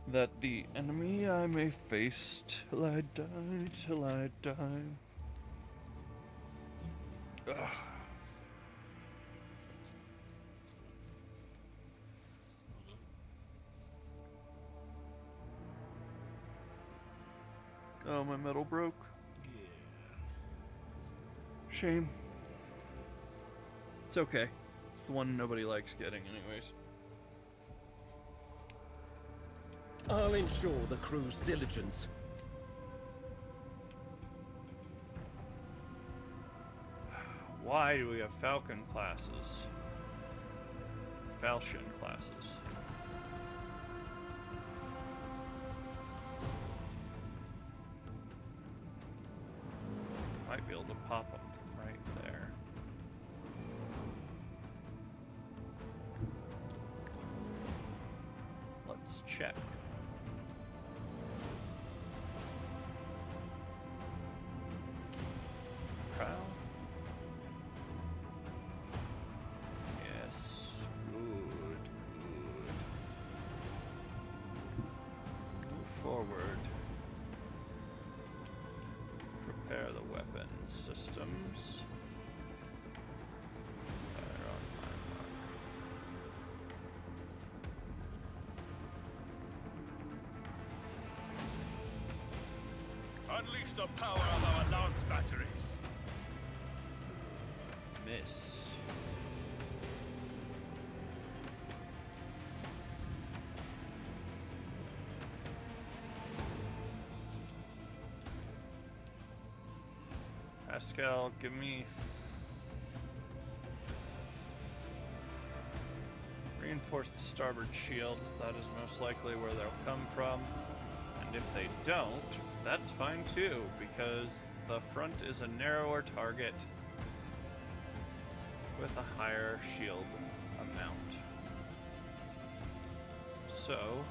that the enemy I may face till I die, till I die. Ugh. Oh, my metal broke. Yeah. Shame. It's okay. It's the one nobody likes getting anyways. I'll ensure the crew's diligence. Why do we have Falcon classes? Falchion classes. Might be able to pop them from right there. Let's check. Prowl. Yes. Good. Move forward. Prepare the weapon systems. Unleash the power of our lance batteries. Miss. Pascal, give me... Reinforce the starboard shields. That is most likely where they'll come from. And if they don't, that's fine too, because the front is a narrower target with a higher shield amount. So,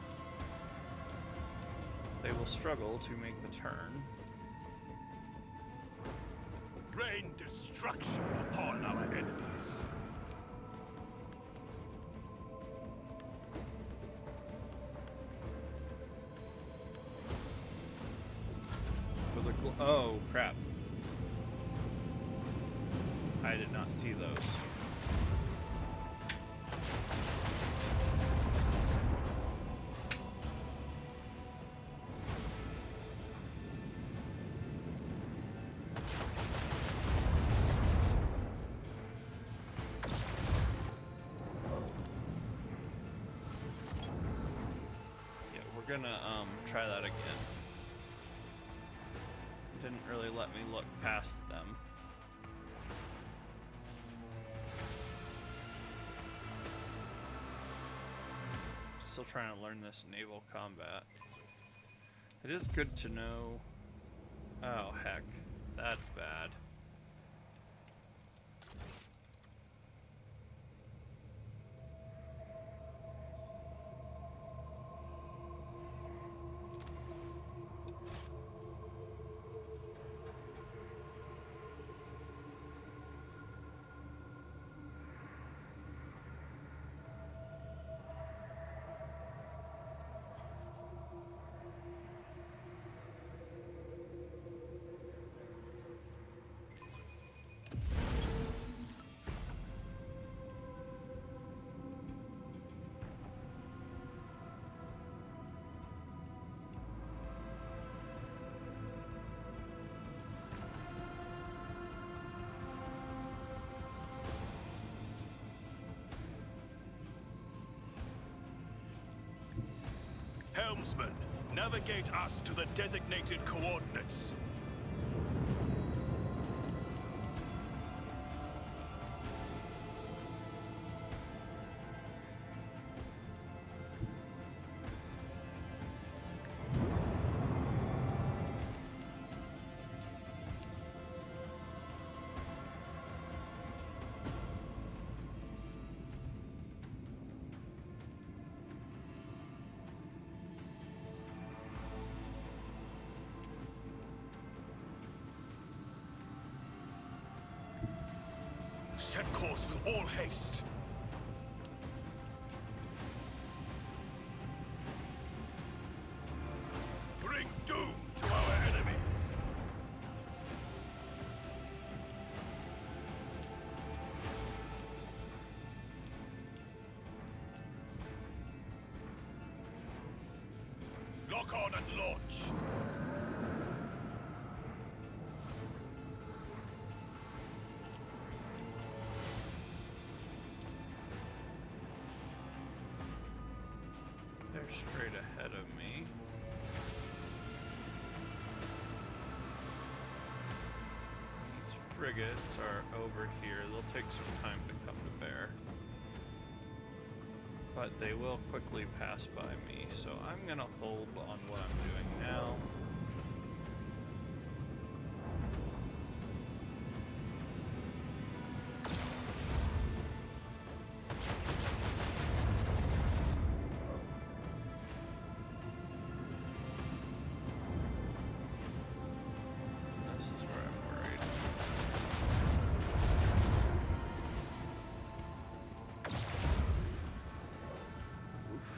they will struggle to make the turn. Rain destruction upon our enemies. For the oh, crap. I did not see those. Yeah, we're gonna try that again. Didn't really let me look past them. Still trying to learn this naval combat. It is good to know. Oh, heck. That's bad. Helmsman, navigate us to the designated coordinates. Set course with all haste. Bring doom to our enemies. Lock on and launch. They're straight ahead of me. These frigates are over here. They'll take some time to come to bear. But they will quickly pass by me, so I'm gonna hold on what I'm doing now. This is where I'm worried. Oof.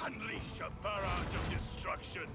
Unleash a barrage of destruction!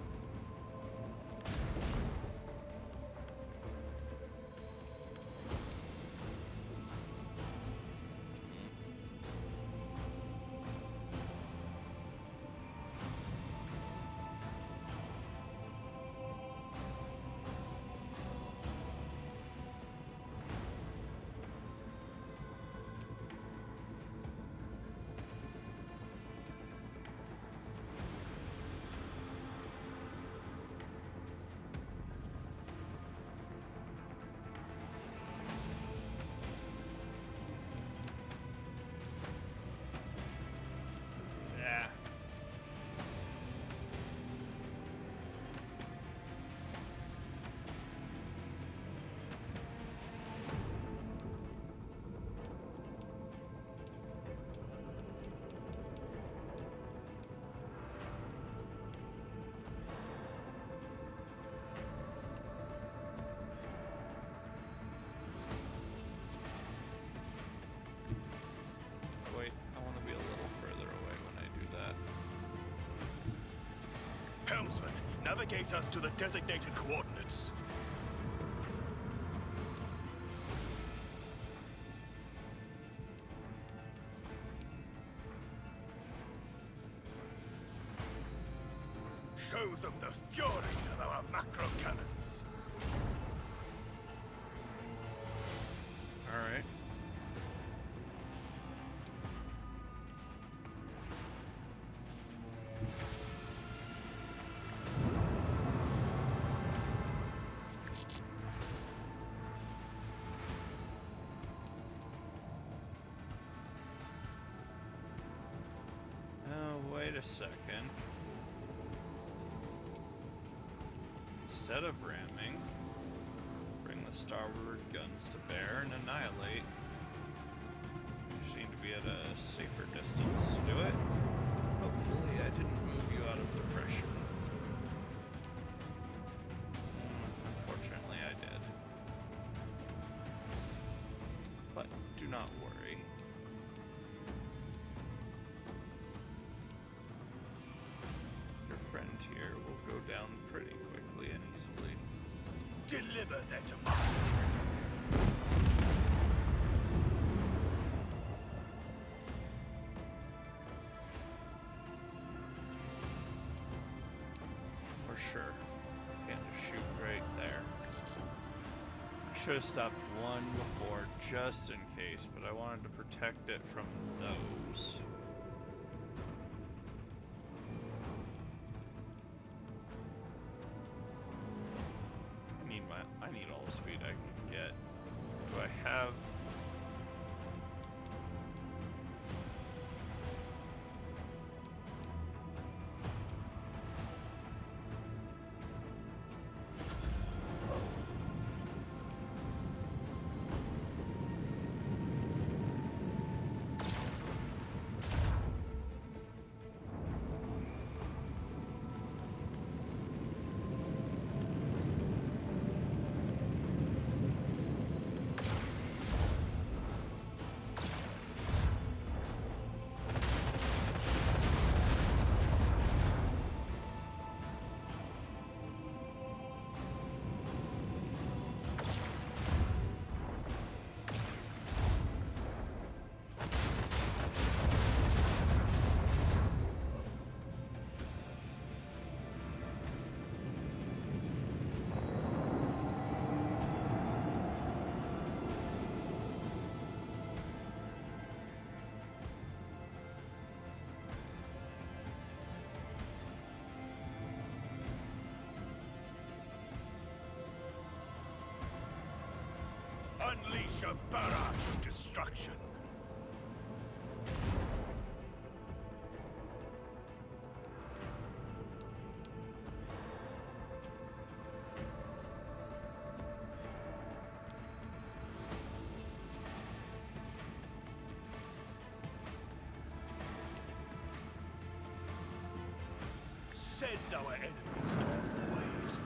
Yeah. Wait, I want to be a little further away when I do that. Helmsman, navigate us to the designated coordinates. Show them the fury of our macro cannons. All right. Oh, wait a second. Instead of ramming, bring the starboard guns to bear and annihilate. You seem to be at a safer distance to do it. Hopefully I didn't move you out of the pressure. Unfortunately I did. But do not worry. Your friend here will go down pretty quickly and easily. Deliver their demands. For sure. Can't just shoot right there. I should have stopped one before just in case, but I wanted to protect it from those. I need all the speed I can get. Do I have... Unleash a barrage of destruction. Send our enemies to a void.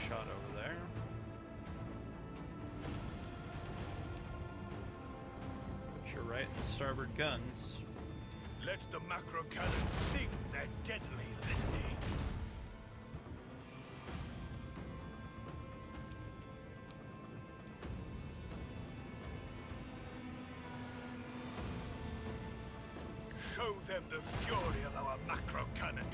shot over there. But you're right, the starboard guns. Let the macro cannons sing their deadly litany. Show them the fury of our macro cannons.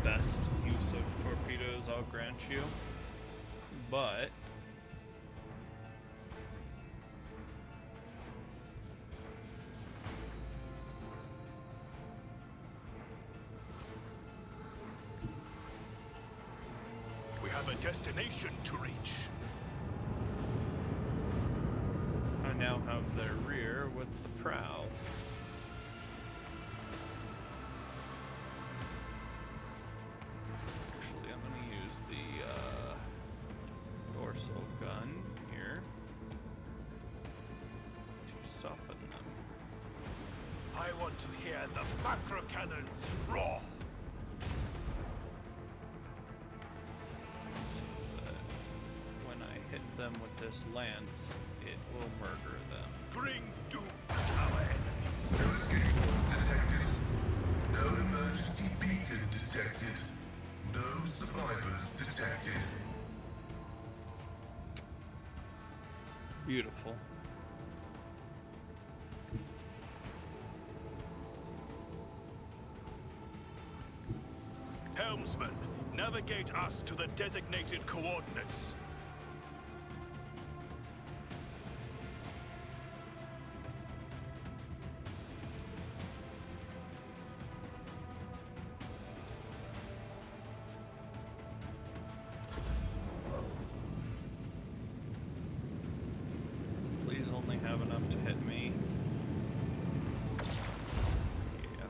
Best use of torpedoes, I'll grant you, but We have a destination to reach. I now have their rear with the prow. Dorsal gun here to soften them. I want to hear the macro cannons roar. So that when I hit them with this lance, it will murder them. Bring doom to our enemies. No escape pods detected. No emergency beacon detected. No survivors detected. Beautiful. Helmsman, navigate us to the designated coordinates. Please only have enough to hit me. Yeah.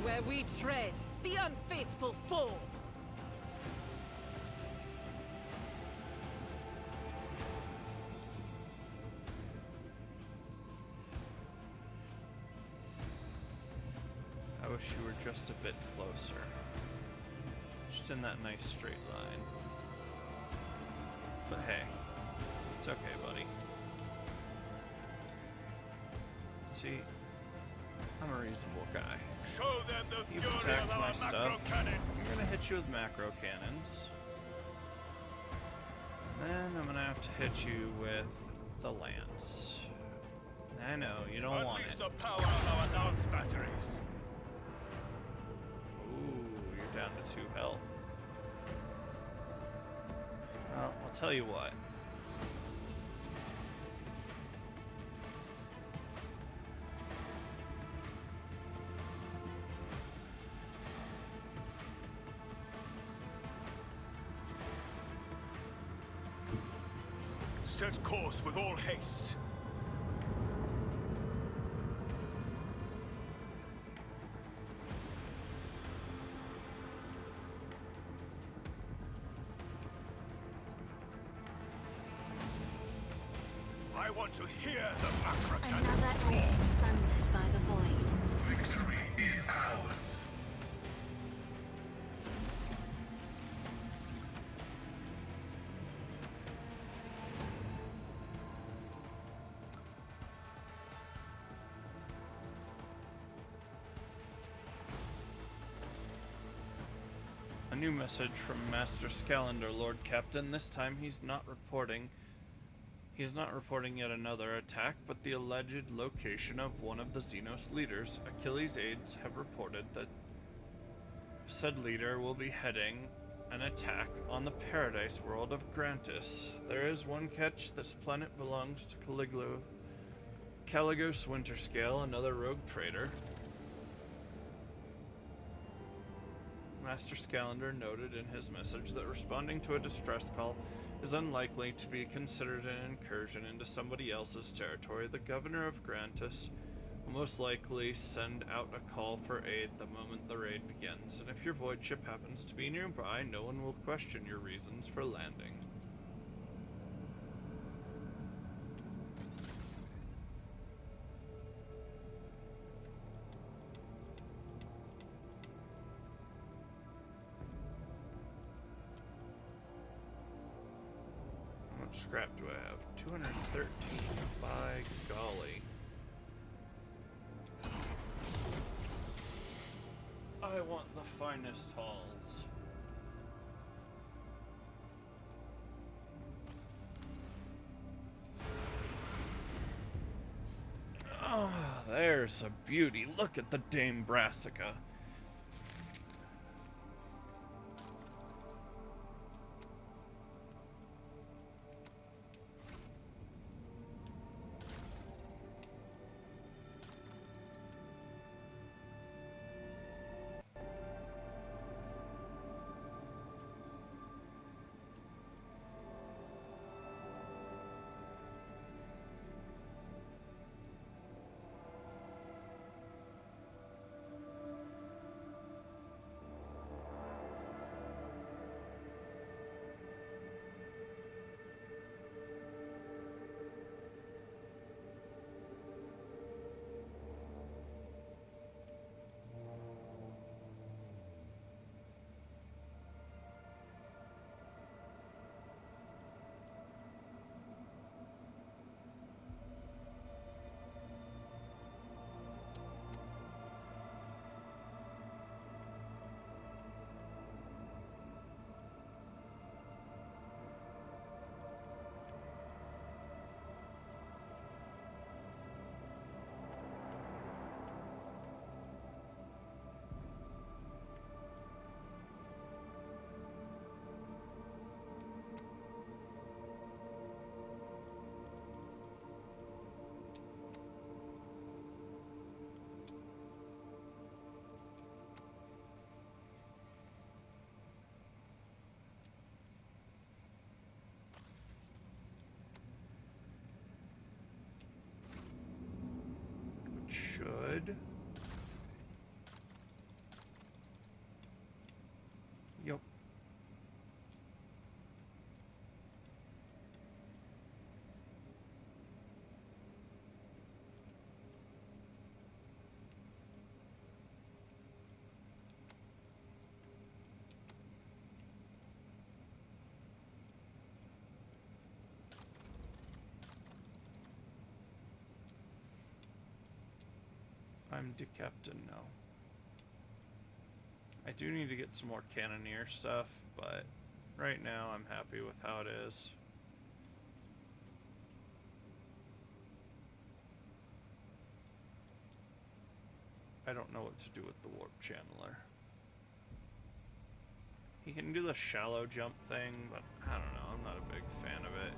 Where we tread, the unfaithful fall. I wish you were just a bit closer. Just in that nice straight line. But hey, it's okay, buddy. See, I'm a reasonable guy. Show them the You've fury attacked of our my macro stuff. cannons. I'm gonna hit you with macro cannons. Then I'm gonna have to hit you with the lance. I know, you don't want Unleash it. the power of our lance batteries. Ooh, you're down to 2 health. Well, I'll tell you what. Set course with all haste. I want to hear the macro Another cannons roar. egg sundered by the void. Victory is ours. new message from Master Scalander, Lord Captain. This time he's not reporting. He is not reporting yet another attack, but the alleged location of one of the Xenos leaders. Achilles' aides have reported that said leader will be heading an attack on the paradise world of Grantis. There is one catch: this planet belongs to Caligos Winterscale, another rogue trader. Master Scalander noted in his message that responding to a distress call is unlikely to be considered an incursion into somebody else's territory. The governor of Grantis will most likely send out a call for aid the moment the raid begins, and if your void ship happens to be nearby, no one will question your reasons for landing. How much scrap do I have? 213. By golly. I want the finest halls. Oh, there's a beauty. Look at the Dame Brassica. Should. Yep. I'm the captain now. I do need to get some more cannoneer stuff, but right now I'm happy with how it is. I don't know what to do with the warp channeler. He can do the shallow jump thing, but I don't know, I'm not a big fan of it.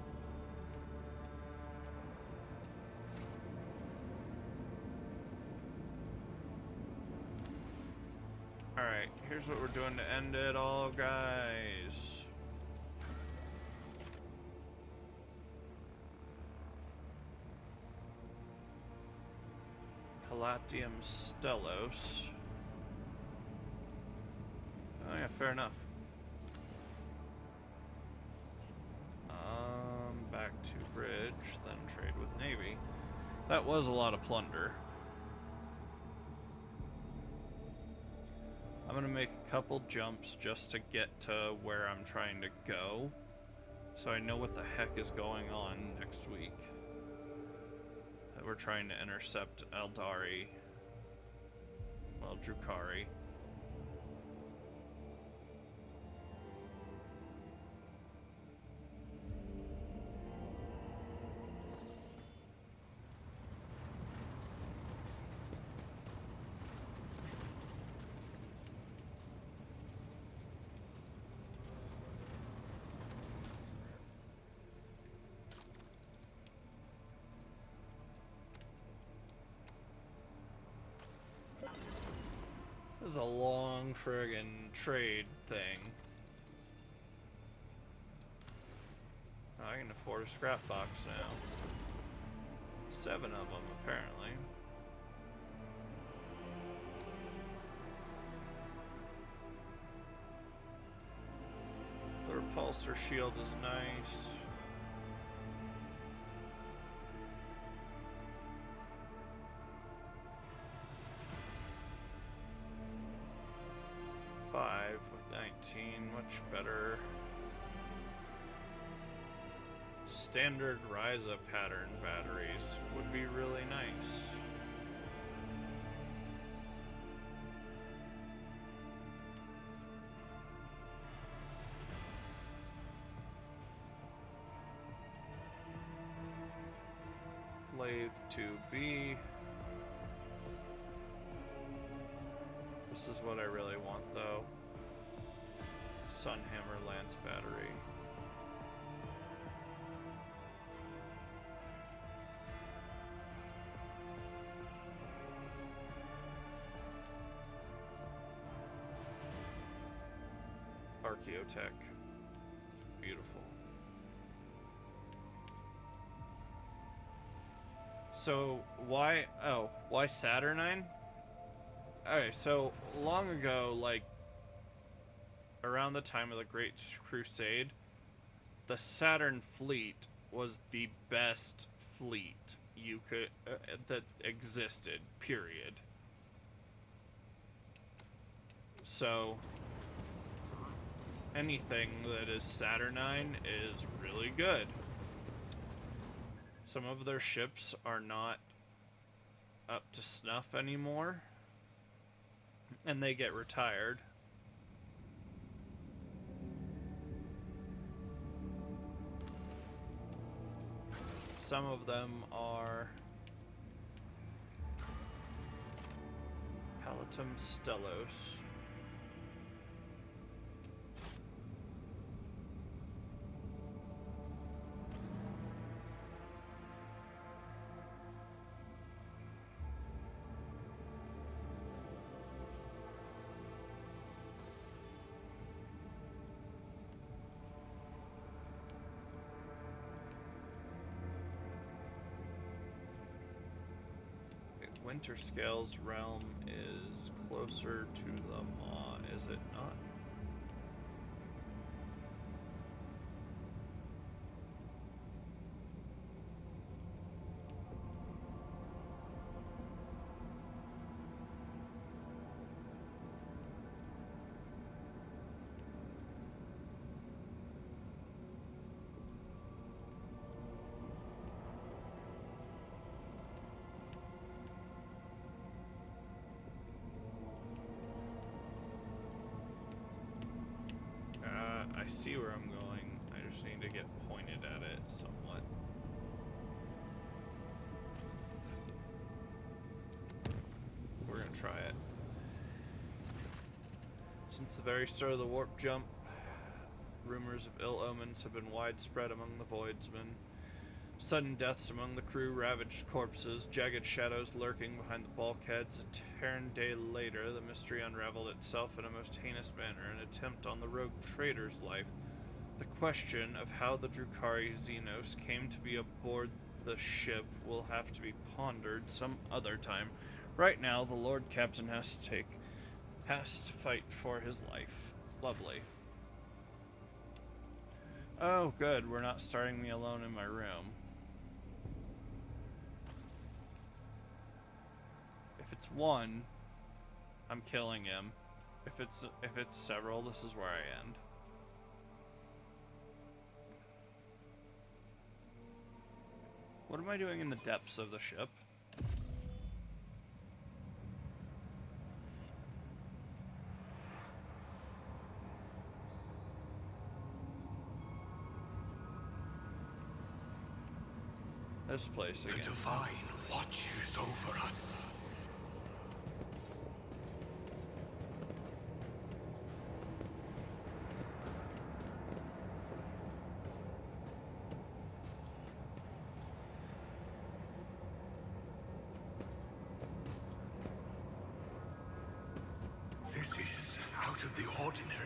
Alright, here's what we're doing to end it all, guys. Palatium Stellos. Oh yeah, fair enough. Back to bridge, then trade with Navy. That was a lot of plunder. I'm gonna make a couple jumps just to get to where I'm trying to go, so I know what the heck is going on next week. That we're trying to intercept Eldari. Well, Drukari. This is a long friggin' trade thing. Oh, I can afford a scrap box now. 7 of them, apparently. The repulsor shield is nice. Five with 19, much better. Standard Ryza pattern batteries would be really nice. Lathe 2B. This is what I really want, though. Sunhammer Lance battery. Archaeotech. Beautiful. So, why Saturnine? Okay, so long ago, like around the time of the Great Crusade, the Saturn fleet was the best fleet you could that existed, period. So anything that is Saturnine is really good. Some of their ships are not up to snuff anymore, and they get retired. Some of them are Palatum Stellos. Winterscale's realm is closer to the Maw, is it not? I see where I'm going. I just need to get pointed at it somewhat. We're gonna try it. Since the very start of the warp jump, rumors of ill omens have been widespread among the Voidsmen. Sudden deaths among the crew, ravaged corpses, jagged shadows lurking behind the bulkheads. A Terran day later, the mystery unraveled itself in a most heinous manner, an attempt on the rogue trader's life. The question of how the Drukhari Xenos came to be aboard the ship will have to be pondered some other time. Right now, the Lord Captain has to fight for his life. Lovely. Oh, good. We're not starting me alone in my room. If it's one, I'm killing him. If it's several, this is where I end. What am I doing in the depths of the ship? This place again. The Divine watches over us. This is out of the ordinary.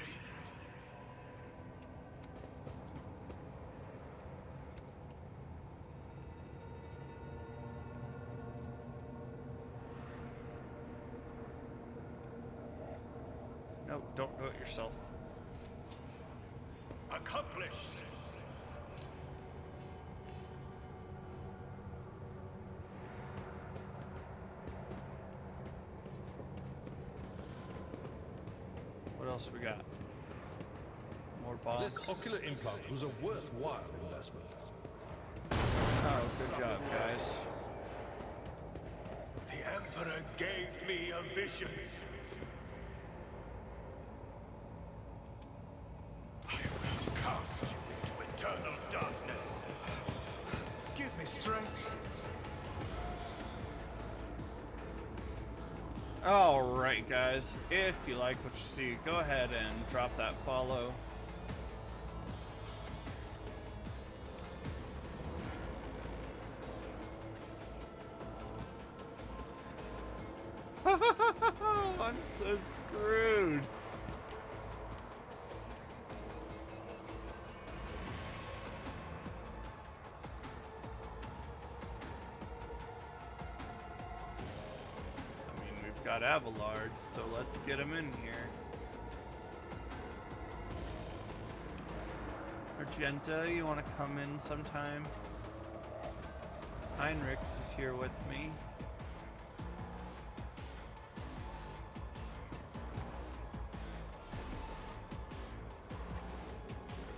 No, don't do it yourself. Accomplished. What else we got? More bombs. This ocular implant was a worthwhile investment. Oh, good job, guys. The Emperor gave me a vision. I will cast you into eternal darkness. Give me strength. Alright, guys. If you like what you see, go ahead and drop that follow. I'm so screwed. I mean, we've got Abelards, so let's get him in here. Argenta, you want to come in sometime? Heinrichs is here with me.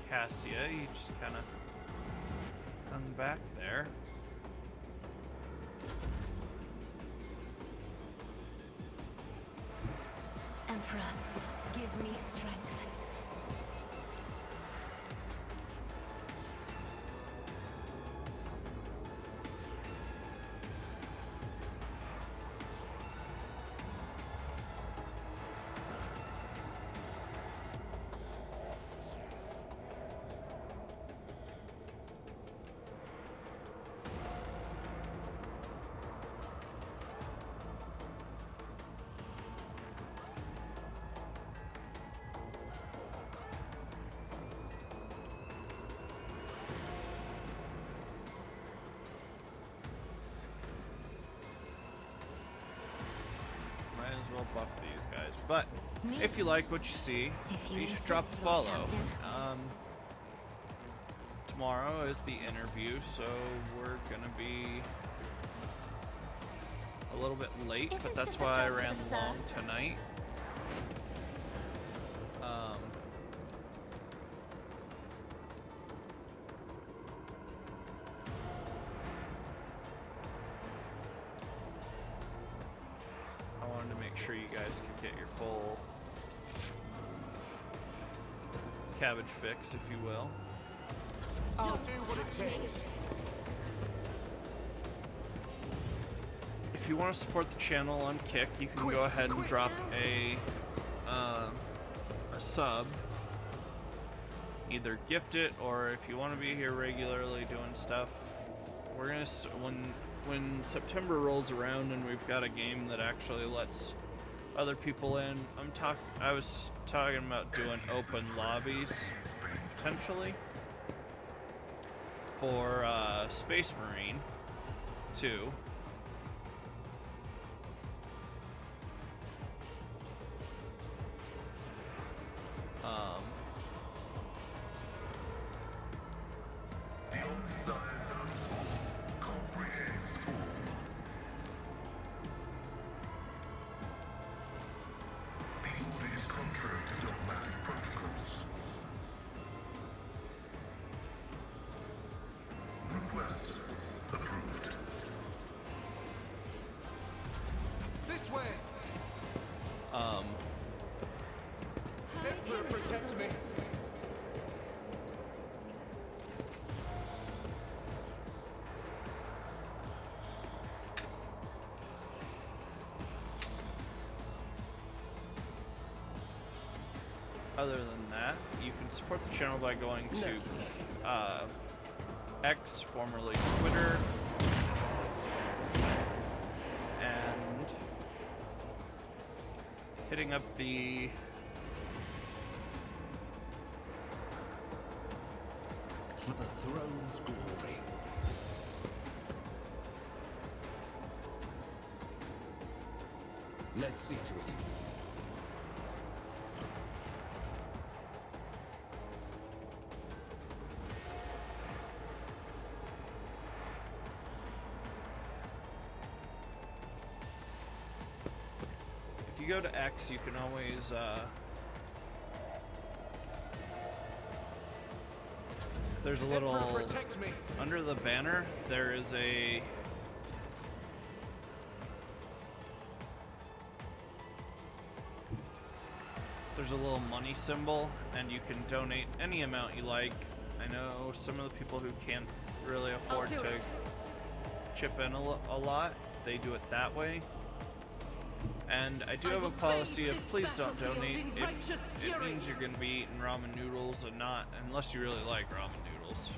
Cassia, you just kind of hung back there. Emperor, give me strength. Might as well buff these guys. But if you like what you see, you should drop the follow. Tomorrow is the interview, so we're gonna be a little bit late, but that's why I ran long tonight. I wanted to make sure you guys could get your full cabbage fix, if you will. I'll do what it takes. If you want to support the channel on Kick, you can go ahead and drop a sub. Either gift it, or if you want to be here regularly doing stuff. We're gonna when September rolls around and we've got a game that actually lets other people in. I was talking about doing open lobbies potentially for Space Marine 2. The undesired known comprehends all. The order is contrary to dogmatic protocols. Request approved. This way. Emperor protect me. Other than that, you can support the channel by going to X, formerly Twitter, and hitting up the For the throne's glory. Let's see to it. if you go to X, you can always there's a little under the banner. There is a little money symbol, and you can donate any amount you like. I know some of the people who can't really afford to chip in a lot, they do it that way. And I do have a policy of please don't donate if it means you're going to be eating ramen noodles and not, unless you really like ramen noodles.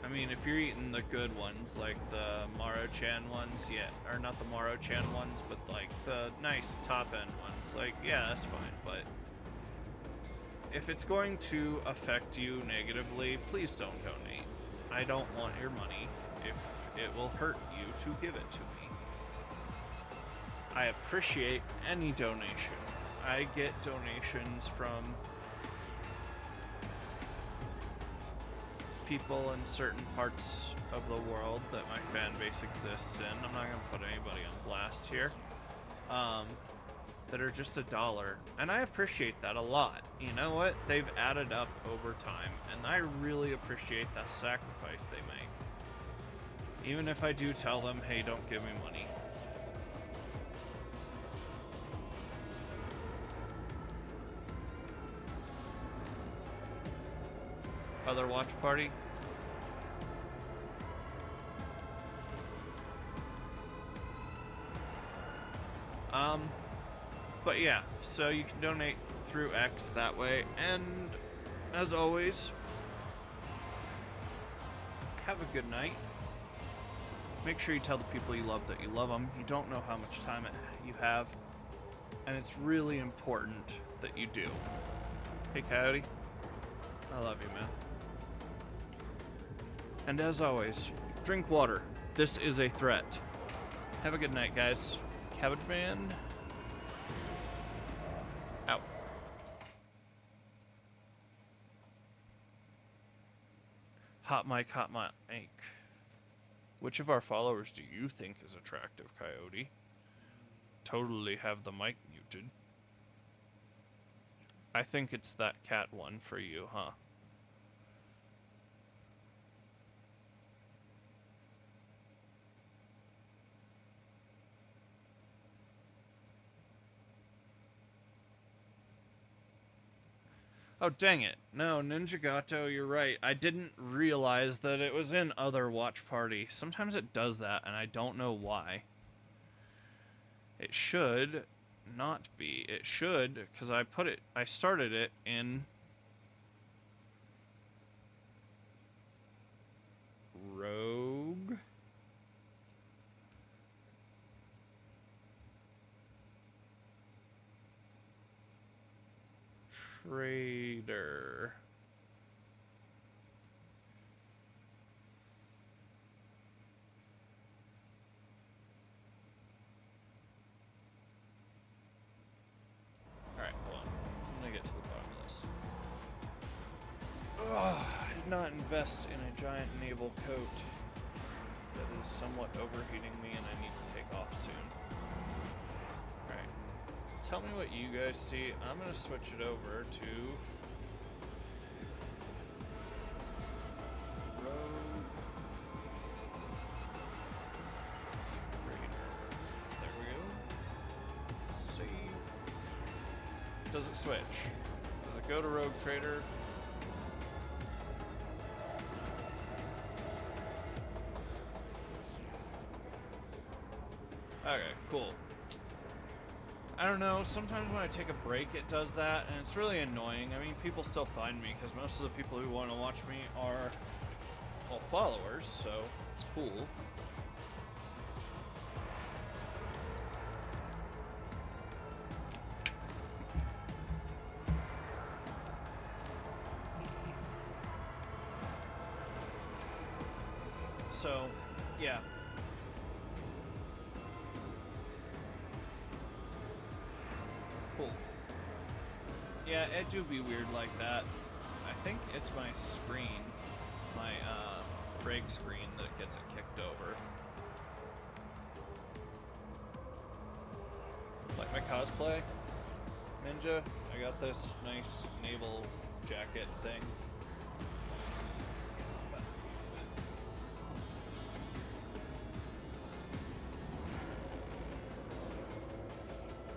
I mean, if you're eating the good ones, like the Maro-chan ones, yeah, or not the Maro-chan ones, but like the nice top-end ones, like, yeah, that's fine, but if it's going to affect you negatively, please don't donate. I don't want your money if it will hurt you to give it to me. I appreciate any donation. I get donations from people in certain parts of the world that my fan base exists in. I'm not gonna put anybody on blast here. That are just $1, and I appreciate that a lot. You know what? They've added up over time, and I really appreciate that sacrifice they make. Even if I do tell them, hey, don't give me money. Other watch party? But yeah, so you can donate through X that way, and as always, have a good night. Make sure you tell the people you love that you love them. You don't know how much time you have, and it's really important that you do. Hey, Coyote. I love you, man. And as always, drink water. This is a threat. Have a good night, guys. Cabbage Man out. Hot mic. Which of our followers do you think is attractive, Coyote? Totally have the mic muted. I think it's that cat one for you, huh? Oh, dang it. No, Ninja Gato, you're right. I didn't realize that it was in other watch party. Sometimes it does that, and I don't know why. It should not be. It should, because I started it in Rogue. Trader. Alright, hold on. I'm gonna get to the bottom of this. Ugh, I did not invest in a giant naval coat that is somewhat overheating me and I need to take off soon. Alright. Tell me what you guys see. I'm gonna switch it over to Rogue Trader. There we go. Let's see. Does it switch? Does it go to Rogue Trader? Okay, cool. I don't know, sometimes when I take a break it does that, and it's really annoying. I mean, people still find me, because most of the people who want to watch me are, well, followers, so it's cool. So, yeah. Cool. Yeah, it do be weird like that. I think it's my screen, my break screen that gets it kicked over. Like my cosplay, Ninja, I got this nice naval jacket thing.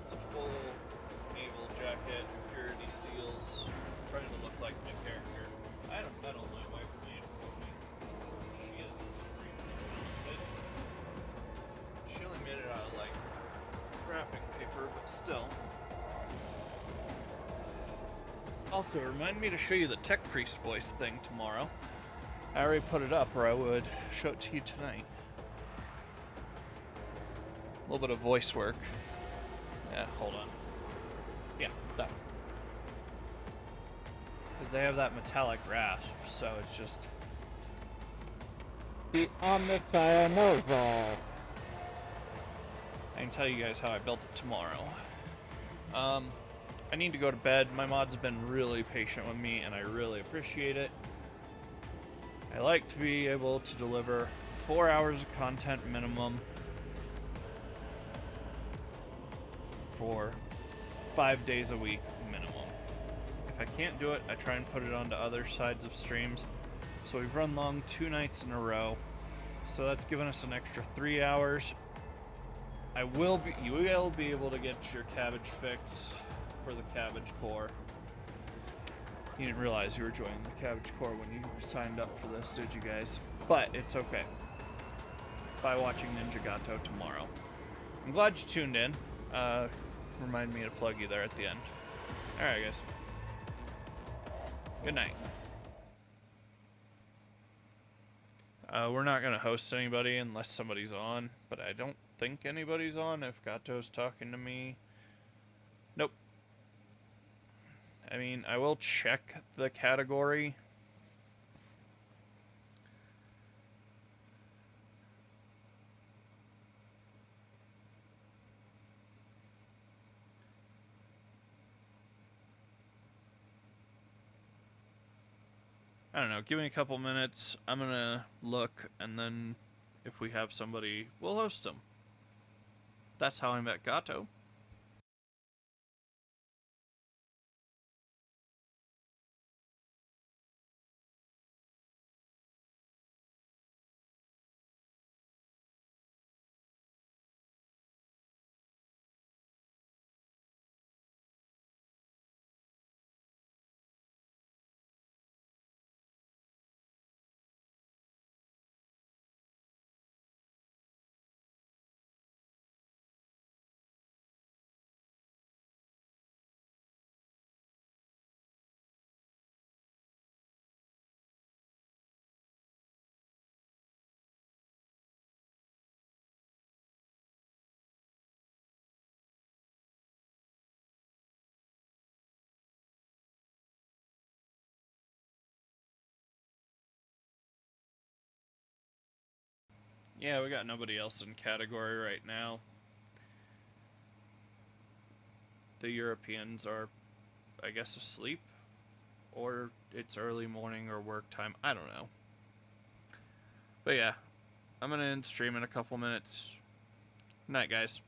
It's a full naval jacket, purity seals, trying to look like my character. I had a medal my wife made for me. She is extremely talented. She only made it out of like wrapping paper, but still. Also, remind me to show you the Tech Priest voice thing tomorrow. I already put it up, or I would show it to you tonight. A little bit of voice work. Yeah, hold on. Yeah, that one. Because they have that metallic rasp, so it's just... The Omnissiah knows all. I can tell you guys how I built it tomorrow. I need to go to bed. My mods have been really patient with me, and I really appreciate it. I like to be able to deliver 4 hours of content minimum for 5 days a week minimum. If I can't do it, I try and put it onto other sides of streams. So we've run long 2 nights in a row. So that's given us an extra 3 hours. You will be able to get your cabbage fix for the cabbage core. You didn't realize you were joining the cabbage core when you signed up for this, did you guys? But it's okay. By watching Ninja Gato tomorrow. I'm glad you tuned in. Remind me to plug you there at the end. Alright, guys. Good night. We're not going to host anybody unless somebody's on, but I don't think anybody's on if Gato's talking to me. Nope. I mean, I will check the category. I don't know, give me a couple minutes. I'm gonna look, and then if we have somebody, we'll host them. That's how I met Gato. Yeah, we got nobody else in category right now. The Europeans are, I guess, asleep. Or it's early morning or work time. I don't know. But yeah, I'm gonna end stream in a couple minutes. Night, guys.